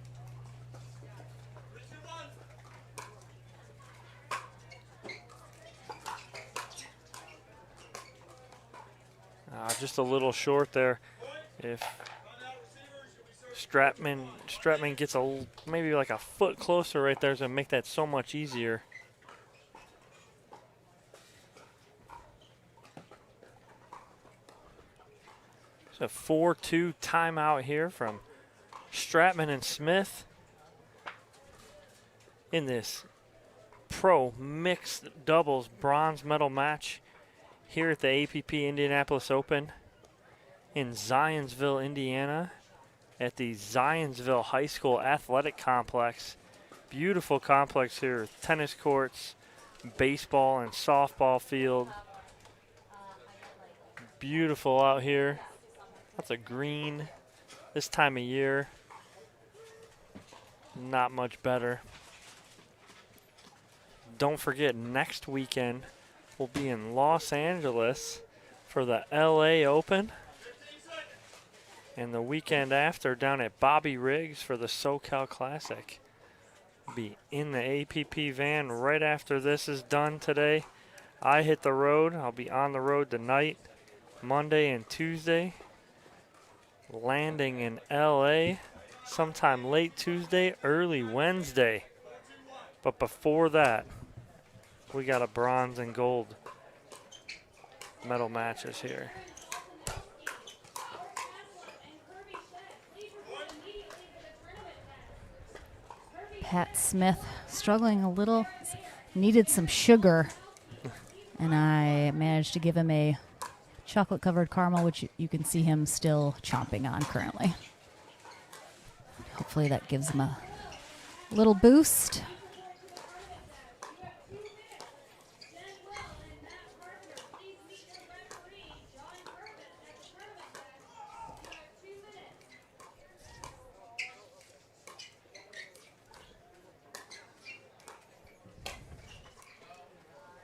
Just a little short there. If Stratman gets maybe like a foot closer right there, it's gonna make that so much easier. It's a 4-2 timeout here from Stratman and Smith in this pro mixed doubles bronze medal match here at the APP Indianapolis Open in Zionsville, Indiana at the Zionsville High School Athletic Complex. Beautiful complex here with tennis courts, baseball and softball field. Beautiful out here. Lots of green this time of year. Not much better. Don't forget, next weekend we'll be in Los Angeles for the LA Open. And the weekend after down at Bobby Riggs for the SoCal Classic. Be in the APP van right after this is done today. I hit the road. I'll be on the road tonight, Monday and Tuesday. Landing in LA sometime late Tuesday, early Wednesday. But before that, we got a bronze and gold medal matches here. Pat Smith struggling a little, needed some sugar, and I managed to give him a chocolate-covered caramel, which you can see him still chomping on currently. Hopefully that gives him a little boost.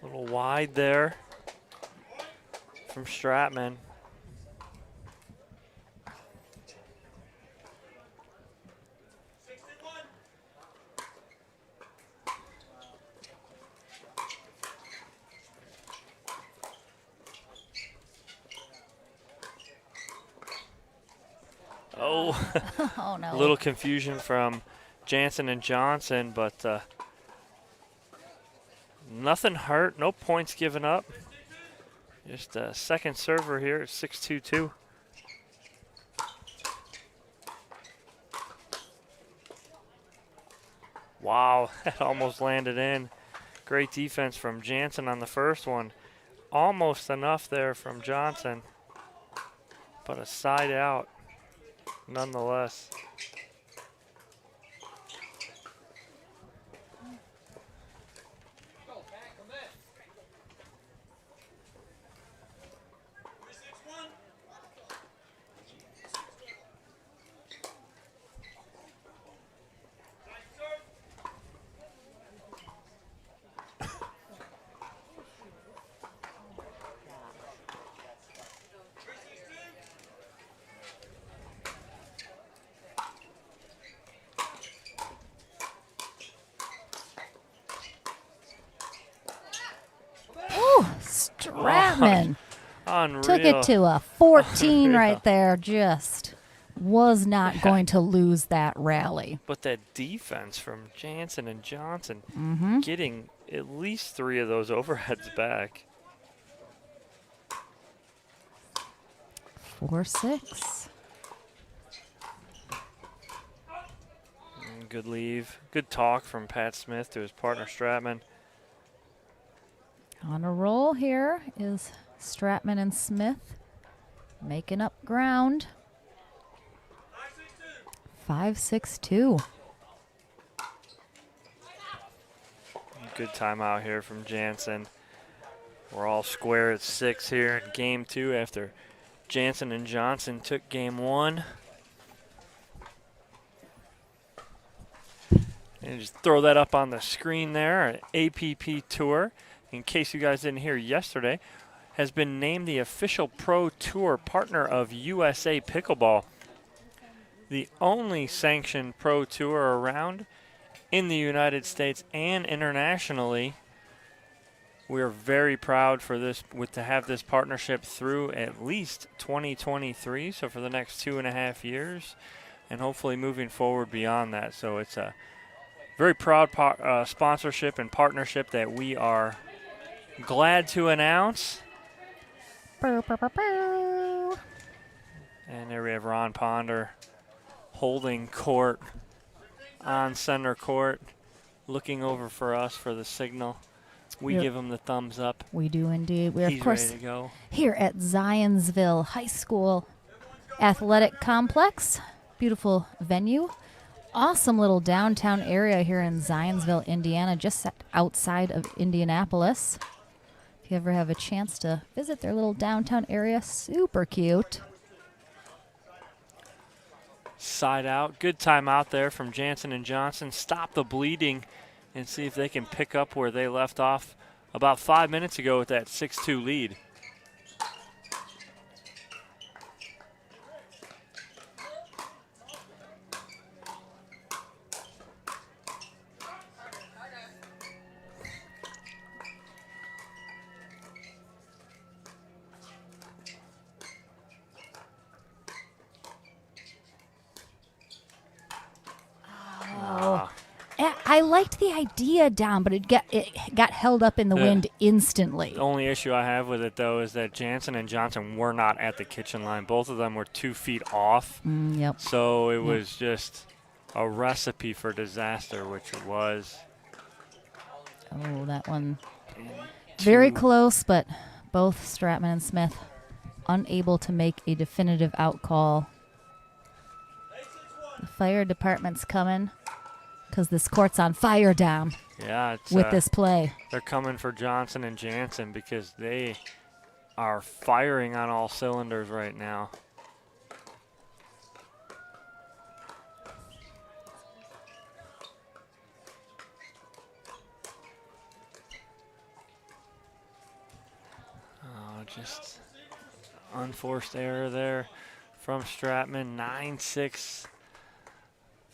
A little wide there from Stratman. Oh, oh no. A little confusion from Jansen and Johnson, but nothing hurt, no points given up. Just a second server here at 6-2-2. Wow, that almost landed in. Great defense from Jansen on the first one. Almost enough there from Johnson, but a side out nonetheless. Stratman Unreal. took it to a 14 Unreal. right there. Just was not going to lose that rally. But that defense from Jansen and Johnson, Mhm. getting at least 3 of those overheads back. 4-6. Good leave. Good talk from Pat Smith to his partner Stratman. On a roll here is Stratman and Smith making up ground. 5-6-2. Good timeout here from Jansen. We're all square at 6 here in game 2 after Jansen and Johnson took game 1. And just throw that up on the screen there. An APP Tour, in case you guys didn't hear yesterday, has been named the official Pro Tour partner of USA Pickleball. The only sanctioned Pro Tour around in the United States and internationally. We are very proud for this, to have this partnership through at least 2023, so for the next 2.5 years, and hopefully moving forward beyond that. So it's a very proud sponsorship and partnership that we are glad to announce. Bow, bow, bow, bow. And there we have Ron Ponder holding court on center court, looking over for us for the signal. We Yep. give him the thumbs up. We do indeed. We're, He's of course, ready to go. here at Zionsville High School Athletic Complex. Beautiful venue. Awesome little downtown area here in Zionsville, Indiana, just outside of Indianapolis. If you ever have a chance to visit their little downtown area, super cute. Side out. Good time out there from Jansen and Johnson. Stop the bleeding and see if they can pick up where they left off about 5 minutes ago with that 6-2 lead. I liked the idea down, but it got held up in the wind instantly. The only issue I have with it, though, is that Jansen and Johnson were not at the kitchen line. Both of them were 2 feet off. Yep. So it was just a recipe for disaster, which it was. Oh, that one. Very close, but both Stratman and Smith unable to make a definitive out call. The fire department's coming because this court's on fire, Dom. Yeah, it's, with this play. They're coming for Johnson and Jansen because they are firing on all cylinders right now. Oh, just unforced error there from Stratman. 9-6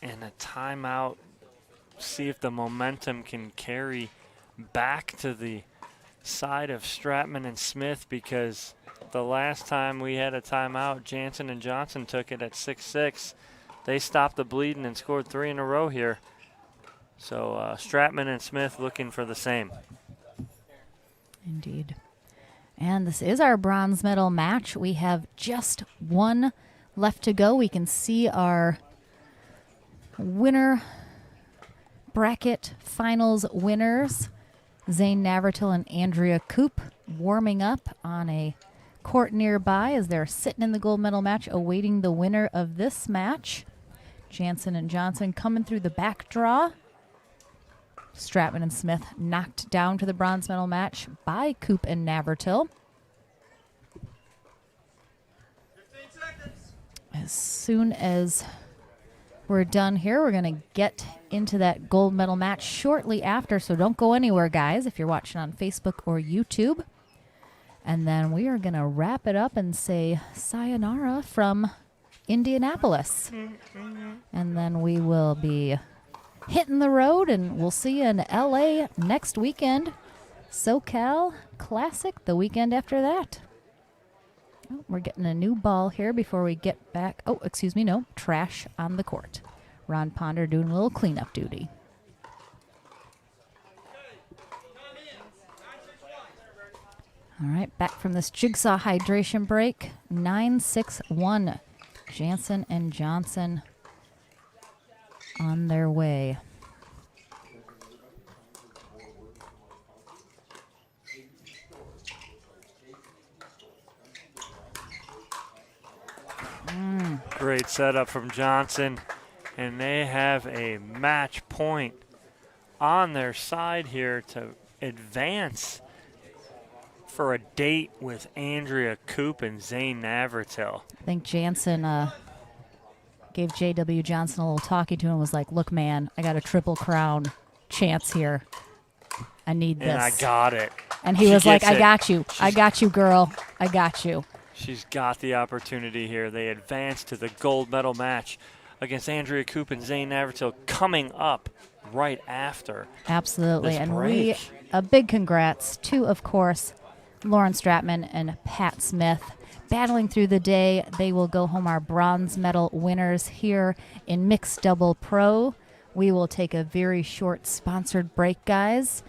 and a timeout. See if the momentum can carry back to the side of Stratman and Smith, because the last time we had a timeout, Jansen and Johnson took it at 6-6. They stopped the bleeding and scored 3 in a row here. So Stratman and Smith looking for the same. Indeed. And this is our bronze medal match. We have just one left to go. We can see our winner bracket finals winners, Zane Navratil and Andrea Koop, warming up on a court nearby as they're sitting in the gold medal match awaiting the winner of this match. Jansen and Johnson coming through the back draw. Stratman and Smith knocked down to the bronze medal match by Koop and Navratil. As soon as we're done here, we're going to get into that gold medal match shortly after, so don't go anywhere, guys, if you're watching on Facebook or YouTube. And then we are going to wrap it up and say sayonara from Indianapolis. And then we will be hitting the road, and we'll see you in LA next weekend. SoCal Classic the weekend after that. Oh, we're getting a new ball here before we get back. Oh, excuse me, no. Trash on the court. Ron Ponder doing a little cleanup duty. All right, back from this jigsaw hydration break. 9-6-1. Jansen and Johnson on their way. Great setup from Johnson, and they have a match point on their side here to advance for a date with Andrea Koop and Zane Navratil. I think Jansen gave J.W. Johnson a little talking to him and was like, look, man, I got a triple crown chance here. I need this. And I got it. And he was like, I got you. I got you, girl. I got you. She's got the opportunity here. They advance to the gold medal match against Andrea Koop and Zane Navratil coming up right after. Absolutely. This and break. a big congrats to, of course, Lauren Stratman and Pat Smith. Battling through the day, they will go home our bronze medal winners here in mixed double pro. We will take a very short sponsored break, guys.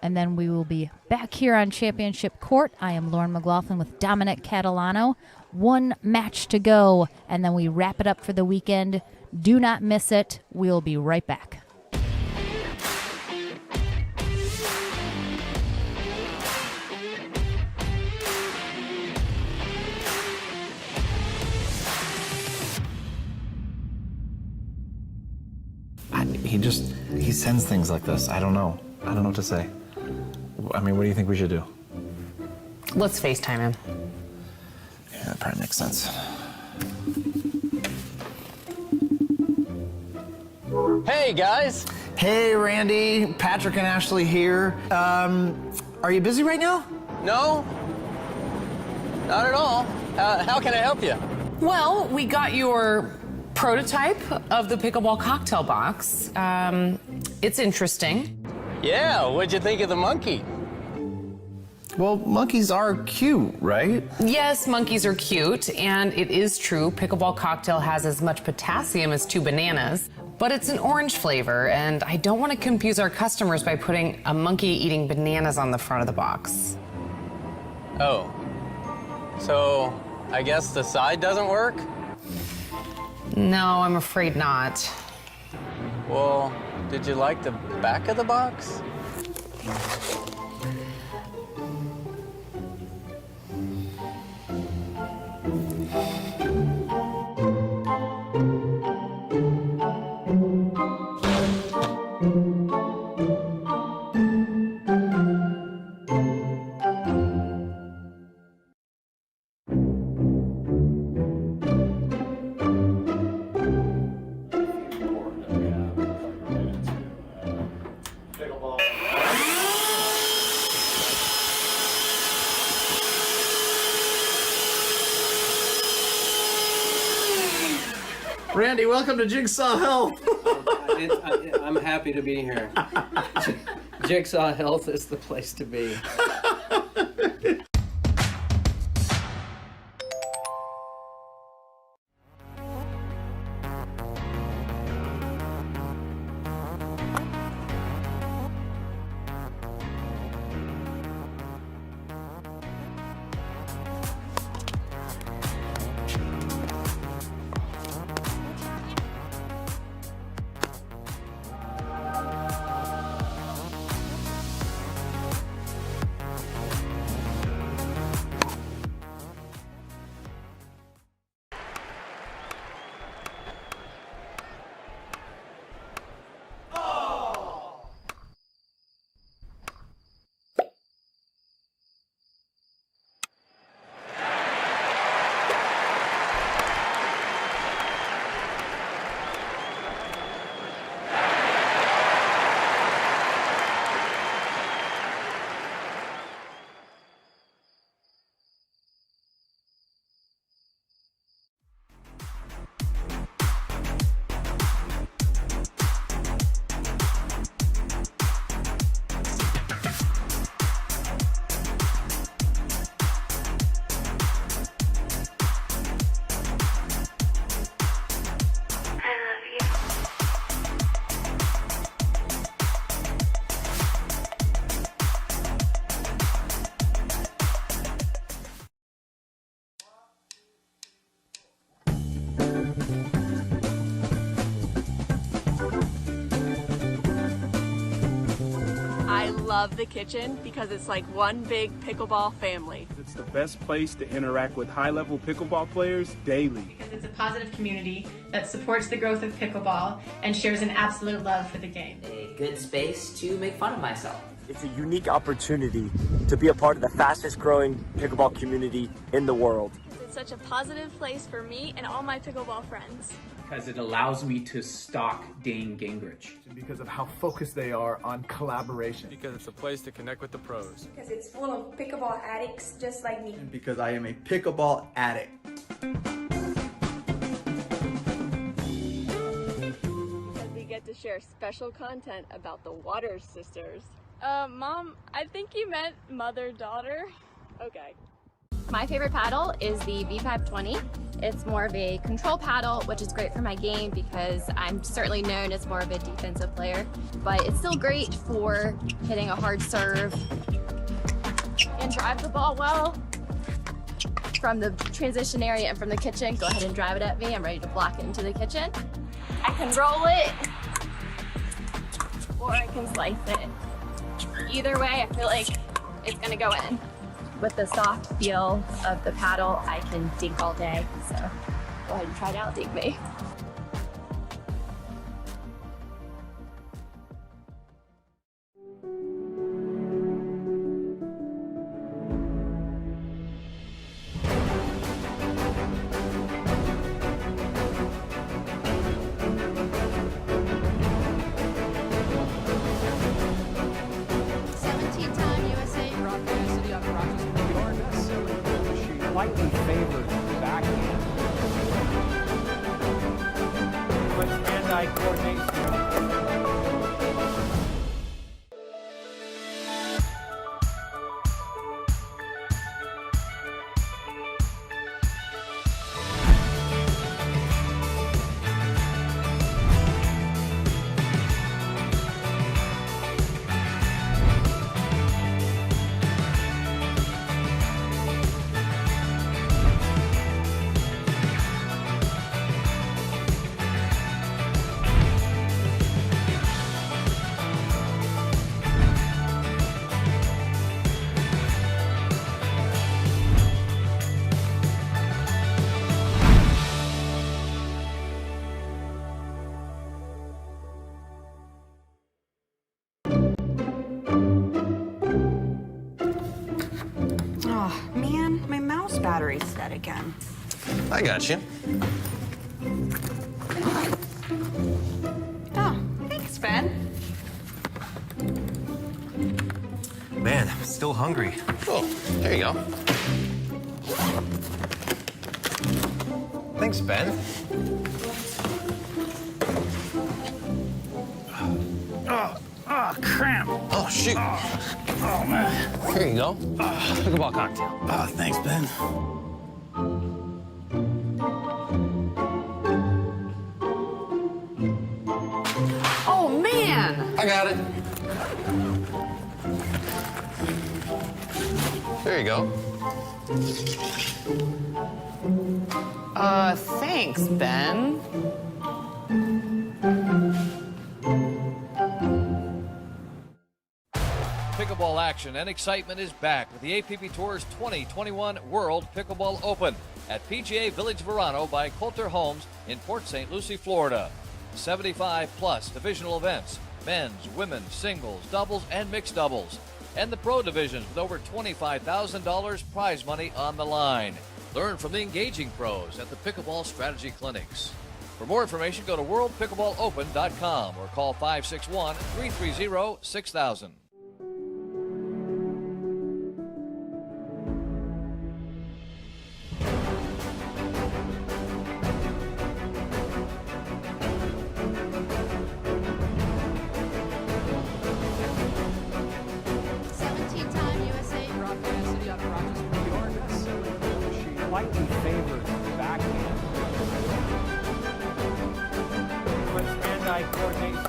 And then we will be back here on Championship Court. I am Lauren McLaughlin with Dominic Catalano. One match to go, and then we wrap it up for the weekend. Do not miss it. We'll be right back. He sends things like this. I don't know what to say. I mean, what do you think we should do? Let's FaceTime him. Yeah, that probably makes sense. Hey, guys. Hey, Randy. Patrick and Ashley here. Are you busy right now? No, not at all. How can I help you? Well, we got your prototype of the pickleball cocktail box. It's interesting. Yeah, what'd you think of the monkey? Well, monkeys are cute, right? Yes, monkeys are cute, and it is true pickleball cocktail has as much potassium as 2 bananas, but it's an orange flavor, and I don't want to confuse our customers by putting a monkey eating bananas on the front of the box. Oh, so I guess the side doesn't work? No, I'm afraid not. Well, did you like the back of the box? Randy, welcome to Jigsaw Health. I'm happy to be here. Jigsaw Health is the place to be. I love the kitchen because it's like one big pickleball family. It's the best place to interact with high-level pickleball players daily. Because it's a positive community that supports the growth of pickleball and shares an absolute love for the game. A good space to make fun of myself. It's a unique opportunity to be a part of the fastest growing pickleball community in the world. It's such a positive place for me and all my pickleball friends. Because it allows me to stalk Dane Gingrich. Because of how focused they are on collaboration. Because it's a place to connect with the pros. Because it's full of pickleball addicts just like me. And because I am a pickleball addict. Because we get to share special content about the Waters sisters. Mom, I think you meant mother-daughter. Okay. My favorite paddle is the V520. It's more of a control paddle, which is great for my game because I'm certainly known as more of a defensive player, but it's still great for hitting a hard serve and drive the ball well from the transition area and from the kitchen. Go ahead and drive it at me. I'm ready to block it into the kitchen. I can roll it or I can slice it. Either way, I feel like it's gonna go in. With the soft feel of the paddle, I can dink all day. So go ahead and try to out-dink me. Slightly favored backhand. With hand-eye coordination. Oh, man, my mouse battery's dead again. I got you. Oh, thanks, Ben. Man, I'm still hungry. Oh, there you go. Thanks, Ben. Oh, cramp. Oh, shoot. Oh, man. Here you go. Pickleball cocktail. Oh, thanks, Ben. Oh, man. I got it. There you go. Thanks, Ben. Pickleball action and excitement is back with the APP Tour's 2021 World Pickleball Open at PGA Village Verano by Coulter Homes in Port St. Lucie, Florida. 75-plus divisional events, men's, women's, singles, doubles, and mixed doubles. And the pro divisions with over $25,000 prize money on the line. Learn from the engaging pros at the Pickleball Strategy Clinics. For more information, go to worldpickleballopen.com or call 561-330-6000. Slightly favored backhand. But hand-eye coordination.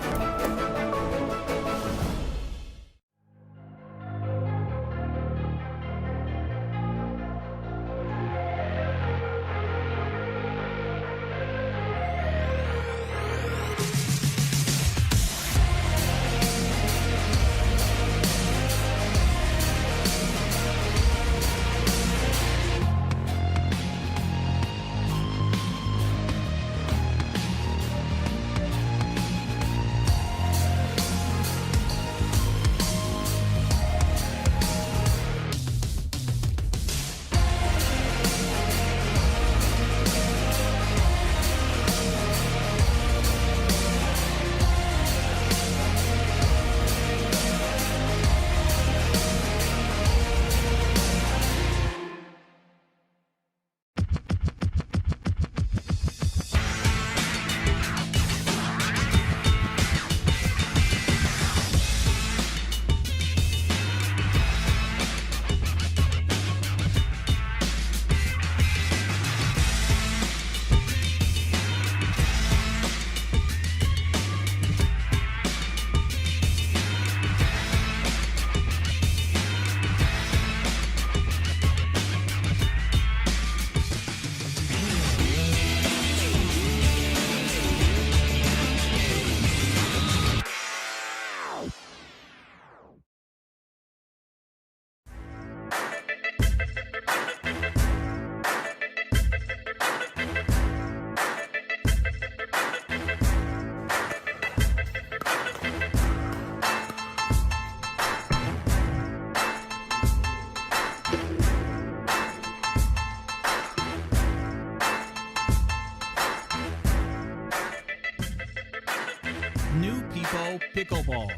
New People Pickleball.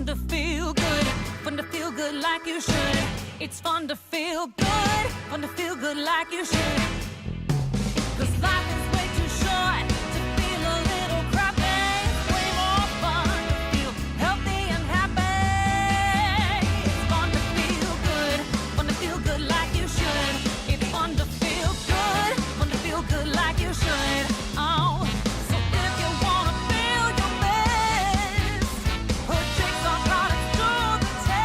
fun to feel good like you should. It's fun to feel good like you should. 'Cause life is way too short to feel a little crappy. It's way more fun to feel healthy and happy. It's fun to feel good like you should. It's fun to feel good like you should. Oh, so if you wanna feel your best, put tricks on products to the test.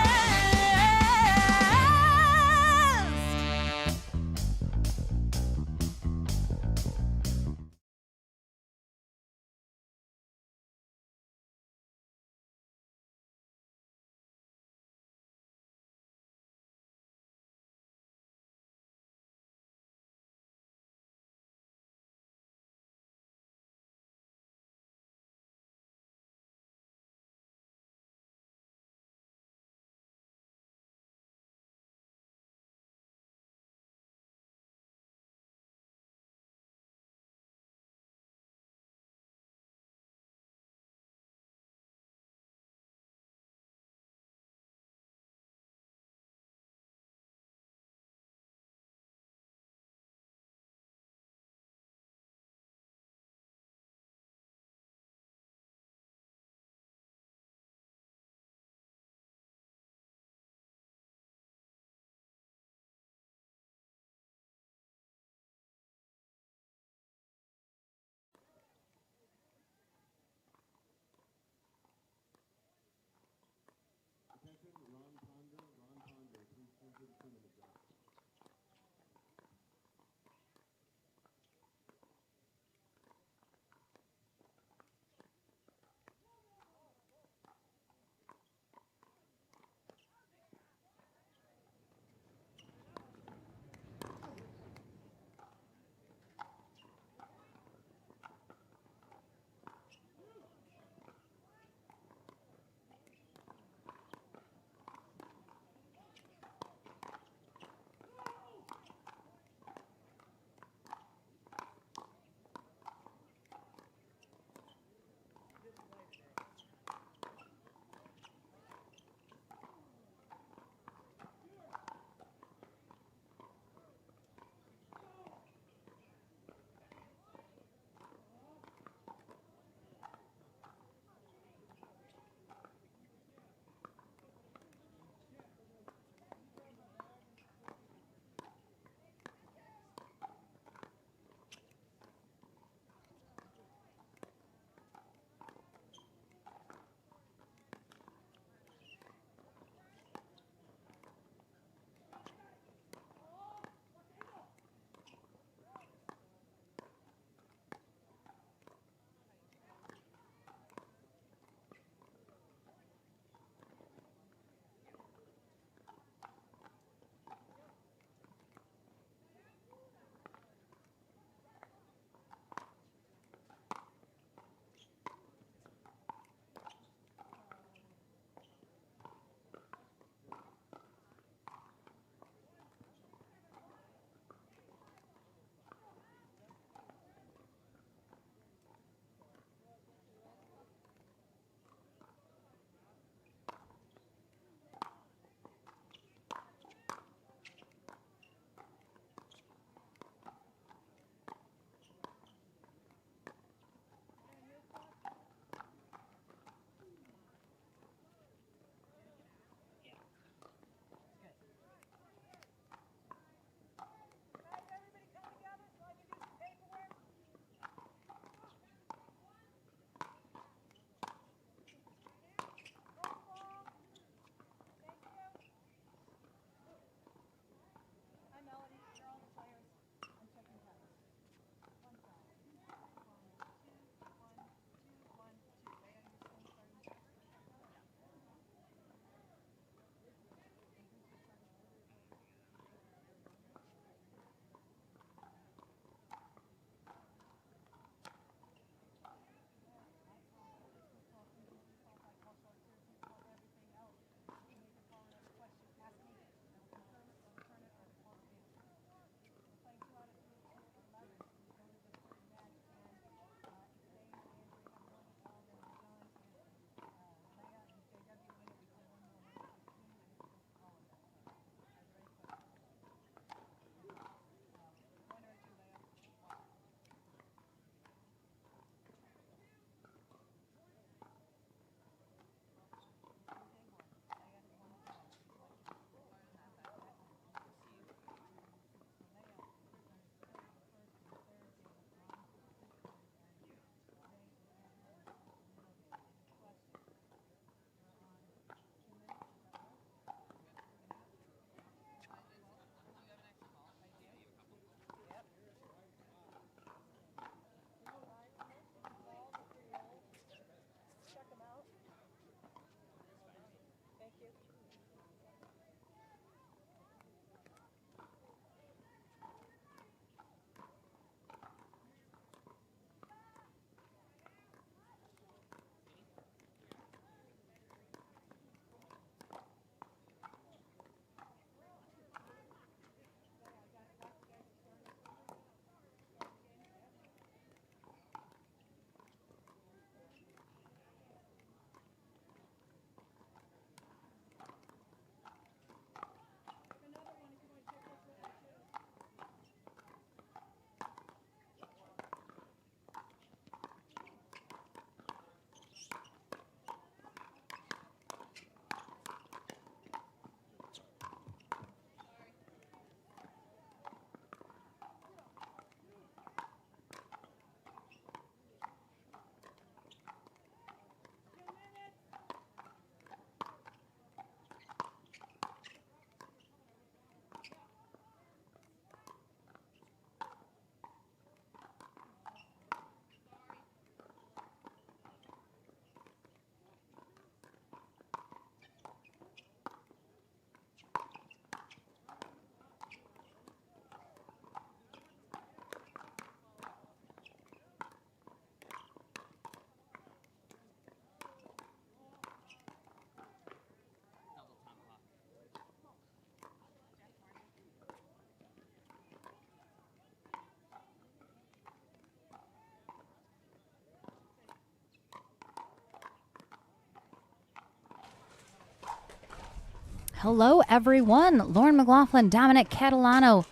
Hello, everyone. Lauren McLaughlin, Dominic Catalano,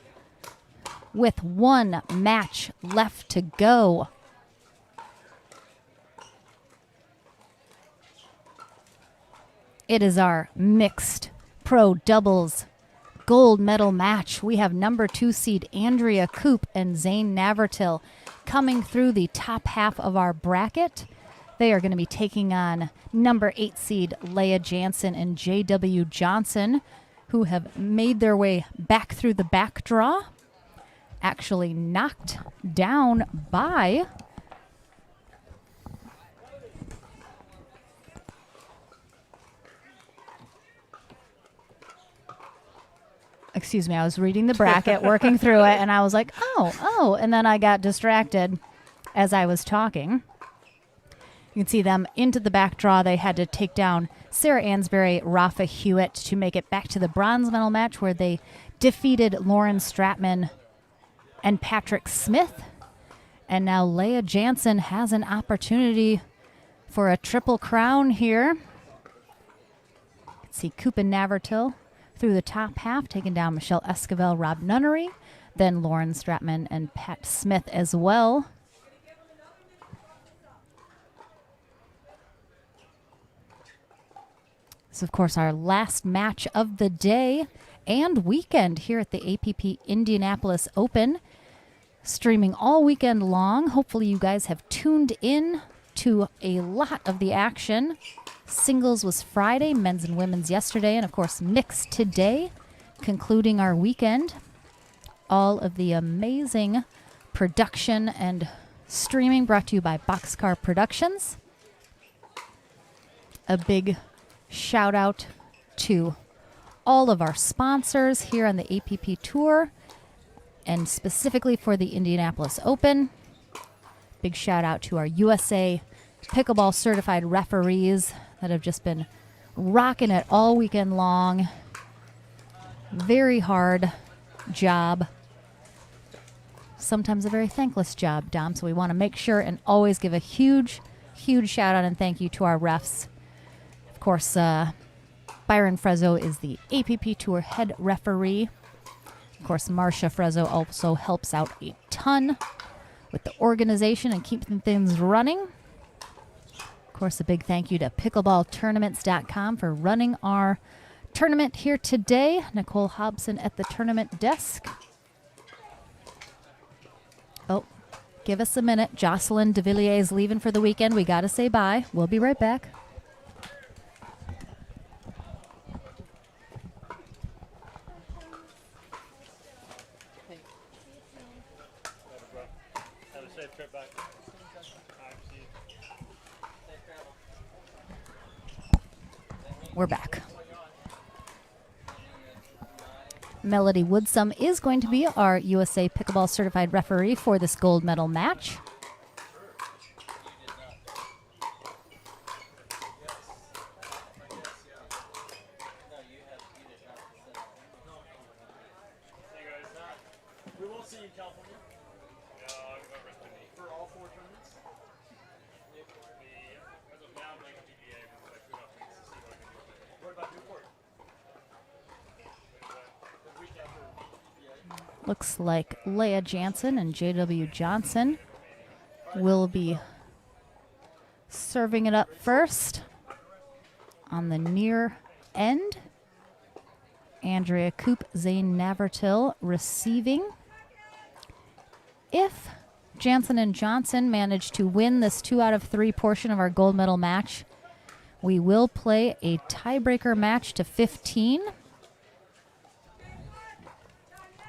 with one match left to go. It is our mixed pro doubles gold medal match. We have number 2 seed Andrea Koop and Zane Navratil coming through the top half of our bracket. They are going to be taking on number 8 seed Leah Jansen and J.W. Johnson, who have made their way back through the back draw. Actually knocked down by excuse me, I was reading the bracket, working through it, and I was like, oh, and then I got distracted as I was talking. You can see them into the back draw. They had to take down Sarah Ansbury, Rafa Hewitt to make it back to the bronze medal match, where they defeated Lauren Stratman and Patrick Smith. And now Leah Jansen has an opportunity for a triple crown here. You can see Koop and Navratil through the top half, taking down Michelle Esquivel, Rob Nunnery, then Lauren Stratman and Pat Smith as well. This is, of course, our last match of the day and weekend here at the APP Indianapolis Open. Streaming all weekend long. Hopefully you guys have tuned in to a lot of the action. Singles was Friday, men's and women's yesterday, and of course mixed today, concluding our weekend. All of the amazing production and streaming brought to you by Boxcar Productions. A big shout out to all of our sponsors here on the APP Tour, and specifically for the Indianapolis Open. Big shout out to our USA Pickleball certified referees that have just been rocking it all weekend long. Very hard job. Sometimes a very thankless job, Dom. So we want to make sure and always give a huge, huge shout out and thank you to our refs. Of course, Byron Frezzo is the APP Tour head referee. Of course, Marcia Frezzo also helps out a ton with the organization and keeping things running. Of course, a big thank you to pickleballtournaments.com for running our tournament here today. Nicole Hobson at the tournament desk. Oh, give us a minute. Jocelyn DeVilliers is leaving for the weekend. We got to say bye. We'll be right back. We're back. Melody Woodsum is going to be our USA Pickleball certified referee for this gold medal match. We won't see you in California. For all 4 tournaments? As of now, I'm like a PBA, but I put up things to see what I can do. What about Newport? The week after PBA? Looks like Leah Jansen and J.W. Johnson will be serving it up first on the near end. Andrea Koop, Zane Navratil receiving. If Jansen and Johnson manage to win this 2 out of 3 portion of our gold medal match, we will play a tiebreaker match to 15.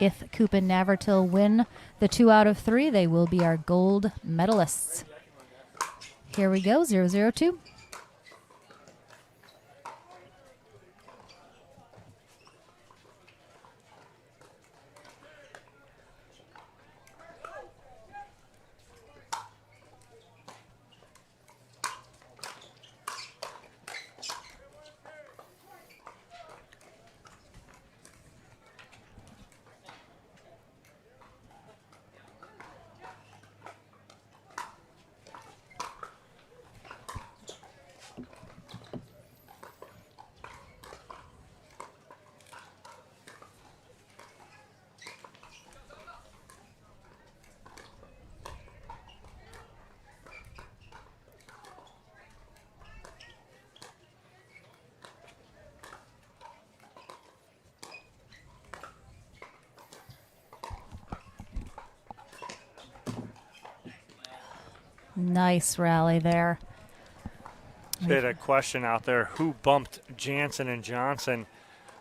If Koop and Navratil win the 2 out of 3, they will be our gold medalists. Here we go, 0-0-2. Nice rally there. They had a question out there, who bumped Jansen and Johnson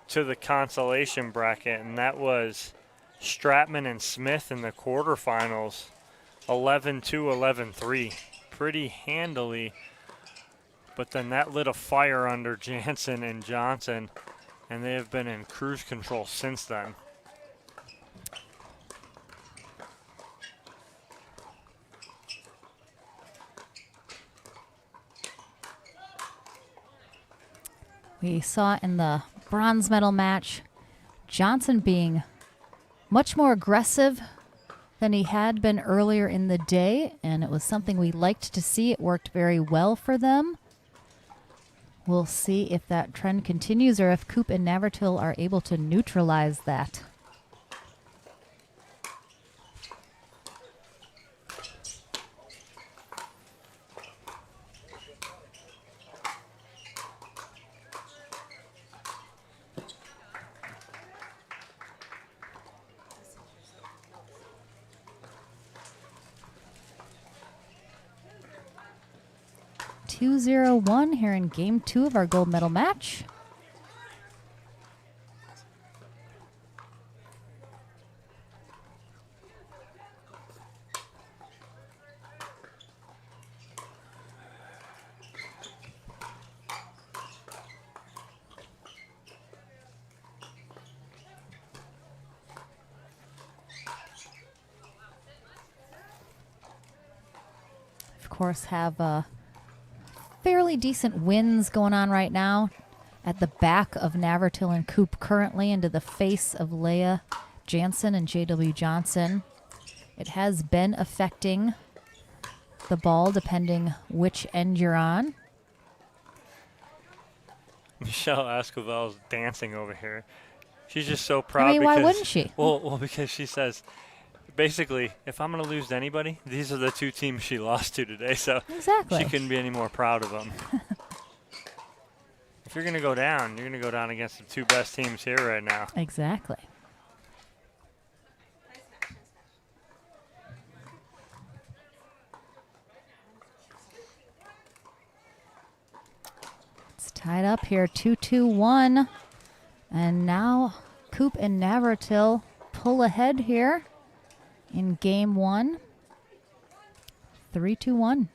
to the consolation bracket, and that was Stratman and Smith in the quarterfinals, 11-2, 11-3, pretty handily. But then that lit a fire under Jansen and Johnson, and they have been in cruise control since then. We saw in the bronze medal match Johnson being much more aggressive than he had been earlier in the day, and it was something we liked to see. It worked very well for them. We'll see if that trend continues or if Coop and Navratil are able to neutralize that. (2-0-1) here in game 2 of our gold medal match. Of course, have fairly decent wins going on right now at the back of Navratil and Coop currently, into the face of Leia Jansen and J.W. Johnson. It has been affecting the ball depending which end you're on. Michelle Escovel's dancing over here. She's just so proud. I mean, because, why wouldn't she? Well, because she says, basically, if I'm going to lose to anybody, these are the two teams she lost to today. So exactly. She couldn't be any more proud of them. If you're going to go down, you're going to go down against the two best teams here right now. Exactly. It's tied up here, 2-2-1. And now Coop and Navratil pull ahead here in game 1, 3-2-1.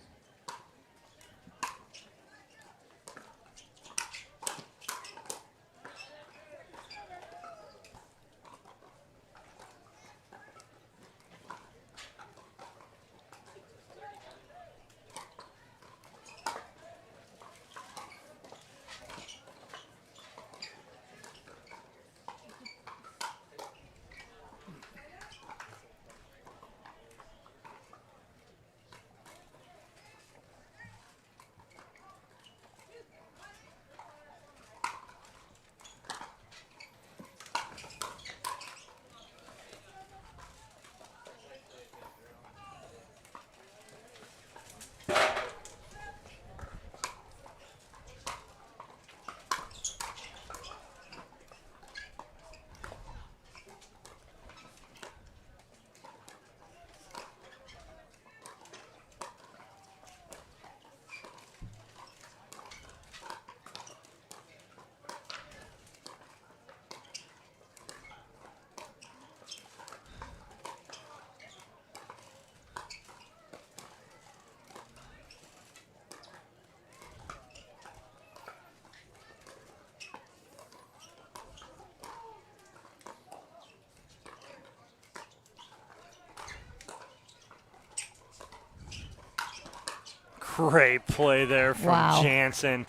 Great play there from Jansen.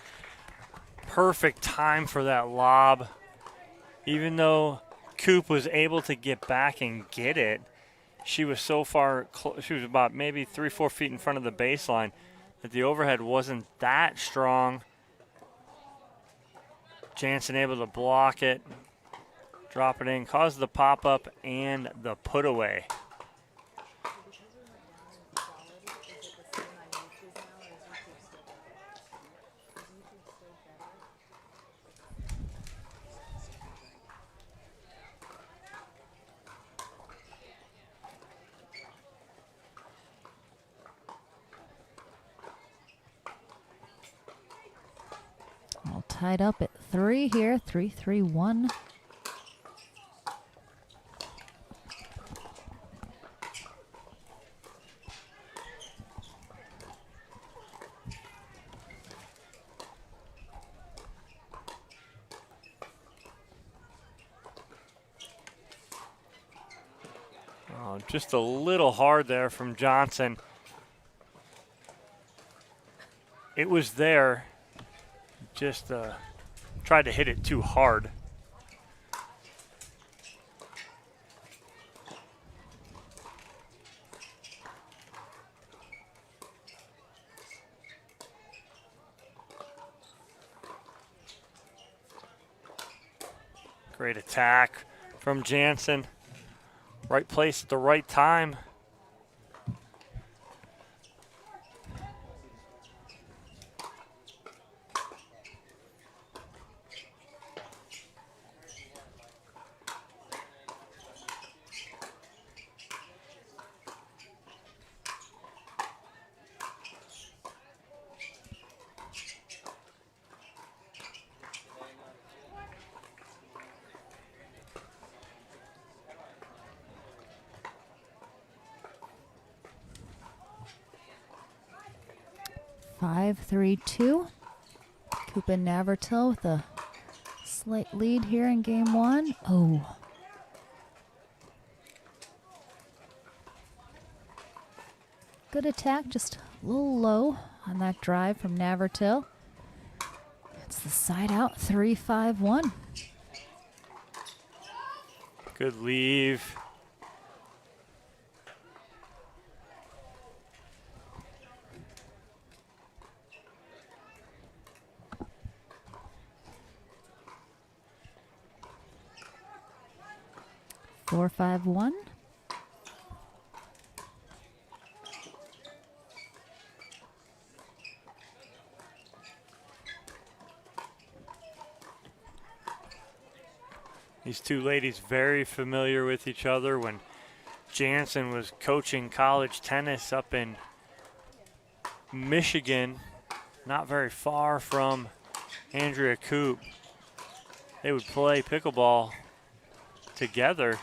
Perfect time for that lob. Even though Coop was able to get back and get it, she was so far, she was about maybe 3-4 feet in front of the baseline that the overhead wasn't that strong. Jansen able to block it, drop it in, cause the pop-up and the put away. tied up at 3 here, 3-3-1. Oh, just a little hard there from Johnson. It was there, just tried to hit it too hard. Great attack from Jansen. Right place at the right time. Five, 3-2. Coop and Navertil with a slight lead here in game one. Oh. Good attack, just a little low on that drive from Navertil. It's the side out, 3-5-1. Good leave. Four, 5-1. These two ladies very familiar with each other. When Jansen was coaching college tennis up in Michigan, not very far from Andrea Coop, they would play pickleball together.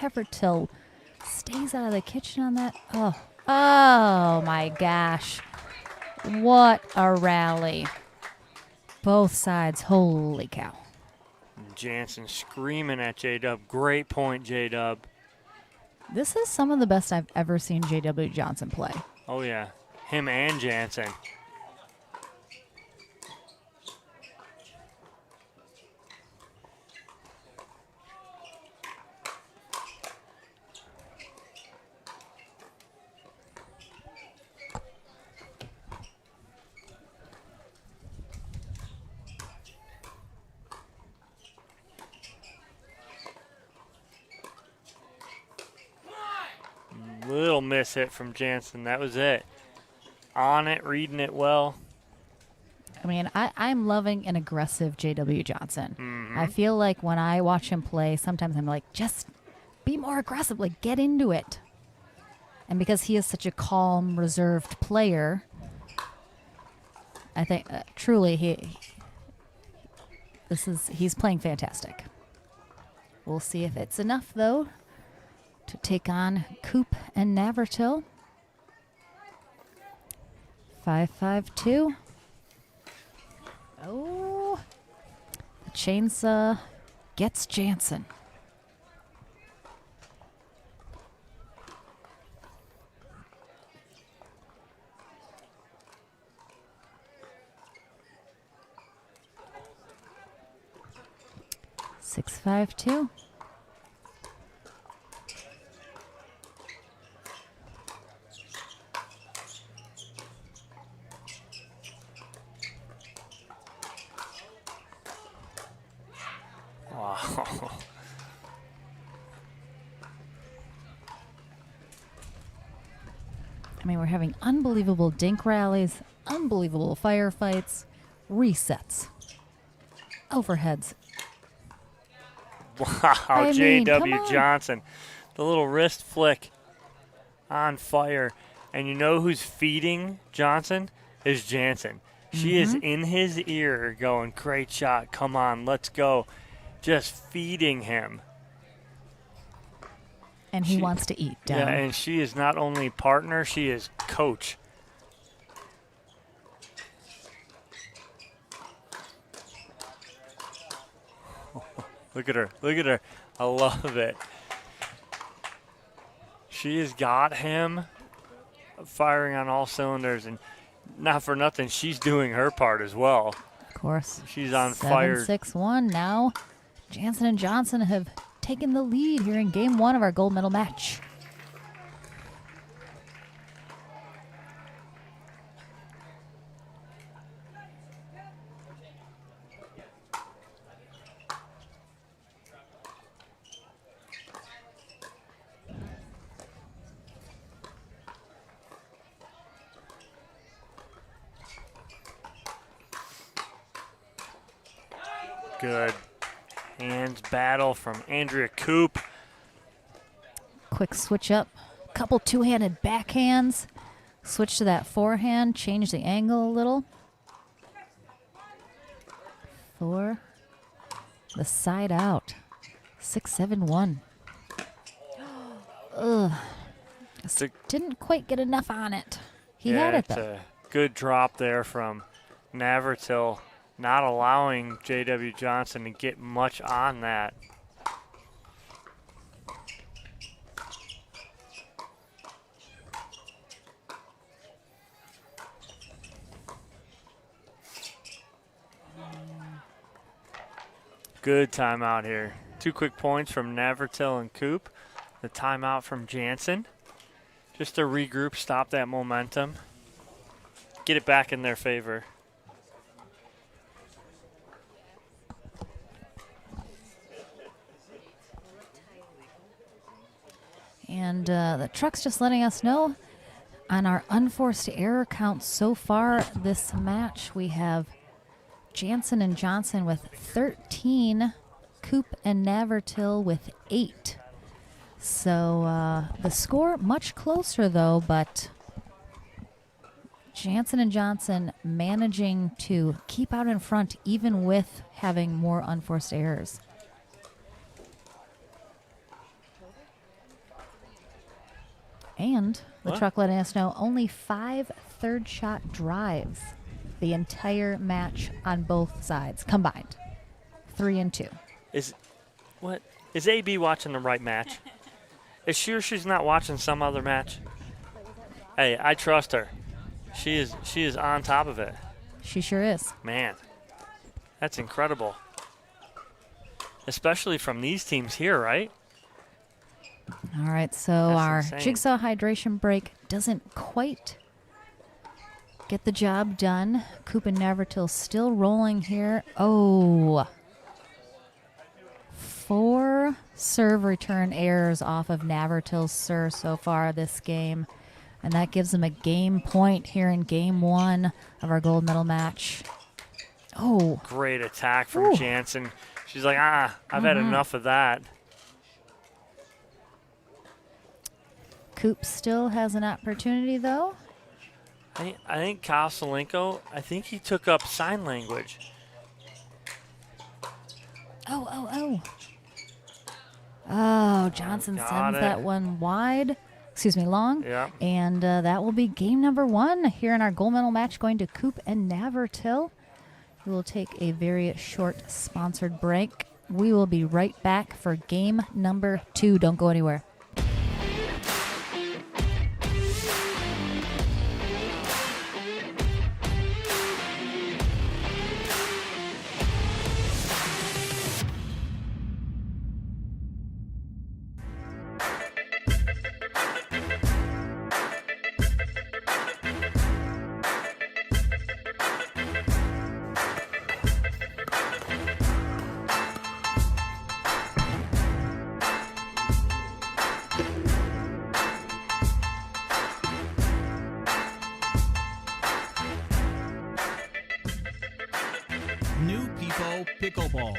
Navertil stays out of the kitchen on that. Oh my gosh. What a rally. Both sides, holy cow. Jansen screaming at J-Dub. Great point, J-Dub. This is some of the best I've ever seen J.W. Johnson play. Oh, yeah. Him and Jansen. Little miss hit from Jansen. That was it. On it, reading it well. I mean, I'm loving an aggressive J.W. Johnson. Mm-hmm. I feel like when I watch him play, sometimes I'm like, just be more aggressive, like get into it. And because he is such a calm, reserved player, I think truly he's playing fantastic. We'll see if it's enough though to take on Coop and Navertil. 5-5-2. Oh, the chainsaw gets Jansen. Six, 5-2. Wow. I mean, we're having unbelievable dink rallies, unbelievable firefights, resets, overheads. Wow, I mean, J.W. come on. Johnson The little wrist flick on fire. And you know who's feeding Johnson? Is Jansen. She is in his ear going, great shot, come on, let's go. Just feeding him. And he wants to eat down. Yeah, and she is not only partner, she is coach. Look at her. Look at her. I love it. She has got him firing on all cylinders, and not for nothing, she's doing her part as well. Of course. She's on fire. 7-6-1 now. Jansen and Johnson have taken the lead here in game 1 of our gold medal match. Good hands battle from Andrea Coop. Quick switch up. Couple two-handed backhands. Switch to that forehand. Change the angle a little. For the side out. 6-7-1. Ugh. Didn't quite get enough on it. He had it, though. A good drop there from Navratil, not allowing J.W. Johnson to get much on that. Good timeout here. 2 quick points from Navratil and Coop. The timeout from Jansen. Just to regroup, stop that momentum, get it back in their favor. And the truck's just letting us know on our unforced error count so far this match, we have Jansen and Johnson with 13, Coop and Navratil with 8. So the score much closer, though, but Jansen and Johnson managing to keep out in front even with having more unforced errors. And the truck letting us know only 5 third shot drives the entire match on both sides combined. 3 and 2. Is AB watching the right match? Is she or she's not watching some other match? Hey, I trust her. She is on top of it. She sure is. Man, that's incredible. Especially from these teams here, right? All right, so That's our insane. jigsaw hydration break doesn't quite get the job done. Coop and Navratil still rolling here. Oh. 4 serve return errors off of Navratil's serve so far this game. And that gives them a game point here in game 1 of our gold medal match. Oh. Great attack from Jansen. She's like, I've had enough of that. Coop still has an opportunity, though. I think Kyle Solenko, I think he took up sign language. Oh, Johnson Got sends it. that one wide. Excuse me, long. Yeah. And that will be game number 1 here in our gold medal match, going to Coop and Navratil. We will take a very short sponsored break. We will be right back for game number 2. Don't go anywhere. New People Pickleball.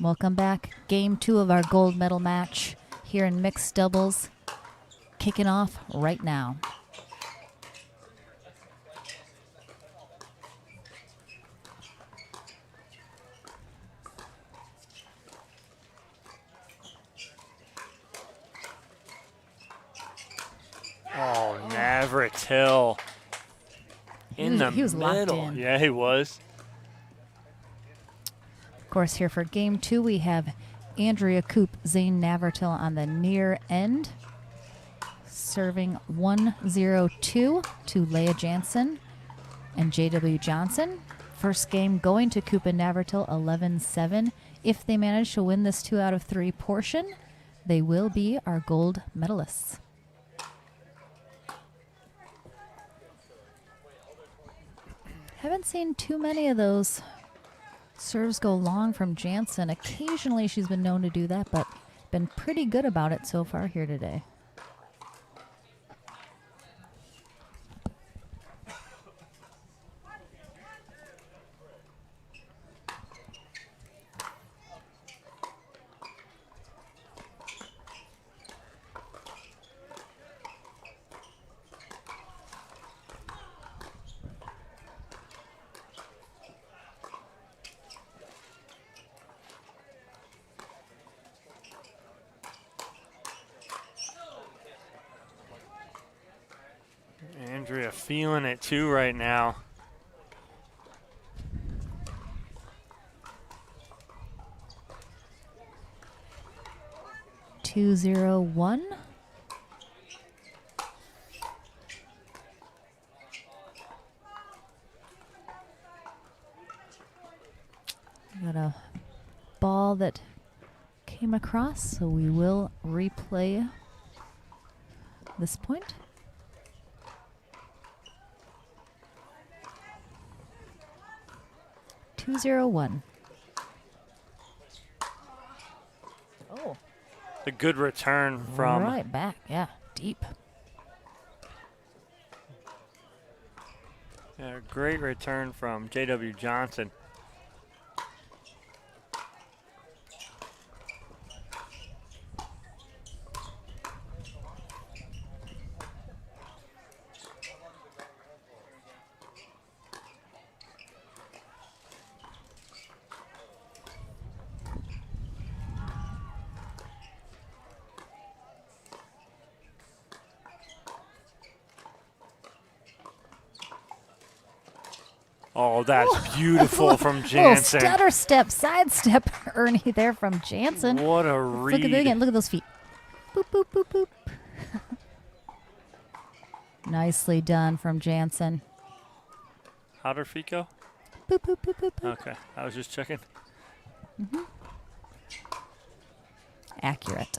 Welcome back. Game 2 of our gold medal match here in mixed doubles. Kicking off right now. Oh, Navratil in the he was locked middle. in. Yeah, he was. Of course, here for game 2, we have Andrea Koop, Zane Navratil on the near end, serving 1-0-2 to Leah Jansen and J.W. Johnson. First game going to Koop and Navratil 11-7. If they manage to win this 2 out of 3 portion, they will be our gold medalists. Haven't seen too many of those serves go long from Jansen. Occasionally she's been known to do that, but been pretty good about it so far here today. Andrea feeling it too right now. Two, 0-1. Got a ball that came across, so we will replay this point. Two, 0-1. Oh. A good return from Right back, yeah, deep. Yeah, great return from J.W. Johnson. Oh, that's beautiful from Jansen. Little stutter step, sidestep, Ernie there from Jansen. What a Let's read. look at it again. Look at those feet. Boop, boop, boop, boop. Nicely done from Jansen. How'd her feet go? Boop, boop, boop, boop, boop. Okay, I was just checking. Mm-hmm. Accurate.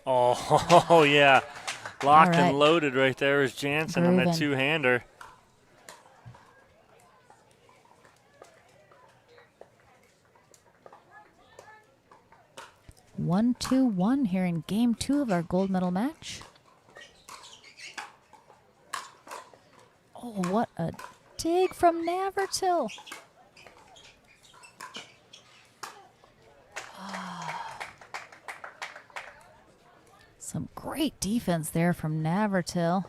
Oh, yeah. Locked All right. and loaded right there is Jansen on that Groovin'. two-hander. One, 2-1 here in game 2 of our gold medal match. Oh, what a dig from Navratil. Some great defense there from Navratil.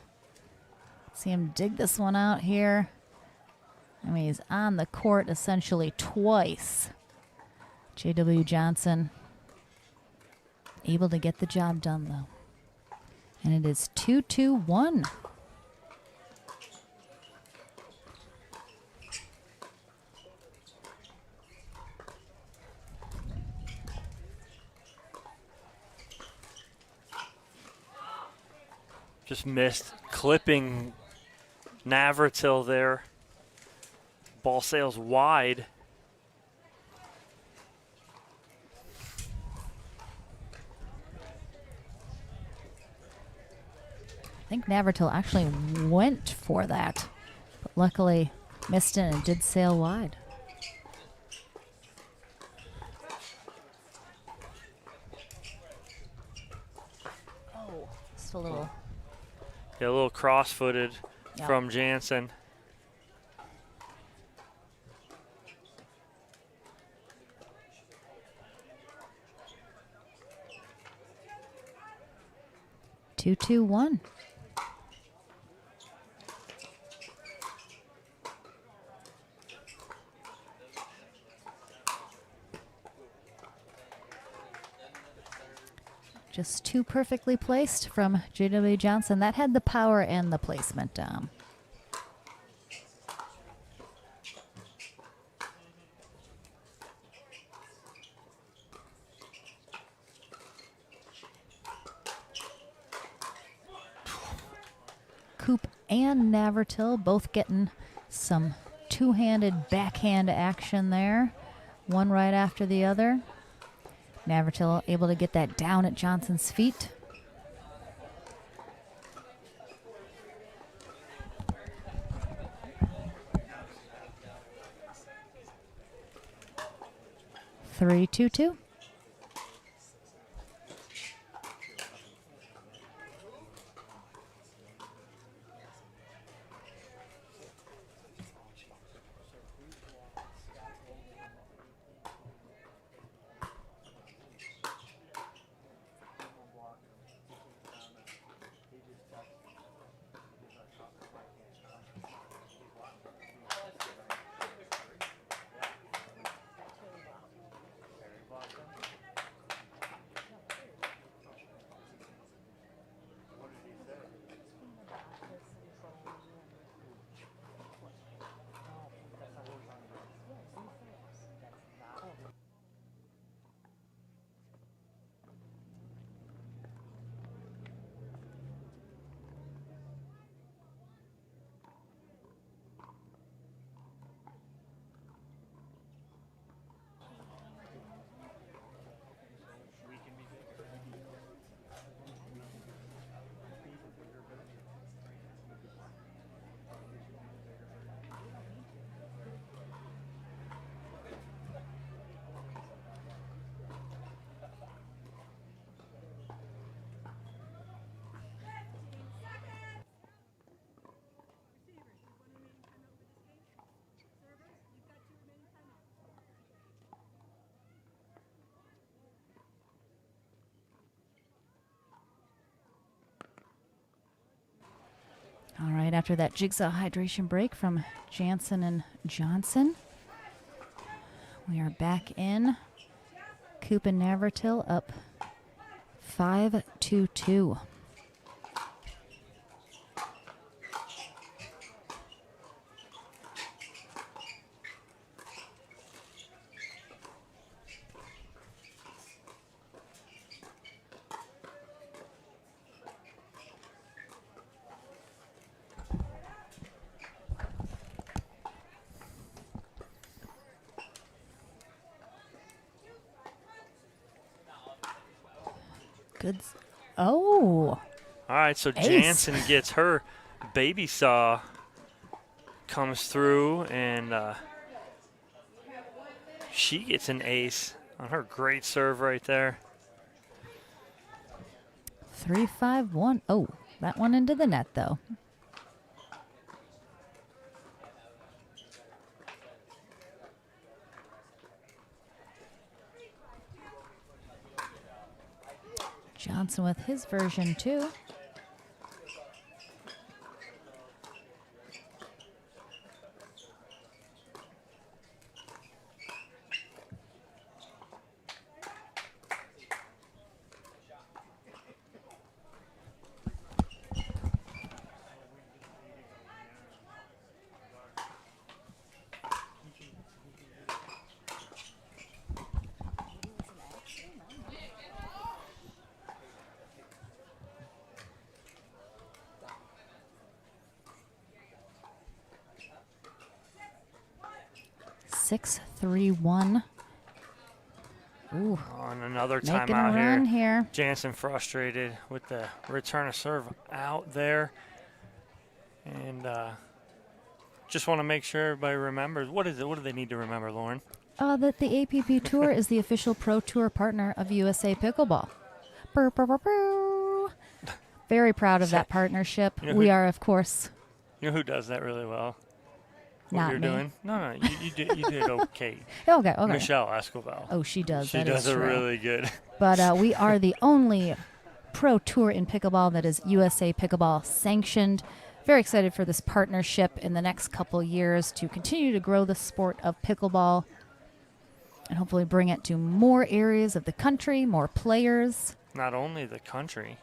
See him dig this one out here. I mean, he's on the court essentially twice. J.W. Johnson able to get the job done, though. And it is 2-2-1. Just missed clipping Navratil there. Ball sails wide. I think Navratil actually went for that, but luckily missed it and did sail wide. Oh, just a little. Yeah, a little cross-footed Yep. from Jansen. 2-2-1. Just too perfectly placed from J.W. Johnson. That had the power and the placement down. Coop and Navratil both getting some two-handed backhand action there. One right after the other. Navratil able to get that down at Johnson's feet. Three, 2-2. All right, after that jigsaw hydration break from Jansen and Johnson, we are back in. Coop and Navratil up 5-2. Good. Oh. All right, so Ace. Jansen gets her baby saw, comes through, and she gets an ace on her great serve right there. 3-5-1. Oh, that one into the net, though. Johnson with his version, too. Six, 3-1. Ooh. On another Making timeout a run here. Jansen frustrated with the return of serve out there. And just want to make sure everybody remembers. What is it? What do they need to remember, Lauren? That the APP Tour is the official Pro Tour partner of USA Pickleball. Burr, burr, burr, burr. Very proud of that partnership. You know We who- are, of course. You know who does that really well? What Not you're me. doing? No, you did okay. Okay. Michelle Escobar. Oh, she does. She That does is it true. really good. But we are the only pro tour in pickleball that is USA Pickleball sanctioned. Very excited for this partnership in the next couple years to continue to grow the sport of pickleball and hopefully bring it to more areas of the country, more players. Not only the country.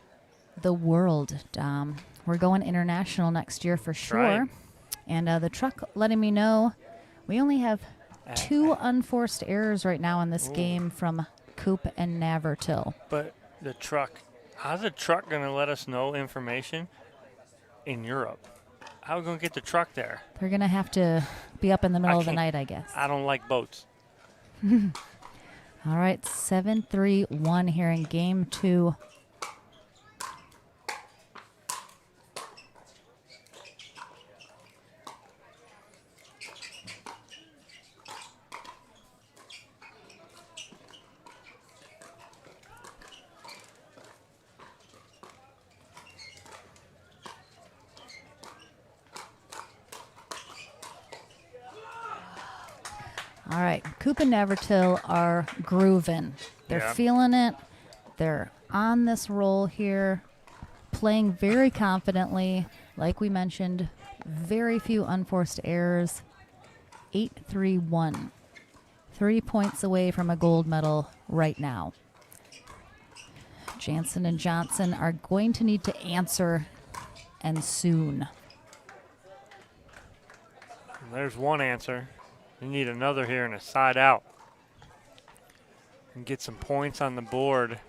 The world, Dom. We're going international next year for sure. Right. And the truck letting me know we only have 2 unforced errors right now in this game from Coop and Navertil. But the truck, how's the truck going to let us know information in Europe? How are we going to get the truck there? They're going to have to be up in the middle of the night, I guess. I don't like boats. All right, 7-3-1 here in game 2. All right, Coop and Navertil are grooving. They're feeling it. They're on this roll here, playing very confidently. Like we mentioned, very few unforced errors. 8-3-1. 3 points away from a gold medal right now. Jansen and Johnson are going to need to answer, and soon. There's one answer. You need another here and a side out. And get some points on the board.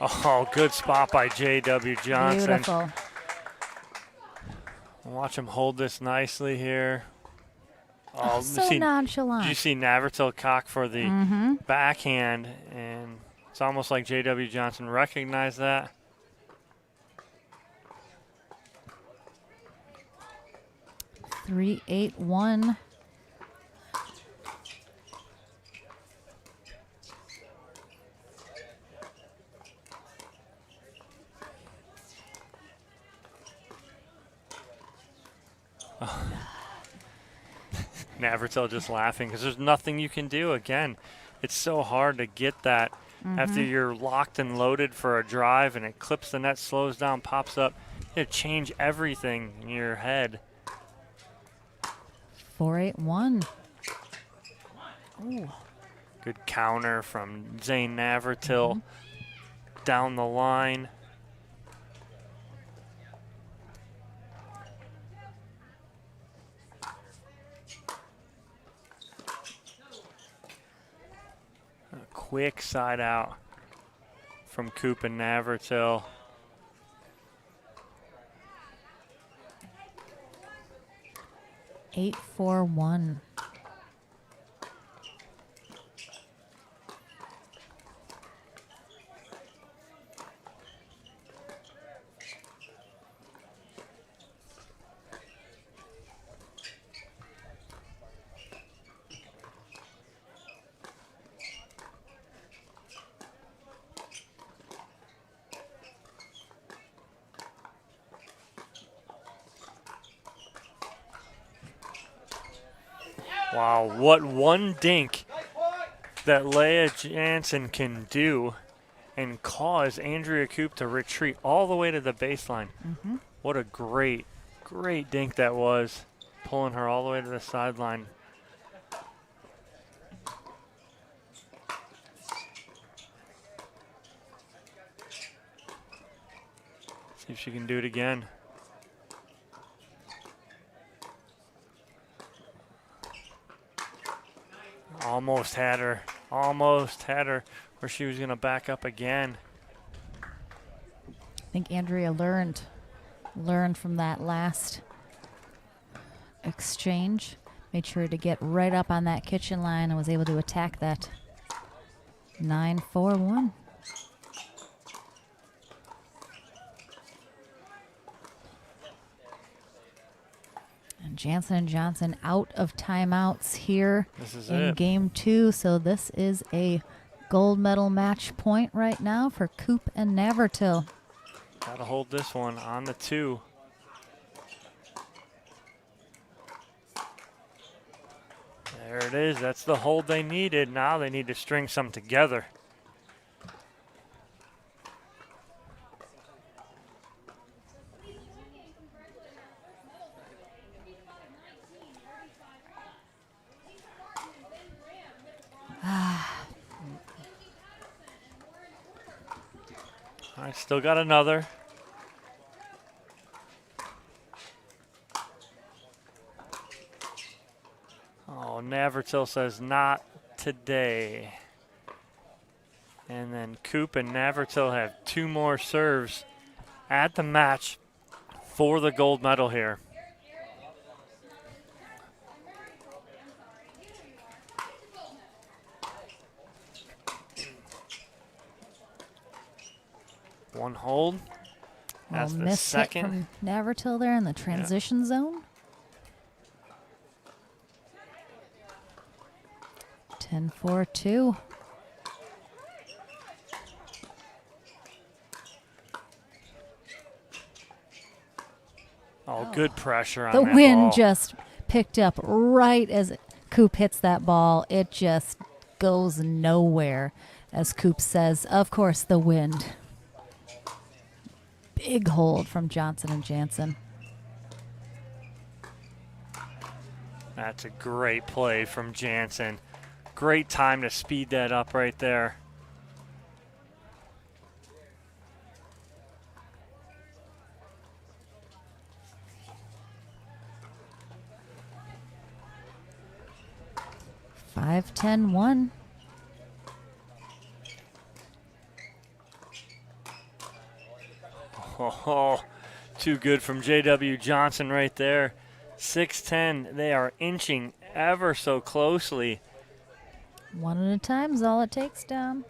Oh, good spot by J.W. Johnson. Beautiful. Watch him hold this nicely here. Oh, so nonchalant. Did you see Navertil cock for the backhand? And it's almost like J.W. Johnson recognized that. Three, 8-1. Navertil just laughing because there's nothing you can do. Again, it's so hard to get that after you're locked and loaded for a drive and it clips the net, slows down, pops up. You change everything in your head. 4-8-1. Ooh. Good counter from Zane Navertil down the line. Quick side out from Coop and Navertil. 8-4-1. Wow, what one dink that Leah Jansen can do and cause Andrea Coop to retreat all the way to the baseline. What a great, great dink that was, pulling her all the way to the sideline. See if she can do it again. Almost had her where she was going to back up again. I think Andrea learned from that last exchange. Made sure to get right up on that kitchen line and was able to attack that. 9-4-1. And Jansen and Johnson out of timeouts here in game 2. So this is a Gold medal match point right now for Coop and Navratil. Got to hold this one on the 2. There it is. That's the hold they needed. Now they need to string some together. All right, still got another. Oh, Navratil says not today. And then Coop and Navratil have 2 more serves at the match for the gold medal here. One hold. That's the second. Hit from Navratil there in the transition zone. 10-4-2. Oh, good pressure on The that wind ball. just picked up right as Coop hits that ball. It just goes nowhere, as Coop says. Of course, the wind. Big hold from Johnson and Jansen. That's a great play from Jansen. Great time to speed that up right there. Five, 10-1. Oh, too good from J.W. Johnson right there. 6-10. They are inching ever so closely. One at a time is all it takes, Dom.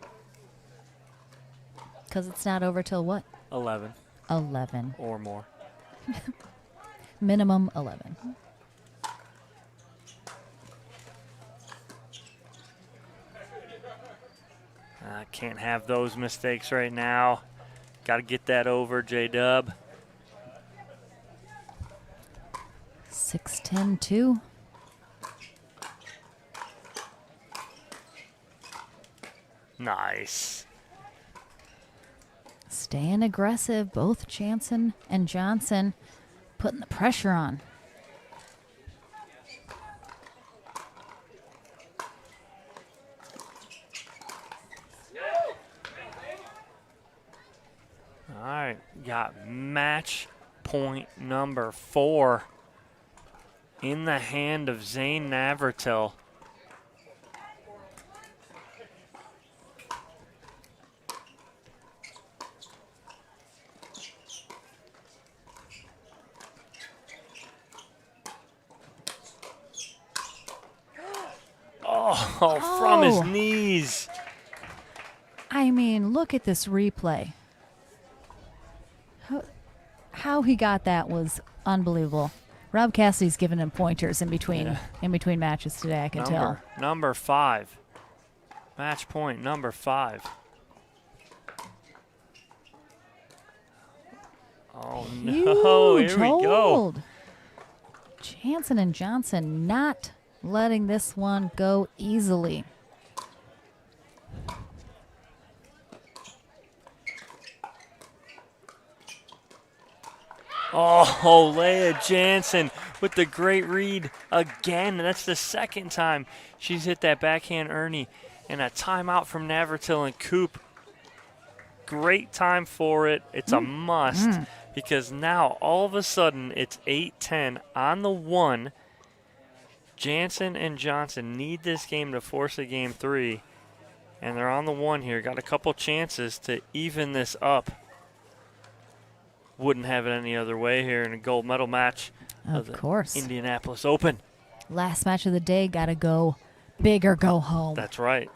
Because it's not over till what? 11. 11. Or more. Minimum 11. I can't have those mistakes right now. Got to get that over, J-Dub. 6-10-2. Nice. Staying aggressive, both Jansen and Johnson putting the pressure on. All right, got match point number 4 in the hand of Zane Navratil. Oh, from his knees. I mean, look at this replay. How he got that was unbelievable. Rob Cassidy's giving him pointers in between matches today, I can tell. Number 5. Match point number 5. Oh, no. Huge Here we go. hold. Jansen and Johnson not letting this one go easily. Oh, Leah Jansen with the great read again. That's the second time she's hit that backhand Ernie. And a timeout from Navratil and Coop. Great time for it. It's a must because now all of a sudden it's 8-10 on the 1. Jansen and Johnson need this game to force a game 3. And they're on the 1 here. Got a couple chances to even this up. Wouldn't have it any other way here in a gold medal match Of the course. Indianapolis Open. Last match of the day, got to go big or go home. That's right.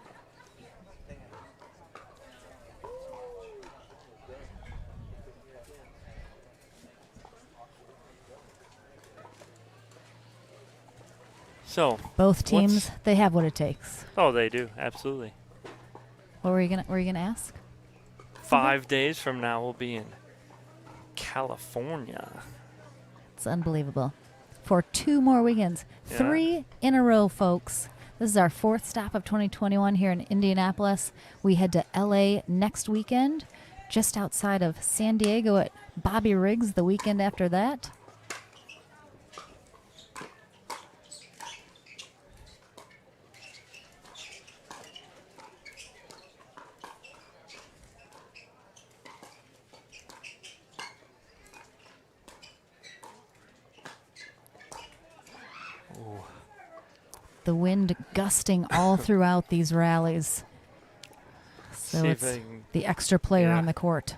So Both teams, they have what it takes. Oh, they do, absolutely. What were you gonna ask? 5 days from now, we'll be in California. It's unbelievable. For 2 more weekends. Yeah. 3 in a row, folks. This is our 4th stop of 2021 here in Indianapolis. We head to LA next weekend, just outside of San Diego at Bobby Riggs the weekend after that. The wind gusting all throughout these rallies. So See if it's I can- the extra player yeah. on the court.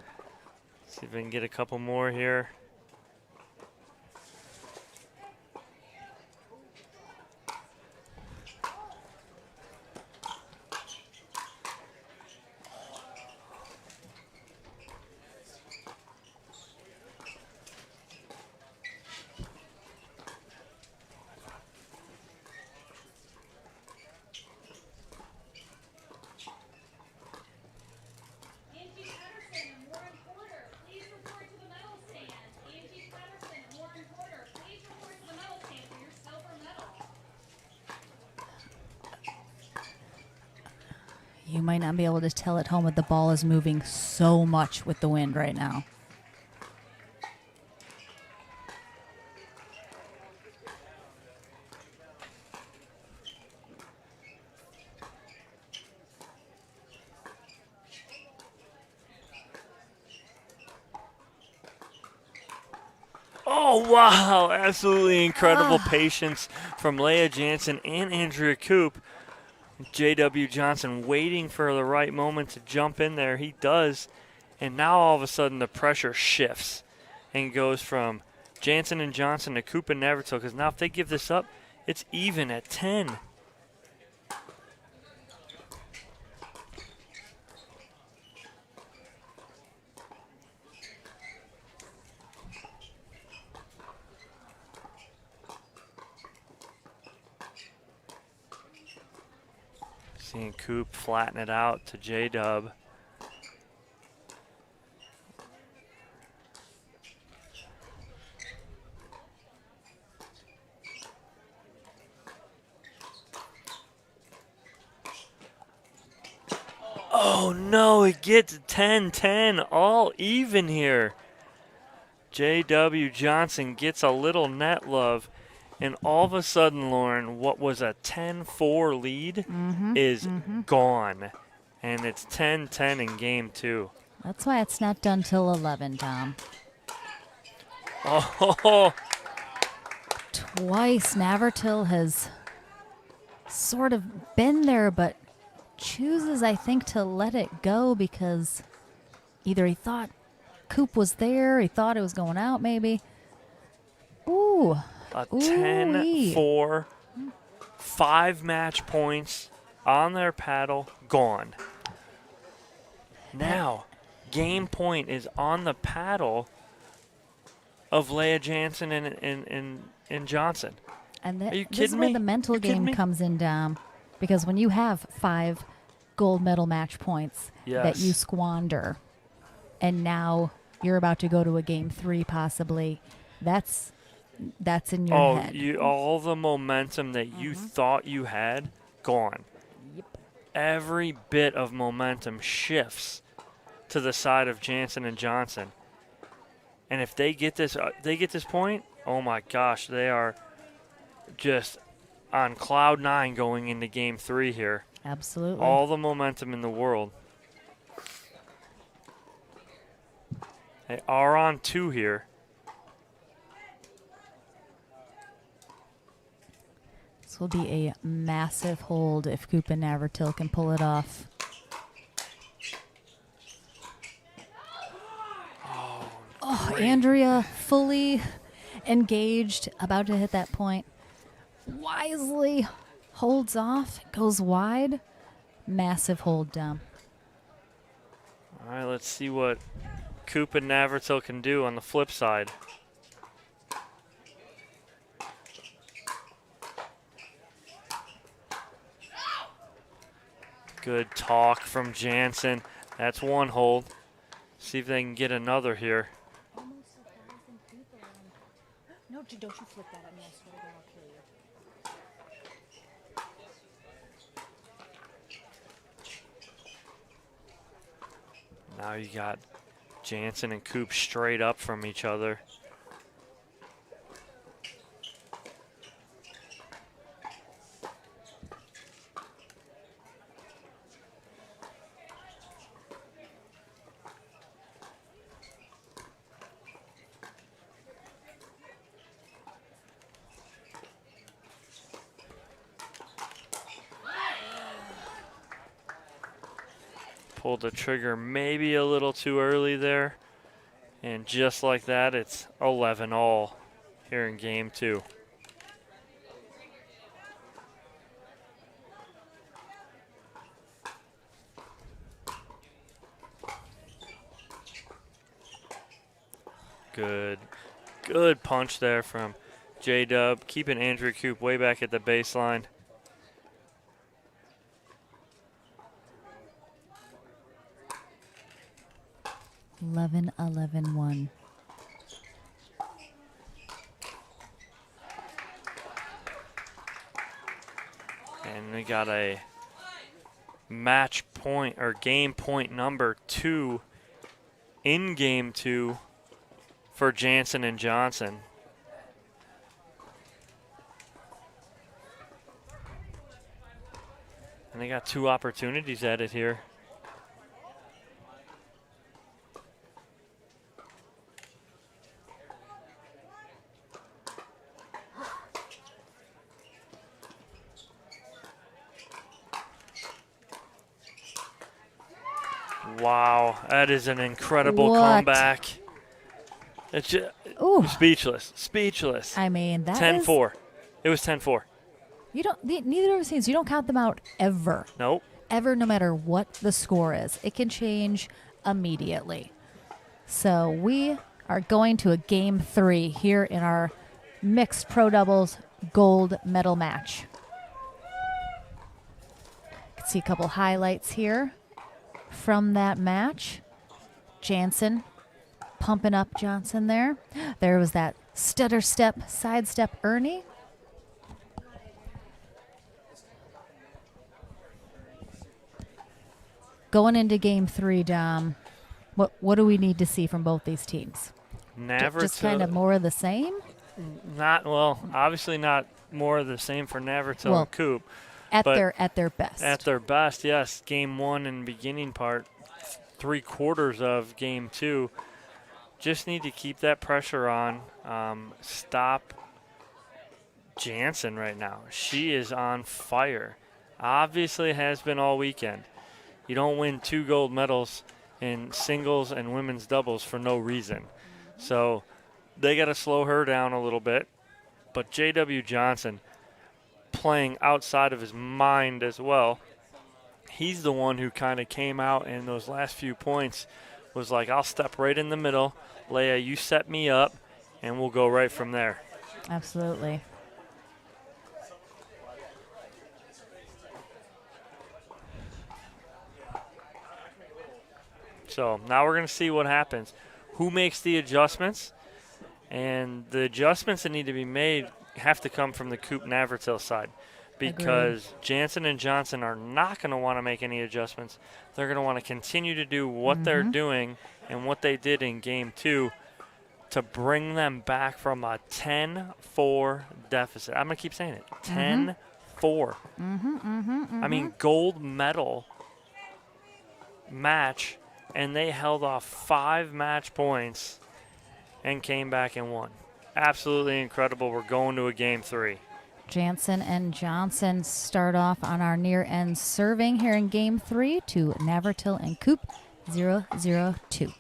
See if I can get a couple more here. You might not be able to tell at home, but the ball is moving so much with the wind right now. Oh, wow. Absolutely incredible patience from Leah Jansen and Andrea Koop. J.W. Johnson waiting for the right moment to jump in there. He does. And now all of a sudden the pressure shifts and goes from Jansen and Johnson to Koop and Navratil, because now if they give this up, it's even at 10. Seeing Koop flatten it out to J-Dub. Oh no, it gets 10-10, all even here. J.W. Johnson gets a little net love, and all of a sudden, Lauren, what was a 10-4 lead is gone. And it's 10-10 in game 2. That's why it's not done till 11, Tom. Oh, Twice Navratil has sort of been there, but chooses, I think, to let it go because either he thought Koop was there, he thought it was going out maybe. Ooh. a 10-4, 5 match points on their paddle, gone. Now, game point is on the paddle of Leah Jansen and Johnson. And Are you this is kidding where me? the mental You kidding game me? comes in, Dom. Because when you have 5 gold medal match points that you Yes. squander, and now you're about to go to a game 3 possibly, that's in your head. All the momentum that you thought you had, gone. Yep. Every bit of momentum shifts to the side of Jansen and Johnson. And if they get this point, oh my gosh, they are just on cloud 9 going into game 3 here. Absolutely. All the momentum in the world. They are on 2 here. This will be a massive hold if Koop and Navratil can pull it off. Oh, Andrea fully engaged, about to hit that point. Wisely holds off, goes wide. Massive hold down. All right, let's see what Koop and Navratil can do on the flip side. Good talk from Jansen. That's one hold. See if they can get another here. Almost 1,000 people on. No, don't you flip that at me. I swear to God, I'll kill you. Now you got Jansen and Coop straight up from each other. Pulled the trigger maybe a little too early there. And just like that, it's 11-all here in game 2. Good punch there from J-Dub, keeping Andrew Coop way back at the baseline. Eleven, 11-1. And we got a match point or game point number 2 in game 2 for Jansen and Johnson. And they got 2 opportunities at it here. Wow, that is an incredible comeback. It's just speechless. I mean, that 10-4. It was 10-4. You don't. Neither of those teams. You don't count them out ever. Nope. Ever, no matter what the score is, it can change immediately. So we are going to a game 3 here in our mixed pro doubles gold medal match. You can see a couple highlights here from that match. Jansen pumping up Johnson there. There was that stutter step, sidestep Ernie. Going into game 3, Dom, what do we need to see from both these teams? Just kind of more of the same? Obviously not more of the same for Navratil and Coop. At their best. At their best, yes. Game 1 and beginning part, 3/4 of game 2. Just need to keep that pressure on. Stop Jansen right now. She is on fire. Obviously has been all weekend. You don't win 2 gold medals in singles and women's doubles for no reason. So they got to slow her down a little bit. But J.W. Johnson playing outside of his mind as well. He's the one who kind of came out in those last few points, was like, I'll step right in the middle. Leia, you set me up, and we'll go right from there. Absolutely. So now we're going to see what happens. Who makes the adjustments? And the adjustments that need to be made have to come from the Coop Navratil side, because Jansen and Johnson are not going to want to make any adjustments. They're going to want to continue to do what they're doing and what they did in game 2 to bring them back from a 10-4 deficit. I'm going to keep saying it. 10-4. I mean, gold medal match, and they held off 5 match points and came back and won. Absolutely incredible. We're going to a game 3. Jansen and Johnson start off on our near end serving here in game 3 to Navratil and Coop 0-0-2.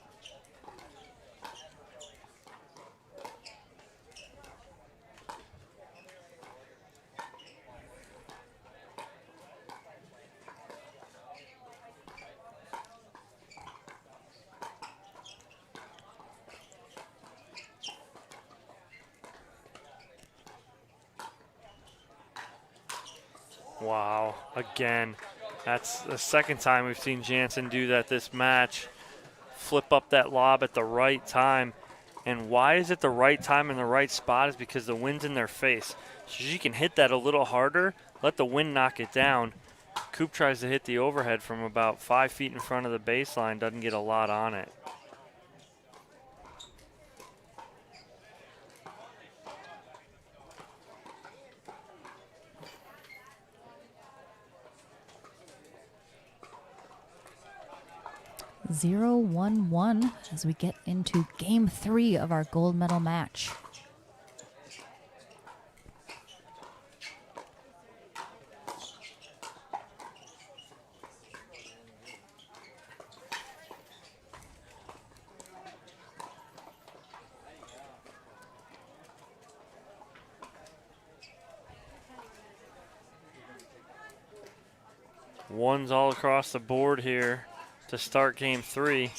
Wow, again, That's the second time we've seen Jansen do that this match. Flip up that lob at the right time. And why is it the right time and the right spot is because the wind's in their face. So she can hit that a little harder, let the wind knock it down. Coop tries to hit the overhead from about 5 feet in front of the baseline, doesn't get a lot on it. Zero, 1-1 as we get into game 3 of our gold medal match. Ones all across the board here to start game 3.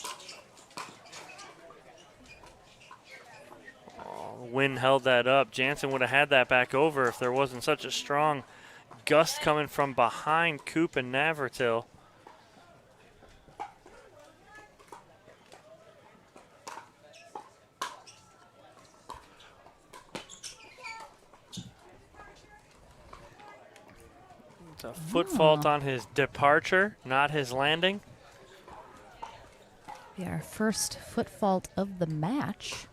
Oh, the wind held that up. Jansen would have had that back over if there wasn't such a strong gust coming from behind Coop and Navratil. It's a foot fault on his departure, not his landing. Be our first foot fault of the match.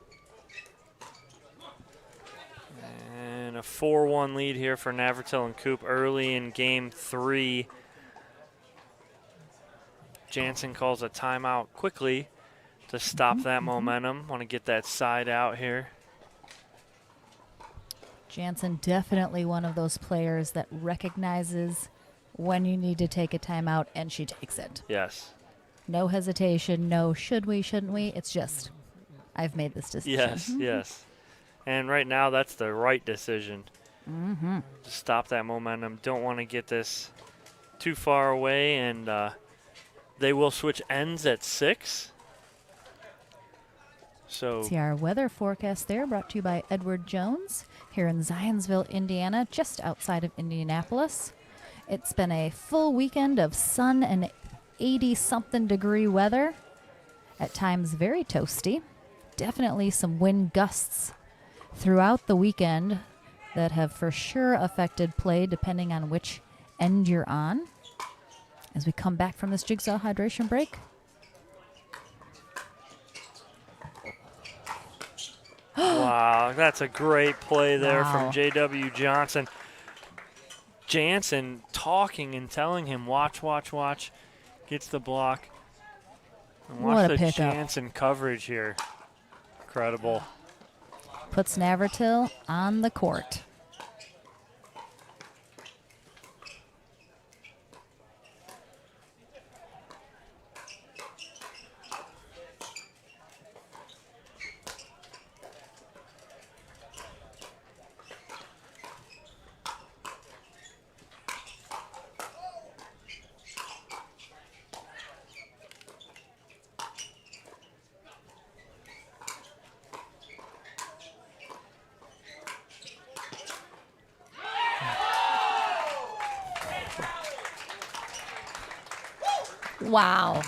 And a 4-1 lead here for Navratil and Coop early in game 3. Jansen calls a timeout quickly to stop that momentum. Want to get that side out here. Jansen definitely one of those players that recognizes when you need to take a timeout, and she takes it. Yes. No hesitation, no should we, shouldn't we. It's just, I've made this decision. Yes, yes. And right now, that's the right decision. Mm-hmm. To stop that momentum. Don't want to get this too far away, and they will switch ends at 6. So See our weather forecast there, brought to you by Edward Jones here in Zionsville, Indiana, just outside of Indianapolis. It's been a full weekend of sun and 80-something degree weather, at times very toasty. Definitely some wind gusts throughout the weekend that have for sure affected play depending on which end you're on. As we come back from this jigsaw hydration break. wow, that's a great play there Wow. from J.W. Johnson. Jansen talking and telling him, watch, watch, watch. Gets the block. And watch What a the pickup. Jansen coverage here. Incredible. Puts Navratil on the court. Wow.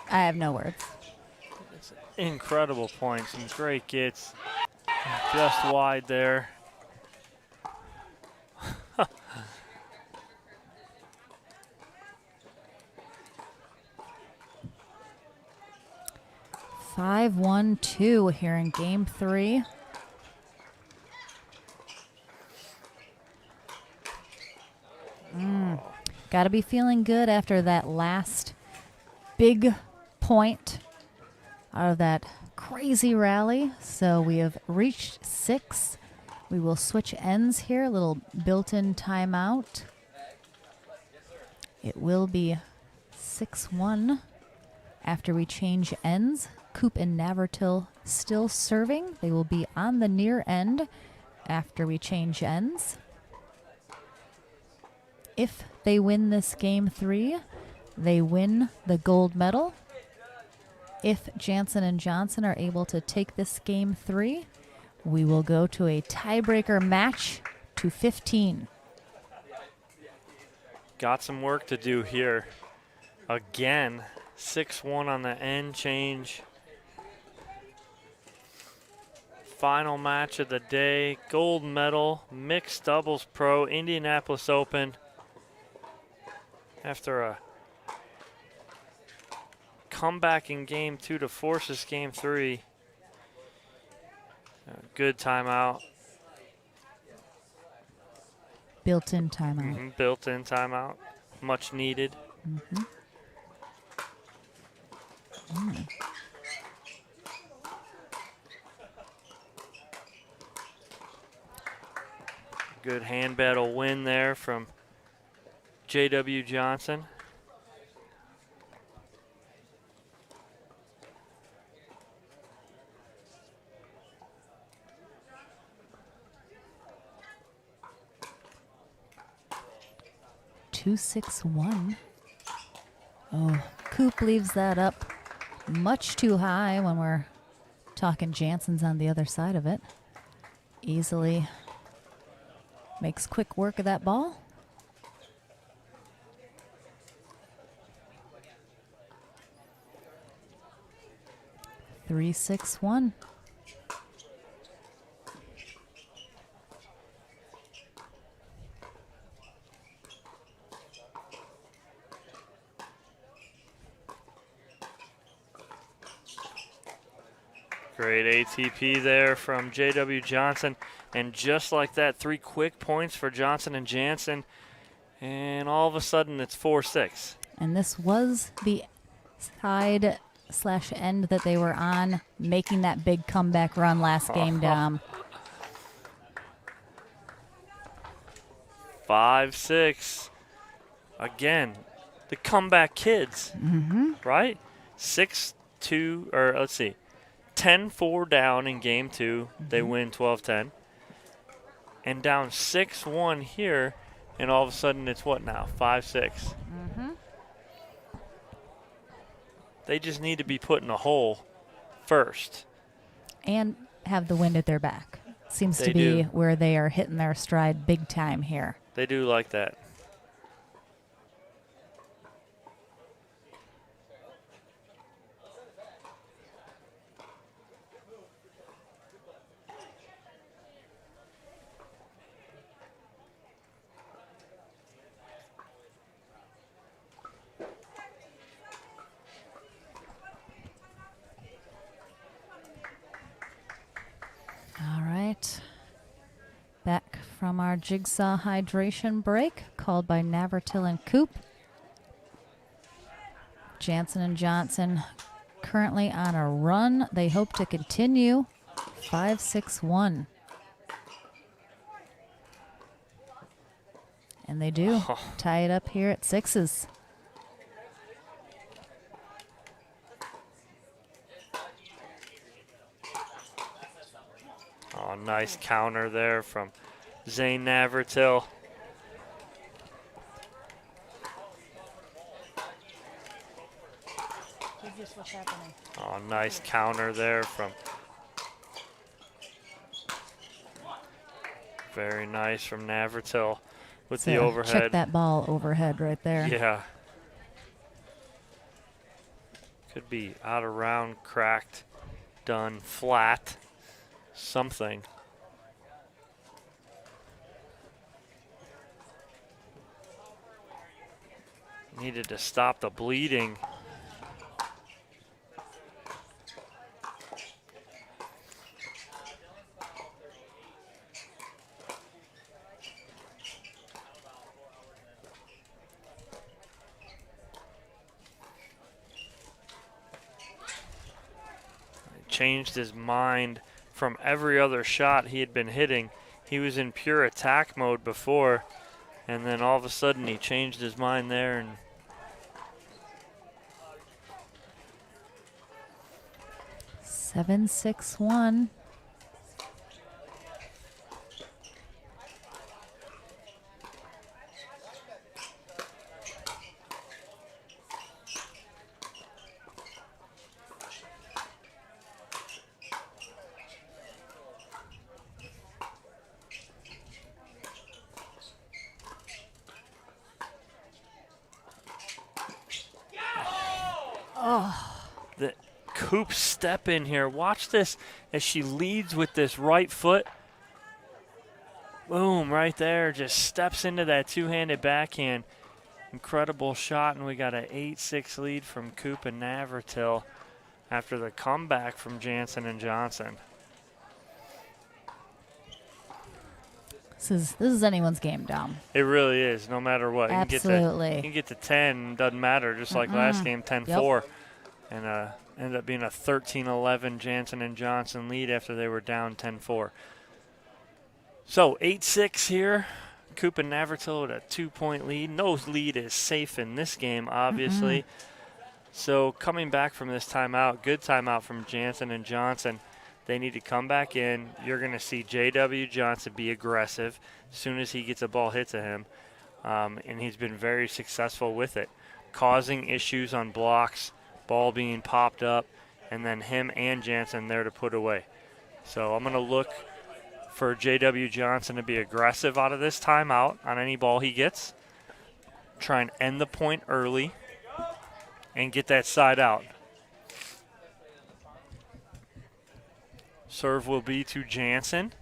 I have no words. Incredible points. Some great gets. Just wide there. Five, 1-2 here in game 3. Got to be feeling good after that last big point out of that crazy rally. So we have reached 6. We will switch ends here, a little built-in timeout. It will be 6-1 after we change ends. Coop and Navratil still serving. They will be on the near end after we change ends. If they win this game 3, they win the gold medal. If Jansen and Johnson are able to take this game 3, we will go to a tiebreaker match to 15. got some work to do here. Again, 6-1 on the end change. Final match of the day, gold medal, mixed doubles pro, Indianapolis Open. After a comeback in game 2 to force this game 3. Good timeout. Built-in timeout. Built-in timeout. Much needed. Good hand battle win there from J.W. Johnson. Two, 6-1. Oh, Coop leaves that up much too high when we're talking Jansen's on the other side of it. Easily makes quick work of that ball. Three, 6-1. Great ATP there from J.W. Johnson. And just like that, 3 quick points for Johnson and Jansen. And all of a sudden, it's 4-6. And this was the side/end that they were on, making that big comeback run last game, Dom. 5-6. Again, the comeback kids, right? 6-2, or let's see, 10-4 down in game 2. They win 12-10. And down 6-1 here, and all of a sudden it's what now? 5-6. They just need to be put in a hole first. And have the wind at their back. Seems to be do. where they are hitting their stride big time here. They do like that. All right. Back from our jigsaw hydration break called by Navratil and Coop. Jansen and Johnson currently on a run. They hope to continue. 5-6-1. And they do. Tie it up here at 6s. Oh, nice counter there from Zane Navratil. Oh, nice counter there from. Very nice from Navratil with the overhead. Check that ball overhead right there. Yeah. Could be out of round, cracked, done, flat, something. Needed to stop the bleeding. Changed his mind from every other shot he had been hitting. He was in pure attack mode before, and then all of a sudden he changed his mind there. And 7-6-1. The Coop step in here. Watch this as she leads with this right foot. Boom, right there. Just steps into that two-handed backhand. Incredible shot, and we got an 8-6 lead from Coop and Navratil after the comeback from Jansen and Johnson. This is anyone's game, Dom. It really is, no matter what. Absolutely. You can get to 10, doesn't matter, just like last game, 10-4. And ended up being a 13-11 Jansen and Johnson lead after they were down 10-4. So 8-6 here. Coop and Navratil with a 2-point lead. No lead is safe in this game, obviously. So coming back from this timeout, good timeout from Jansen and Johnson. They need to come back in. You're going to see J.W. Johnson be aggressive as soon as he gets a ball hit to him. And he's been very successful with it, causing issues on blocks, ball being popped up, and then him and Jansen there to put away. So I'm going to look for J.W. Johnson to be aggressive out of this timeout on any ball he gets. Try and end the point early and get that side out. Serve will be to Jansen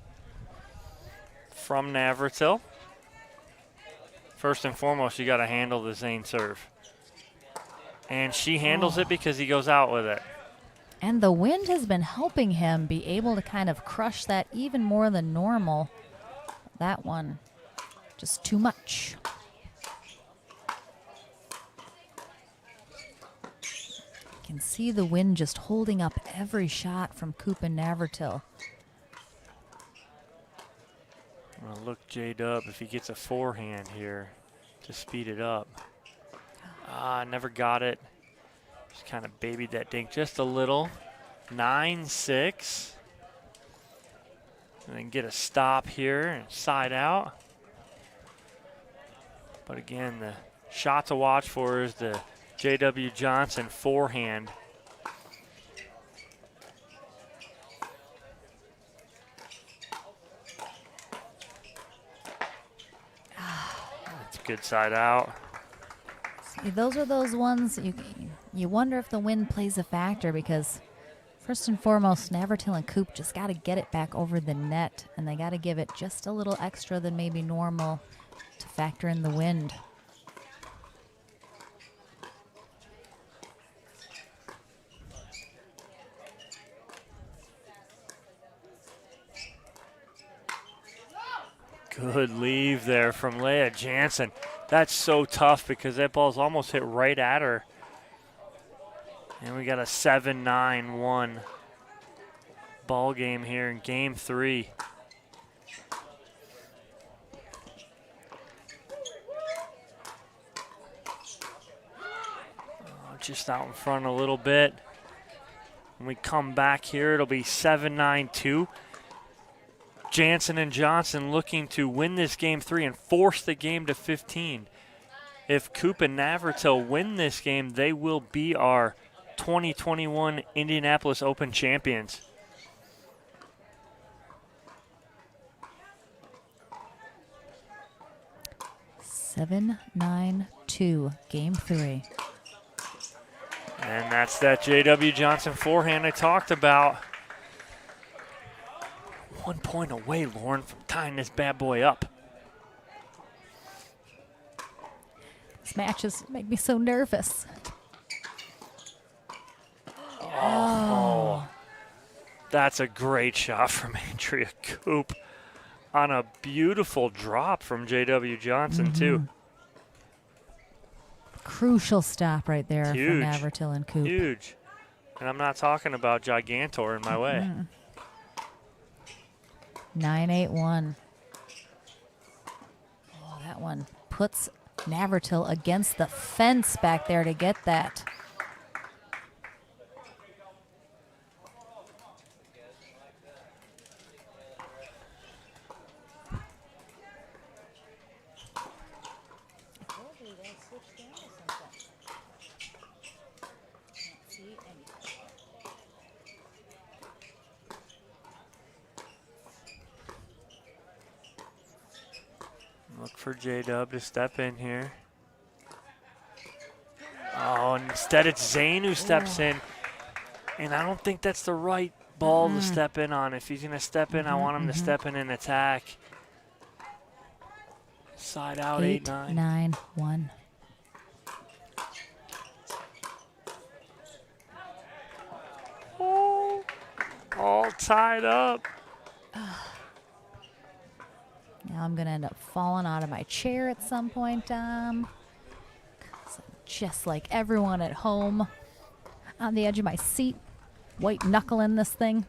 from Navratil. First and foremost, you got to handle the Zane serve. And she handles it because he goes out with it. And the wind has been helping him be able to kind of crush that even more than normal. That one, just too much. You can see the wind just holding up every shot from Coop and Navratil. Well, look, J-Dub, if he gets a forehand here to speed it up. Never got it. Just kind of babied that dink just a little. 9-6. And then get a stop here and side out. But again, the shot to watch for is the J.W. Johnson forehand. That's a good side out. See, those are those ones you wonder if the wind plays a factor, because first and foremost, Navratil and Coop just got to get it back over the net, and they got to give it just a little extra than maybe normal to factor in the wind. Good leave there from Leah Jansen. That's so tough because that ball's almost hit right at her. And we got a 7-9-1 ball game here in game 3. Just out in front a little bit. When we come back here, it'll be 7-9-2. Jansen and Johnson looking to win this game 3 and force the game to 15. If Coop and Navratil win this game, they will be our 2021 Indianapolis Open champions. Seven, 9-2, game 3. And that's that J.W. Johnson forehand I talked about. 1 point away, Lauren, from tying this bad boy up. These matches make me so nervous. Oh. That's a great shot from Andrea Coop on a beautiful drop from J.W. Johnson, too. Crucial stop right there for Huge. Navratil and Coop. Huge. And I'm not talking about Gigantor in my way. 9-8-1. Oh, that one puts Navratil against the fence back there to get that. Look for J-Dub to step in here. Oh, and instead it's Zane who steps in. And I don't think that's the right ball to step in on. If he's going to step in, I want him to step in and attack. Side out, 8-9. 8-9-1. Oh, all tied up. Now I'm going to end up falling out of my chair at some point, Dom. 'Cause I'm just like everyone at home, on the edge of my seat, white knuckling this thing.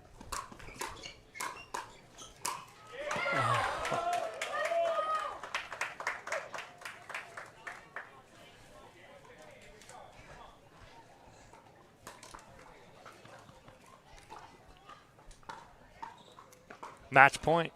Match point.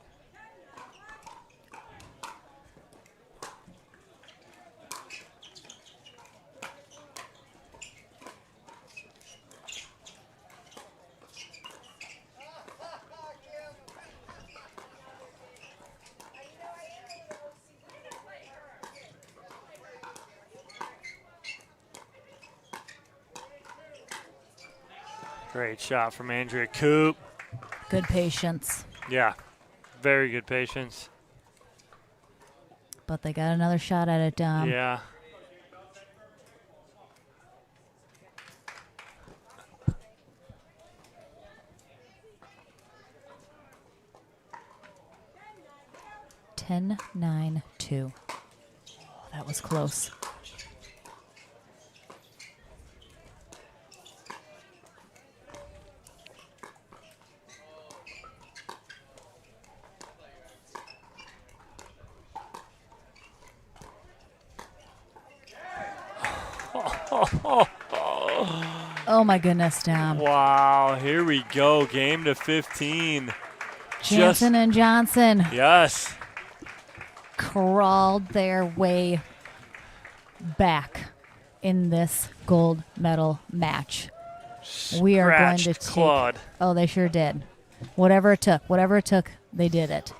Great shot from Andrea Coop. Good patience. Yeah, very good patience. But they got another shot at it, Dom. Yeah. Ten, 9-2. Oh, that was close. Oh my goodness, Dom. Wow, here we go. Game to 15. Jansen and Johnson. Yes. Crawled their way back in this gold medal match. We are going to take. Claude. Oh, they sure did. Whatever it took, they did it.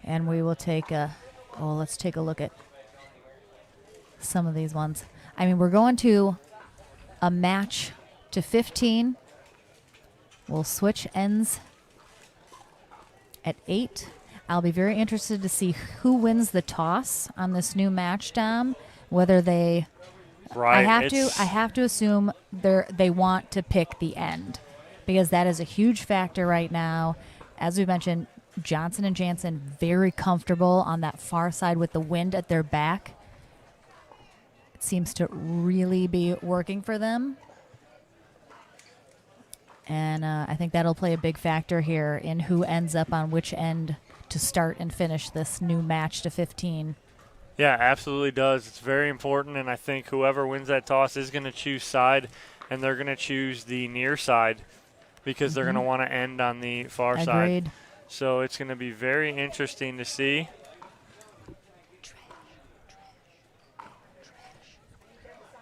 And we will take a. Oh, let's take a look at some of these ones. I mean, we're going to a match to 15. We'll switch ends at 8. I'll be very interested to see who wins the toss on this new match, Dom. Whether they, right? I have to assume they want to pick the end, because that is a huge factor right now. As we mentioned, Johnson and Jansen very comfortable on that far side with the wind at their back. It seems to really be working for them. And I think that'll play a big factor here in who ends up on which end to start and finish this new match to 15. Yeah, absolutely does. It's very important, and I think whoever wins that toss is going to choose side, and they're going to choose the near side because they're going to want to end on the far Agreed. side. So it's going to be very interesting to see.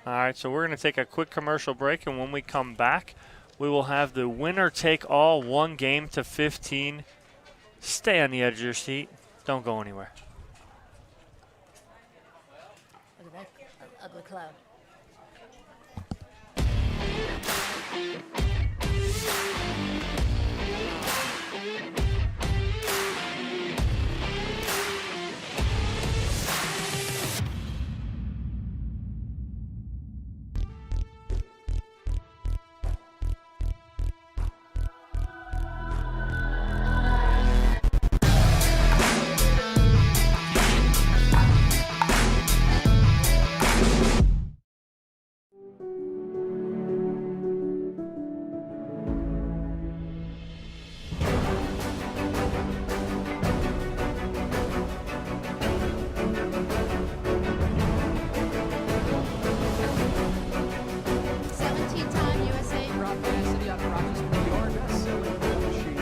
All right, so we're going to take a quick commercial break, and when we come back, we will have the winner take all, one game to 15. Stay on the edge of your seat. Don't go anywhere. Look at that ugly cloud.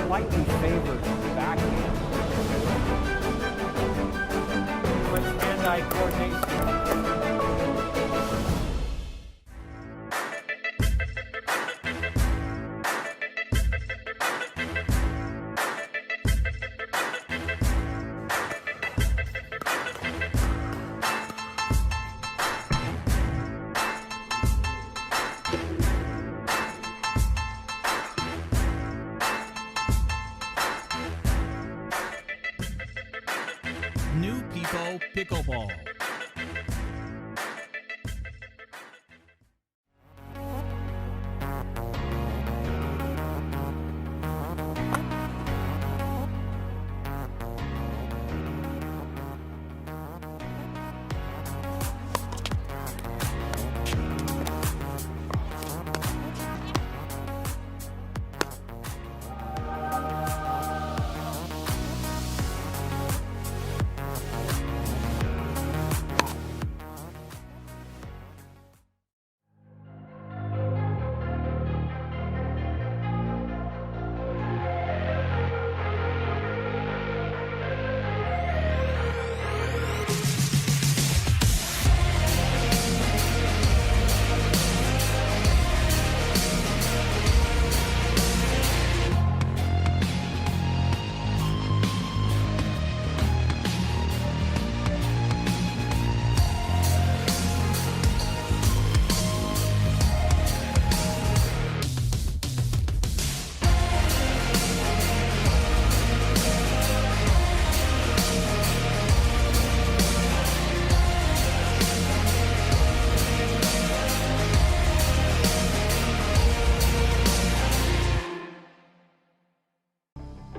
Slightly favored backhand. With hand-eye coordination. pickleball.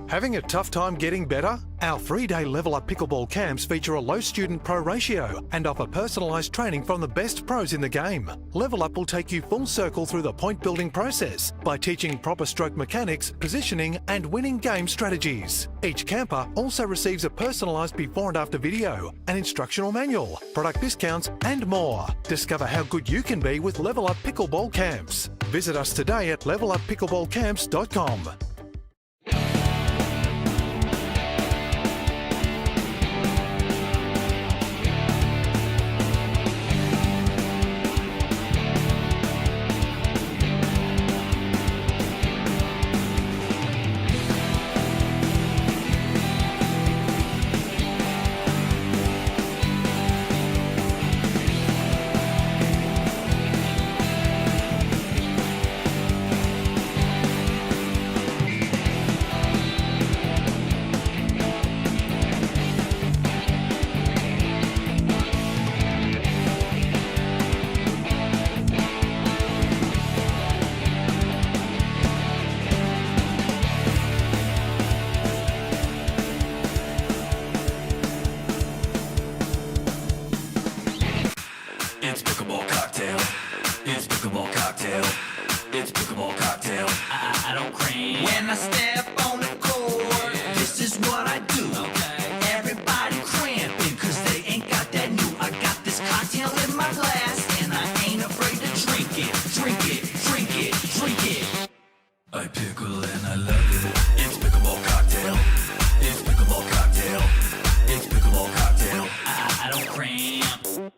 Having a tough time getting better? Our 3-day Level Up Pickleball camps feature a low student pro ratio and offer personalised training from the best pros in the game. Level Up will take you full circle through the point building process by teaching proper stroke mechanics, positioning and winning game strategies. Each camper also receives a personalised before and after video, an instructional manual, product discounts and more. Discover how good you can be with Level Up Pickleball camps. Visit us today at leveluppickleballcamps.com. It's pickleball cocktail. It's pickleball cocktail. It's pickleball cocktail. I don't cream. When I step on the court, this is what I do. Okay. Everybody cramping, cause they ain't got that new. I got this cocktail in my glass, and I ain't afraid to drink it. Drink it, drink it, drink it. I pickle and I love it. It's pickleball cocktail. It's pickleball cocktail. It's pickleball cocktail. I don't cramp.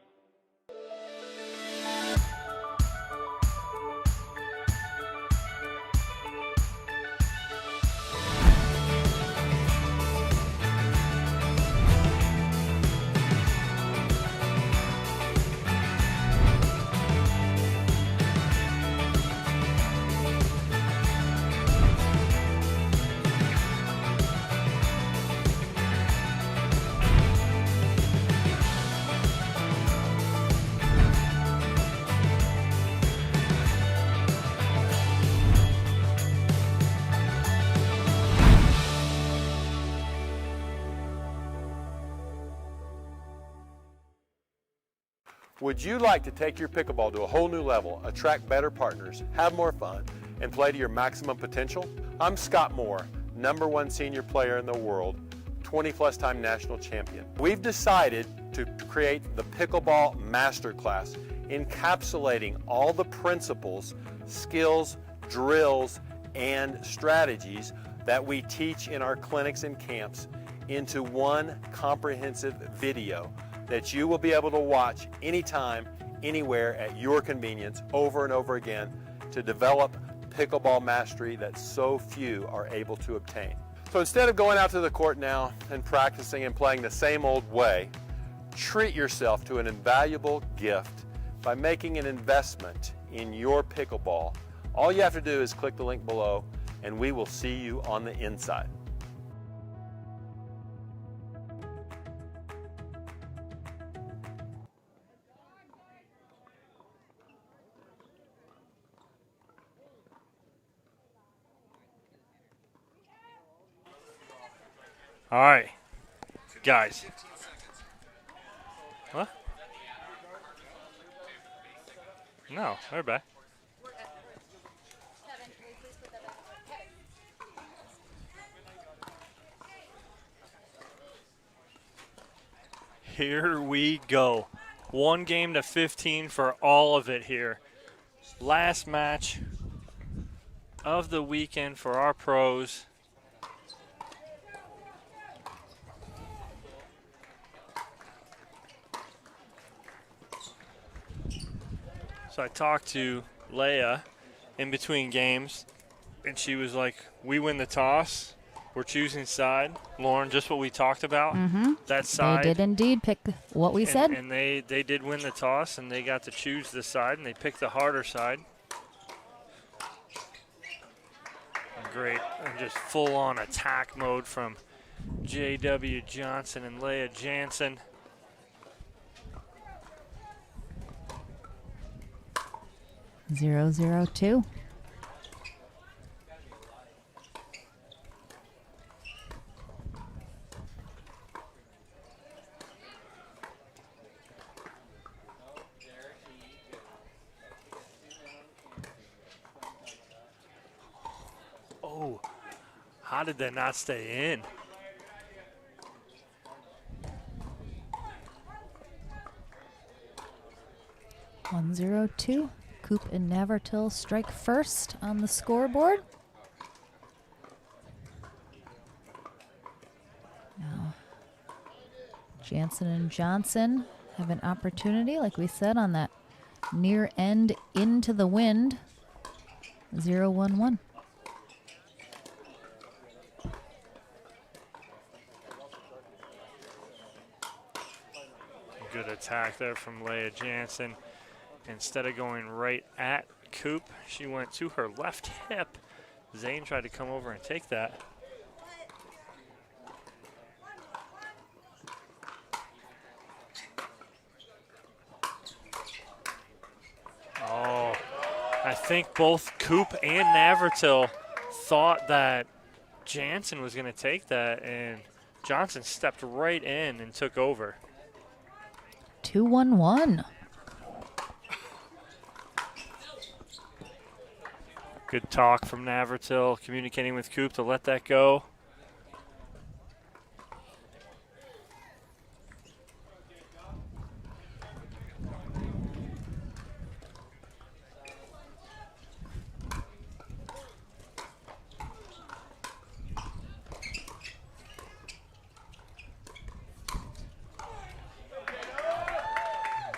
Would you like to take your pickleball to a whole new level, attract better partners, have more fun, and play to your maximum potential? I'm Scott Moore, #1 senior player in the world, 20+ time national champion. We've decided to create the Pickleball Masterclass, encapsulating all the principles, skills, drills, and strategies that we teach in our clinics and camps into one comprehensive video that you will be able to watch anytime, anywhere at your convenience over and over again to develop pickleball mastery that so few are able to obtain. So instead of going out to the court now and practicing and playing the same old way, treat yourself to an invaluable gift by making an investment in your pickleball. All you have to do is click the link below and we will see you on the inside. All right, guys. What? No, they're back. Here we go. 1 game to 15 for all of it here. Last match of the weekend for our pros. So I talked to Leia in between games, and she was like, we win the toss. We're choosing side. Lauren, just what we talked about. That side. They did indeed pick what we said. And they did win the toss, and they got to choose the side, and they picked the harder side. Great. And just full-on attack mode from J.W. Johnson and Leia Jansen. Zero, 0-2. Oh, how did that not stay in? One, 0-2. Coop and Navertil strike first on the scoreboard. Now, Jansen and Johnson have an opportunity, like we said, on that near end into the wind. 0-1-1. Good attack there from Leia Jansen. Instead of going right at Coop, she went to her left hip. Zane tried to come over and take that. Oh, I think both Coop and Navertil thought that Jansen was going to take that, and Johnson stepped right in and took over. 2-1-1. Good talk from Navertil, communicating with Coop to let that go.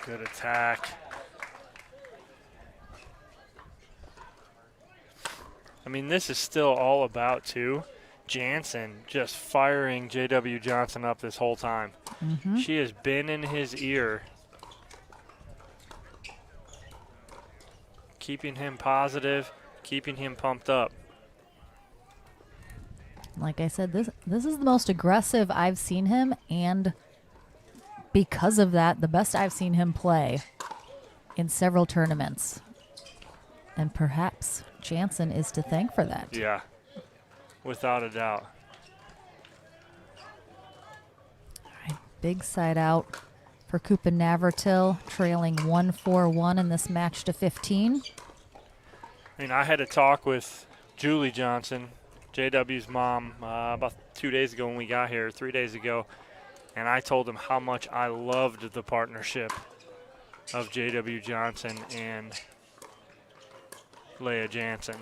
Good attack. I mean, this is still all about, too, Jansen just firing J.W. Johnson up this whole time. She has been in his ear, keeping him positive, keeping him pumped up. Like I said, this is the most aggressive I've seen him, and because of that, the best I've seen him play in several tournaments. And perhaps Jansen is to thank for that. Yeah, without a doubt. All right, big side out for Coop and Navertil, trailing 1-4-1 in this match to 15. I mean, I had a talk with Julie Johnson, JW's mom, about 2 days ago when we got here, 3 days ago, and I told him how much I loved the partnership of J.W. Johnson and Leia Jansen.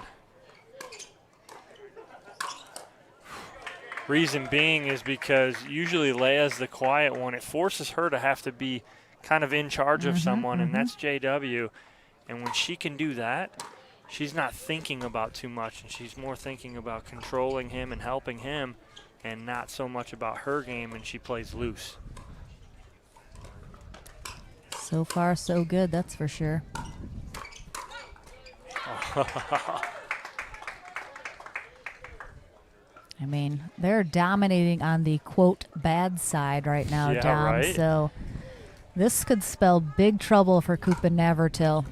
Reason being is because usually Leia's the quiet one. It forces her to have to be kind of in charge of someone, and that's J.W. And when she can do that, she's not thinking about too much, and she's more thinking about controlling him and helping him, and not so much about her game, and she plays loose. So far, so good, that's for sure. I mean, they're dominating on the, quote, bad side right now, Yeah, Dom. right? So this could spell big trouble for Coop and Navertil.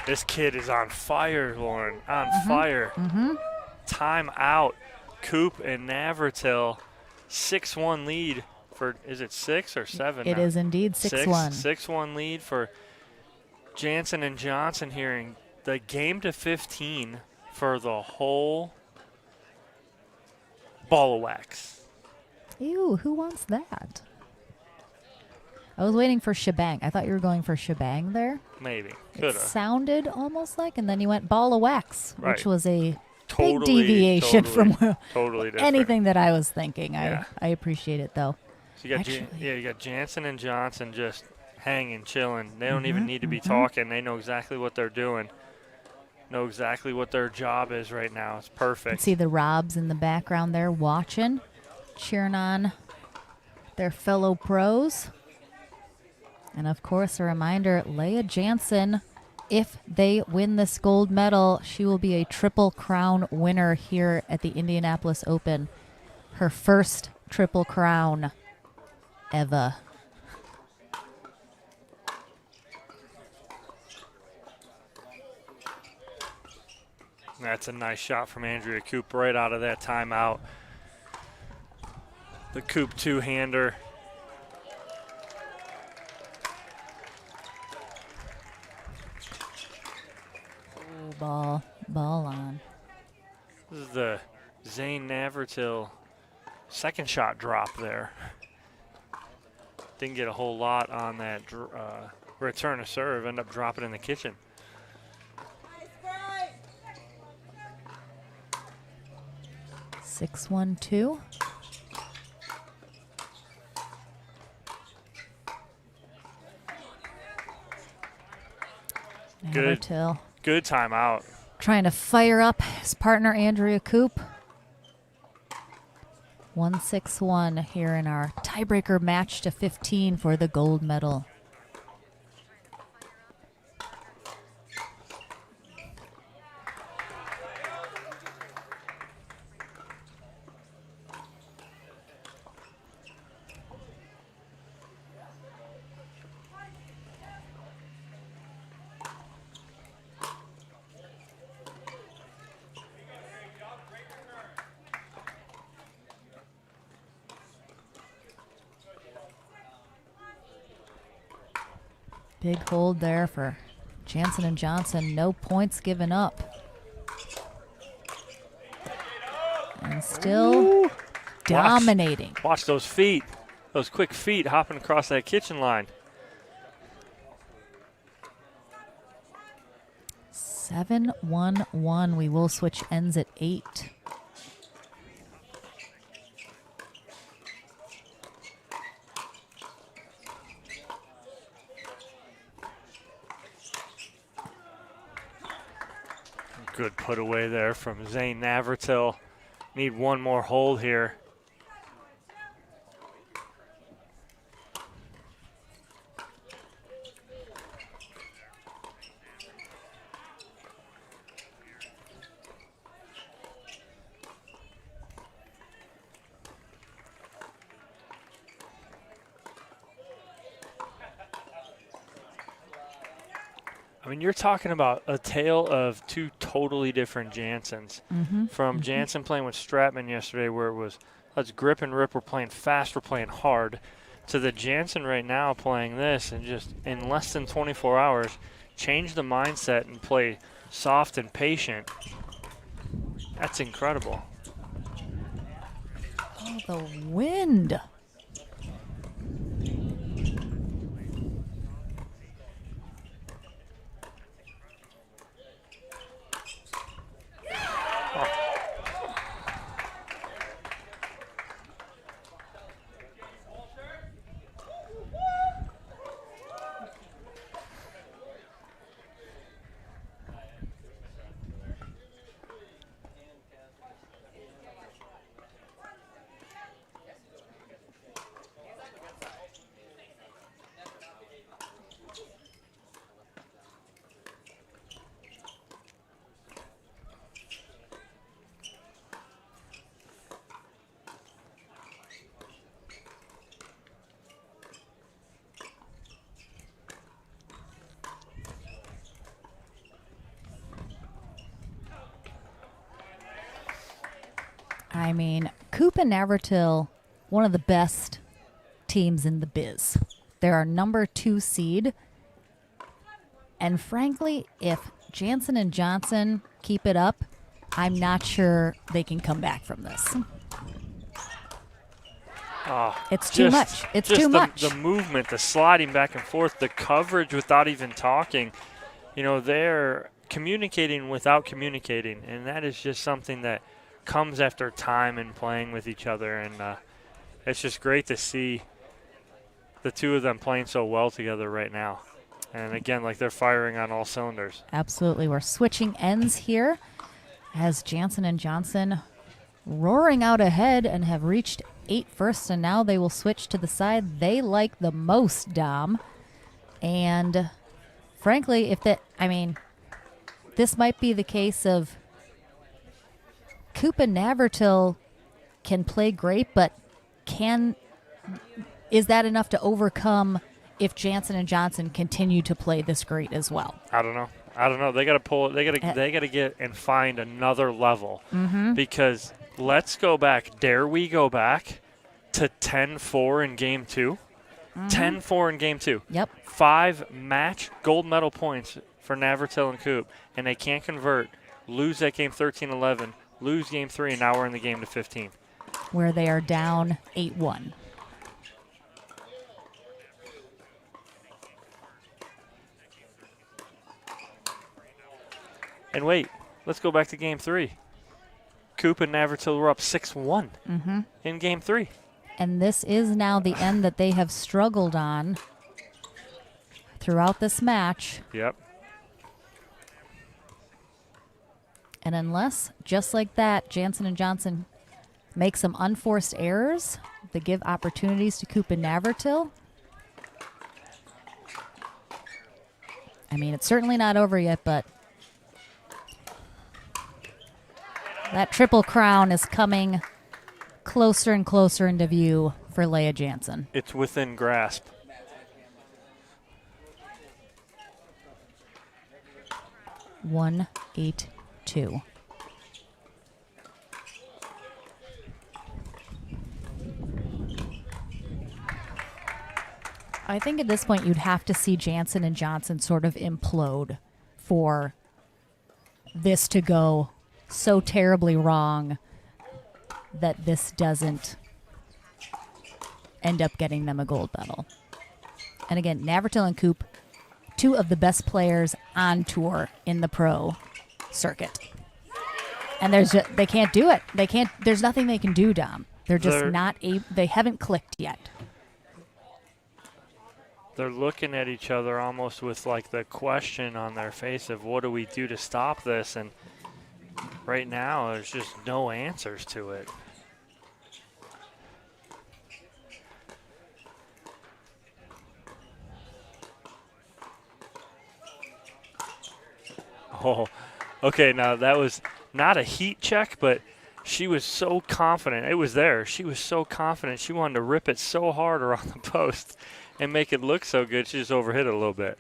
This kid is on fire, Lauren. On fire. Time out. Coop and Navratil, 6-1 lead for, is it 6 or 7? It is indeed 6-1. 6-1 lead for Jansen and Johnson here in the game to 15 for the whole ball of wax. Ew, who wants that? I was waiting for shebang. I thought you were going for shebang there. Maybe. It Coulda. sounded almost like, and then you went ball of wax, Right. which was a Totally, big deviation totally, from totally different. anything that I was thinking. Yeah. I appreciate it, though. So you got you got Jansen and Johnson just hanging, chilling. They don't even need to be talking. They know exactly what they're doing. Know exactly what their job is right now. It's You perfect. can see the Robs in the background there watching, cheering on their fellow pros. And, of course, a reminder, Leah Jansen, if they win this gold medal, she will be a Triple Crown winner here at the Indianapolis Open. Her first Triple Crown ever. That's a nice shot from Andrea Coop right out of that timeout. The Coop two-hander. Ooh, ball on. This is the Zane Navratil second shot drop there. Didn't get a whole lot on that return to serve. End up dropping in the kitchen. Six, 1, 2. Good. Navratil Good timeout. trying to fire up his partner, Andrea Coop. 1-6-1 here in our tiebreaker match to 15 for the gold medal. Big hold there for Jansen and Johnson. No points given up. And still dominating. Watch those feet. Those quick feet hopping across that kitchen line. 7-1-1. We will switch ends at 8. Good put away there from Zane Navratil. Need one more hold here. I mean, you're talking about a tale of two totally different Jansens. From Jansen playing with Stratman yesterday, where it was, let's grip and rip, we're playing fast, we're playing hard, to the Jansen right now playing this, and just in less than 24 hours, change the mindset and play soft and patient. That's incredible. Oh, the wind. I mean, Coop and Navratil, one of the best teams in the biz. They're our number 2 seed. And frankly, if Jansen and Johnson keep it up, I'm not sure they can come back from this. It's too much. It's too much. The movement, the sliding back and forth, the coverage without even talking. You know, they're communicating without communicating, and that is just something that comes after time and playing with each other. And it's just great to see the two of them playing so well together right now. And again, like they're firing on all cylinders. Absolutely. We're switching ends here as Jansen and Johnson roaring out ahead and have reached 8 first, and now they will switch to the side they like the most, Dom. And frankly, if that, I mean, this might be the case of Coop and Navratil can play great, but is that enough to overcome if Jansen and Johnson continue to play this great as well? I don't know. They got to pull it. They got to get and find another level, because let's go back. Dare we go back to 10-4 in game 2? 10-4 in game 2. Yep. 5 match gold medal points for Navratil and Coop, and they can't convert. Lose that game 13-11. Lose game 3, and now we're in the game to 15. Where they are down 8-1. And wait, let's go back to game 3. Coop and Navratil were up 6-1 in game 3. And this is now the end that they have struggled on throughout this match. Yep. And unless, just like that, Jansen and Johnson make some unforced errors that give opportunities to Coop and Navratil, I mean, it's certainly not over yet, but that Triple Crown is coming closer and closer into view for Leah Jansen. It's within grasp. One, 8-2. I think at this point you'd have to see Jansen and Johnson sort of implode for this to go so terribly wrong that this doesn't end up getting them a gold medal. And again, Navratil and Coop, 2 of the best players on tour in the pro circuit. And they can't do it. There's nothing they can do, Dom. They're just they haven't clicked yet. They're looking at each other almost with like the question on their face of what do we do to stop this? And right now, there's just no answers to it. Oh, okay, now that was not a heat check, but she was so confident. It was there. She was so confident. She wanted to rip it so hard around the post and make it look so good. She just overhit it a little bit.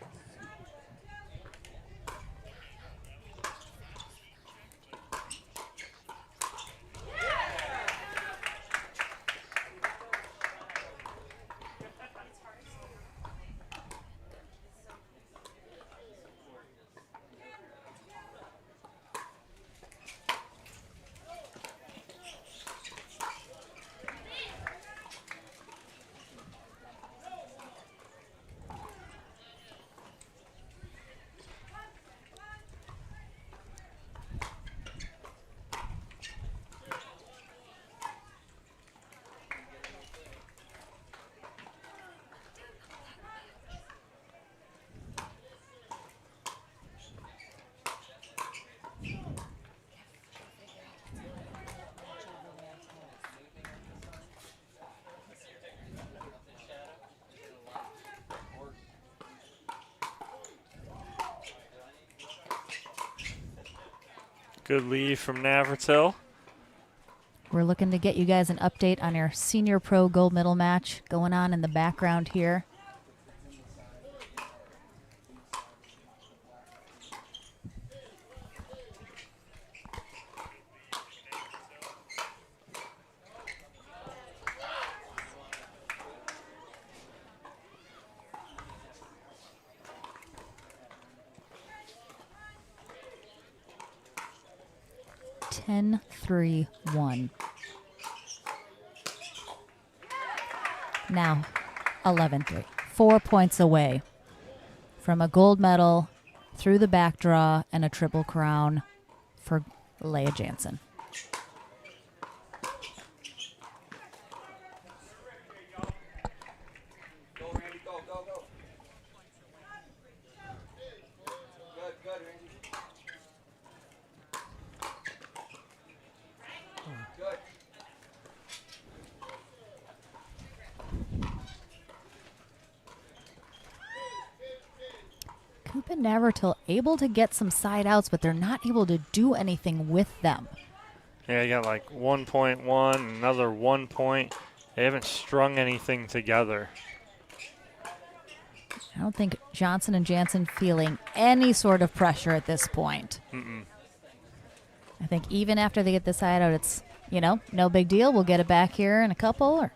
Good lead from Navratil. We're looking to get you guys an update on your senior pro gold medal match going on in the background here. 10-3-1. Now 11-3. 4 points away from a gold medal through the back draw and a triple crown for Leah Jansen. Coop and Navratil able to get some side outs, but they're not able to do anything with them. Yeah, you got like 1.1, another 1 point. They haven't strung anything together. I don't think Johnson and Jansen feeling any sort of pressure at this point. I think even after they get the side out, it's, you know, no big deal. We'll get it back here in a couple. Or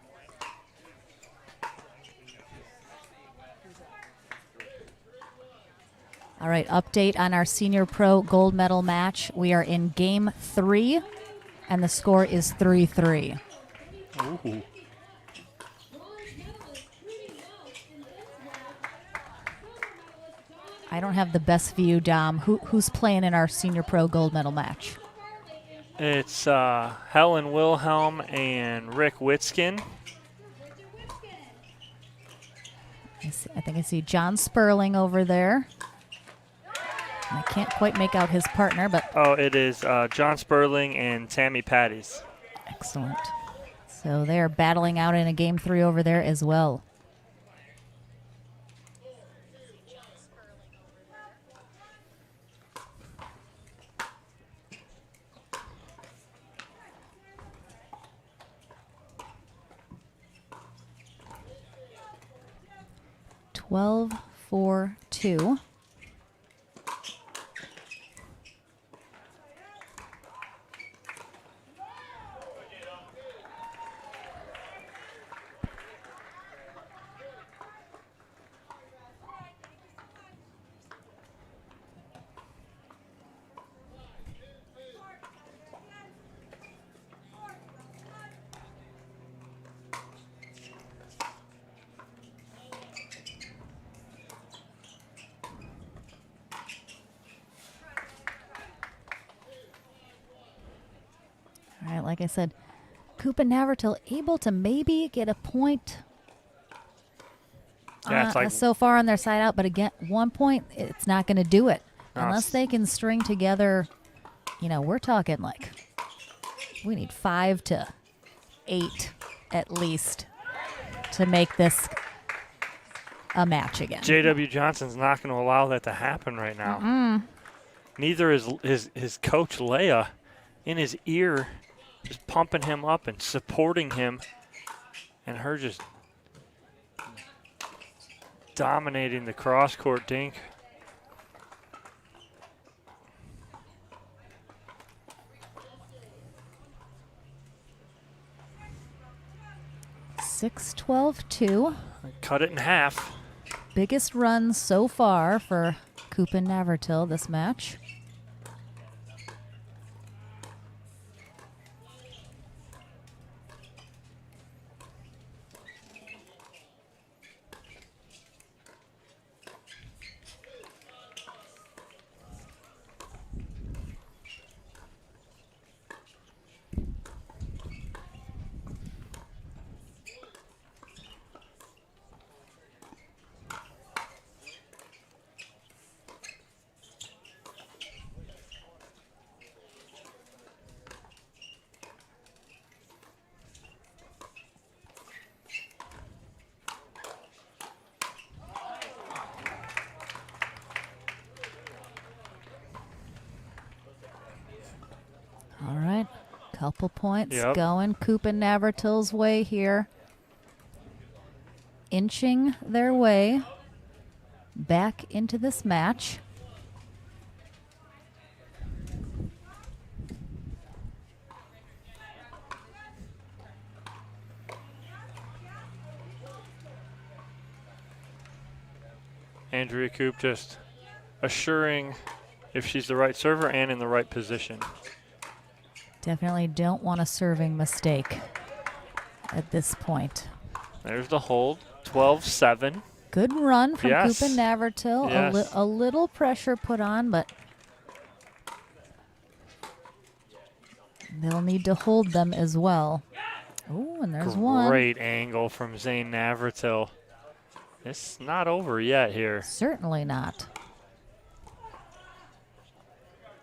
all right, update on our Senior Pro Gold Medal match. We are in Game 3, and the score is 3-3. Ooh. I don't have the best view, Dom. Who's playing in our Senior Pro Gold Medal match? It's Helen Wilhelm and Rick Witskin. I think I see John Sperling over there. I can't quite make out his partner, but... Oh, it is John Sperling and Tammy Patties. Excellent. So they're battling out in a Game 3 over there as well. Twelve, 4-2. All right, like I said, Coop and Navratil able to maybe get a point Yeah, it's like so far on their side out, but again, 1 point, it's not going to do it. No, Unless they can string together, you know, we're talking like we need 5 to 8 at least to make this a match again. J.W. Johnson's not going to allow that to happen right now. Neither is his coach, Leah, in his ear, just pumping him up and supporting him, and her just dominating the cross-court dink. Six, 12-2. Cut it in half. Biggest run so far for Coop and Navratil this match. All right, couple points going Coop and Navratil's way here. Inching their way back into this match. Andrea Coop just assuring if she's the right server and in the right position. Definitely don't want a serving mistake at this point. There's the hold, 12-7. Good run from Yes. Coop and Navertil. Yes. A little pressure put on, but they'll need to hold them as well. Oh, and there's one. Great angle from Zane Navratil. It's not over yet here. Certainly not.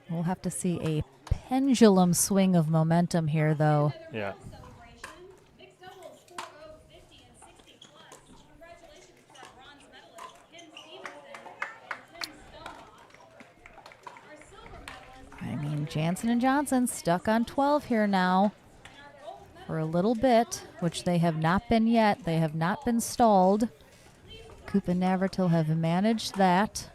We'll have to see a pendulum swing of momentum here, though. Yeah. I mean, Jansen and Johnson stuck on 12 here now for a little bit, which they have not been yet. They have not been stalled. Coop and Navratil have managed that.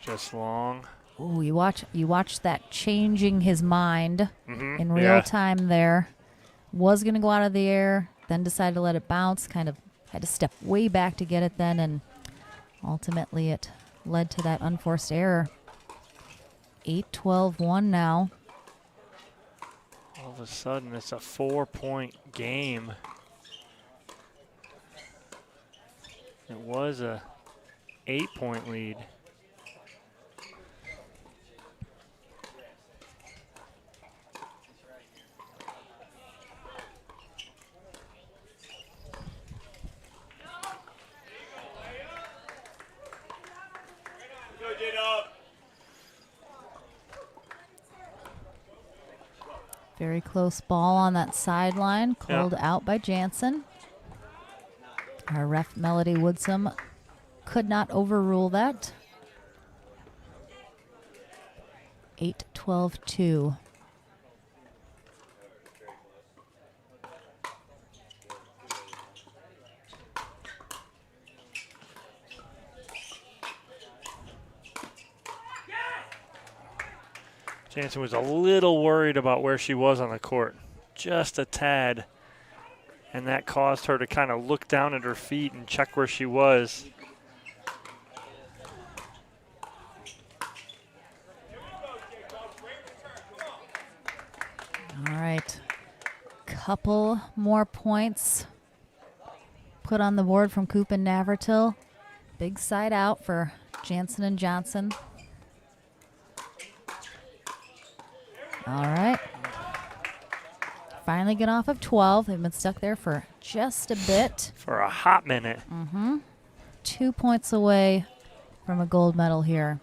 Just long. Ooh, you watch that changing his mind in real yeah. time there. Was going to go out of the air, then decided to let it bounce, kind of had to step way back to get it then, and ultimately it led to that unforced error. 8-12-1 now. All of a sudden, it's a 4-point game. It was a 8-point lead. Very close ball on that sideline, called out by Jansen. Our ref, Melody Woodsum, could not overrule that. 8-12-2. Jansen was a little worried about where she was on the court, just a tad. And that caused her to kind of look down at her feet and check where she was. All right. Couple more points put on the board from Coop and Navratil. Big side out for Jansen and Johnson. All right. Finally get off of 12. They've been stuck there for just a bit. For a hot minute. 2 points away from a gold medal here.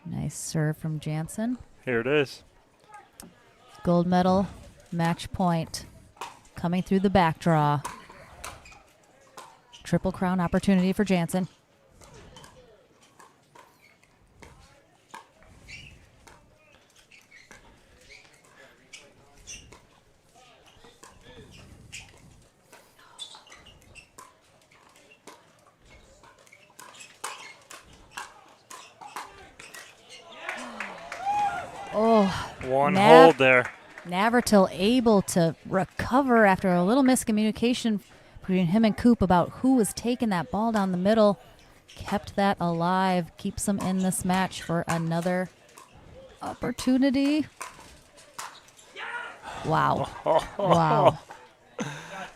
Nice serve from Jansen. Here it is. Gold medal, match point, coming through the back draw. Triple Crown opportunity for Jansen. Oh, One hold there. Navratil able to recover after a little miscommunication between him and Coop about who was taking that ball down the middle. Kept that alive, keeps them in this match for another opportunity. Wow. Wow.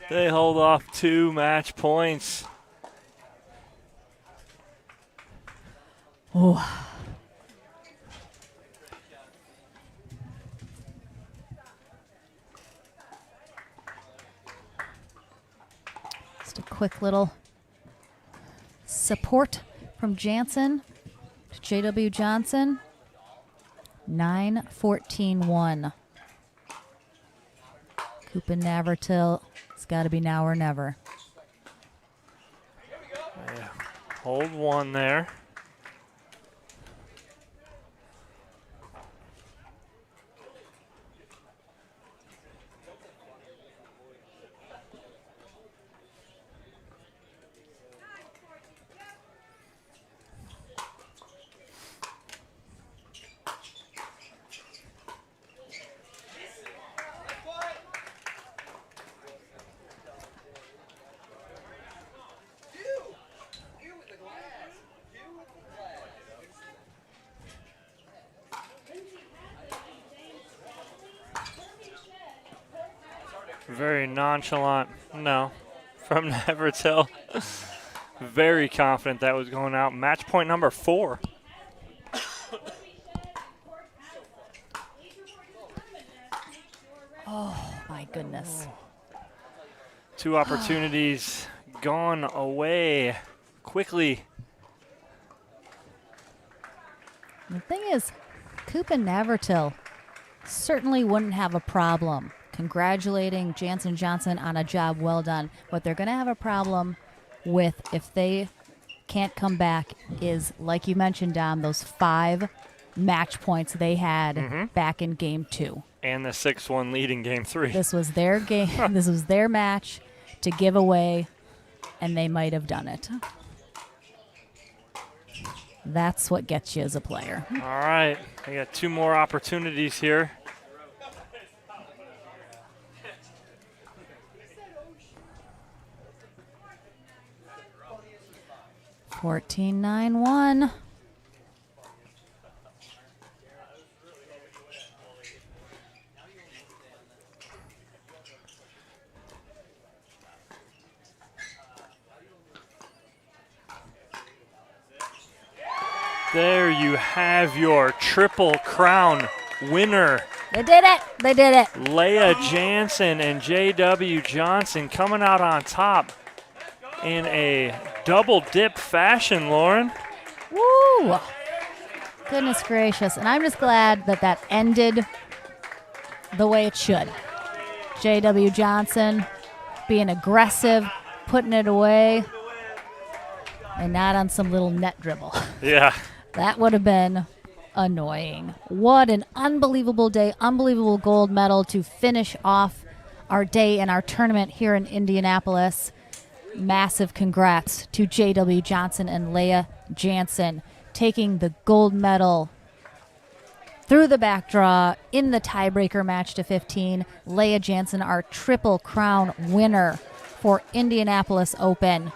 They hold off 2 match points. Oh. Just a quick little support from Jansen to J.W. Johnson. 9-14-1. Coop and Navratil. It's got to be now or never. Yeah. Hold one there. Very nonchalant. No. From Nevertell. Very confident that was going out. Match point number 4. Oh, my goodness. 2 opportunities gone away quickly. The thing is, Coop and Nevertell certainly wouldn't have a problem congratulating Jansen Johnson on a job well done. What they're going to have a problem with if they can't come back is, like you mentioned, Dom, those 5 match points they had back in Game 2. And the 6-1 lead in Game 3. This was their game. This was their match to give away, and they might have done it. That's what gets you as a player. All right. I got 2 more opportunities here. $14-9-1. There you have your Triple Crown winner. They did it. They did it. Leah Jansen and J.W. Johnson coming out on top in a double dip fashion, Lauren. Woo! Goodness gracious. And I'm just glad that that ended the way it should. J.W. Johnson being aggressive, putting it away, and not on some little net dribble. Yeah. That would have been annoying. What an unbelievable day, unbelievable gold medal to finish off our day in our tournament here in Indianapolis. Massive congrats to J.W. Johnson and Leah Jansen taking the gold medal through the back draw in the tiebreaker match to 15. Leah Jansen, our Triple Crown winner for Indianapolis Open.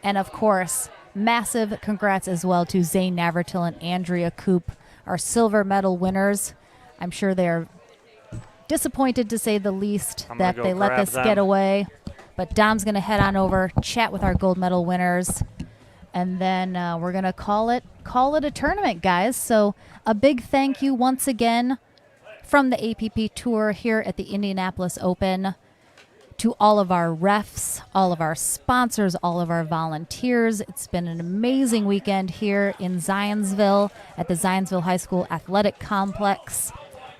And of course, massive congrats as well to Zane Navertil and Andrea Koop, our silver medal winners. I'm sure they're disappointed, to say the least, that they let this get away. But Dom's going to head on over, chat with our gold medal winners, and then we're going to call it a tournament, guys. So a big thank you once again from the APP Tour here at the Indianapolis Open to all of our refs, all of our sponsors, all of our volunteers. It's been an amazing weekend here in Zionsville at the Zionsville High School Athletic Complex.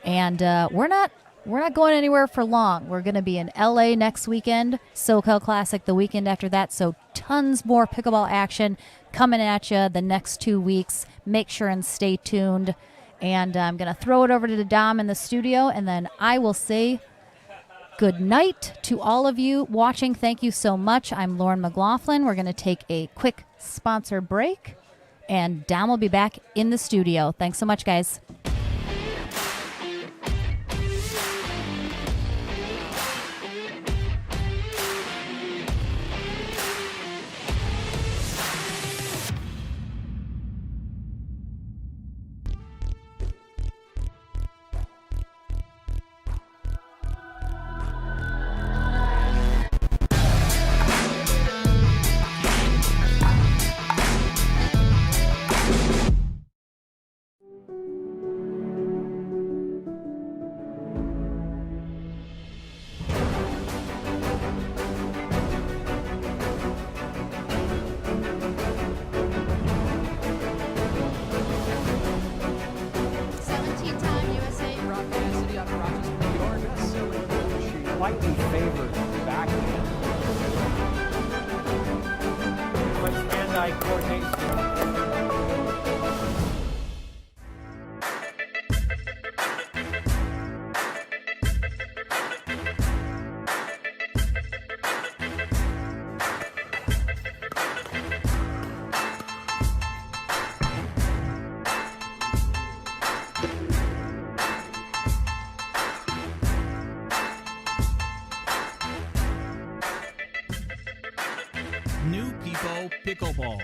And we're not going anywhere for long. We're going to be in LA next weekend, SoCal Classic the weekend after that. So tons more pickleball action coming at you the next 2 weeks. Make sure and stay tuned. And I'm going to throw it over to Dom in the studio, and then I will say good night to all of you watching. Thank you so much. I'm Lauren McLaughlin. We're going to take a quick sponsor break, and Dom will be back in the studio. Thanks so much, guys. Slightly favored backhand. But hand-eye coordination. New People Pickleball.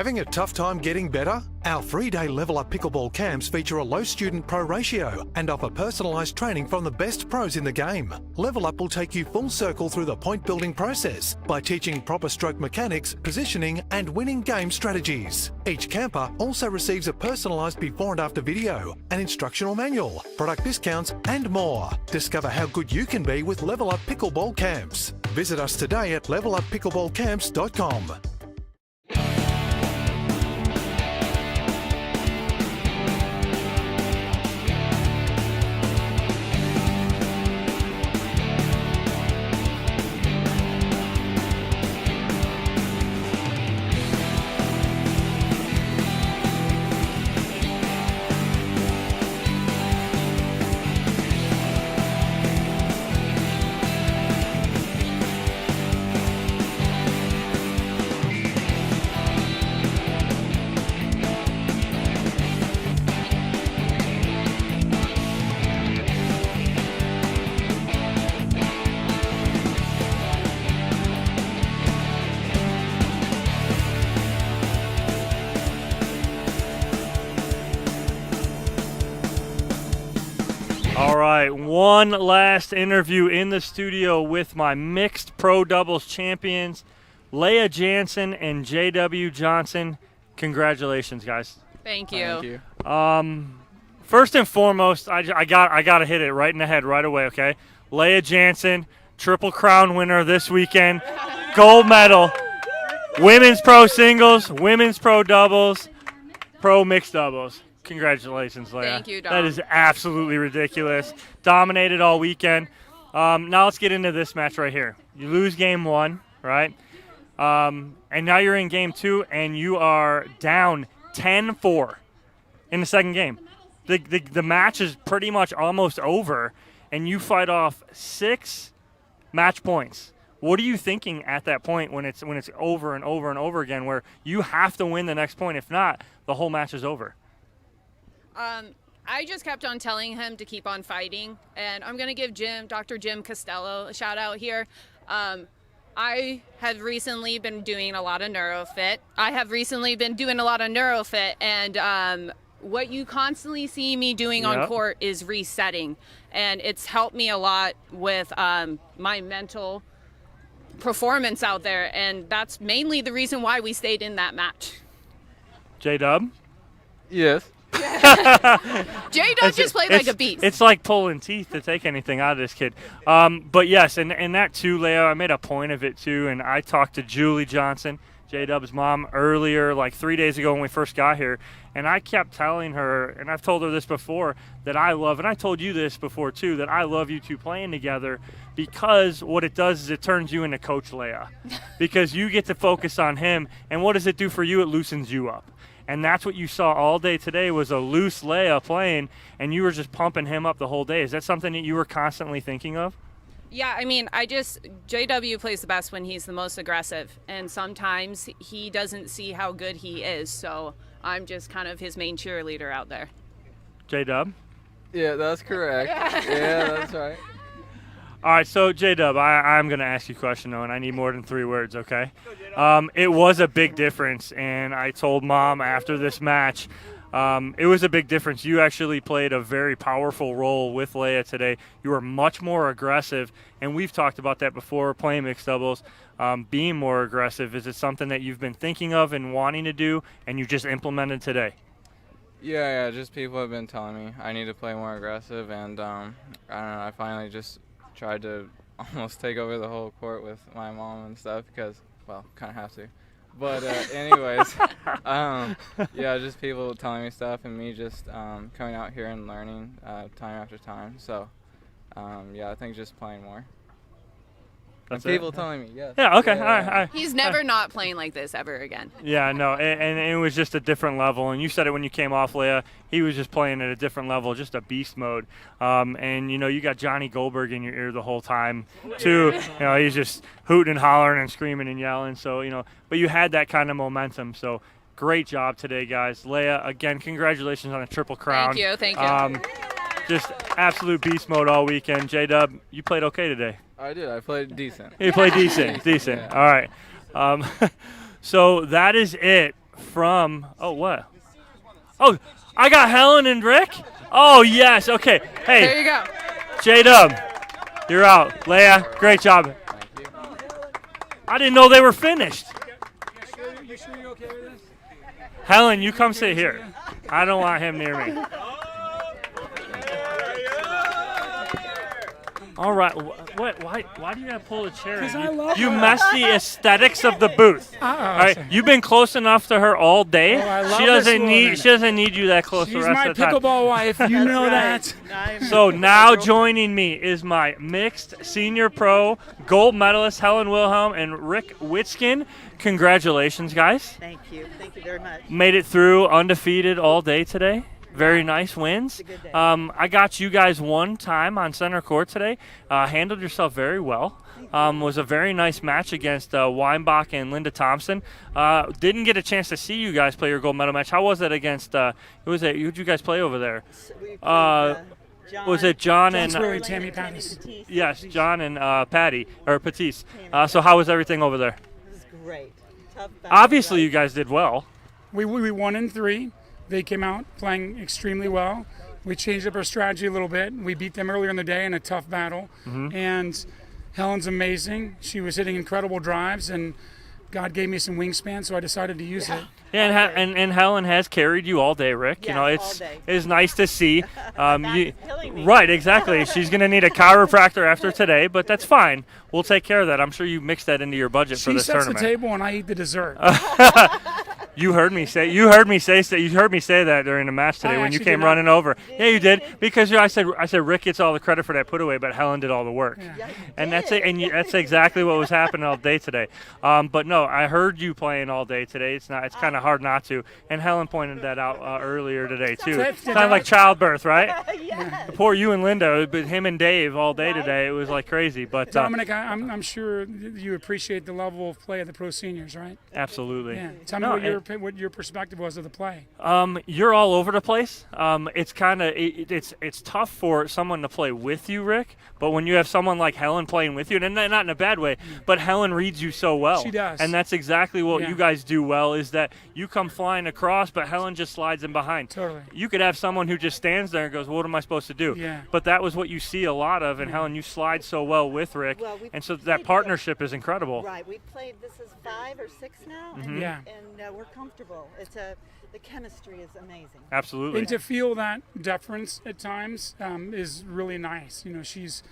Having a tough time getting better? Our 3-day Level Up Pickleball camps feature a low student pro ratio and offer personalised training from the best pros in the game. Level Up will take you full circle through the point building process by teaching proper stroke mechanics, positioning and winning game strategies. Each camper also receives a personalised before and after video, an instructional manual, product discounts and more. Discover how good you can be with Level Up Pickleball camps. Visit us today at leveluppickleballcamps.com. All right, one last interview in the studio with my mixed pro doubles champions, Leah Jansen and J.W. Johnson. Congratulations, guys. Thank you. First and foremost, I got to hit it right in the head right away, okay? Leah Jansen, Triple Crown winner this weekend, gold medal, women's pro singles, women's pro doubles, pro mixed doubles. Congratulations, Leah. Thank you, Dom. That is absolutely ridiculous. Dominated all weekend. Now let's get into this match right here. You lose game 1, right? And now you're in game 2, and you are down 10-4 in the second game. The match is pretty much almost over, and you fight off 6 match points. What are you thinking at that point when it's over and over and over again, where you have to win the next point? If not, the whole match is over. I just kept on telling him to keep on fighting, and I'm going to give Dr. Jim Costello a shout out here. I have recently been doing a lot of NeuroFit. And what you constantly see me doing on court is resetting, and it's helped me a lot with my mental performance out there, and that's mainly the reason why we stayed in that match. J-Dub? Yes. J-Dub just played like a beast. It's like pulling teeth to take anything out of this kid. But yes, and that too, Leah, I made a point of it too, and I talked to Julie Johnson, J-Dub's mom, earlier, like 3 days ago when we first got here, and I kept telling her, and I've told her this before, that I love, and I told you this before too, that I love you two playing together, because what it does is it turns you into Coach Leah, because you get to focus on him, and what does it do for you? It loosens you up. And that's what you saw all day today, was a loose Leah playing, and you were just pumping him up the whole day. Is that something that you were constantly thinking of? Yeah, I mean, JW plays the best when he's the most aggressive, and sometimes he doesn't see how good he is, so I'm just kind of his main cheerleader out there. J-Dub? Yeah, that's correct. Yeah, that's right. All right, so J-Dub, I'm going to ask you a question, though, and I need more than 3 words, okay? It was a big difference, and I told Mom after this match, it was a big difference. You actually played a very powerful role with Leah today. You were much more aggressive, and we've talked about that before, playing mixed doubles, being more aggressive. Is it something that you've been thinking of and wanting to do, and you just implemented today? Yeah, just people have been telling me I need to play more aggressive, and I don't know, I finally just tried to almost take over the whole court with my mom and stuff because, well, kind of have to. But anyways, yeah, just people telling me stuff and me just coming out here and learning time after time. So, yeah, I think just playing more. That's and people it? telling me, yes. Yeah, okay, Yeah, all right. He's never not playing like this ever again. Yeah, no, and it was just a different level. And you said it when you came off, Leah. He was just playing at a different level, just a beast mode. And, you know, you got Johnny Goldberg in your ear the whole time, too. You know, he's just hooting and hollering and screaming and yelling. So, you know, but you had that kind of momentum. So great job today, guys. Leah, again, congratulations on a triple crown. Thank you. Just absolute beast mode all weekend. J-Dub, you played okay today. I did. I played decent. You played decent. Yeah. All right. So that is it from, oh, what? Oh, I got Helen and Rick? Oh, yes. Okay. Hey. There you go. J-Dub, you're out. Leia, great job. I didn't know they were finished. You sure you're okay with this? Helen, you come sit here. I don't want him near me. All right. Why do you have to pull the chair? 'Cause I love You her. mess the aesthetics of the booth. All right. You've been close enough to her all day. Oh, I love she this doesn't need. woman. She doesn't need you that close She's the rest my of the time. pickleball wife. You know that. So now joining me is my mixed senior pro gold medalist Helen Wilhelm and Rick Witskin. Congratulations, guys. Thank you. Thank you very much. Made it through undefeated all day today. Very nice wins. I got you guys one time on center court today. Handled yourself very well. Was a very nice match against Weinbach and Linda Thompson. Didn't get a chance to see you guys play your gold medal match. How was it against? Who was it? Who'd you guys play over there? Was it John and Tammy Pattis? Yes, John and Patty or Patisse. So how was everything over there? It was great. Tough battle, Obviously, you guys did well. We won in 3. They came out playing extremely well. We changed up our strategy a little bit. We beat them earlier in the day in a tough battle. And Helen's amazing. She was hitting incredible drives, and God gave me some wingspan, so I decided to use it. Yeah, and Helen has carried you all day, Rick. You know, it's nice to see. Right, exactly. She's going to need a chiropractor after today, but that's fine. We'll take care of that. I'm sure you mixed that into your budget for this tournament. She sets the table, and I eat the dessert. You heard me say that during the match today when you came running over. Yeah, you did, because I said Rick gets all the credit for that put away, but Helen did all the work. And that's it. And that's exactly what was happening all day today. But no, I heard you playing all day today. It's kind of hard not to. And Helen pointed that out earlier today too. It's kind of like childbirth, right? Poor you and Linda, but him and Dave all day today. It was like crazy. But Dominic, I'm sure you appreciate the level of play of the pro seniors, right? Absolutely. Yeah. Tell me what your perspective was of the play. You're all over the place. It's kind of it's tough for someone to play with you, Rick. But when you have someone like Helen playing with you, and not in a bad way, but Helen reads you so well. She does. And that's exactly what you guys do well. Is that you come flying across, but Helen just slides in behind. Totally. You could have someone who just stands there and goes, "What am I supposed to do?" Yeah. But that was what you see a lot of, and Helen, you slide so well with Rick, and so that partnership is incredible. Right. We played. This is 5 or 6 now, and we're comfortable. The chemistry is amazing. Absolutely. And to feel that deference at times is really nice. You know, she's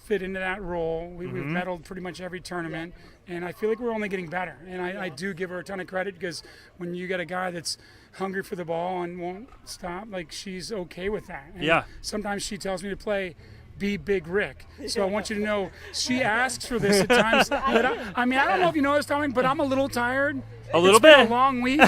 fit into that role. We've medaled pretty much every tournament, and I feel like we're only getting better. And I do give her a ton of credit, because when you get a guy that's hungry for the ball and won't stop, like, she's okay with that. And sometimes she tells me to play Be Big Rick. So I want you to know she asks for this at times. But I mean, I don't know if you know this, Dominic, but I'm a little tired. It's been a long week.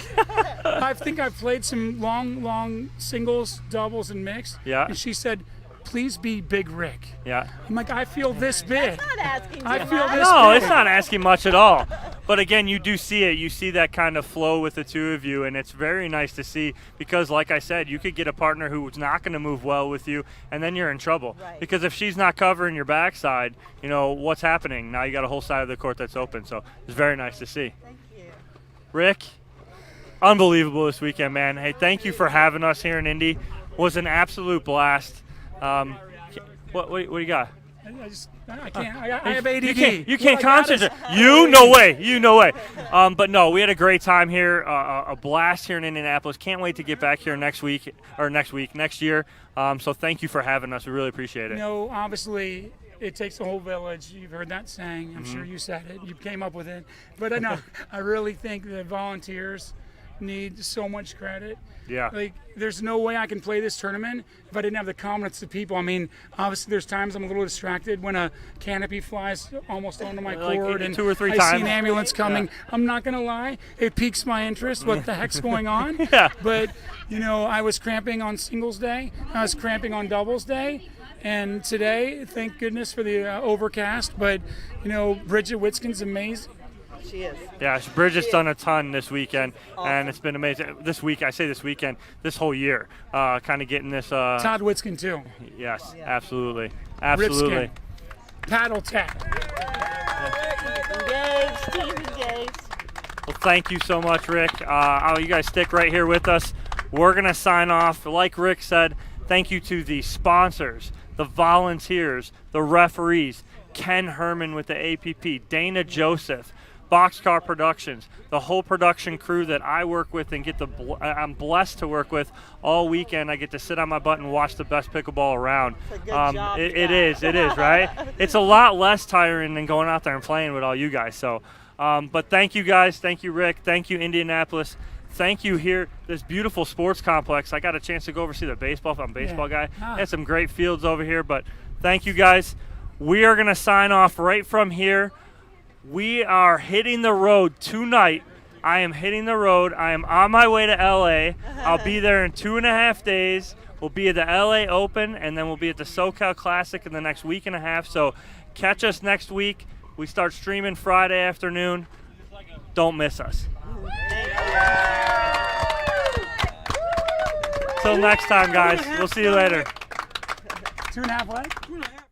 I think I've played some long singles, doubles, and mixed. Yeah. And she said, please be Big Rick. Yeah. I'm like, I feel this big. That's not asking I too feel much. this No, big. it's not asking much at all. But again, you do see it. You see that kind of flow with the two of you, and it's very nice to see, because like I said, you could get a partner who's not going to move well with you, and then you're in trouble. Right. Because if she's not covering your backside, you know, what's happening? Now you got a whole side of the court that's open. So it's very nice to see. Thank you. Rick, unbelievable this weekend, man. Hey, thank you for having us here in Indy. Was an absolute blast. What do you got? I can't. I have ADD. You can't concentrate. No way. But no, we had a great time here. A blast here in Indianapolis. Can't wait to get back here next year. So thank you for having us. We really appreciate it. You know, obviously, it takes a whole village. You've heard that saying. I'm sure you said it. You came up with it. But I really think the volunteers need so much credit. Yeah. Like, there's no way I can play this tournament if I didn't have the confidence of people. I mean, obviously, there's times I'm a little distracted when a canopy flies almost onto my cord and 2 or 3 I times. see an ambulance coming. Yeah. I'm not going to lie. It piques my interest. What the heck's going on? Yeah. But, you know, I was cramping on singles day. I was cramping on doubles day. And today, thank goodness for the overcast. But, you know, Bridget Witskin's amazing. She is. Yeah, Bridget's done a ton this weekend, and it's been amazing. This weekend, this whole year, kind of getting this. Todd Witskin, too. Yes, absolutely. Absolutely. Ripskin. Paddle tech. Engaged, team engaged. Well, thank you so much, Rick. You guys stick right here with us. We're going to sign off. Like Rick said, thank you to the sponsors, the volunteers, the referees, Ken Herman with the APP, Dana Joseph, Boxcar Productions, the whole production crew that I work with and I'm blessed to work with all weekend. I get to sit on my butt and watch the best pickleball around. It is, right? It's a lot less tiring than going out there and playing with all you guys. So, but thank you guys. Thank you, Rick. Thank you, Indianapolis. Thank you here, this beautiful sports complex. I got a chance to go over see the baseball if I'm a baseball guy. Had some great fields over here, but thank you guys. We are going to sign off right from here. We are hitting the road tonight. I am hitting the road. I am on my way to LA. I'll be there in 2.5 days. We'll be at the LA Open, and then we'll be at the SoCal Classic in the next week and a half. So catch us next week. We start streaming Friday afternoon. Don't miss us. Till next time, guys. We'll see you later. 2.5 what? 2.5.